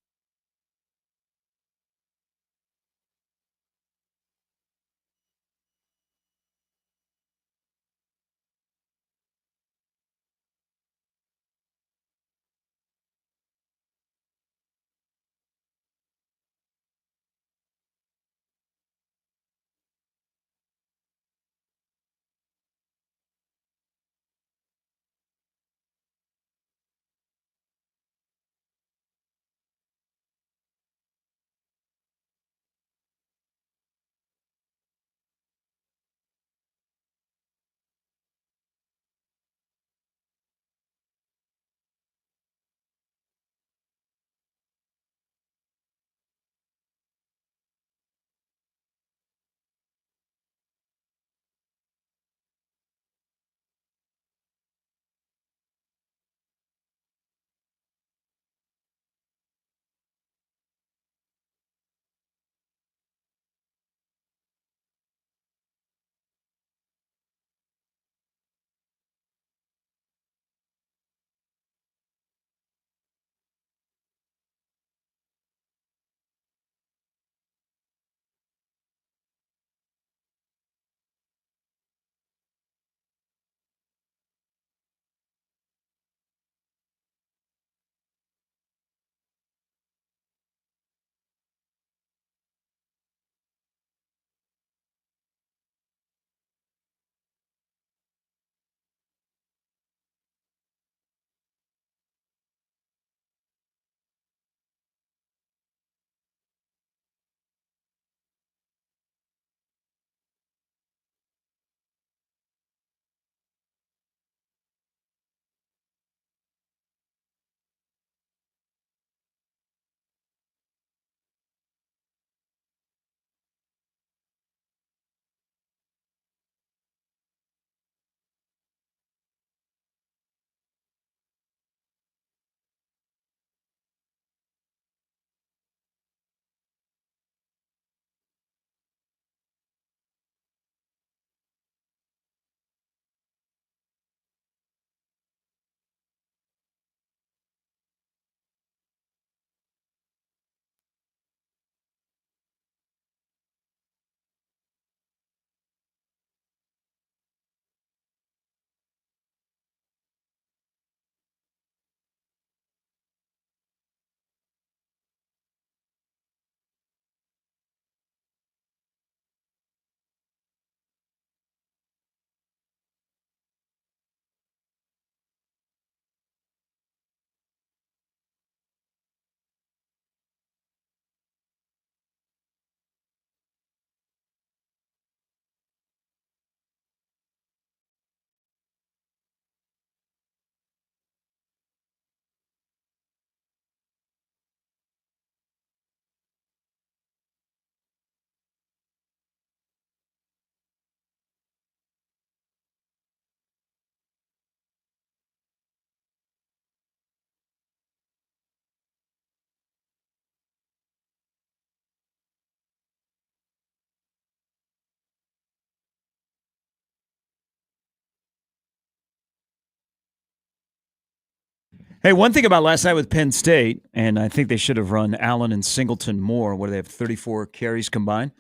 [SPEAKER 12] Hey, one thing about last night with Penn State, and I think they should have run Allen and Singleton more, where they have 34 carries combined.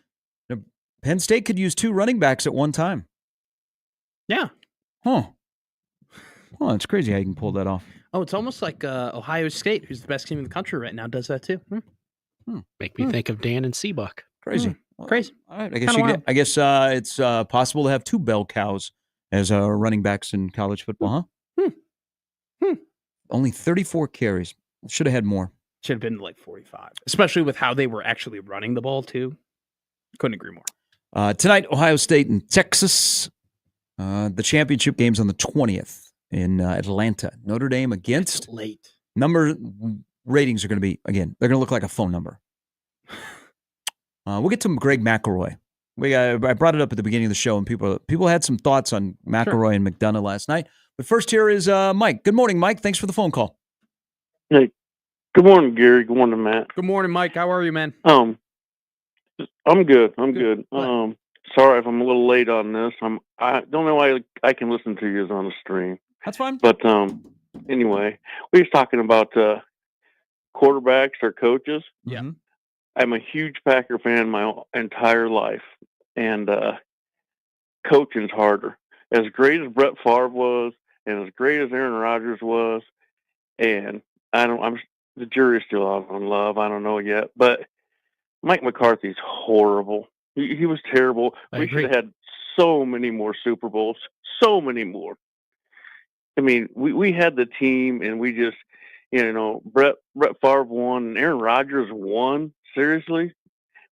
[SPEAKER 12] Penn State could use 2 running backs at one time.
[SPEAKER 1] Yeah.
[SPEAKER 12] Huh. Oh, it's crazy how you can pull that off.
[SPEAKER 1] Oh, it's almost like Ohio State, who's the best team in the country right now, does that too.
[SPEAKER 13] Make me think of Dan and Seabuck.
[SPEAKER 12] Crazy.
[SPEAKER 1] Crazy.
[SPEAKER 12] All right. I guess it's possible to have 2 bell cows as running backs in college football, huh? Only 34 carries. Should have had more.
[SPEAKER 1] Should have been like 45, especially with how they were actually running the ball too. Couldn't agree more.
[SPEAKER 12] Tonight, Ohio State and Texas. The championship game's on the 20th in Atlanta. Notre Dame against.
[SPEAKER 1] It's late.
[SPEAKER 12] Ratings are going to be, again, they're going to look like a phone number. We'll get to Greg McElroy. I brought it up at the beginning of the show, and people had some thoughts on McElroy and McDonough last night. But first here is Mike. Good morning, Mike. Thanks for the phone call.
[SPEAKER 15] Hey, good morning, Gary. Good morning, Matt.
[SPEAKER 1] Good morning, Mike. How are you, man?
[SPEAKER 15] I'm good. I'm good. Sorry if I'm a little late on this. I don't know why I can listen to you on the stream.
[SPEAKER 12] That's fine.
[SPEAKER 15] But anyway, we was talking about quarterbacks or coaches.
[SPEAKER 1] Yeah.
[SPEAKER 15] I'm a huge Packer fan my entire life, and coaching's harder. As great as Brett Favre was, and as great as Aaron Rodgers was, and the jury's still out on love. I don't know yet, but Mike McCarthy's horrible. He was terrible. We should have had so many more Super Bowls, so many more. I mean, we had the team, and we just, Brett Favre won, and Aaron Rodgers won. Seriously,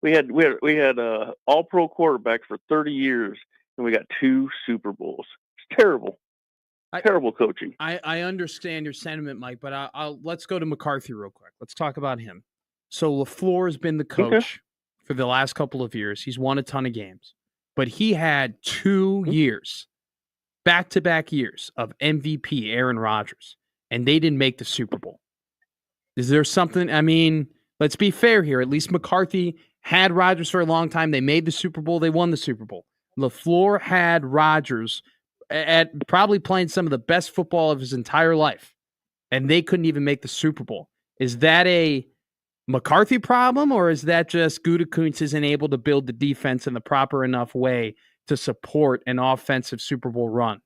[SPEAKER 15] we had a all-pro quarterback for 30 years, and we got 2 Super Bowls. It's terrible. Terrible coaching.
[SPEAKER 1] I understand your sentiment, Mike, but let's go to McCarthy real quick. Let's talk about him. So LaFleur has been the coach for the last couple of years. He's won a ton of games, but he had 2 years, back-to-back years of MVP Aaron Rodgers, and they didn't make the Super Bowl. Is there something? I mean, let's be fair here. At least McCarthy had Rodgers for a long time. They made the Super Bowl. They won the Super Bowl. LaFleur had Rodgers at probably playing some of the best football of his entire life, and they couldn't even make the Super Bowl. Is that a McCarthy problem, or is that just Gutekunst isn't able to build the defense in the proper enough way to support an offensive Super Bowl run?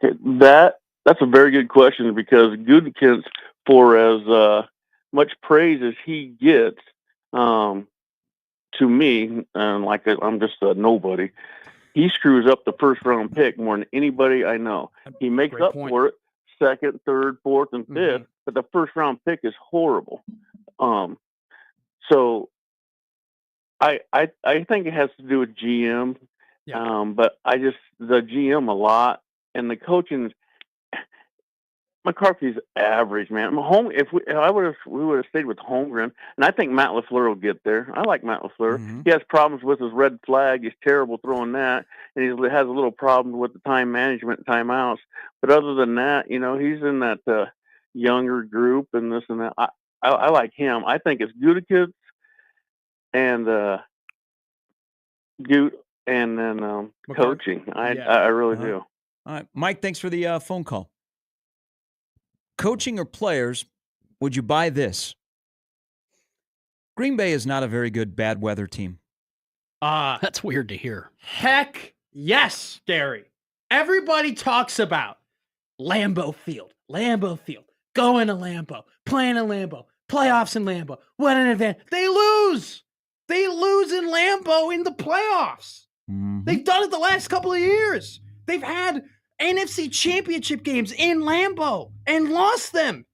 [SPEAKER 15] That's a very good question, because Gutekunst, for as much praise as he gets, to me, like I'm just a nobody, he screws up the first round pick more than anybody I know. He makes up for it second, third, fourth, and fifth, but the first round pick is horrible. So I think it has to do with GM, but the GM a lot, and the coaching. McCarthy's average, man. If we would have stayed with Holmgren, and I think Matt LaFleur will get there. I like Matt LaFleur. He has problems with his red flag. He's terrible throwing that, and he has a little problem with the time management, timeouts. But other than that, he's in that younger group and this and that. I like him. I think it's Gutekunst and and then coaching. I really do.
[SPEAKER 12] All right, Mike. Thanks for the phone call. Coaching or players, would you buy this? Green Bay is not a very good bad weather team.
[SPEAKER 13] That's weird to hear.
[SPEAKER 1] Heck yes, Gary. Everybody talks about Lambeau Field, going to Lambeau, playing in Lambeau, playoffs in Lambeau. What an advantage. They lose. They lose in Lambeau in the playoffs. They've done it the last couple of years. They've had NFC championship games in Lambeau and lost them.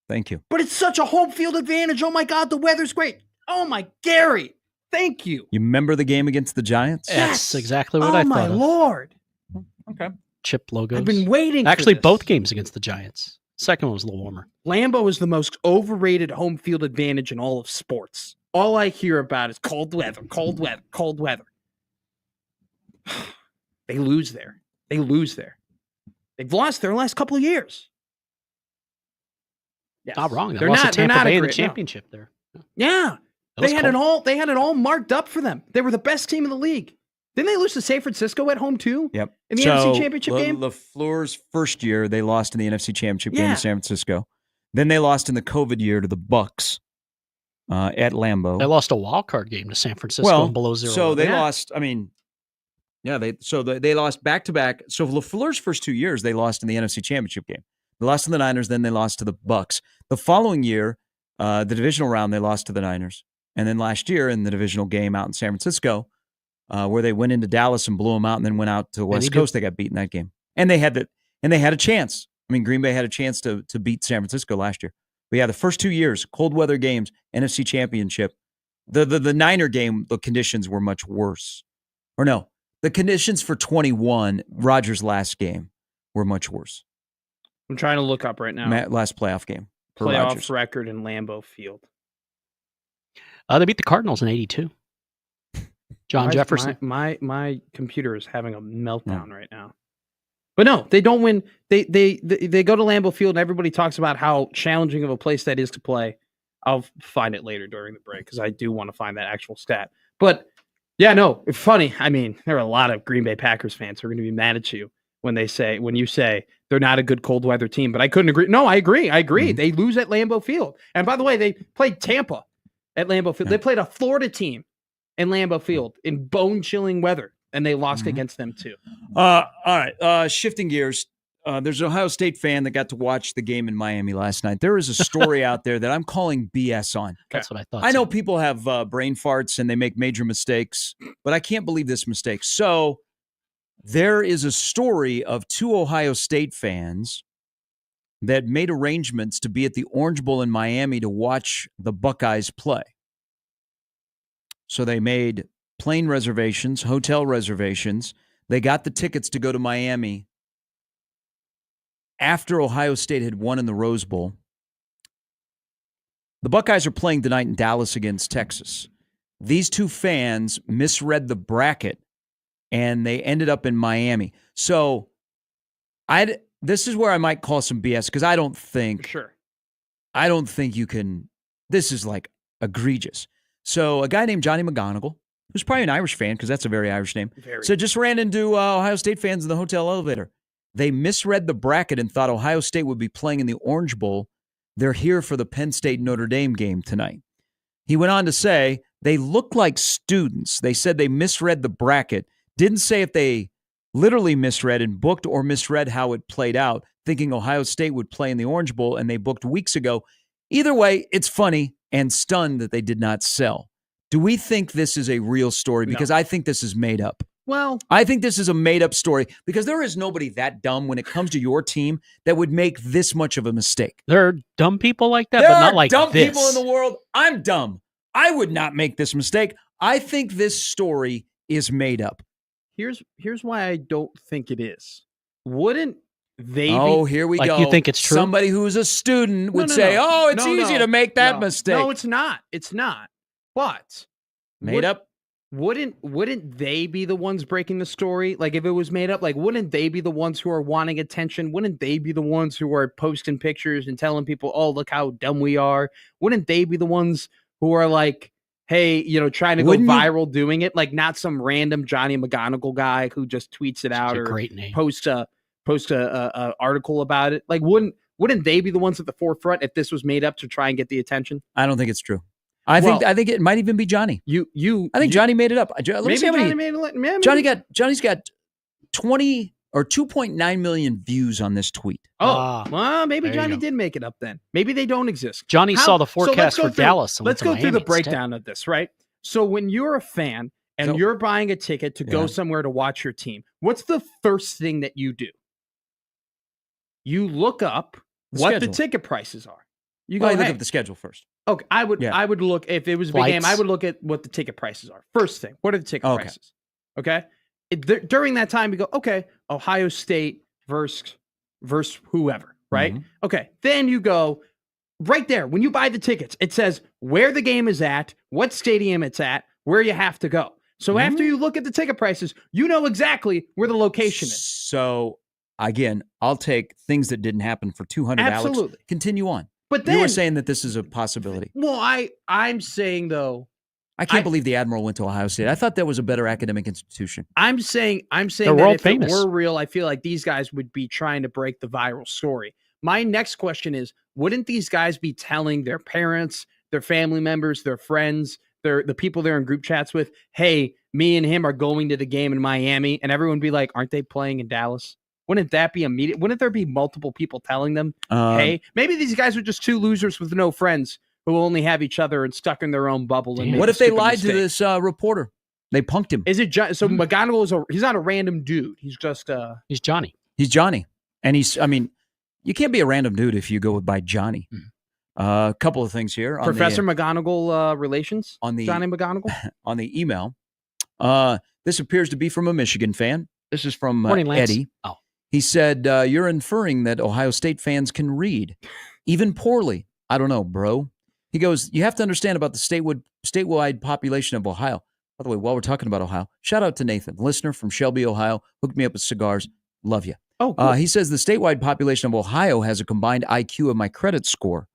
[SPEAKER 12] Thank you.
[SPEAKER 1] But it's such a home field advantage. Oh my God, the weather's great. Oh my, Gary, thank you.
[SPEAKER 12] You remember the game against the Giants?
[SPEAKER 13] That's exactly what I thought.
[SPEAKER 1] Oh my Lord.
[SPEAKER 12] Okay.
[SPEAKER 13] Chip logos.
[SPEAKER 1] I've been waiting
[SPEAKER 13] Actually,
[SPEAKER 1] for this.
[SPEAKER 13] Both games against the Giants. Second one was a little warmer.
[SPEAKER 1] Lambeau is the most overrated home field advantage in all of sports. All I hear about is cold weather. They lose there. They've lost their last couple of years.
[SPEAKER 13] Yes. Not wrong. They lost to Tampa Bay in the championship there.
[SPEAKER 1] Yeah. They had it all marked up for them. They were the best team in the league. Didn't they lose to San Francisco at home too?
[SPEAKER 12] Yep.
[SPEAKER 1] In the NFC Championship game?
[SPEAKER 12] LaFleur's first year, they lost in the NFC Championship game to San Francisco. Then they lost in the COVID year to the Bucs at Lambeau.
[SPEAKER 13] They lost a wild card game to San Francisco and below 0.
[SPEAKER 12] So they lost, they lost back-to-back. So LaFleur's first 2 years, they lost in the NFC Championship game. They lost to the Niners, then they lost to the Bucs. The following year, the divisional round, they lost to the Niners. And then last year in the divisional game out in San Francisco, where they went into Dallas and blew them out and then went out to the West Coast, they got beaten that game. And they had a chance. I mean, Green Bay had a chance to beat San Francisco last year. But yeah, the first 2 years, cold weather games, NFC Championship. The Niner game, the conditions were much worse. Or no, the conditions for 21, Rodgers' last game, were much worse.
[SPEAKER 1] I'm trying to look up right now.
[SPEAKER 12] Last playoff game.
[SPEAKER 1] Playoff
[SPEAKER 12] Rodgers.
[SPEAKER 1] record in Lambeau Field.
[SPEAKER 13] They beat the Cardinals in 82. John Jefferson.
[SPEAKER 1] My computer is having a meltdown right now. But no, they don't win. They go to Lambeau Field and everybody talks about how challenging of a place that is to play. I'll find it later during the break because I do want to find that actual stat. But yeah, no, it's funny. I mean, there are a lot of Green Bay Packers fans who are going to be mad at you when you say they're not a good cold weather team. But I couldn't agree. No, I agree. Mm-hmm. They lose at Lambeau Field. And by the way, they played Tampa at Lambeau Field. Yeah. They played a Florida team in Lambeau Field in bone-chilling weather, and they lost against them too.
[SPEAKER 12] All right, shifting gears. There's an Ohio State fan that got to watch the game in Miami last night. There is a story out there that I'm calling BS on.
[SPEAKER 13] That's what I thought.
[SPEAKER 12] I know people have brain farts and they make major mistakes, but I can't believe this mistake. So there is a story of 2 Ohio State fans that made arrangements to be at the Orange Bowl in Miami to watch the Buckeyes play. So they made plane reservations, hotel reservations. They got the tickets to go to Miami after Ohio State had won in the Rose Bowl. The Buckeyes are playing tonight in Dallas against Texas. These 2 fans misread the bracket, and they ended up in Miami. So this is where I might call some BS because I don't think you can. This is like egregious. So a guy named Johnny McGonigal, who's probably an Irish fan because that's a very Irish name, so just ran into Ohio State fans in the hotel elevator. They misread the bracket and thought Ohio State would be playing in the Orange Bowl. They're here for the Penn State Notre Dame game tonight. He went on to say they look like students. They said they misread the bracket. Didn't say if they literally misread and booked or misread how it played out, thinking Ohio State would play in the Orange Bowl and they booked weeks ago. Either way, it's funny and stunned that they did not sell. Do we think this is a real story? Because I think this is made up.
[SPEAKER 1] Well,
[SPEAKER 12] I think this is a made-up story because there is nobody that dumb when it comes to your team that would make this much of a mistake.
[SPEAKER 13] There are dumb people like that, but not like
[SPEAKER 12] dumb
[SPEAKER 13] this.
[SPEAKER 12] People in the world. I'm dumb. I would not make this mistake. I think this story is made up.
[SPEAKER 1] Here's why I don't think it is. Wouldn't they?
[SPEAKER 12] Oh, here we go.
[SPEAKER 13] You think it's true?
[SPEAKER 12] Somebody who's a student would say, "Oh, it's easy to make that mistake."
[SPEAKER 1] No, it's not. It's not. But
[SPEAKER 12] made up.
[SPEAKER 1] Wouldn't they be the ones breaking the story? Like if it was made up, like wouldn't they be the ones who are wanting attention? Wouldn't they be the ones who are posting pictures and telling people, "Oh, look how dumb we are"? Wouldn't they be the ones who are like, "Hey, trying to go viral doing it"? Like not some random Johnny McGonigal guy who just tweets it out or
[SPEAKER 13] great name.
[SPEAKER 1] post a article about it. Like wouldn't they be the ones at the forefront if this was made up to try and get the attention?
[SPEAKER 12] I don't think it's true. I think it might even be Johnny. I think Johnny made it up. Let me see how many. Johnny's got 20 or 2.9 million views on this tweet.
[SPEAKER 1] Well, maybe Johnny did make it up then. Maybe they don't exist.
[SPEAKER 13] Johnny saw the forecast for Dallas.
[SPEAKER 1] Let's go through the breakdown of this, right? So when you're a fan and you're buying a ticket to go somewhere to watch your team, what's the first thing that you do? You look up what the ticket prices are.
[SPEAKER 12] You look up the schedule first.
[SPEAKER 1] Okay, I would look, if it was a big game, I would look at what the ticket prices are. First thing, what are the ticket prices? Okay? During that time, you go, okay, Ohio State versus whoever, right? Mm-hmm. Okay, then you go, right there, when you buy the tickets, it says where the game is at, what stadium it's at, where you have to go. So after you look at the ticket prices, you know exactly where the location is.
[SPEAKER 12] So, again, I'll take things that didn't happen for 200,
[SPEAKER 1] Absolutely.
[SPEAKER 12] Alex. Continue on.
[SPEAKER 1] But then,
[SPEAKER 12] you were saying that this is a possibility.
[SPEAKER 1] Well, I'm saying, though,
[SPEAKER 12] I can't believe the Admiral went to Ohio State. I thought that was a better academic institution.
[SPEAKER 1] I'm saying
[SPEAKER 13] They're
[SPEAKER 1] that
[SPEAKER 13] world
[SPEAKER 1] if
[SPEAKER 13] famous.
[SPEAKER 1] it were real, I feel like these guys would be trying to break the viral story. My next question is, wouldn't these guys be telling their parents, their family members, their friends, the people they're in group chats with, hey, me and him are going to the game in Miami, and everyone would be like, aren't they playing in Dallas? Wouldn't that be immediate? Wouldn't there be multiple people telling them, hey, maybe these guys are just two losers with no friends who only have each other and stuck in their own bubble? And
[SPEAKER 12] What if they lied to this reporter? They punked him.
[SPEAKER 1] Is it so? McGonigal he's not a random dude. He's just
[SPEAKER 13] he's Johnny.
[SPEAKER 12] He's Johnny, and you can't be a random dude if you go by Johnny. A couple of things here.
[SPEAKER 1] Professor McGonigal relations
[SPEAKER 12] on the
[SPEAKER 1] Johnny McGonigal
[SPEAKER 12] on the email. This appears to be from a Michigan fan. This is from
[SPEAKER 13] Morning, Lance.
[SPEAKER 12] Eddie.
[SPEAKER 13] Oh.
[SPEAKER 12] He said, "You're inferring that Ohio State fans can read, even poorly. I don't know, bro." He goes, "You have to understand about the statewide population of Ohio." By the way, while we're talking about Ohio, shout out to Nathan, listener from Shelby, Ohio. Hooked me up with cigars. Love you.
[SPEAKER 1] Oh, cool.
[SPEAKER 12] He says the statewide population of Ohio has a combined IQ of my credit score.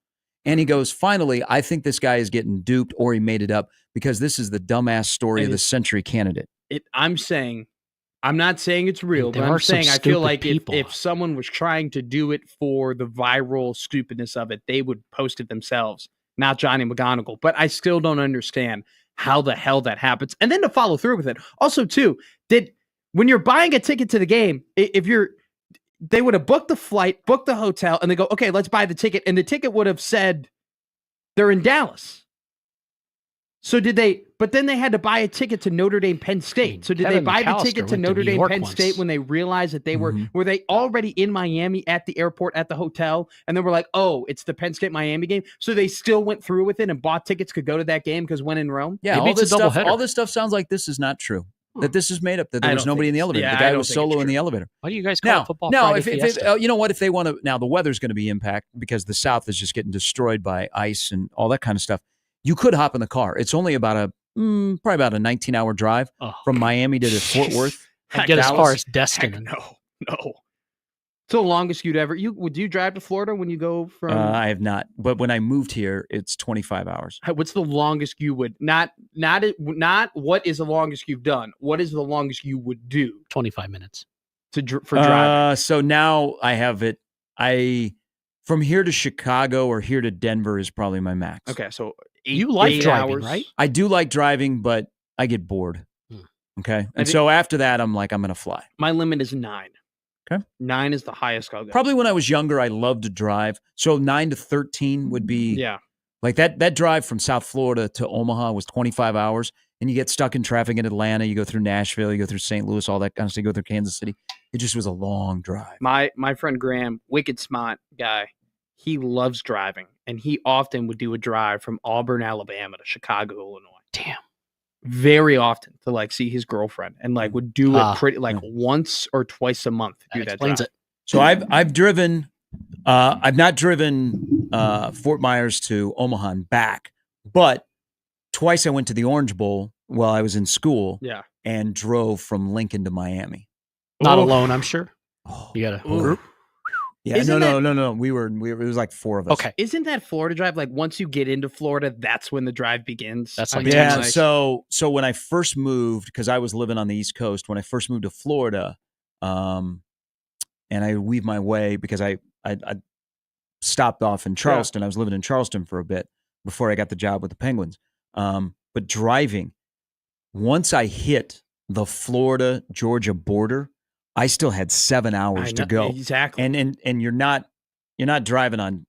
[SPEAKER 12] And he goes, finally, I think this guy is getting duped or he made it up because this is the dumbass story of the century candidate.
[SPEAKER 1] I'm not saying it's real, but I'm saying I feel like if someone was trying to do it for the viral stupidness of it, they would post it themselves, not Johnny McGonigal. But I still don't understand how the hell that happens. And then to follow through with it. Also, too, when you're buying a ticket to the game, they would have booked the flight, booked the hotel, and they go, okay, let's buy the ticket. And the ticket would have said they're in Dallas. So but then they had to buy a ticket to Notre Dame, Penn State. So did they buy the ticket to Notre Dame, Penn State when they realized that they were they already in Miami at the airport, at the hotel? And then we're like, oh, it's the Penn State Miami game. So they still went through with it and bought tickets, could go to that game because when in Rome.
[SPEAKER 12] Yeah, all this stuff sounds like this is not true. That this is made up, that there was nobody in the elevator. The guy was solo in the elevator.
[SPEAKER 13] Why do you guys call it football Friday Fiesta?
[SPEAKER 12] You know what? If they want to, now the weather's going to be impacted because the South is just getting destroyed by ice and all that kind of stuff. You could hop in the car. It's only about probably about a 19-hour drive from Miami to Fort Worth.
[SPEAKER 13] I'd get as far as Destin.
[SPEAKER 1] No. It's the longest you'd ever. Would you drive to Florida when you go from?
[SPEAKER 12] I have not, but when I moved here, it's 25 hours.
[SPEAKER 1] What's the longest you would not? What is the longest you've done? What is the longest you would do?
[SPEAKER 13] 25 minutes
[SPEAKER 1] for driving.
[SPEAKER 12] So now I have it. From here to Chicago or here to Denver is probably my max.
[SPEAKER 1] Okay, so
[SPEAKER 13] you like driving,
[SPEAKER 1] hours.
[SPEAKER 13] right?
[SPEAKER 12] I do like driving, but I get bored. Okay, and so after that, I'm like, I'm going to fly.
[SPEAKER 1] My limit is 9.
[SPEAKER 12] Okay,
[SPEAKER 1] 9 is the highest I'll go.
[SPEAKER 12] Probably when I was younger, I loved to drive. So 9 to 13 would be like that. That drive from South Florida to Omaha was 25 hours, and you get stuck in traffic in Atlanta. You go through Nashville, you go through St. Louis, all that kind of stuff. You go through Kansas City. It just was a long drive.
[SPEAKER 1] My friend Graham, wicked smart guy, he loves driving, and he often would do a drive from Auburn, Alabama to Chicago, Illinois.
[SPEAKER 13] Damn.
[SPEAKER 1] Very often to see his girlfriend, and would do it pretty once or twice a month.
[SPEAKER 13] That explains it.
[SPEAKER 12] So I've driven. I've not driven Fort Myers to Omaha and back, but twice I went to the Orange Bowl while I was in school.
[SPEAKER 1] Yeah,
[SPEAKER 12] and drove from Lincoln to Miami.
[SPEAKER 13] Not alone, I'm sure. You got a group.
[SPEAKER 12] Yeah, no. We were. It was like 4 of us.
[SPEAKER 1] Okay, isn't that Florida drive? Once you get into Florida, that's when the drive begins.
[SPEAKER 13] That's
[SPEAKER 12] So when I first moved, because I was living on the East Coast, when I first moved to Florida, and I weaved my way because I stopped off in Charleston. I was living in Charleston for a bit before I got the job with the Penguins. But driving, once I hit the Florida-Georgia border, I still had 7 hours to go.
[SPEAKER 1] Exactly.
[SPEAKER 12] And you're not driving on,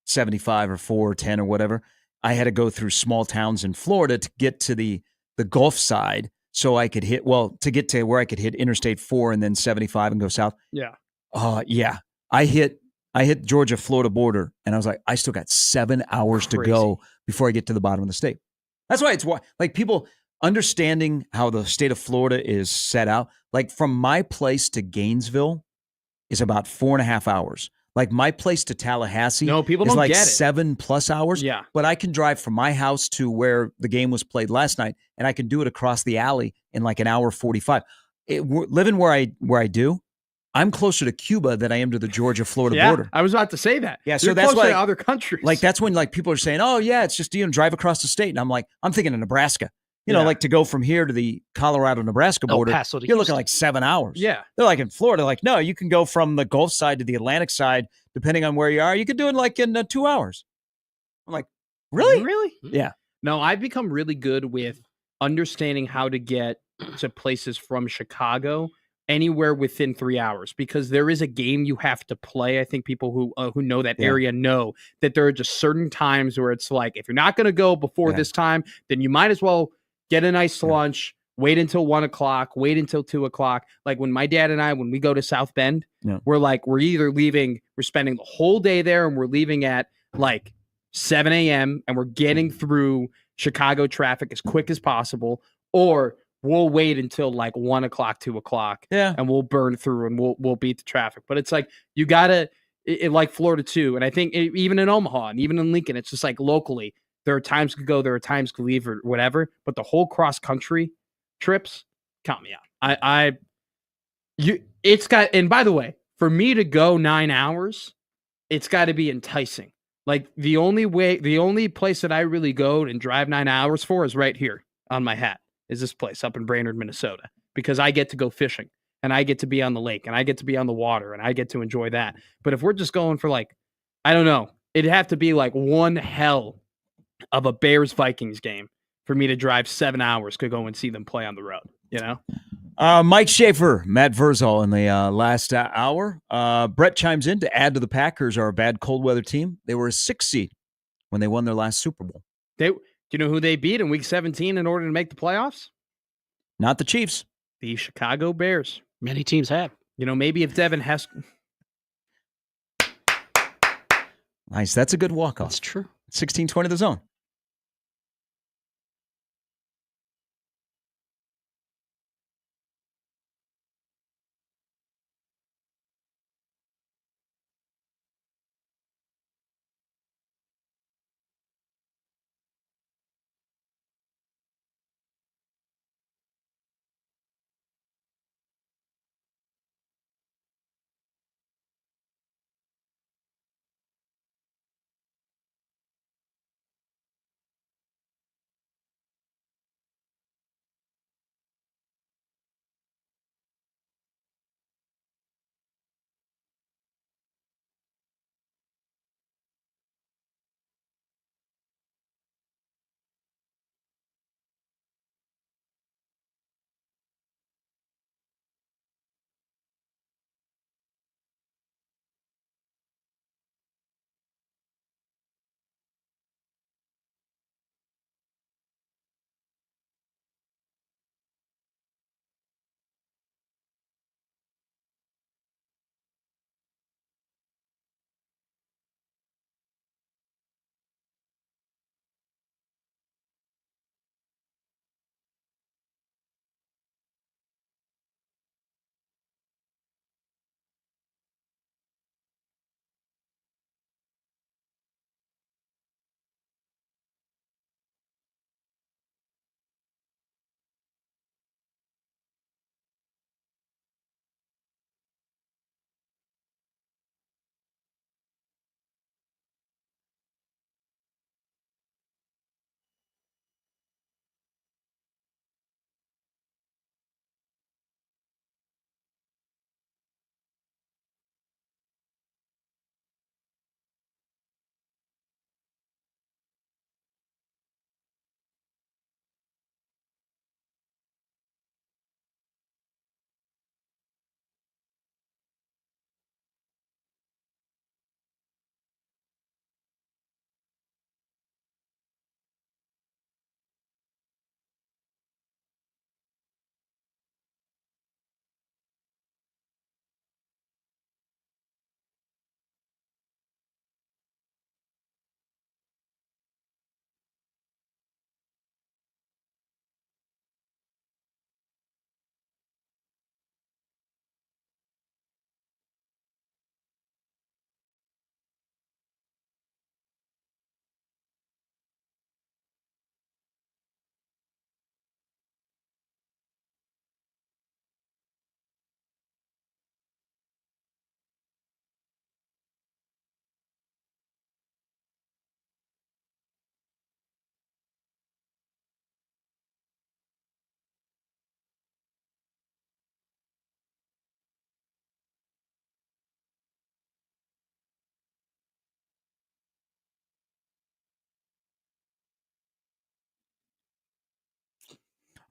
[SPEAKER 12] 75 or 410 or whatever. I had to go through small towns in Florida to get to the Gulf side so I could to get to where I could hit Interstate 4 and then 75 and go south.
[SPEAKER 1] Yeah.
[SPEAKER 12] Yeah. I hit Georgia-Florida border and I was like, I still got 7 hours to go before I get to the bottom of the state. That's why it's people understanding how the state of Florida is set out, from my place to Gainesville is about 4.5 hours. My place to Tallahassee
[SPEAKER 1] people
[SPEAKER 12] is
[SPEAKER 1] don't get it.
[SPEAKER 12] 7+ hours.
[SPEAKER 1] Yeah.
[SPEAKER 12] But I can drive from my house to where the game was played last night, and I can do it across the alley in an hour 45. Living where I do, I'm closer to Cuba than I am to the Georgia-Florida
[SPEAKER 1] yeah,
[SPEAKER 12] border.
[SPEAKER 1] I was about to say that.
[SPEAKER 12] Yeah, so
[SPEAKER 1] You're
[SPEAKER 12] that's
[SPEAKER 1] closer
[SPEAKER 12] why
[SPEAKER 1] to other countries.
[SPEAKER 12] Like that's when like people are saying, "Oh yeah, it's just drive across the state," and I'm like, I'm thinking of Nebraska. Like to go from here to the Colorado-Nebraska border,
[SPEAKER 13] Paso to
[SPEAKER 12] you're looking
[SPEAKER 13] Houston.
[SPEAKER 12] like 7 hours.
[SPEAKER 1] Yeah,
[SPEAKER 12] they're like in Florida, like no, you can go from the Gulf side to the Atlantic side, depending on where you are. You could do it like in 2 hours. I'm like, really?
[SPEAKER 1] Really?
[SPEAKER 12] Yeah.
[SPEAKER 1] No, I've become really good with understanding how to get to places from Chicago anywhere within 3 hours, because there is a game you have to play. I think people who know that area know that there are just certain times where it's like, if you're not going to go before this time, then you might as well get a nice lunch, wait until 1 o'clock, wait until 2 o'clock. Like when my dad and I, when we go to South Bend, we're either leaving, we're spending the whole day there, and we're leaving at like 7 a.m. and we're getting through Chicago traffic as quick as possible, or we'll wait until like 1 o'clock, 2 o'clock, and we'll burn through and we'll beat the traffic. But it's like you gotta, like Florida too, and I think even in Omaha and even in Lincoln, it's just like locally, there are times to go, there are times to leave, or whatever. But the whole cross country trips, count me out. It's got. And by the way, for me to go 9 hours, it's got to be enticing. Like the only place that I really go and drive 9 hours for is right here on my hat. Is this place up in Brainerd, Minnesota, because I get to go fishing and I get to be on the lake and I get to be on the water and I get to enjoy that. But if we're just going for like, I don't know, it'd have to be like one hell of a Bears Vikings game for me to drive 7 hours to go and see them play on the road,
[SPEAKER 12] Mike Schaefer, Matt Verzal in the last hour. Brett chimes in to add to the Packers are a bad cold weather team. They were a 6 seed when they won their last Super Bowl.
[SPEAKER 1] Do you know who they beat in Week 17 in order to make the playoffs?
[SPEAKER 12] Not the Chiefs.
[SPEAKER 1] The Chicago Bears.
[SPEAKER 13] Many teams have.
[SPEAKER 1] Maybe if Devin Hess.
[SPEAKER 12] Nice. That's a good walk-off.
[SPEAKER 13] That's true.
[SPEAKER 12] 16-20 the zone.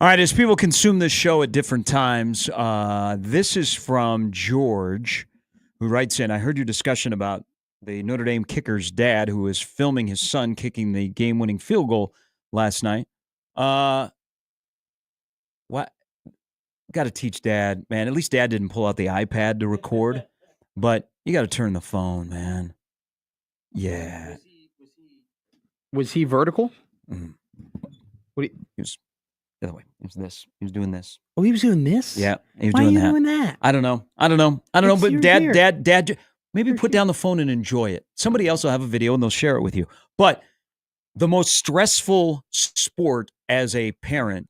[SPEAKER 12] All right, as people consume this show at different times, this is from George, who writes in, I heard your discussion about the Notre Dame kicker's dad who was filming his son kicking the game-winning field goal last night. What? Got to teach dad, man. At least dad didn't pull out the iPad to record, but you got to turn the phone, man. Yeah.
[SPEAKER 1] Was he vertical?
[SPEAKER 12] Mm-hmm.
[SPEAKER 1] What?
[SPEAKER 12] He was the other way. He was this. He was doing this.
[SPEAKER 1] Oh, he was doing this?
[SPEAKER 12] Yeah, he was
[SPEAKER 1] Why
[SPEAKER 12] doing
[SPEAKER 1] are you
[SPEAKER 12] that.
[SPEAKER 1] doing that?
[SPEAKER 12] I don't know. But dad, maybe put down the phone and enjoy it. Somebody else will have a video and they'll share it with you. But the most stressful sport as a parent,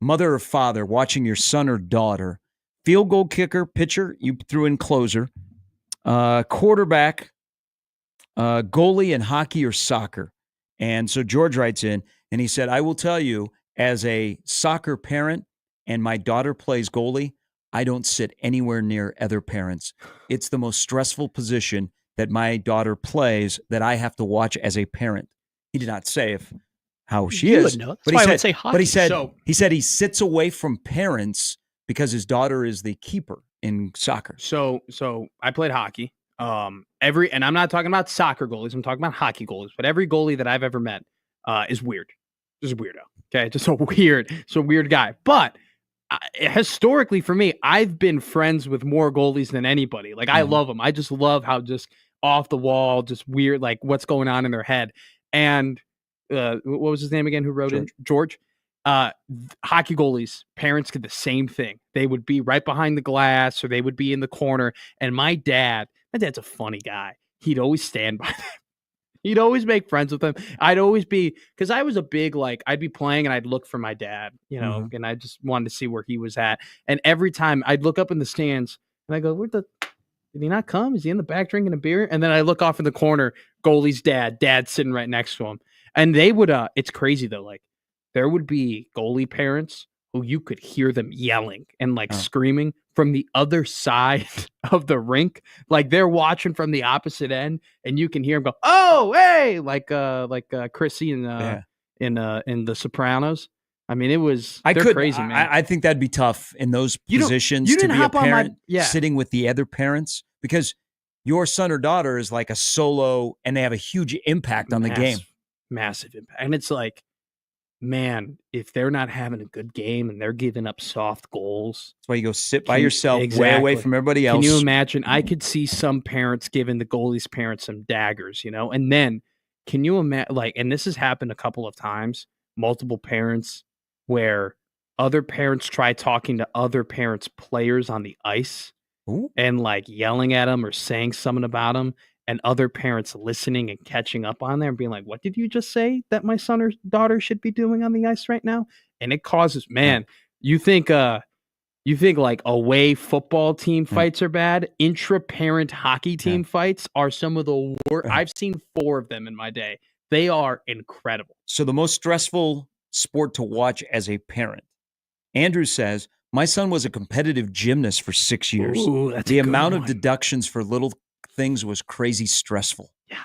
[SPEAKER 12] mother or father, watching your son or daughter, field goal kicker, pitcher, you threw in closer, quarterback, goalie in hockey or soccer. And so George writes in and he said, I will tell you, as a soccer parent and my daughter plays goalie, I don't sit anywhere near other parents. It's the most stressful position that my daughter plays that I have to watch as a parent. He did not say how she is.
[SPEAKER 13] Would know. That's why I would say hockey.
[SPEAKER 12] But he said he sits away from parents because his daughter is the keeper in soccer.
[SPEAKER 1] So I played hockey. And I'm not talking about soccer goalies. I'm talking about hockey goalies. But every goalie that I've ever met is weird. Just a weirdo. Okay, just a weird guy. But historically, for me, I've been friends with more goalies than anybody. Like I love them. I just love how just off the wall, just weird, like what's going on in their head. And what was his name again? Who wrote it? George. Hockey goalies, parents did the same thing. They would be right behind the glass or they would be in the corner. And my dad's a funny guy. He'd always stand by them. He'd always make friends with them. I'd always be, because I was a big, like, I'd be playing and I'd look for my dad, and I just wanted to see where he was at. And every time I'd look up in the stands and I go, did he not come? Is he in the back drinking a beer? And then I look off in the corner, goalie's dad's sitting right next to him. And they would, it's crazy though. Like there would be goalie parents who you could hear them yelling and like screaming from the other side of the rink. Like they're watching from the opposite end and you can hear them go, oh, hey, like Chrissy in The Sopranos. I mean, they're crazy, man.
[SPEAKER 12] I think that'd be tough in those positions to be a parent sitting with the other parents because your son or daughter is like a solo and they have a huge impact on the game.
[SPEAKER 1] Massive impact. And it's like, man, if they're not having a good game and they're giving up soft goals.
[SPEAKER 12] That's why you go sit by yourself, way away from everybody else.
[SPEAKER 1] Can you imagine? I could see some parents giving the goalie's parents some daggers, and then can you imagine, and this has happened a couple of times, multiple parents where other parents try talking to other parents' players on the ice and like yelling at them or saying something about them. And other parents listening and catching up on there and being like, what did you just say that my son or daughter should be doing on the ice right now? And it causes, man, you think like away football team fights are bad. Intra-parent hockey team fights are some of the worst. I've seen 4 of them in my day. They are incredible.
[SPEAKER 12] So the most stressful sport to watch as a parent. Andrew says, my son was a competitive gymnast for 6 years.
[SPEAKER 1] Ooh, that's
[SPEAKER 12] the
[SPEAKER 1] a good
[SPEAKER 12] amount
[SPEAKER 1] one.
[SPEAKER 12] of deductions for little things was crazy stressful.
[SPEAKER 1] Yeah.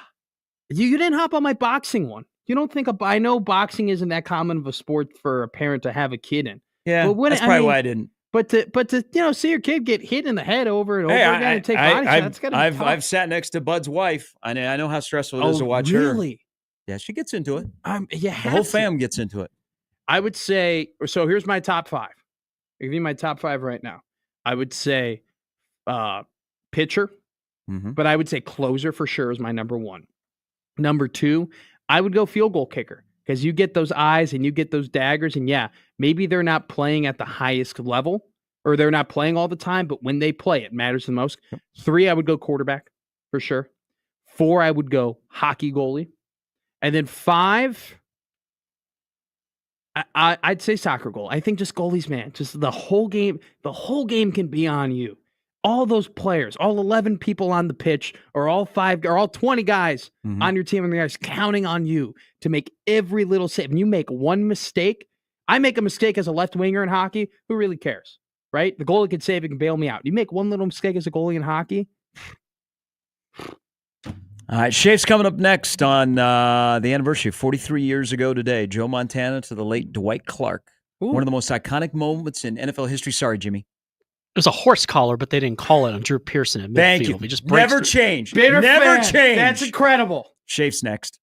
[SPEAKER 1] You didn't hop on my boxing one. You don't think I know boxing isn't that common of a sport for a parent to have a kid in.
[SPEAKER 12] Yeah,
[SPEAKER 1] but
[SPEAKER 12] that's probably why I didn't.
[SPEAKER 1] But to see your kid get hit in the head over and over again and take body shots, that's gotta be tough.
[SPEAKER 12] I've sat next to Bud's wife. I know how stressful it is to watch her. Yeah, she gets into it. The whole fam gets into it.
[SPEAKER 1] I would say, so here's my top 5. I'll give you my top 5 right now. I would say pitcher. But I would say closer for sure is my number 1. Number 2, I would go field goal kicker because you get those eyes and you get those daggers. And yeah, maybe they're not playing at the highest level or they're not playing all the time, but when they play, it matters the most. 3, I would go quarterback for sure. 4, I would go hockey goalie. And then 5, I'd say soccer goal. I think just goalies, man, just the whole game can be on you. All those players, all 11 people on the pitch, or all 5 or all 20 guys on your team on the ice counting on you to make every little save. And you make one mistake. I make a mistake as a left winger in hockey. Who really cares, right? The goalie can save it, can bail me out. You make one little mistake as a goalie in hockey.
[SPEAKER 12] All right, Shafe's coming up next on the anniversary of 43 years ago today. Joe Montana to the late Dwight Clark. One of the most iconic moments in NFL history. Sorry, Jimmy.
[SPEAKER 13] It was a horse collar, but they didn't call it on Drew Pearson at midfield.
[SPEAKER 12] Thank you.
[SPEAKER 13] He just
[SPEAKER 12] never changed.
[SPEAKER 1] Bitter
[SPEAKER 12] Never
[SPEAKER 1] fan.
[SPEAKER 12] changed.
[SPEAKER 1] That's incredible.
[SPEAKER 12] Shafe's next.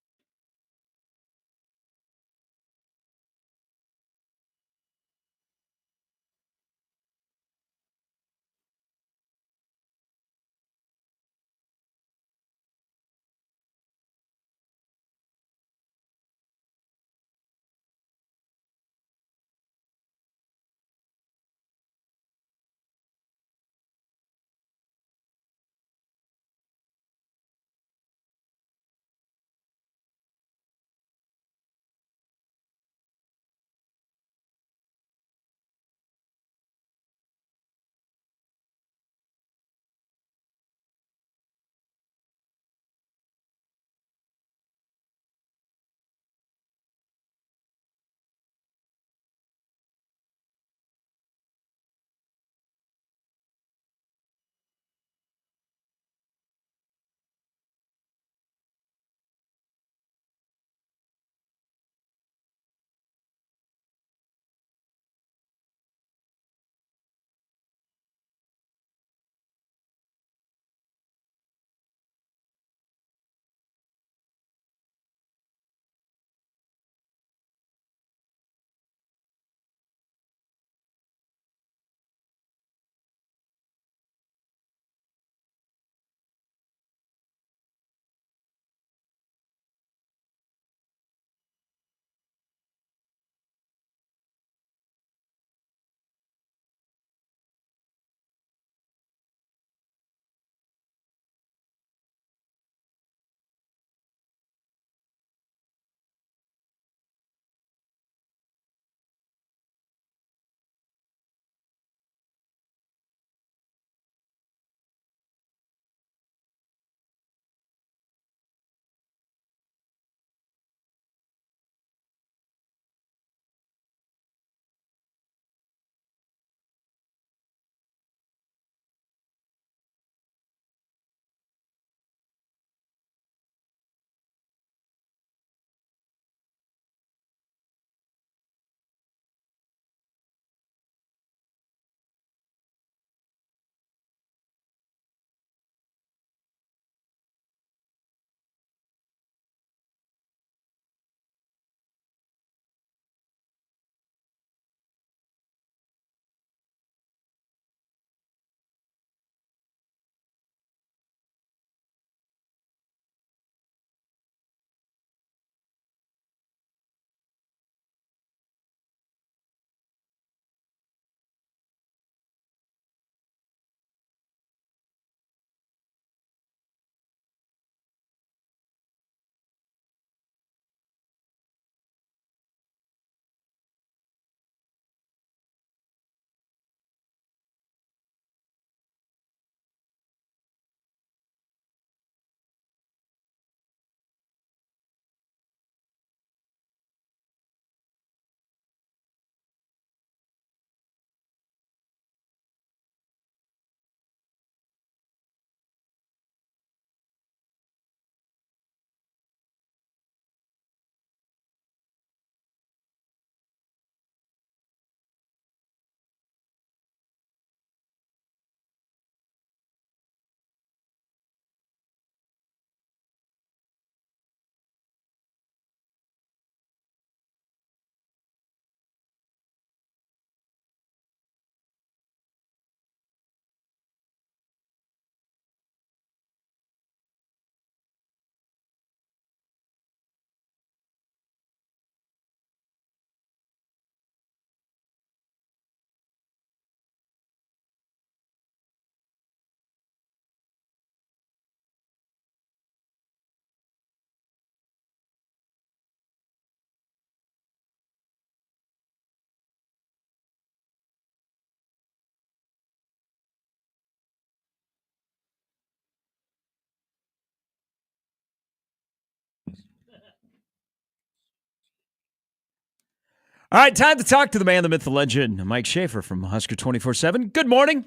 [SPEAKER 12] All right, time to talk to the man, the myth, the legend, Mike Schaefer from Husker 24/7. Good morning.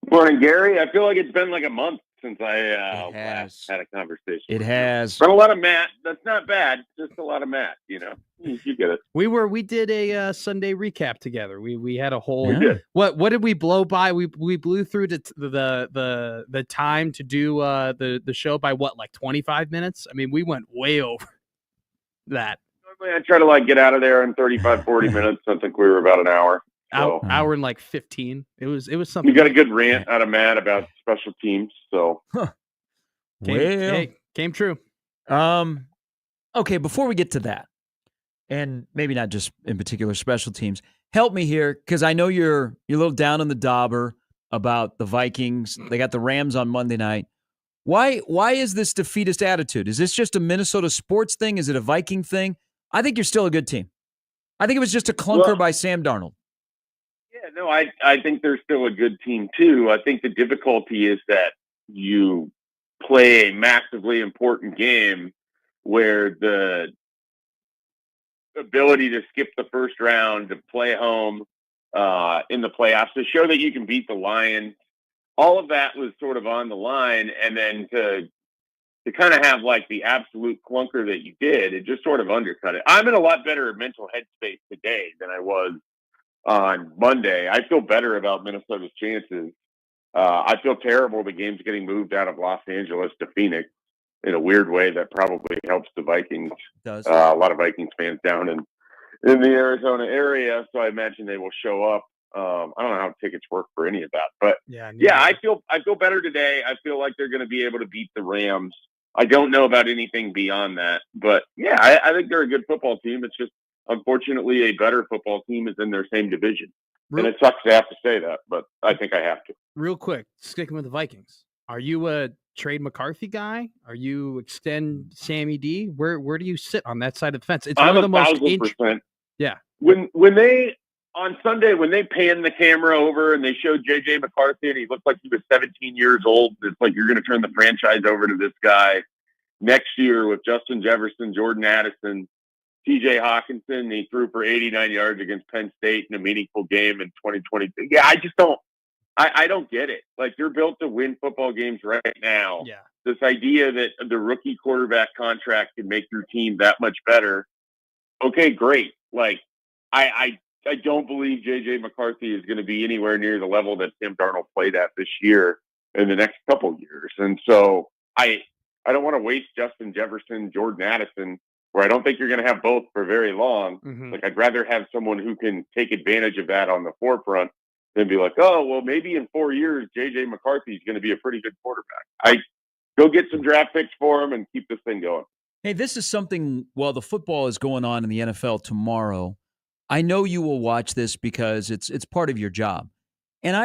[SPEAKER 14] Morning, Gary. I feel like it's been like a month
[SPEAKER 16] since I last had a conversation.
[SPEAKER 12] It has.
[SPEAKER 16] But a lot of Matt. That's not bad. Just a lot of Matt. You get it.
[SPEAKER 1] We did a Sunday recap together. We had a whole.
[SPEAKER 16] We did.
[SPEAKER 1] What did we blow by? We blew through the time to do the show by like 25 minutes. I mean, we went way over that.
[SPEAKER 16] Normally, I try to get out of there in 35, 40 minutes. I think we were about an hour. So.
[SPEAKER 1] Hour and 15. It was something.
[SPEAKER 16] We got a good rant out of Matt about special teams. So
[SPEAKER 1] came true.
[SPEAKER 12] Okay, before we get to that, and maybe not just in particular special teams, help me here, because I know you're a little down on the dauber about the Vikings. They got the Rams on Monday night. Why is this defeatist attitude? Is this just a Minnesota sports thing? Is it a Viking thing? I think you're still a good team. I think it was just a clunker by Sam Darnold.
[SPEAKER 16] Yeah, no, I think they're still a good team too. I think the difficulty is that you play a massively important game where the ability to skip the first round, to play home in the playoffs, to show that you can beat the Lions, all of that was sort of on the line. And then to kind of have the absolute clunker that you did, it just sort of undercut it. I'm in a lot better mental headspace today than I was on Monday. I feel better about Minnesota's chances. I feel terrible the game's getting moved out of Los Angeles to Phoenix in a weird way that probably helps the Vikings.
[SPEAKER 12] It does.
[SPEAKER 16] A lot of Vikings fans down in the Arizona area, so I imagine they will show up. I don't know how tickets work for any of that, but I feel better today. I feel like they're going to be able to beat the Rams. I don't know about anything beyond that, but I think they're a good football team. It's just, unfortunately, a better football team is in their same division. And it sucks to have to say that, but I think I have to.
[SPEAKER 1] Real quick, sticking with the Vikings. Are you a trade McCarthy guy? Are you extend Sammy D? Where do you sit on that side of the fence? It's
[SPEAKER 16] I'm
[SPEAKER 1] one of the most
[SPEAKER 16] 1,000%.
[SPEAKER 1] Yeah.
[SPEAKER 16] When they on Sunday, when they panned the camera over and they showed JJ McCarthy and he looked like he was 17 years old, it's like you're going to turn the franchise over to this guy next year with Justin Jefferson, Jordan Addison, TJ Hawkinson. He threw for 89 yards against Penn State in a meaningful game in 2022. Yeah, I just don't. I don't get it. You're built to win football games right now.
[SPEAKER 1] Yeah.
[SPEAKER 16] This idea that the rookie quarterback contract can make your team that much better. Okay, great. I don't believe JJ McCarthy is going to be anywhere near the level that Sam Darnold played at this year in the next couple of years. And so I don't want to waste Justin Jefferson, Jordan Addison, where I don't think you're going to have both for very long.
[SPEAKER 1] Mm-hmm.
[SPEAKER 16] I'd rather have someone who can take advantage of that on the forefront than be like, oh, well, maybe in 4 years, JJ McCarthy is going to be a pretty good quarterback. I go get some draft picks for him and keep this thing going.
[SPEAKER 12] Hey, this is something, well, the football is going on in the NFL tomorrow. I know you will watch this because it's part of your job. And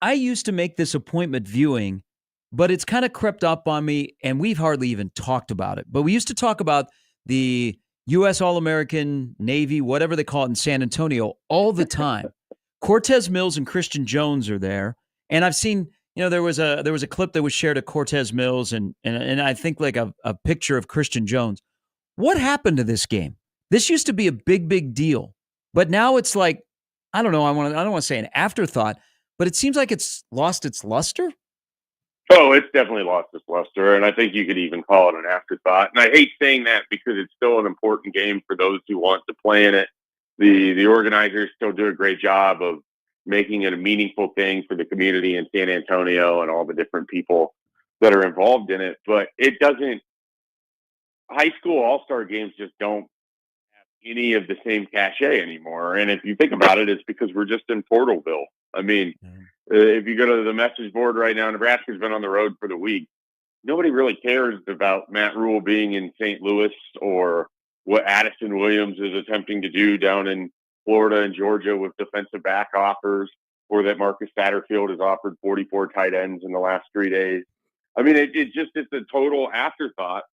[SPEAKER 12] I used to make this appointment viewing, but it's kind of crept up on me, and we've hardly even talked about it. But we used to talk about the U.S. All-American, Navy, whatever they call it in San Antonio all the time. Cortez Mills and Christian Jones are there. And I've seen, there was a clip that was shared of Cortez Mills and I think a picture of Christian Jones. What happened to this game? This used to be a big, big deal. But now it's I don't know, I don't want to say an afterthought, but it seems like it's lost its luster.
[SPEAKER 16] Oh, it's definitely lost its luster, and I think you could even call it an afterthought. And I hate saying that because it's still an important game for those who want to play in it. The organizers still do a great job of making it a meaningful thing for the community in San Antonio and all the different people that are involved in it. But it doesn't – high school all-star games just don't have any of the same cachet anymore. And if you think about it, it's because we're just in Portalville. I mean, if you go to the message board right now, Nebraska's been on the road for the week. Nobody really cares about Matt Rule being in St. Louis or what Addison Williams is attempting to do down in Florida and Georgia with defensive back offers, or that Marcus Satterfield has offered 44 tight ends in the last 3 days. I mean, it's a total afterthought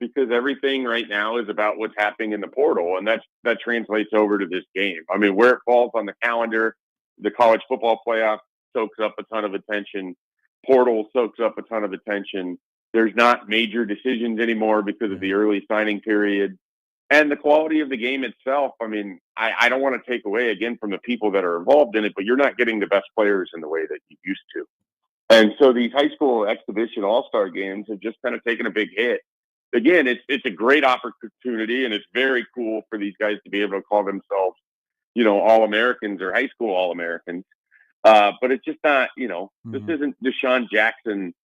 [SPEAKER 16] because everything right now is about what's happening in the portal, and that translates over to this game. I mean, where it falls on the calendar, the college football playoff soaks up a ton of attention. Portal soaks up a ton of attention. There's not major decisions anymore because of the early signing period. And the quality of the game itself, I mean, I don't want to take away, again, from the people that are involved in it, but you're not getting the best players in the way that you used to. And so these high school exhibition all-star games have just kind of taken a big hit. Again, it's a great opportunity, and it's very cool for these guys to be able to call themselves, All-Americans or high school All-Americans. But it's just not, this isn't Deshaun Jackson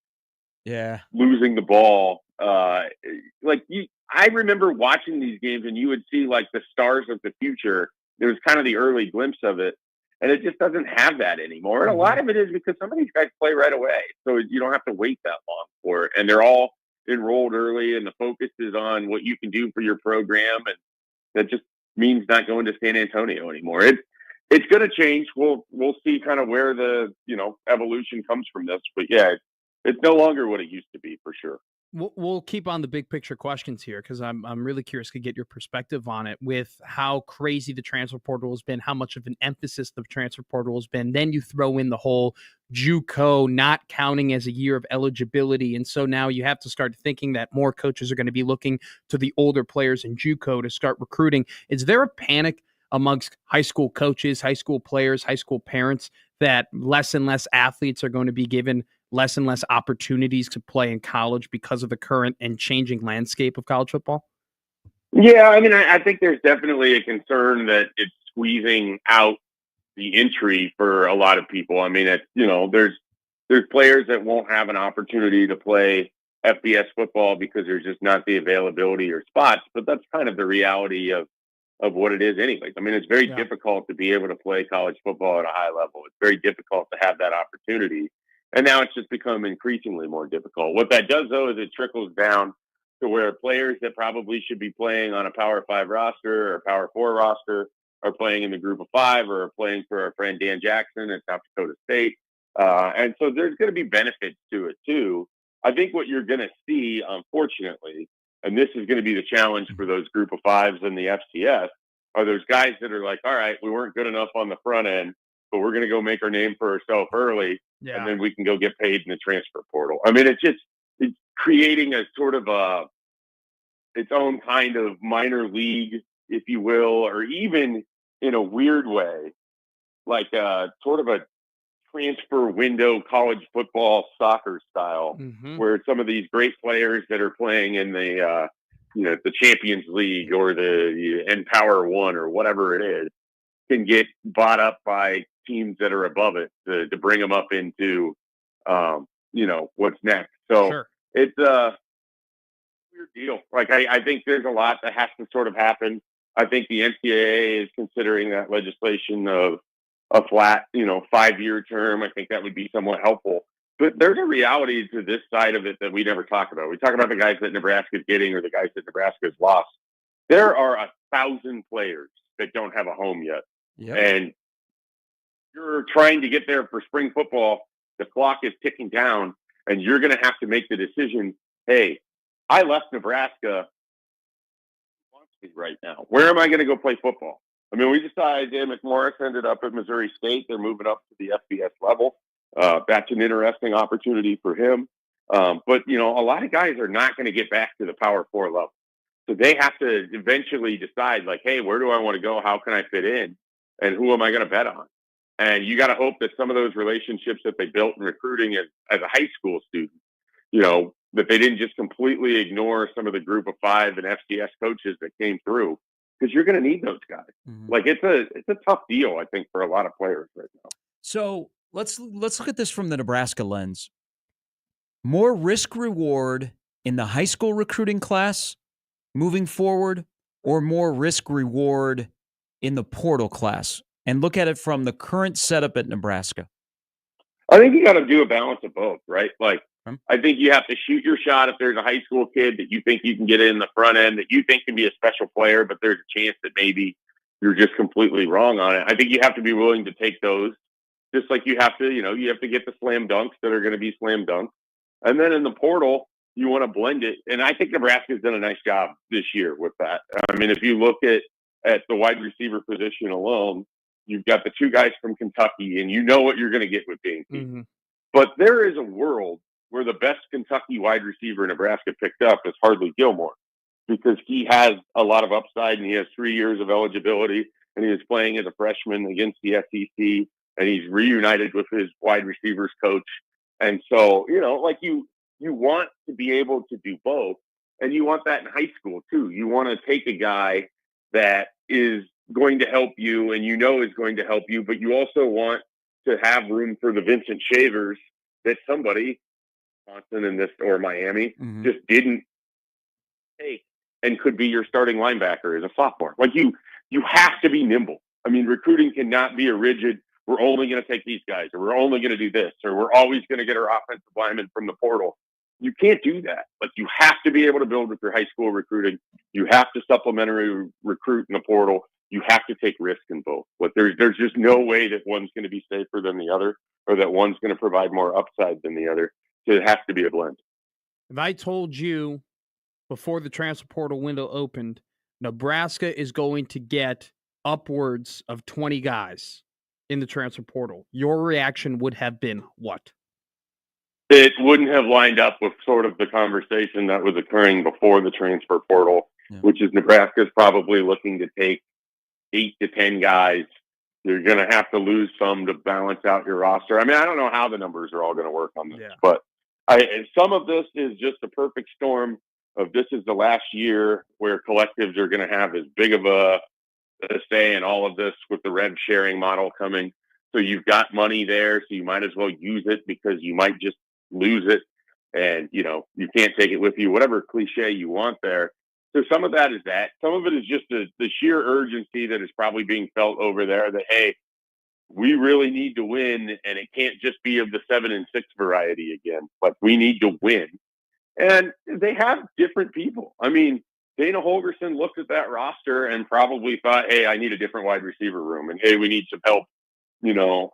[SPEAKER 16] losing the ball. I remember watching these games, and you would see like the stars of the future. There was kind of the early glimpse of it, and it just doesn't have that anymore. And a lot of it is because some of these guys play right away, so you don't have to wait that long for it. And they're all enrolled early, and the focus is on what you can do for your program, and that just means not going to San Antonio anymore. It's going to change. We'll see kind of where the evolution comes from this, but yeah, it's no longer what it used to be for sure.
[SPEAKER 1] We'll keep on the big picture questions here because I'm really curious to get your perspective on it with how crazy the transfer portal has been, how much of an emphasis the transfer portal has been. Then you throw in the whole JUCO not counting as a year of eligibility. And so now you have to start thinking that more coaches are going to be looking to the older players in JUCO to start recruiting. Is there a panic amongst high school coaches, high school players, high school parents that less and less athletes are going to be given less and less opportunities to play in college because of the current and changing landscape of college football?
[SPEAKER 16] Yeah, I mean, I think there's definitely a concern that it's squeezing out the entry for a lot of people. I mean, there's players that won't have an opportunity to play FBS football because there's just not the availability or spots, but that's kind of the reality of what it is anyways. I mean, it's very difficult to be able to play college football at a high level. It's very difficult to have that opportunity. And now it's just become increasingly more difficult. What that does, though, is it trickles down to where players that probably should be playing on a Power 5 roster or Power 4 roster are playing in the Group of 5 or are playing for our friend Dan Jackson at South Dakota State. And so there's going to be benefits to it, too. I think what you're going to see, unfortunately, and this is going to be the challenge for those Group of 5s and the FCS, are those guys that are like, all right, we weren't good enough on the front end, but we're going to go make our name for ourselves early, and then we can go get paid in the transfer portal. I mean, it's creating a sort of its own kind of minor league, if you will, or even in a weird way, like sort of a transfer window college football soccer style, where some of these great players that are playing in the the Champions League or the Empower One or whatever it is can get bought up by teams that are above it to bring them up into what's next. So it's a weird deal. Like I think there's a lot that has to sort of happen. I think the NCAA is considering that legislation of a flat 5-year term. I think that would be somewhat helpful. But there's a reality to this side of it that we never talk about. We talk about the guys that Nebraska's getting or the guys that Nebraska's lost. There are 1,000 players that don't have a home yet. And you're trying to get there for spring football. The clock is ticking down, and you're going to have to make the decision, hey, I left Nebraska right now. Where am I going to go play football? I mean, we just saw Isaiah McMorris ended up at Missouri State. They're moving up to the FBS level. That's an interesting opportunity for him. But, a lot of guys are not going to get back to the Power 4 level. So they have to eventually decide, like, hey, where do I want to go? How can I fit in? And who am I going to bet on? And you got to hope that some of those relationships that they built in recruiting as a high school student, that they didn't just completely ignore some of the Group of 5 and FCS coaches that came through, because you're going to need those guys. Like it's a tough deal, I think, for a lot of players right now.
[SPEAKER 12] So let's look at this from the Nebraska lens. More risk reward in the high school recruiting class moving forward, or more risk reward in the portal class? And look at it from the current setup at Nebraska.
[SPEAKER 16] I think you got to do a balance of both, right? Like, I think you have to shoot your shot if there's a high school kid that you think you can get in the front end, that you think can be a special player, but there's a chance that maybe you're just completely wrong on it. I think you have to be willing to take those, just like you have to, you have to get the slam dunks that are going to be slam dunks. And then in the portal, you want to blend it. And I think Nebraska's done a nice job this year with that. I mean, if you look at the wide receiver position alone, you've got the 2 guys from Kentucky, and you know what you're going to get with Dainty. But there is a world where the best Kentucky wide receiver Nebraska picked up is Hardly Gilmore, because he has a lot of upside and he has 3 years of eligibility, and he was playing as a freshman against the SEC, and he's reunited with his wide receivers coach. And so, like you want to be able to do both, and you want that in high school too. You want to take a guy that is going to help you and is going to help you, but you also want to have room for the Vincent Shavers that somebody, Wisconsin in this or Miami, just didn't take and could be your starting linebacker as a sophomore. Like you have to be nimble. I mean, recruiting cannot be a rigid, we're only going to take these guys, or we're only going to do this, or we're always going to get our offensive linemen from the portal. You can't do that. Like you have to be able to build with your high school recruiting. You have to supplementary recruit in the portal. You have to take risk in both. But there's just no way that one's going to be safer than the other, or that one's going to provide more upside than the other. So it has to be a blend.
[SPEAKER 1] If I told you before the transfer portal window opened, Nebraska is going to get upwards of 20 guys in the transfer portal, your reaction would have been what?
[SPEAKER 16] It wouldn't have lined up with sort of the conversation that was occurring before the transfer portal, which is Nebraska's probably looking to take 8 to 10 guys. You're going to have to lose some to balance out your roster. I mean, I don't know how the numbers are all going to work on this, but some of this is just a perfect storm of this is the last year where collectives are going to have as big of a say in all of this with the rev sharing model coming. So you've got money there, so you might as well use it because you might just lose it, and you can't take it with you, whatever cliche you want there. So some of that is that. Some of it is just the sheer urgency that is probably being felt over there that, hey, we really need to win, and it can't just be of the 7-6 variety again. Like, we need to win. And they have different people. I mean, Dana Holgerson looked at that roster and probably thought, hey, I need a different wide receiver room, and hey, we need some help, along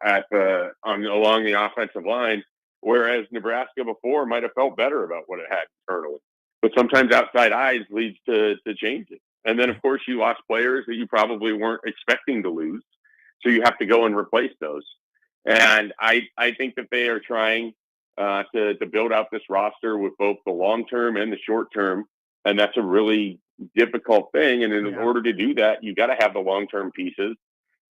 [SPEAKER 16] the offensive line. Whereas Nebraska before might have felt better about what it had internally. But sometimes outside eyes leads to change it. And then, of course, you lost players that you probably weren't expecting to lose. So you have to go and replace those. And I think that they are trying to build out this roster with both the long-term and the short-term. And that's a really difficult thing. And in order to do that, you got to have the long-term pieces.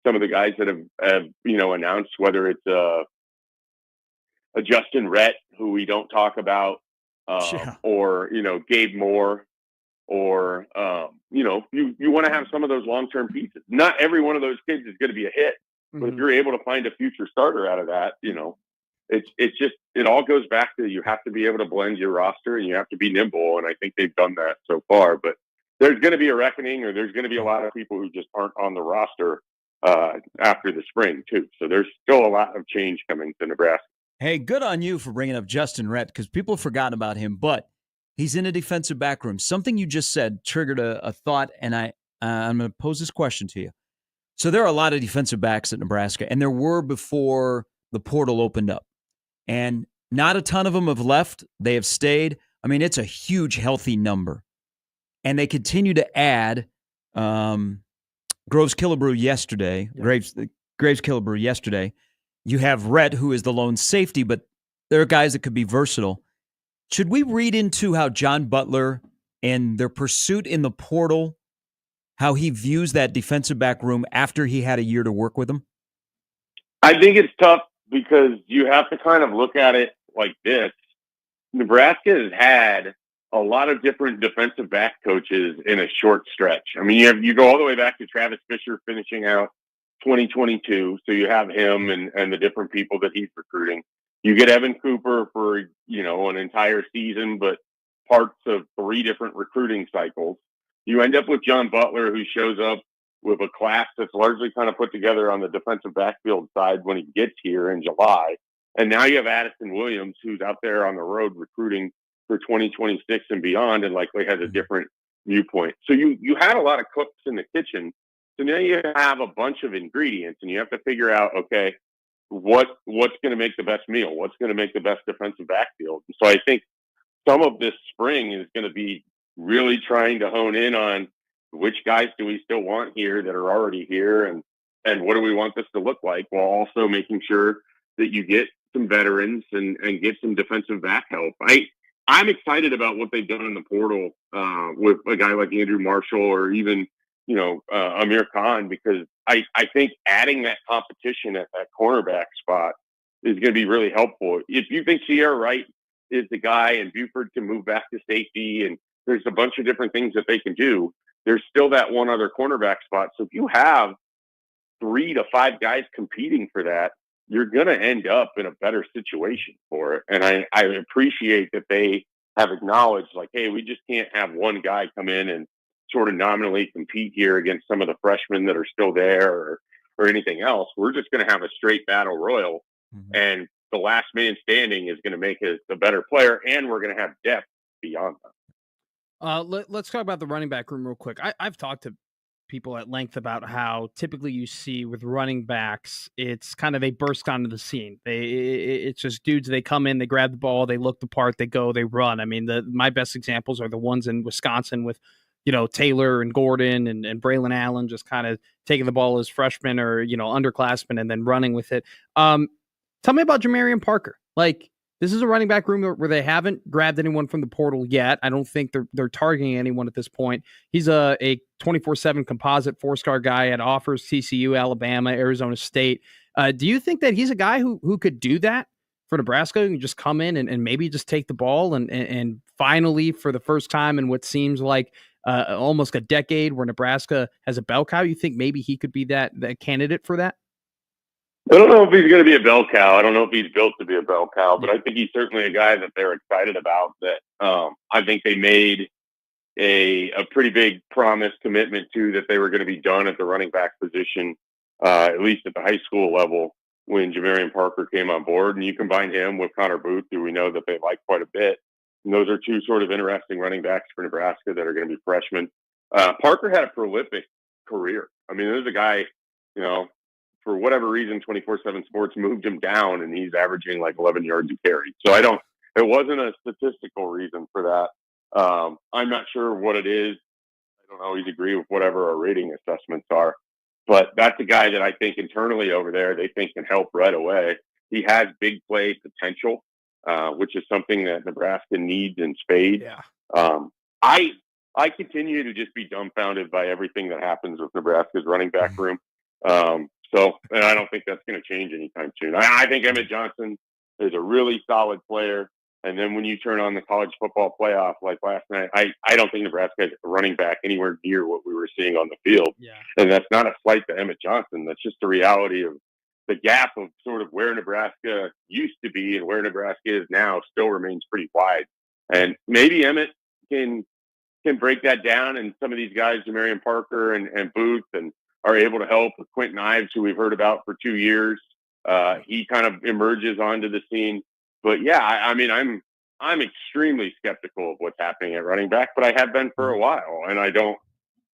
[SPEAKER 16] Some of the guys that have announced, whether it's a Justin Rhett, who we don't talk about, or, Gabe Moore, or, you want to have some of those long-term pieces. Not every one of those kids is going to be a hit, but if you're able to find a future starter out of that, it's just, it all goes back to, you have to be able to blend your roster and you have to be nimble. And I think they've done that so far, but there's going to be a reckoning, or there's going to be a lot of people who just aren't on the roster after the spring too. So there's still a lot of change coming to Nebraska.
[SPEAKER 12] Hey, good on you for bringing up Justin Rhett, because people have forgotten about him, but he's in a defensive back room. Something you just said triggered a thought, and I'm going to pose this question to you. So there are a lot of defensive backs at Nebraska, and there were before the portal opened up. And not a ton of them have left. They have stayed. I mean, it's a huge, healthy number. And they continue to add Graves Killebrew yesterday. Graves Killebrew yesterday. You have Rhett, who is the lone safety, but there are guys that could be versatile. Should we read into how John Butler and their pursuit in the portal, how he views that defensive back room after he had a year to work with them?
[SPEAKER 16] I think it's tough because you have to kind of look at it like this. Nebraska has had a lot of different defensive back coaches in a short stretch. I mean, you go all the way back to Travis Fisher finishing out 2022. So you have him and the different people that he's recruiting. You get Evan Cooper for, an entire season, but parts of 3 different recruiting cycles. You end up with John Butler, who shows up with a class that's largely kind of put together on the defensive backfield side when he gets here in July. And now you have Addison Williams, who's out there on the road recruiting for 2026 and beyond, and likely has a different viewpoint. So you had a lot of cooks in the kitchen. So now you have a bunch of ingredients, and you have to figure out, okay, what's going to make the best meal? What's going to make the best defensive backfield? And so I think some of this spring is going to be really trying to hone in on which guys do we still want here that are already here, and what do we want this to look like, while also making sure that you get some veterans and get some defensive back help. I'm excited about what they've done in the portal with a guy like Andrew Marshall, or even Amir Khan, because I think adding that competition at that cornerback spot is going to be really helpful. If you think Sierra Wright is the guy and Buford can move back to safety and there's a bunch of different things that they can do, there's still that one other cornerback spot. So if you have 3 to 5 guys competing for that, you're going to end up in a better situation for it. And I appreciate that they have acknowledged, like, hey, we just can't have one guy come in and sort of nominally compete here against some of the freshmen that are still there or anything else. We're just going to have a straight battle royal, and the last man standing is going to make us a better player, and we're going to have depth beyond that.
[SPEAKER 1] Let's talk about the running back room real quick. I've talked to people at length about how typically you see with running backs, it's kind of they burst onto the scene. It's just dudes. They come in, they grab the ball, they look the part, they go, they run. I mean, my best examples are the ones in Wisconsin with, Taylor and Gordon and Braylon Allen just kind of taking the ball as freshmen or, underclassmen and then running with it. Tell me about Jamarian Parker. Like, this is a running back room where they haven't grabbed anyone from the portal yet. I don't think they're targeting anyone at this point. He's a 24/7 composite 4-star guy at offers TCU, Alabama, Arizona State. Do you think that he's a guy who could do that for Nebraska and just come in and maybe just take the ball and finally, for the first time in what seems like almost a decade where Nebraska has a bell cow, you think maybe he could be that candidate for that?
[SPEAKER 16] I don't know if he's going to be a bell cow. I don't know if he's built to be a bell cow, but I think he's certainly a guy that they're excited about. That I think they made a pretty big promise commitment to, that they were going to be done at the running back position, at least at the high school level, when Jamarian Parker came on board. And you combine him with Connor Booth, who we know that they like quite a bit. And those are two sort of interesting running backs for Nebraska that are going to be freshmen. Parker had a prolific career. I mean, there's a guy, for whatever reason, 24/7 Sports moved him down, and he's averaging like 11 yards a carry. So it wasn't a statistical reason for that. I'm not sure what it is. I don't always agree with whatever our rating assessments are, but that's a guy that I think internally over there, they think can help right away. He has big play potential, which is something that Nebraska needs in spades.
[SPEAKER 1] Yeah.
[SPEAKER 16] I continue to just be dumbfounded by everything that happens with Nebraska's running back room. And I don't think that's going to change anytime soon. I think Emmett Johnson is a really solid player. And then when you turn on the college football playoff like last night, I don't think Nebraska has a running back anywhere near what we were seeing on the field.
[SPEAKER 1] Yeah.
[SPEAKER 16] And that's not a slight to Emmett Johnson. That's just the reality of the gap of sort of where Nebraska used to be and where Nebraska is now still remains pretty wide. And maybe Emmett can break that down, and some of these guys, Jamarian Parker and Booth, and are able to help with Quentin Ives, who we've heard about for 2 years. He kind of emerges onto the scene. But yeah, I mean, I'm extremely skeptical of what's happening at running back, but I have been for a while, and I don't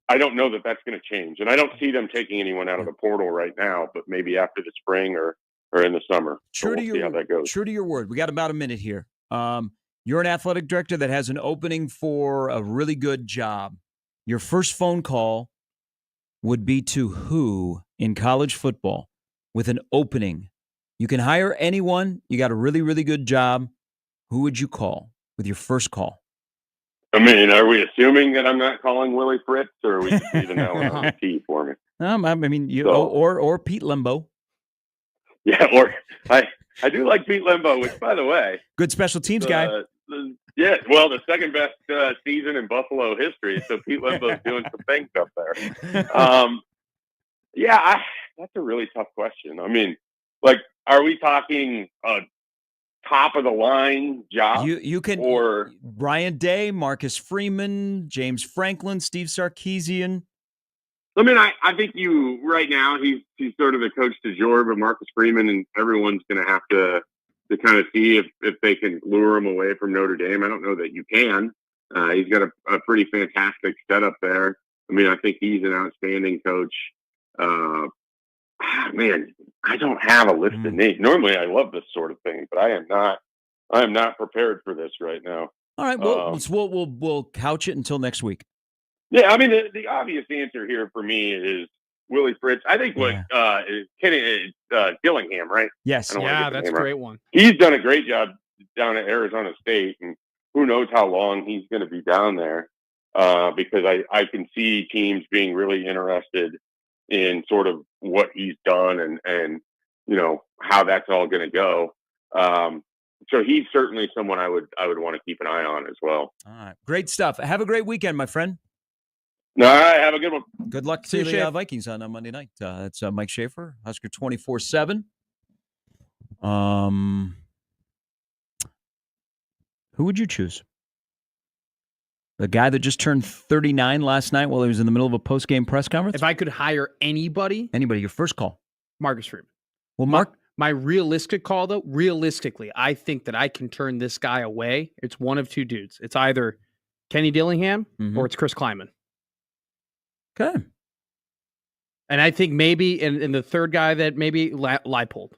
[SPEAKER 16] know that that's going to change. And I don't see them taking anyone out of the portal right now, but maybe after the spring or in the summer.
[SPEAKER 12] True
[SPEAKER 16] we'll see how that goes.
[SPEAKER 12] True to your word. We got about a minute here. You're an athletic director that has an opening for a really good job. Your first phone call would be to who in college football with an opening? You can hire anyone. You got a really, really good job. Who would you call with your first call?
[SPEAKER 16] I mean, are we assuming that I'm not calling Willie Fritz, or are we just leaving that one on the tee for me?
[SPEAKER 12] I mean, or Pete Lembo.
[SPEAKER 16] Yeah, or I do like Pete Lembo, which, by the way,
[SPEAKER 12] good special teams guy.
[SPEAKER 16] Yeah, well, the second best season in Buffalo history. So Pete Lembo's doing some things up there. That's a really tough question. I mean, like, are we talking a top of the line job?
[SPEAKER 12] You can, or Brian Day, Marcus Freeman, James Franklin, Steve Sarkisian.
[SPEAKER 16] I mean, I think right now he's sort of the coach du jour, but Marcus Freeman, and everyone's going to have to kind of see if they can lure him away from Notre Dame. I don't know that you can. He's got a pretty fantastic setup there. I mean, I think he's an outstanding coach. Man, I don't have a list of names. Normally I love this sort of thing, but I am not prepared for this right now.
[SPEAKER 12] All right. Well, we'll couch it until next week.
[SPEAKER 16] Yeah. I mean, the obvious answer here for me is Willie Fritz. I think Kenny Dillingham, right?
[SPEAKER 12] Yes.
[SPEAKER 1] Yeah, that's a great one.
[SPEAKER 16] He's done a great job down at Arizona State, and who knows how long he's going to be down there, because I can see teams being really interested in sort of what he's done and how that's all going to go. So he's certainly someone I would want to keep an eye on as well.
[SPEAKER 12] All right. Great stuff. Have a great weekend, my friend.
[SPEAKER 16] All right. Have a good one.
[SPEAKER 12] Good luck to the Vikings on Monday night. That's Mike Schaefer, Husker 24/7. Who would you choose? The guy that just turned 39 last night while he was in the middle of a post-game press conference?
[SPEAKER 1] If I could hire anybody,
[SPEAKER 12] your first call.
[SPEAKER 1] Marcus Freeman.
[SPEAKER 12] Well, Mark,
[SPEAKER 1] my realistic call, though, realistically, I think that I can turn this guy away. It's one of two dudes. It's either Kenny Dillingham or it's Chris Kleiman.
[SPEAKER 12] Okay.
[SPEAKER 1] And I think maybe in the third guy that maybe Leipold.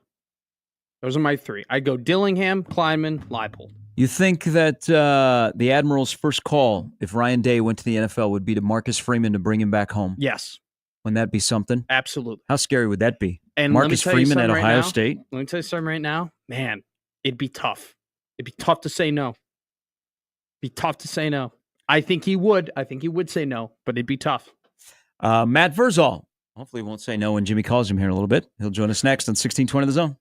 [SPEAKER 1] Those are my three. I'd go Dillingham, Kleiman, Leipold.
[SPEAKER 12] You think that the Admiral's first call, if Ryan Day went to the NFL, would be to Marcus Freeman to bring him back home?
[SPEAKER 1] Yes.
[SPEAKER 12] Wouldn't that be something?
[SPEAKER 1] Absolutely.
[SPEAKER 12] How scary would that be?
[SPEAKER 1] And
[SPEAKER 12] Marcus Freeman at Ohio State?
[SPEAKER 1] Let me tell you something right now. Man, it'd be tough. It'd be tough to say no. I think he would. I think he would say no, but it'd be tough.
[SPEAKER 12] Matt Verzal. Hopefully he won't say no when Jimmy calls him here in a little bit. He'll join us next on 1620 The Zone.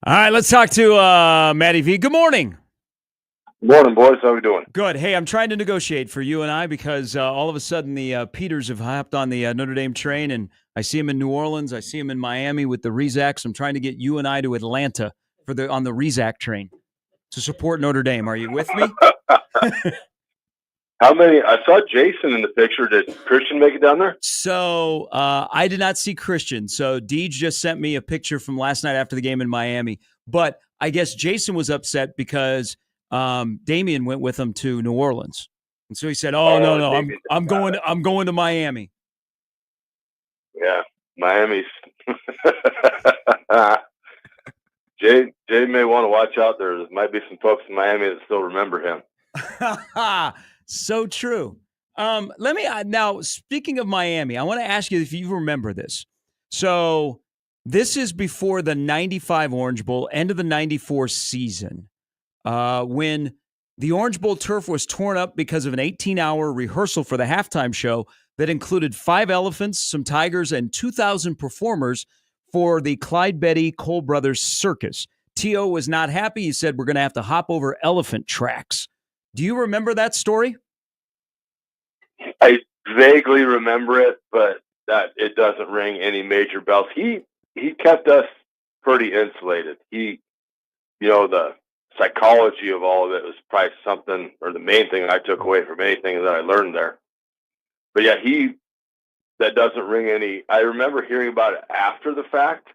[SPEAKER 12] All right, let's talk to Matty V. Good morning.
[SPEAKER 17] Good morning, boys. How we doing?
[SPEAKER 12] Good. Hey, I'm trying to negotiate for you and I because all of a sudden the Peters have hopped on the Notre Dame train, and I see him in New Orleans. I see him in Miami with the Rezacs. I'm trying to get you and I to Atlanta on the Rezac train. to support Notre Dame. Are you with me?
[SPEAKER 17] How many? I saw Jason in the picture. Did Christian make it down there?
[SPEAKER 12] So I did not see Christian. So Deej just sent me a picture from last night after the game in Miami. But I guess Jason was upset because Damian went with him to New Orleans, and so he said, no, I'm going to Miami."
[SPEAKER 17] Yeah, Miami's. Jay may want to watch out. There might be some folks in Miami that still remember him.
[SPEAKER 12] So true. Let me now, speaking of Miami, I want to ask you if you remember this. So this is before the 95 Orange Bowl, end of the 94 season, when the Orange Bowl turf was torn up because of an 18-hour rehearsal for the halftime show that included 5 elephants, some tigers, and 2,000 performers for the Clyde Betty Cole Brothers Circus. T.O. was not happy. He said, "We're going to have to hop over elephant tracks." Do you remember that story?
[SPEAKER 17] I vaguely remember it, but that it doesn't ring any major bells. He kept us pretty insulated. The psychology of all of it was probably something, or the main thing I took away from anything that I learned there. But yeah, that doesn't ring any. I remember hearing about it after the fact,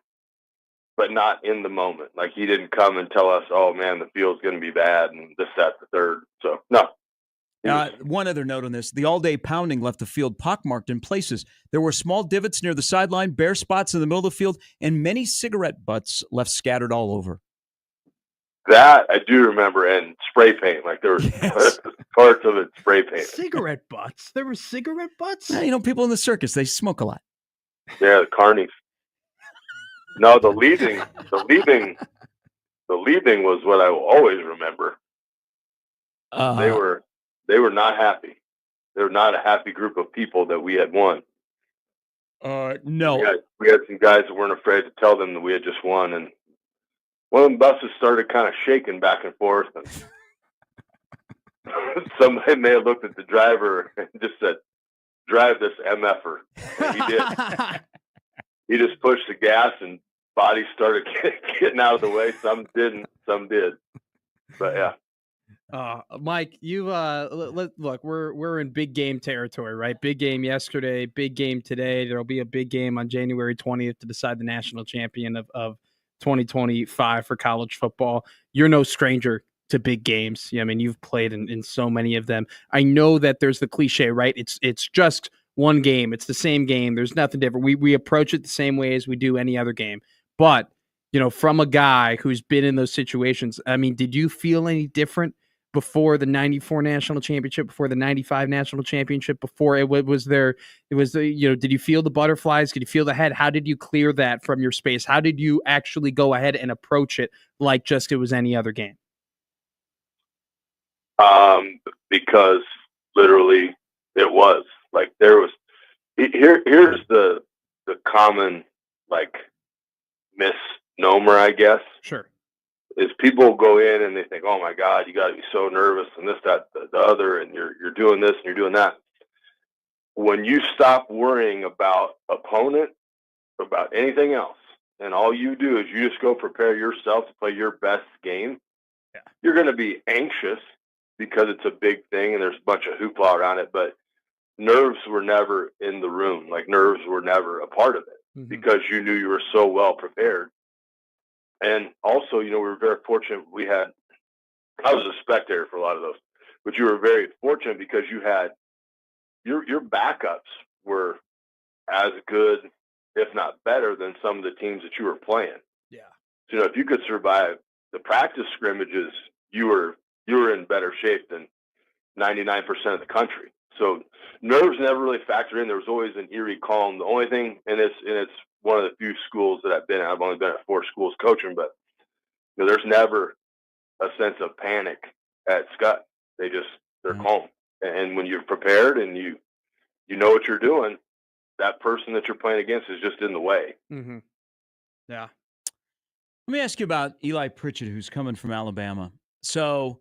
[SPEAKER 17] but not in the moment. Like, he didn't come and tell us, "Oh man, the field's going to be bad," and this, that, the third. So no.
[SPEAKER 12] One other note on this. The all-day pounding left the field pockmarked in places. There were small divots near the sideline, bare spots in the middle of the field, and many cigarette butts left scattered all over.
[SPEAKER 17] That I do remember, and spray paint. Like, there was parts of it spray paint.
[SPEAKER 1] Cigarette butts? There were cigarette butts?
[SPEAKER 12] People in the circus, they smoke a lot.
[SPEAKER 17] Yeah, the carnies. No, the leaving was what I will always remember. They were not happy. They were not a happy group of people that we had won.
[SPEAKER 12] No.
[SPEAKER 17] We had some guys that weren't afraid to tell them that we had just won, and one of the buses started kind of shaking back and forth, and somebody may have looked at the driver and just said, "Drive this MFer." And he did. He just pushed the gas, and bodies started getting out of the way. Some didn't, some did. But yeah.
[SPEAKER 1] Mike, you look, we're in big game territory, right? Big game yesterday, big game today. There'll be a big game on January 20th to decide the national champion of 2025 for college football. You're no stranger to big games. Yeah, I mean, you've played in so many of them. I know that there's the cliche, right? It's just one game. It's the same game. There's nothing different. We approach it the same way as we do any other game. But, from a guy who's been in those situations, I mean, did you feel any different before the 94 national championship, before the 95 national championship, before did you feel the butterflies? Did you feel the head? How did you clear that from your space? How did you actually go ahead and approach it like just it was any other game?
[SPEAKER 17] Because literally it was like, here's the common, like, misnomer, I guess.
[SPEAKER 1] Sure.
[SPEAKER 17] Is people go in and they think, "Oh my God, you got to be so nervous," and this, that, the other, and you're doing this and you're doing that. When you stop worrying about opponent, about anything else, and all you do is you just go prepare yourself to play your best game, you're going to be anxious because it's a big thing and there's a bunch of hoopla around it, but nerves were never in the room. Like, nerves were never a part of it, because you knew you were so well prepared. And also, we were very fortunate. I was a spectator for a lot of those, but you were very fortunate because you had your backups were as good, if not better, than some of the teams that you were playing.
[SPEAKER 1] Yeah.
[SPEAKER 17] So, if you could survive the practice scrimmages, you were in better shape than 99% of the country. So nerves never really factored in. There was always an eerie calm. The only thing, and it's one of the few schools that I've been at. I've only been at 4 schools coaching, but there's never a sense of panic at Scott. They're calm. And when you're prepared and you know what you're doing, that person that you're playing against is just in the way.
[SPEAKER 1] Mm-hmm. Yeah.
[SPEAKER 12] Let me ask you about Eli Pritchett, who's coming from Alabama. So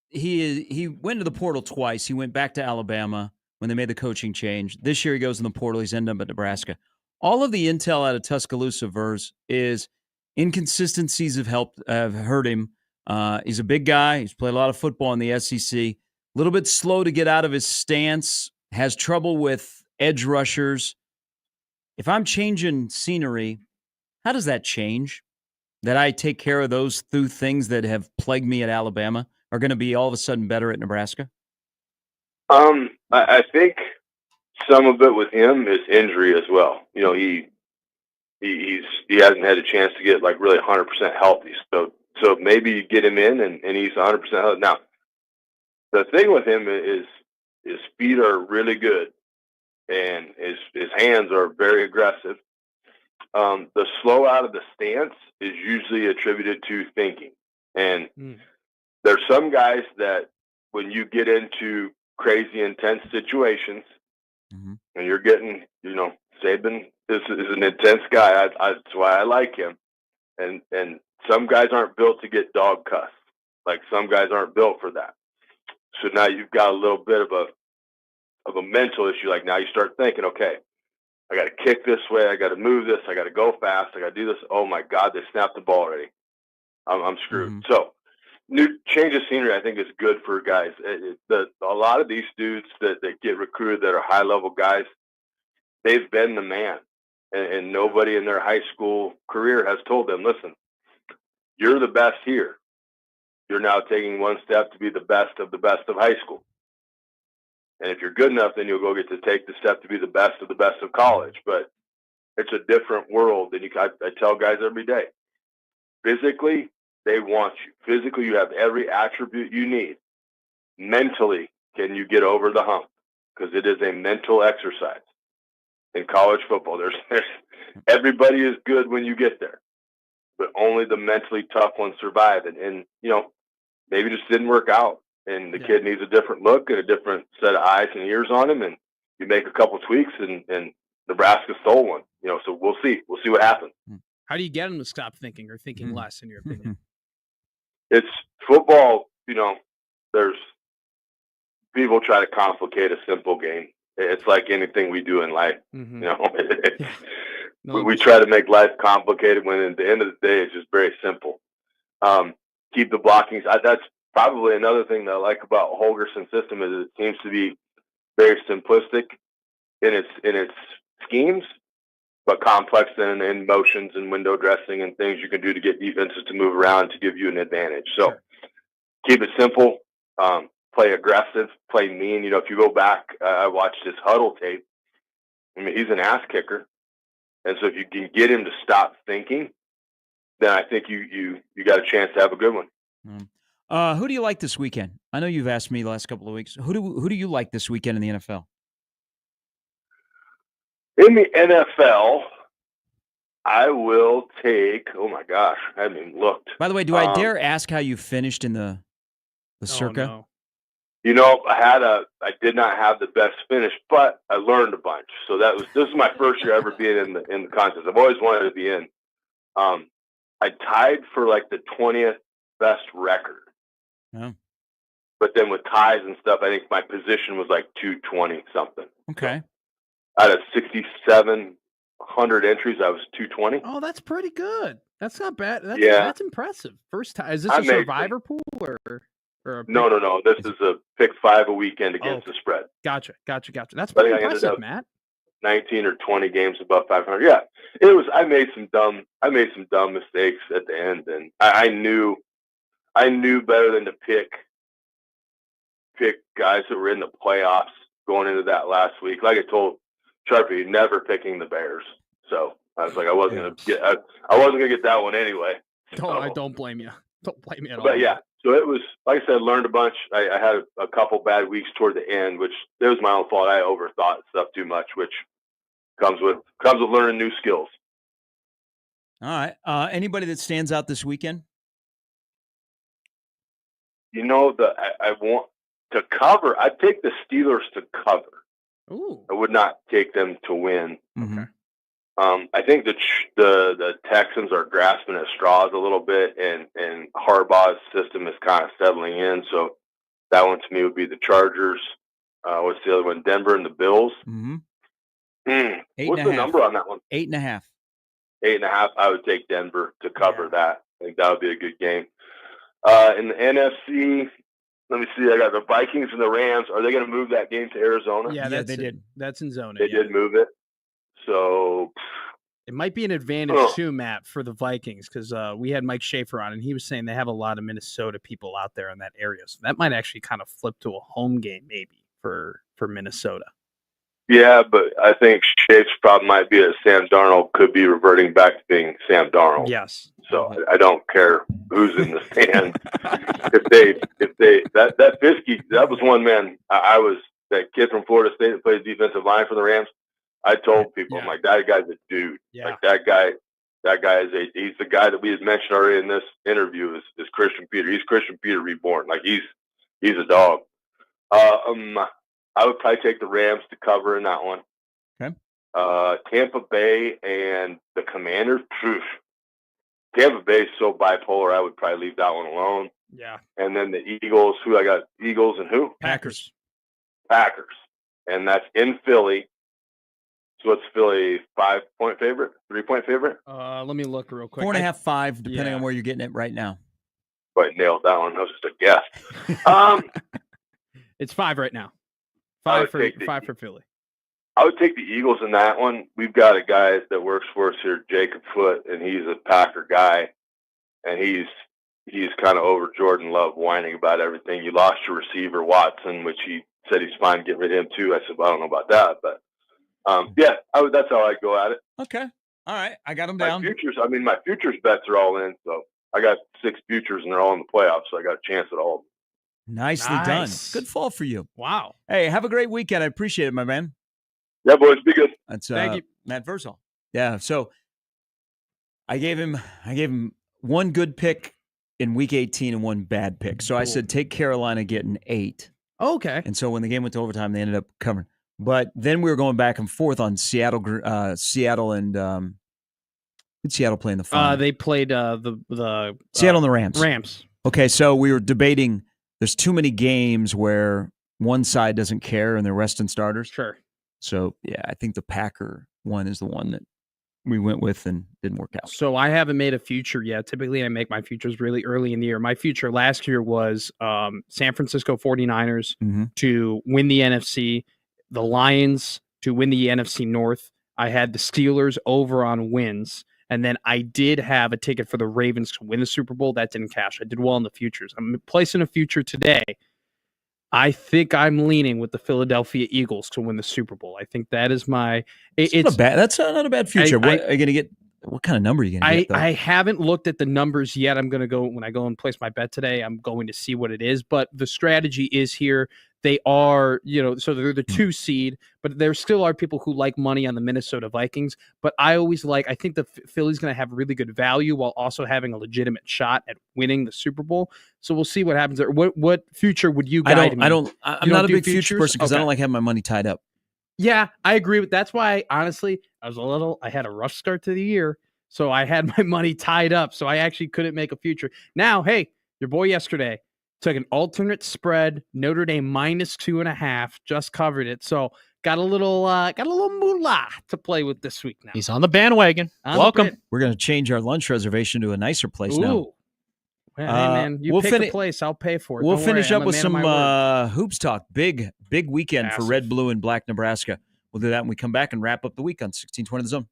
[SPEAKER 12] he went to the portal twice. He went back to Alabama when they made the coaching change. This year he goes in the portal. He's ended up at Nebraska. All of the intel out of Tuscaloosa Verse is inconsistencies have hurt him. He's a big guy. He's played a lot of football in the SEC. A little bit slow to get out of his stance. Has trouble with edge rushers. If I'm changing scenery, how does that change? That I take care of those two things that have plagued me at Alabama are going to be all of a sudden better at Nebraska?
[SPEAKER 17] I think some of it with him is injury as well. You know, he hasn't had a chance to get like really 100% healthy. So maybe you get him in and he's 100% healthy. Now, the thing with him is his feet are really good and his hands are very aggressive. The slow out of the stance is usually attributed to thinking. And there's some guys that when you get into crazy intense situations and you're getting, you know, Saban is an intense guy. That's why I like him. And some guys aren't built to get dog cussed. Like some guys aren't built for that. So now you've got a little bit of a mental issue. Like now you start thinking, okay, I got to kick this way. I got to move this. I got to go fast. I got to do this. Oh my God, they snapped the ball already. I'm screwed. So new change of scenery, I think, is good for guys. A lot of these dudes that get recruited that are high level guys, they've been the man, and nobody in their high school career has told them, listen, you're the best here. You're now taking one step to be the best of high school. And if you're good enough, then you'll go get to take the step to be the best of college. But it's a different world than I tell guys every day. Physically, they want you. Physically, you have every attribute you need. Mentally, can you get over the hump? Because it is a mental exercise. In college football, there's everybody is good when you get there, but only the mentally tough ones survive. And you know, maybe it just didn't work out. And the kid needs a different look and a different set of eyes and ears on him. And you make a couple tweaks, and Nebraska stole one. You know, so we'll see. We'll see what happens.
[SPEAKER 1] How do you get him to stop thinking or thinking less, in your opinion?
[SPEAKER 17] It's football. You know, there's people try to complicate a simple game. It's like anything we do in life. You know, we try to make life complicated when at the end of the day, it's just very simple. Keep the blocking. That's probably another thing that I like about Holgerson's system is it seems to be very simplistic in its schemes, but complex in motions and window dressing and things you can do to get defenses to move around to give you an advantage. So keep it simple, play aggressive, play mean. You know, if you go back, I watched his huddle tape. I mean, he's an ass kicker. And so if you can get him to stop thinking, then I think you got a chance to have a good one.
[SPEAKER 12] Who do you like this weekend? I know you've asked me the last couple of weeks. Who do you like this weekend in the NFL?
[SPEAKER 17] In the NFL, I will take. Oh my gosh, I haven't even looked.
[SPEAKER 12] By the way, do I dare ask how you finished in the circa?
[SPEAKER 1] No.
[SPEAKER 17] You know, I did not have the best finish, but I learned a bunch. So this is my first year ever being in the contest. I've always wanted to be in. I tied for like the 20th best record.
[SPEAKER 12] Oh.
[SPEAKER 17] But then with ties and stuff, I think my position was like 220 something.
[SPEAKER 12] Okay.
[SPEAKER 17] Out of 6,700 entries, I was 220.
[SPEAKER 1] Oh, that's pretty good. That's not bad. That's impressive. First time. Is this a survivor pool or a
[SPEAKER 17] No. This is a pick 5 a weekend against the spread.
[SPEAKER 1] Gotcha. That's pretty impressive, Matt.
[SPEAKER 17] 19 or 20 games above 500. Yeah, it was. I made some dumb mistakes at the end, and I knew better than to pick guys that were in the playoffs going into that last week. Like I told Sharpie, never picking the Bears. So I was like, I wasn't gonna get that one anyway.
[SPEAKER 1] I don't blame you. Don't blame me at all.
[SPEAKER 17] But yeah, so it was, like I said, learned a bunch. I had a couple bad weeks toward the end, which it was my own fault. I overthought stuff too much, which comes with learning new skills.
[SPEAKER 12] All right. Anybody that stands out this weekend?
[SPEAKER 17] You know, I want to cover. I'd take the Steelers to cover.
[SPEAKER 1] Ooh.
[SPEAKER 17] I would not take them to win.
[SPEAKER 12] Okay.
[SPEAKER 17] I think the Texans are grasping at straws a little bit, and Harbaugh's system is kind of settling in. So that one to me would be the Chargers. What's the other one? Denver and the Bills. What's the number on that one?
[SPEAKER 12] 8.5.
[SPEAKER 17] 8.5. I would take Denver to cover that. I think that would be a good game. In the NFC, let me see. I got the Vikings and the Rams. Are they going to move that game to Arizona?
[SPEAKER 1] Yeah,
[SPEAKER 12] they did.
[SPEAKER 1] That's in zone.
[SPEAKER 17] They did move it. So
[SPEAKER 1] it might be an advantage too, Matt, for the Vikings, because we had Mike Schaefer on, and he was saying they have a lot of Minnesota people out there in that area. So that might actually kind of flip to a home game maybe for Minnesota.
[SPEAKER 17] Yeah, but I think Shape's problem might be that Sam Darnold could be reverting back to being Sam Darnold.
[SPEAKER 1] Yes.
[SPEAKER 17] So I don't care who's in the stands. That Fiske, that was one man. I was that kid from Florida State that plays defensive line for the Rams. I told people, I'm like, that guy's a dude.
[SPEAKER 1] Yeah.
[SPEAKER 17] Like that guy he's the guy that we had mentioned already in this interview is Christian Peter. He's Christian Peter reborn. Like he's a dog. I would probably take the Rams to cover in that one.
[SPEAKER 12] Okay.
[SPEAKER 17] Tampa Bay and the Commanders. Tampa Bay is so bipolar. I would probably leave that one alone.
[SPEAKER 1] Yeah.
[SPEAKER 17] And then the Eagles. Who I got? Eagles and who?
[SPEAKER 1] Packers.
[SPEAKER 17] And that's in Philly. So what's Philly? 5-point favorite? 3-point favorite?
[SPEAKER 1] Let me look real quick.
[SPEAKER 12] 4.5, 5, depending on where you're getting it right now.
[SPEAKER 17] But nailed that one. That was just a guess.
[SPEAKER 1] It's 5 right now. 5 for Philly.
[SPEAKER 17] I would take the Eagles in that one. We've got a guy that works for us here, Jacob Foote, and he's a Packer guy, and he's kind of over Jordan Love, whining about everything. You lost your receiver Watson, which he said he's fine getting rid of him too. I said, well, I don't know about that, but that's how I'd go at it.
[SPEAKER 12] Okay, all right, I got them down.
[SPEAKER 17] My futures bets are all in, so I got 6 futures and they're all in the playoffs, so I got a chance at all of them.
[SPEAKER 12] Nicely done. Good fall for you.
[SPEAKER 1] Wow.
[SPEAKER 12] Hey, have a great weekend. I appreciate it, my man.
[SPEAKER 17] Yeah, boys, be good.
[SPEAKER 12] That's
[SPEAKER 1] Thank you,
[SPEAKER 12] Matt Versal. Yeah, so I gave him one good pick in week 18 and one bad pick. So I said take Carolina getting 8.
[SPEAKER 1] Okay.
[SPEAKER 12] And so when the game went to overtime, they ended up covering. But then we were going back and forth on Seattle and did Seattle play in the final?
[SPEAKER 1] They played the
[SPEAKER 12] Seattle and the Rams.
[SPEAKER 1] Rams.
[SPEAKER 12] Okay, so we were debating. There's too many games where one side doesn't care and they're resting starters.
[SPEAKER 1] Sure.
[SPEAKER 12] So, yeah, I think the Packer one is the one that we went with and didn't work out.
[SPEAKER 1] So I haven't made a future yet. Typically, I make my futures really early in the year. My future last year was San Francisco 49ers to win the NFC, the Lions to win the NFC North. I had the Steelers over on wins. And then I did have a ticket for the Ravens to win the Super Bowl. That didn't cash. I did well in the futures. I'm placing a future today. I think I'm leaning with the Philadelphia Eagles to win the Super Bowl. I think that is my.
[SPEAKER 12] That's not a bad future. What are you going to get? What kind of number are you going to get?
[SPEAKER 1] I haven't looked at the numbers yet. I'm going to go when I go and place my bet today. I'm going to see what it is. But the strategy is here. They are, so they're the 2 seed, but there still are people who like money on the Minnesota Vikings. But I think the Philly's going to have really good value while also having a legitimate shot at winning the Super Bowl. So we'll see what happens there. What future would you guide me?
[SPEAKER 12] I'm not a big future person because I don't like having my money tied up.
[SPEAKER 1] Yeah, I agree with that's why honestly I had a rough start to the year, so I had my money tied up, so I actually couldn't make a future. Now, hey, your boy yesterday took an alternate spread, Notre Dame -2.5, just covered it. So got a little moolah to play with this week now.
[SPEAKER 13] He's on the bandwagon. Welcome.
[SPEAKER 12] We're going to change our lunch reservation to a nicer place now.
[SPEAKER 1] Well, hey man, you pick a place, I'll pay for it.
[SPEAKER 12] We'll finish up with some hoops talk. Big weekend for Red, Blue, and Black Nebraska. We'll do that when we come back and wrap up the week on 1620 The Zone.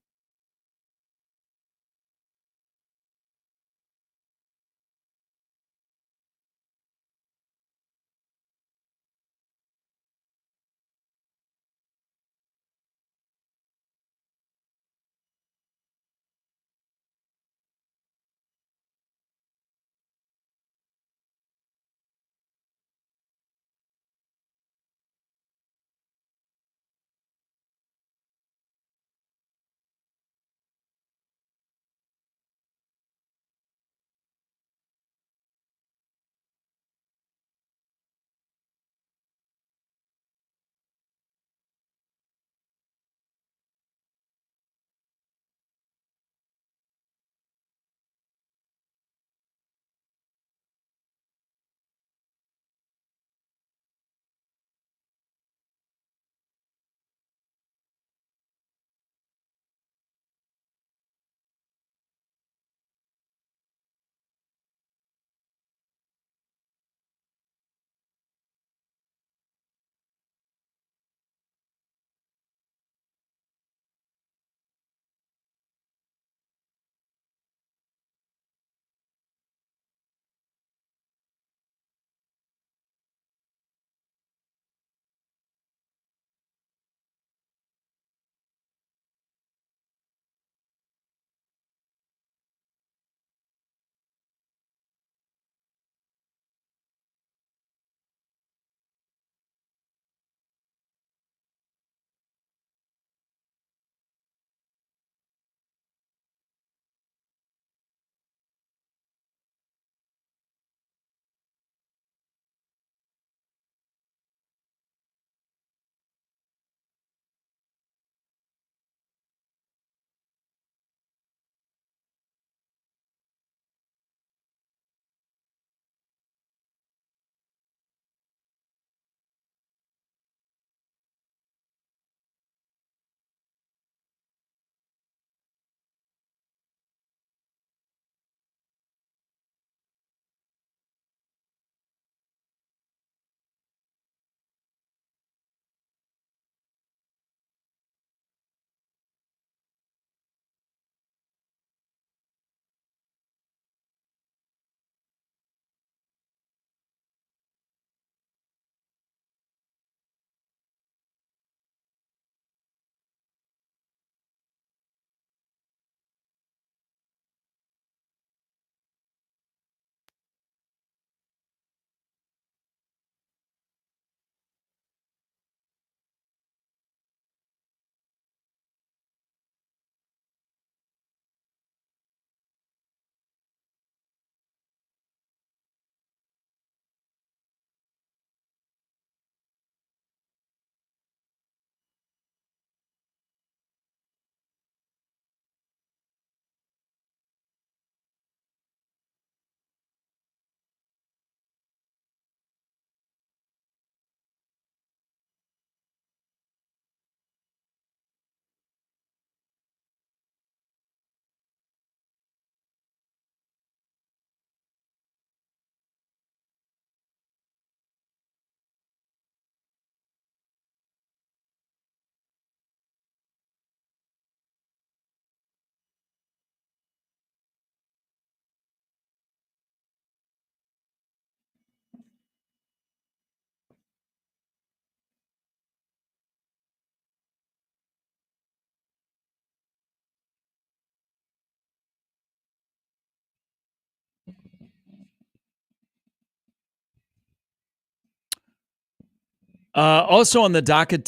[SPEAKER 12] Also on the docket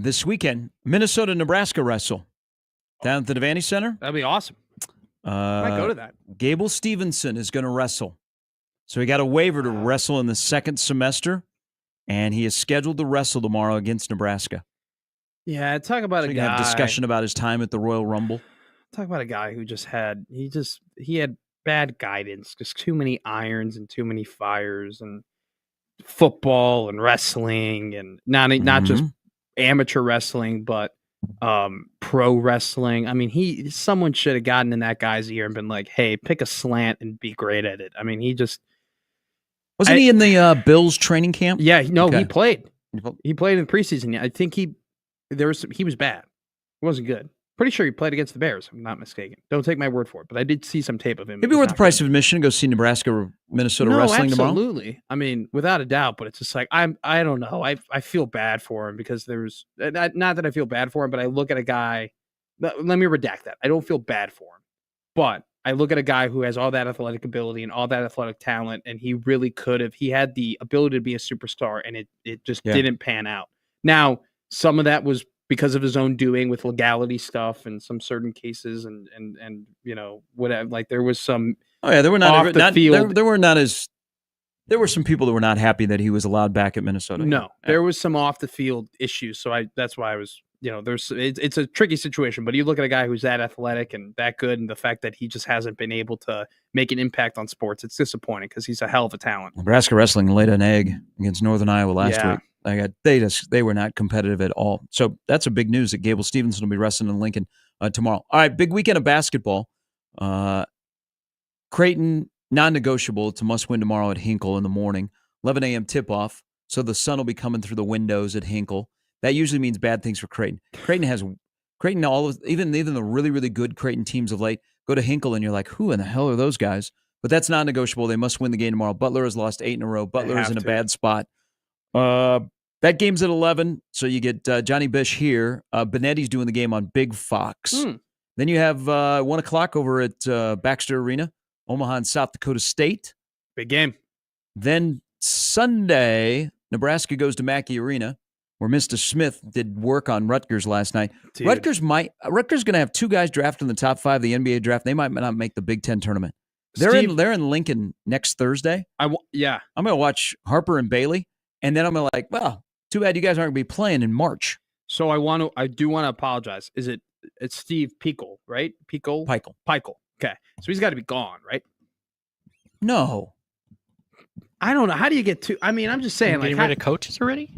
[SPEAKER 12] this weekend, Minnesota-Nebraska wrestle down at the Devaney Center.
[SPEAKER 1] That'd be awesome. I might go to that.
[SPEAKER 12] Gable Stevenson is going to wrestle. So he got a waiver to wrestle in the second semester, and he is scheduled to wrestle tomorrow against Nebraska.
[SPEAKER 1] Yeah, talk about a guy.
[SPEAKER 12] Have discussion about his time at the Royal Rumble.
[SPEAKER 1] Talk about a guy who just had he had bad guidance, just too many irons and too many fires, and football and wrestling, and not just amateur wrestling, but pro wrestling. I mean, someone should have gotten in that guy's ear and been like, "Hey, pick a slant and be great at it." I mean, he just
[SPEAKER 12] wasn't he in the Bills training camp?
[SPEAKER 1] Yeah, no, he played. He played in the preseason. I think he was bad. He wasn't good. Pretty sure he played against the Bears, if I'm not mistaken. Don't take my word for it, but I did see some tape of him.
[SPEAKER 12] Maybe worth the price of admission to go see Nebraska or Minnesota wrestling tomorrow.
[SPEAKER 1] Absolutely. I mean, without a doubt, but it's just like I don't know. I feel bad for him because there's not that I feel bad for him, but I look at a guy. Let me redact that. I don't feel bad for him, but I look at a guy who has all that athletic ability and all that athletic talent, and he really could have. He had the ability to be a superstar, and it just didn't pan out. Now, some of that was because of his own doing with legality stuff and some certain cases and you know, whatever. Like there was some.
[SPEAKER 12] Oh yeah, there were there were some people that were not happy that he was allowed back at Minnesota.
[SPEAKER 1] No, there was some off the field issues. So that's why I was, you know, it's a tricky situation, but you look at a guy who's that athletic and that good, and the fact that he just hasn't been able to make an impact on sports, it's disappointing because he's a hell of a talent.
[SPEAKER 12] Nebraska wrestling laid an egg against Northern Iowa last week. They were not competitive at all. So that's a big news that Gable Stevenson will be wrestling in Lincoln tomorrow. All right, big weekend of basketball. Creighton, non-negotiable. It's a must-win tomorrow at Hinkle in the morning. 11 a.m. tip-off, so the sun will be coming through the windows at Hinkle. That usually means bad things for Creighton. Even the really, really good Creighton teams of late go to Hinkle, and you're like, who in the hell are those guys? But that's not negotiable. They must win the game tomorrow. Butler has lost 8 in a row. Butler is in a bad spot. That game's at 11, so you get Johnny Bish here. Benetti's doing the game on Big Fox. Then you have 1 o'clock over at Baxter Arena, Omaha and South Dakota State.
[SPEAKER 1] Big game.
[SPEAKER 12] Then Sunday, Nebraska goes to Mackey Arena, where Mr. Smith did work on Rutgers last night.
[SPEAKER 1] Dude.
[SPEAKER 12] Rutgers going to have 2 guys drafted in the top 5 of the NBA draft. They might not make the Big Ten tournament. They're in Lincoln next Thursday.
[SPEAKER 1] I'm going
[SPEAKER 12] to watch Harper and Bailey, and then I'm going to like, well, too bad you guys aren't going to be playing in March.
[SPEAKER 1] So I do want to apologize. It's Steve Pikel, right? Pikel. Okay. So he's got to be gone, right?
[SPEAKER 12] No.
[SPEAKER 1] I don't know. How do you get 2? I mean, I'm just saying,
[SPEAKER 13] getting rid of coaches already?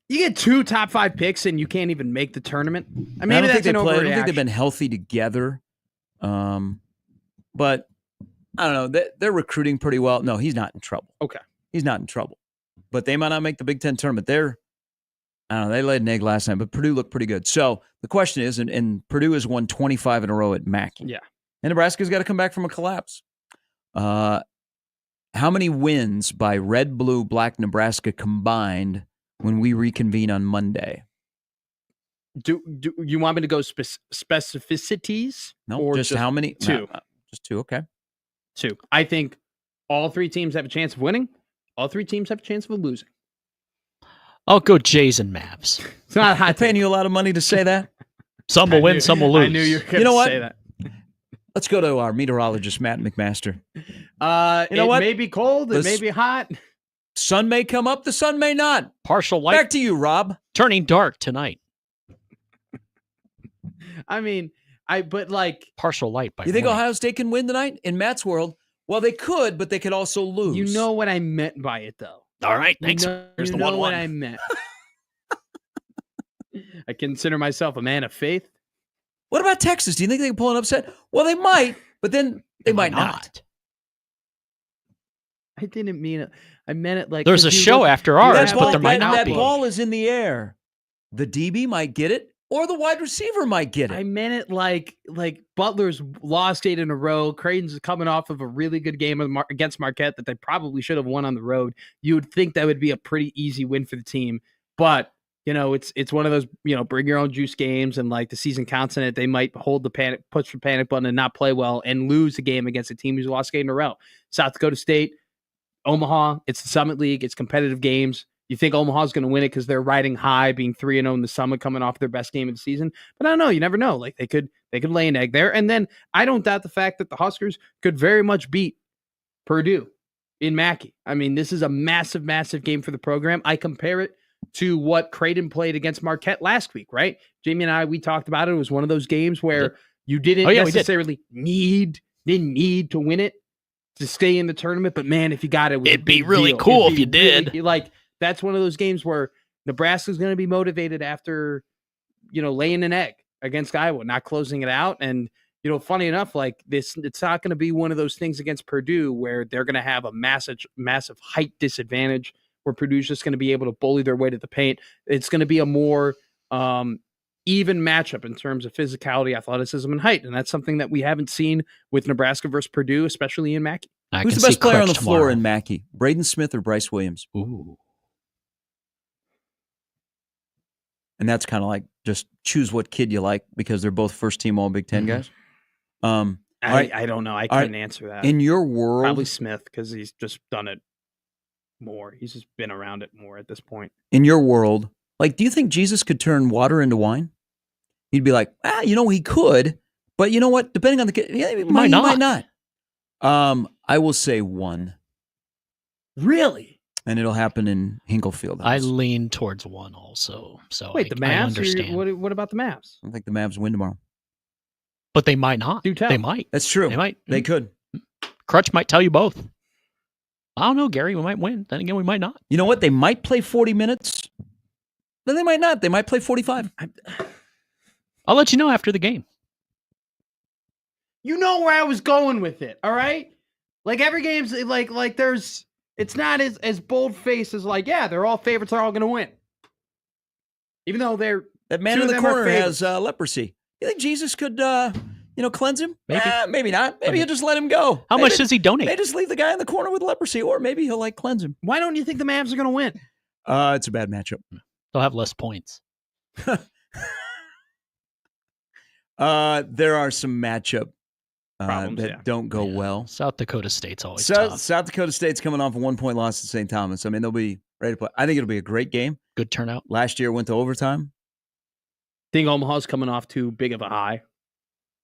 [SPEAKER 1] You get 2 top 5 picks and you can't even make the tournament. I mean,
[SPEAKER 12] I don't think they've been healthy together. But I don't know. They're recruiting pretty well. No, he's not in trouble.
[SPEAKER 1] Okay.
[SPEAKER 12] He's not in trouble. But they might not make the Big Ten tournament. I don't know. They laid an egg last night, but Purdue looked pretty good. So the question is, and Purdue has won 25 in a row at Mackey.
[SPEAKER 1] Yeah.
[SPEAKER 12] And Nebraska's got to come back from a collapse. How many wins by red, blue, black Nebraska combined when we reconvene on Monday?
[SPEAKER 1] Do you want me to go specificities?
[SPEAKER 12] No, or just how many?
[SPEAKER 1] 2.
[SPEAKER 12] No, just 2. Okay.
[SPEAKER 1] 2. I think all 3 teams have a chance of winning. All 3 teams have a chance of losing.
[SPEAKER 13] I'll go Jays and Mavs.
[SPEAKER 1] It's not hot.
[SPEAKER 12] Paying you a lot of money to say that.
[SPEAKER 13] Some will win, some will lose.
[SPEAKER 1] I knew you were going to say that.
[SPEAKER 12] Let's go to our meteorologist, Matt McMaster.
[SPEAKER 1] It may be cold. It may be hot.
[SPEAKER 12] Sun may come up. The sun may not.
[SPEAKER 13] Partial light.
[SPEAKER 12] Back to you, Rob.
[SPEAKER 13] Turning dark tonight.
[SPEAKER 1] I mean,
[SPEAKER 13] partial light.
[SPEAKER 12] You think Ohio State can win tonight in Matt's world? Well, they could, but they could also lose.
[SPEAKER 1] You know what I meant by it, though.
[SPEAKER 13] All right, thanks.
[SPEAKER 1] Here's the 1-1. What I meant. I consider myself a man of faith.
[SPEAKER 12] What about Texas? Do you think they can pull an upset? Well, they might, but then they might not.
[SPEAKER 1] I didn't mean it. I meant it like
[SPEAKER 13] there's a show after ours, but there might not be.
[SPEAKER 12] That ball is in the air. The DB might get it, or the wide receiver might get it.
[SPEAKER 1] I meant it like Butler's lost 8 in a row. Creighton's coming off of a really good game against Marquette that they probably should have won on the road. You would think that would be a pretty easy win for the team, but you know, it's one of those, you know, bring your own juice games, and like the season counts in it. They might push the panic button and not play well and lose a game against a team who's lost 8 in a row. South Dakota State, Omaha, it's the Summit League. It's competitive games. You think Omaha's going to win it because they're riding high, being 3-0 in the Summit, coming off their best game of the season. But I don't know. You never know. Like they could lay an egg there. And then I don't doubt the fact that the Huskers could very much beat Purdue in Mackey. I mean, this is a massive, massive game for the program. I compare it to what Creighton played against Marquette last week, right? Jamie and I, we talked about it. It was one of those games where you didn't necessarily didn't need to win it to stay in the tournament. But man, if you got it,
[SPEAKER 13] it'd be really cool if you did.
[SPEAKER 1] Like that's one of those games where Nebraska's going to be motivated after, laying an egg against Iowa, not closing it out. And, funny enough, like this, it's not going to be one of those things against Purdue where they're going to have a massive, massive height disadvantage where Purdue's just going to be able to bully their way to the paint. It's going to be a more even matchup in terms of physicality, athleticism, and height. And that's something that we haven't seen with Nebraska versus Purdue, especially in Mackey.
[SPEAKER 12] Who's the best player on the floor in Mackey? Braden Smith or Bryce Williams?
[SPEAKER 13] Ooh.
[SPEAKER 12] And that's kind of like just choose what kid you like because they're both first-team All Big Ten guys.
[SPEAKER 1] I don't know. I couldn't answer that.
[SPEAKER 12] In your world,
[SPEAKER 1] probably Smith because he's just done it more. He's just been around it more at this point.
[SPEAKER 12] In your world, like, do you think Jesus could turn water into wine? He'd be like, he could, but you know what? Depending on the kid, he might not. I will say one.
[SPEAKER 1] Really?
[SPEAKER 12] And it'll happen in Hinklefield.
[SPEAKER 13] I lean towards one also. So
[SPEAKER 1] wait, the Mavs?
[SPEAKER 13] I understand.
[SPEAKER 1] What about the Mavs?
[SPEAKER 12] I think the Mavs win tomorrow.
[SPEAKER 13] But they might not.
[SPEAKER 1] Do tell.
[SPEAKER 13] They might.
[SPEAKER 12] That's true.
[SPEAKER 13] They might.
[SPEAKER 12] They could.
[SPEAKER 13] Crutch might tell you both. I don't know, Gary. We might win. Then again, we might not.
[SPEAKER 12] You know what? They might play 40 minutes. Then they might not. They might play 45.
[SPEAKER 13] I'll let you know after the game.
[SPEAKER 1] You know where I was going with it, all right? Like every game's like there's it's not as bold-faced as like, yeah, they're all favorites, they're all gonna win. Even though they're
[SPEAKER 12] that man in the corner has leprosy. You think Jesus could cleanse him? Maybe not. Maybe he'll just let him go.
[SPEAKER 13] How much does he donate?
[SPEAKER 12] Maybe just leave the guy in the corner with leprosy, or maybe he'll cleanse him.
[SPEAKER 1] Why don't you think the Mavs are gonna win?
[SPEAKER 12] It's a bad matchup.
[SPEAKER 13] They'll have less points.
[SPEAKER 12] There are some matchup
[SPEAKER 1] problems
[SPEAKER 12] that don't go well.
[SPEAKER 13] South Dakota State's always tough.
[SPEAKER 12] South Dakota State's coming off a 1-point loss to St. Thomas. I mean, they'll be ready to play. I think it'll be a great game.
[SPEAKER 13] Good turnout.
[SPEAKER 12] Last year went to overtime.
[SPEAKER 1] Think Omaha's coming off too big of a high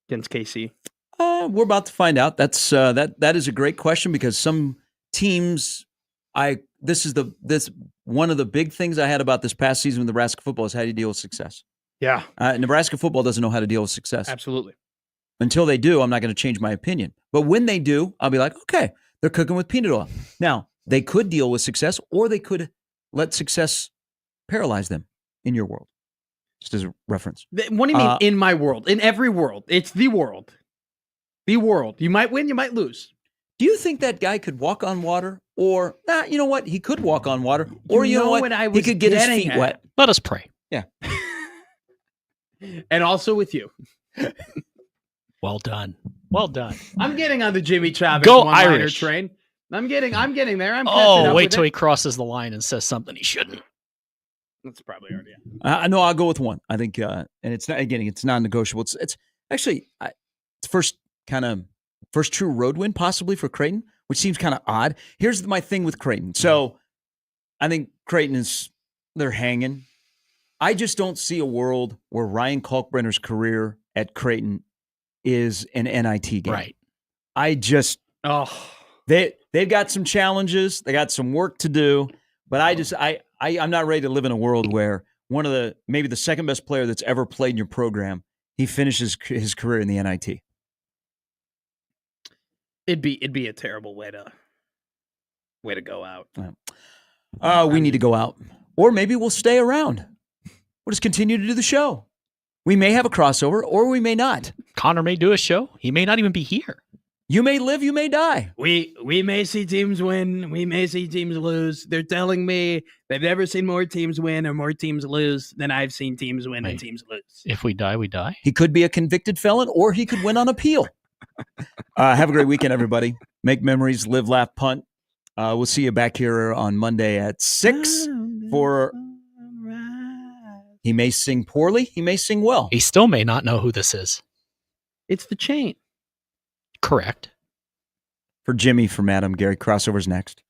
[SPEAKER 1] against KC?
[SPEAKER 12] We're about to find out. That's that is a great question because some teams. This one of the big things I had about this past season with Nebraska football is how do you deal with success.
[SPEAKER 1] Yeah,
[SPEAKER 12] Nebraska football doesn't know how to deal with success.
[SPEAKER 1] Absolutely.
[SPEAKER 12] Until they do, I'm not going to change my opinion. But when they do, I'll be like, okay, they're cooking with peanut oil. Now, they could deal with success, or they could let success paralyze them in your world. Just as a reference.
[SPEAKER 1] What do you mean in my world? In every world. It's the world. The world. You might win, you might lose.
[SPEAKER 12] Do you think that guy could walk on water? Or, you know what? He could walk on water. Or you know what? He could get his feet wet.
[SPEAKER 13] Let us pray.
[SPEAKER 12] Yeah.
[SPEAKER 1] And also with you.
[SPEAKER 13] Well done. Well done.
[SPEAKER 1] I'm getting on the Jimmy Travis
[SPEAKER 13] Go
[SPEAKER 1] one-liner
[SPEAKER 13] Irish
[SPEAKER 1] train. I'm getting there. I'm
[SPEAKER 13] wait till he crosses the line and says something he shouldn't.
[SPEAKER 1] That's probably already.
[SPEAKER 12] No, I'll go with one. I think, and it's not again. It's non-negotiable. It's actually it's first true road win possibly for Creighton, which seems kind of odd. Here's my thing with Creighton. So, I think Creighton they're hanging. I just don't see a world where Ryan Kalkbrenner's career at Creighton is an NIT game.
[SPEAKER 13] Right.
[SPEAKER 12] They've got some challenges. They got some work to do. But I'm not ready to live in a world where maybe the second best player that's ever played in your program, he finishes his career in the NIT.
[SPEAKER 1] It'd be a terrible way to go out.
[SPEAKER 12] We need to go out. Or maybe we'll stay around. We'll just continue to do the show. We may have a crossover, or we may not.
[SPEAKER 13] Connor may do a show. He may not even be here.
[SPEAKER 12] You may live, you may die.
[SPEAKER 1] We may see teams win. We may see teams lose. They're telling me they've never seen more teams win or more teams lose than I've seen teams win and teams lose.
[SPEAKER 13] If we die, we die.
[SPEAKER 12] He could be a convicted felon, or he could win on appeal. Have a great weekend, everybody. Make memories, live, laugh, punt. We'll see you back here on Monday at 6 for... He may sing poorly. He may sing well.
[SPEAKER 13] He still may not know who this is.
[SPEAKER 1] It's the chain.
[SPEAKER 13] Correct.
[SPEAKER 12] For Jimmy, from Adam, Gary, crossover's next.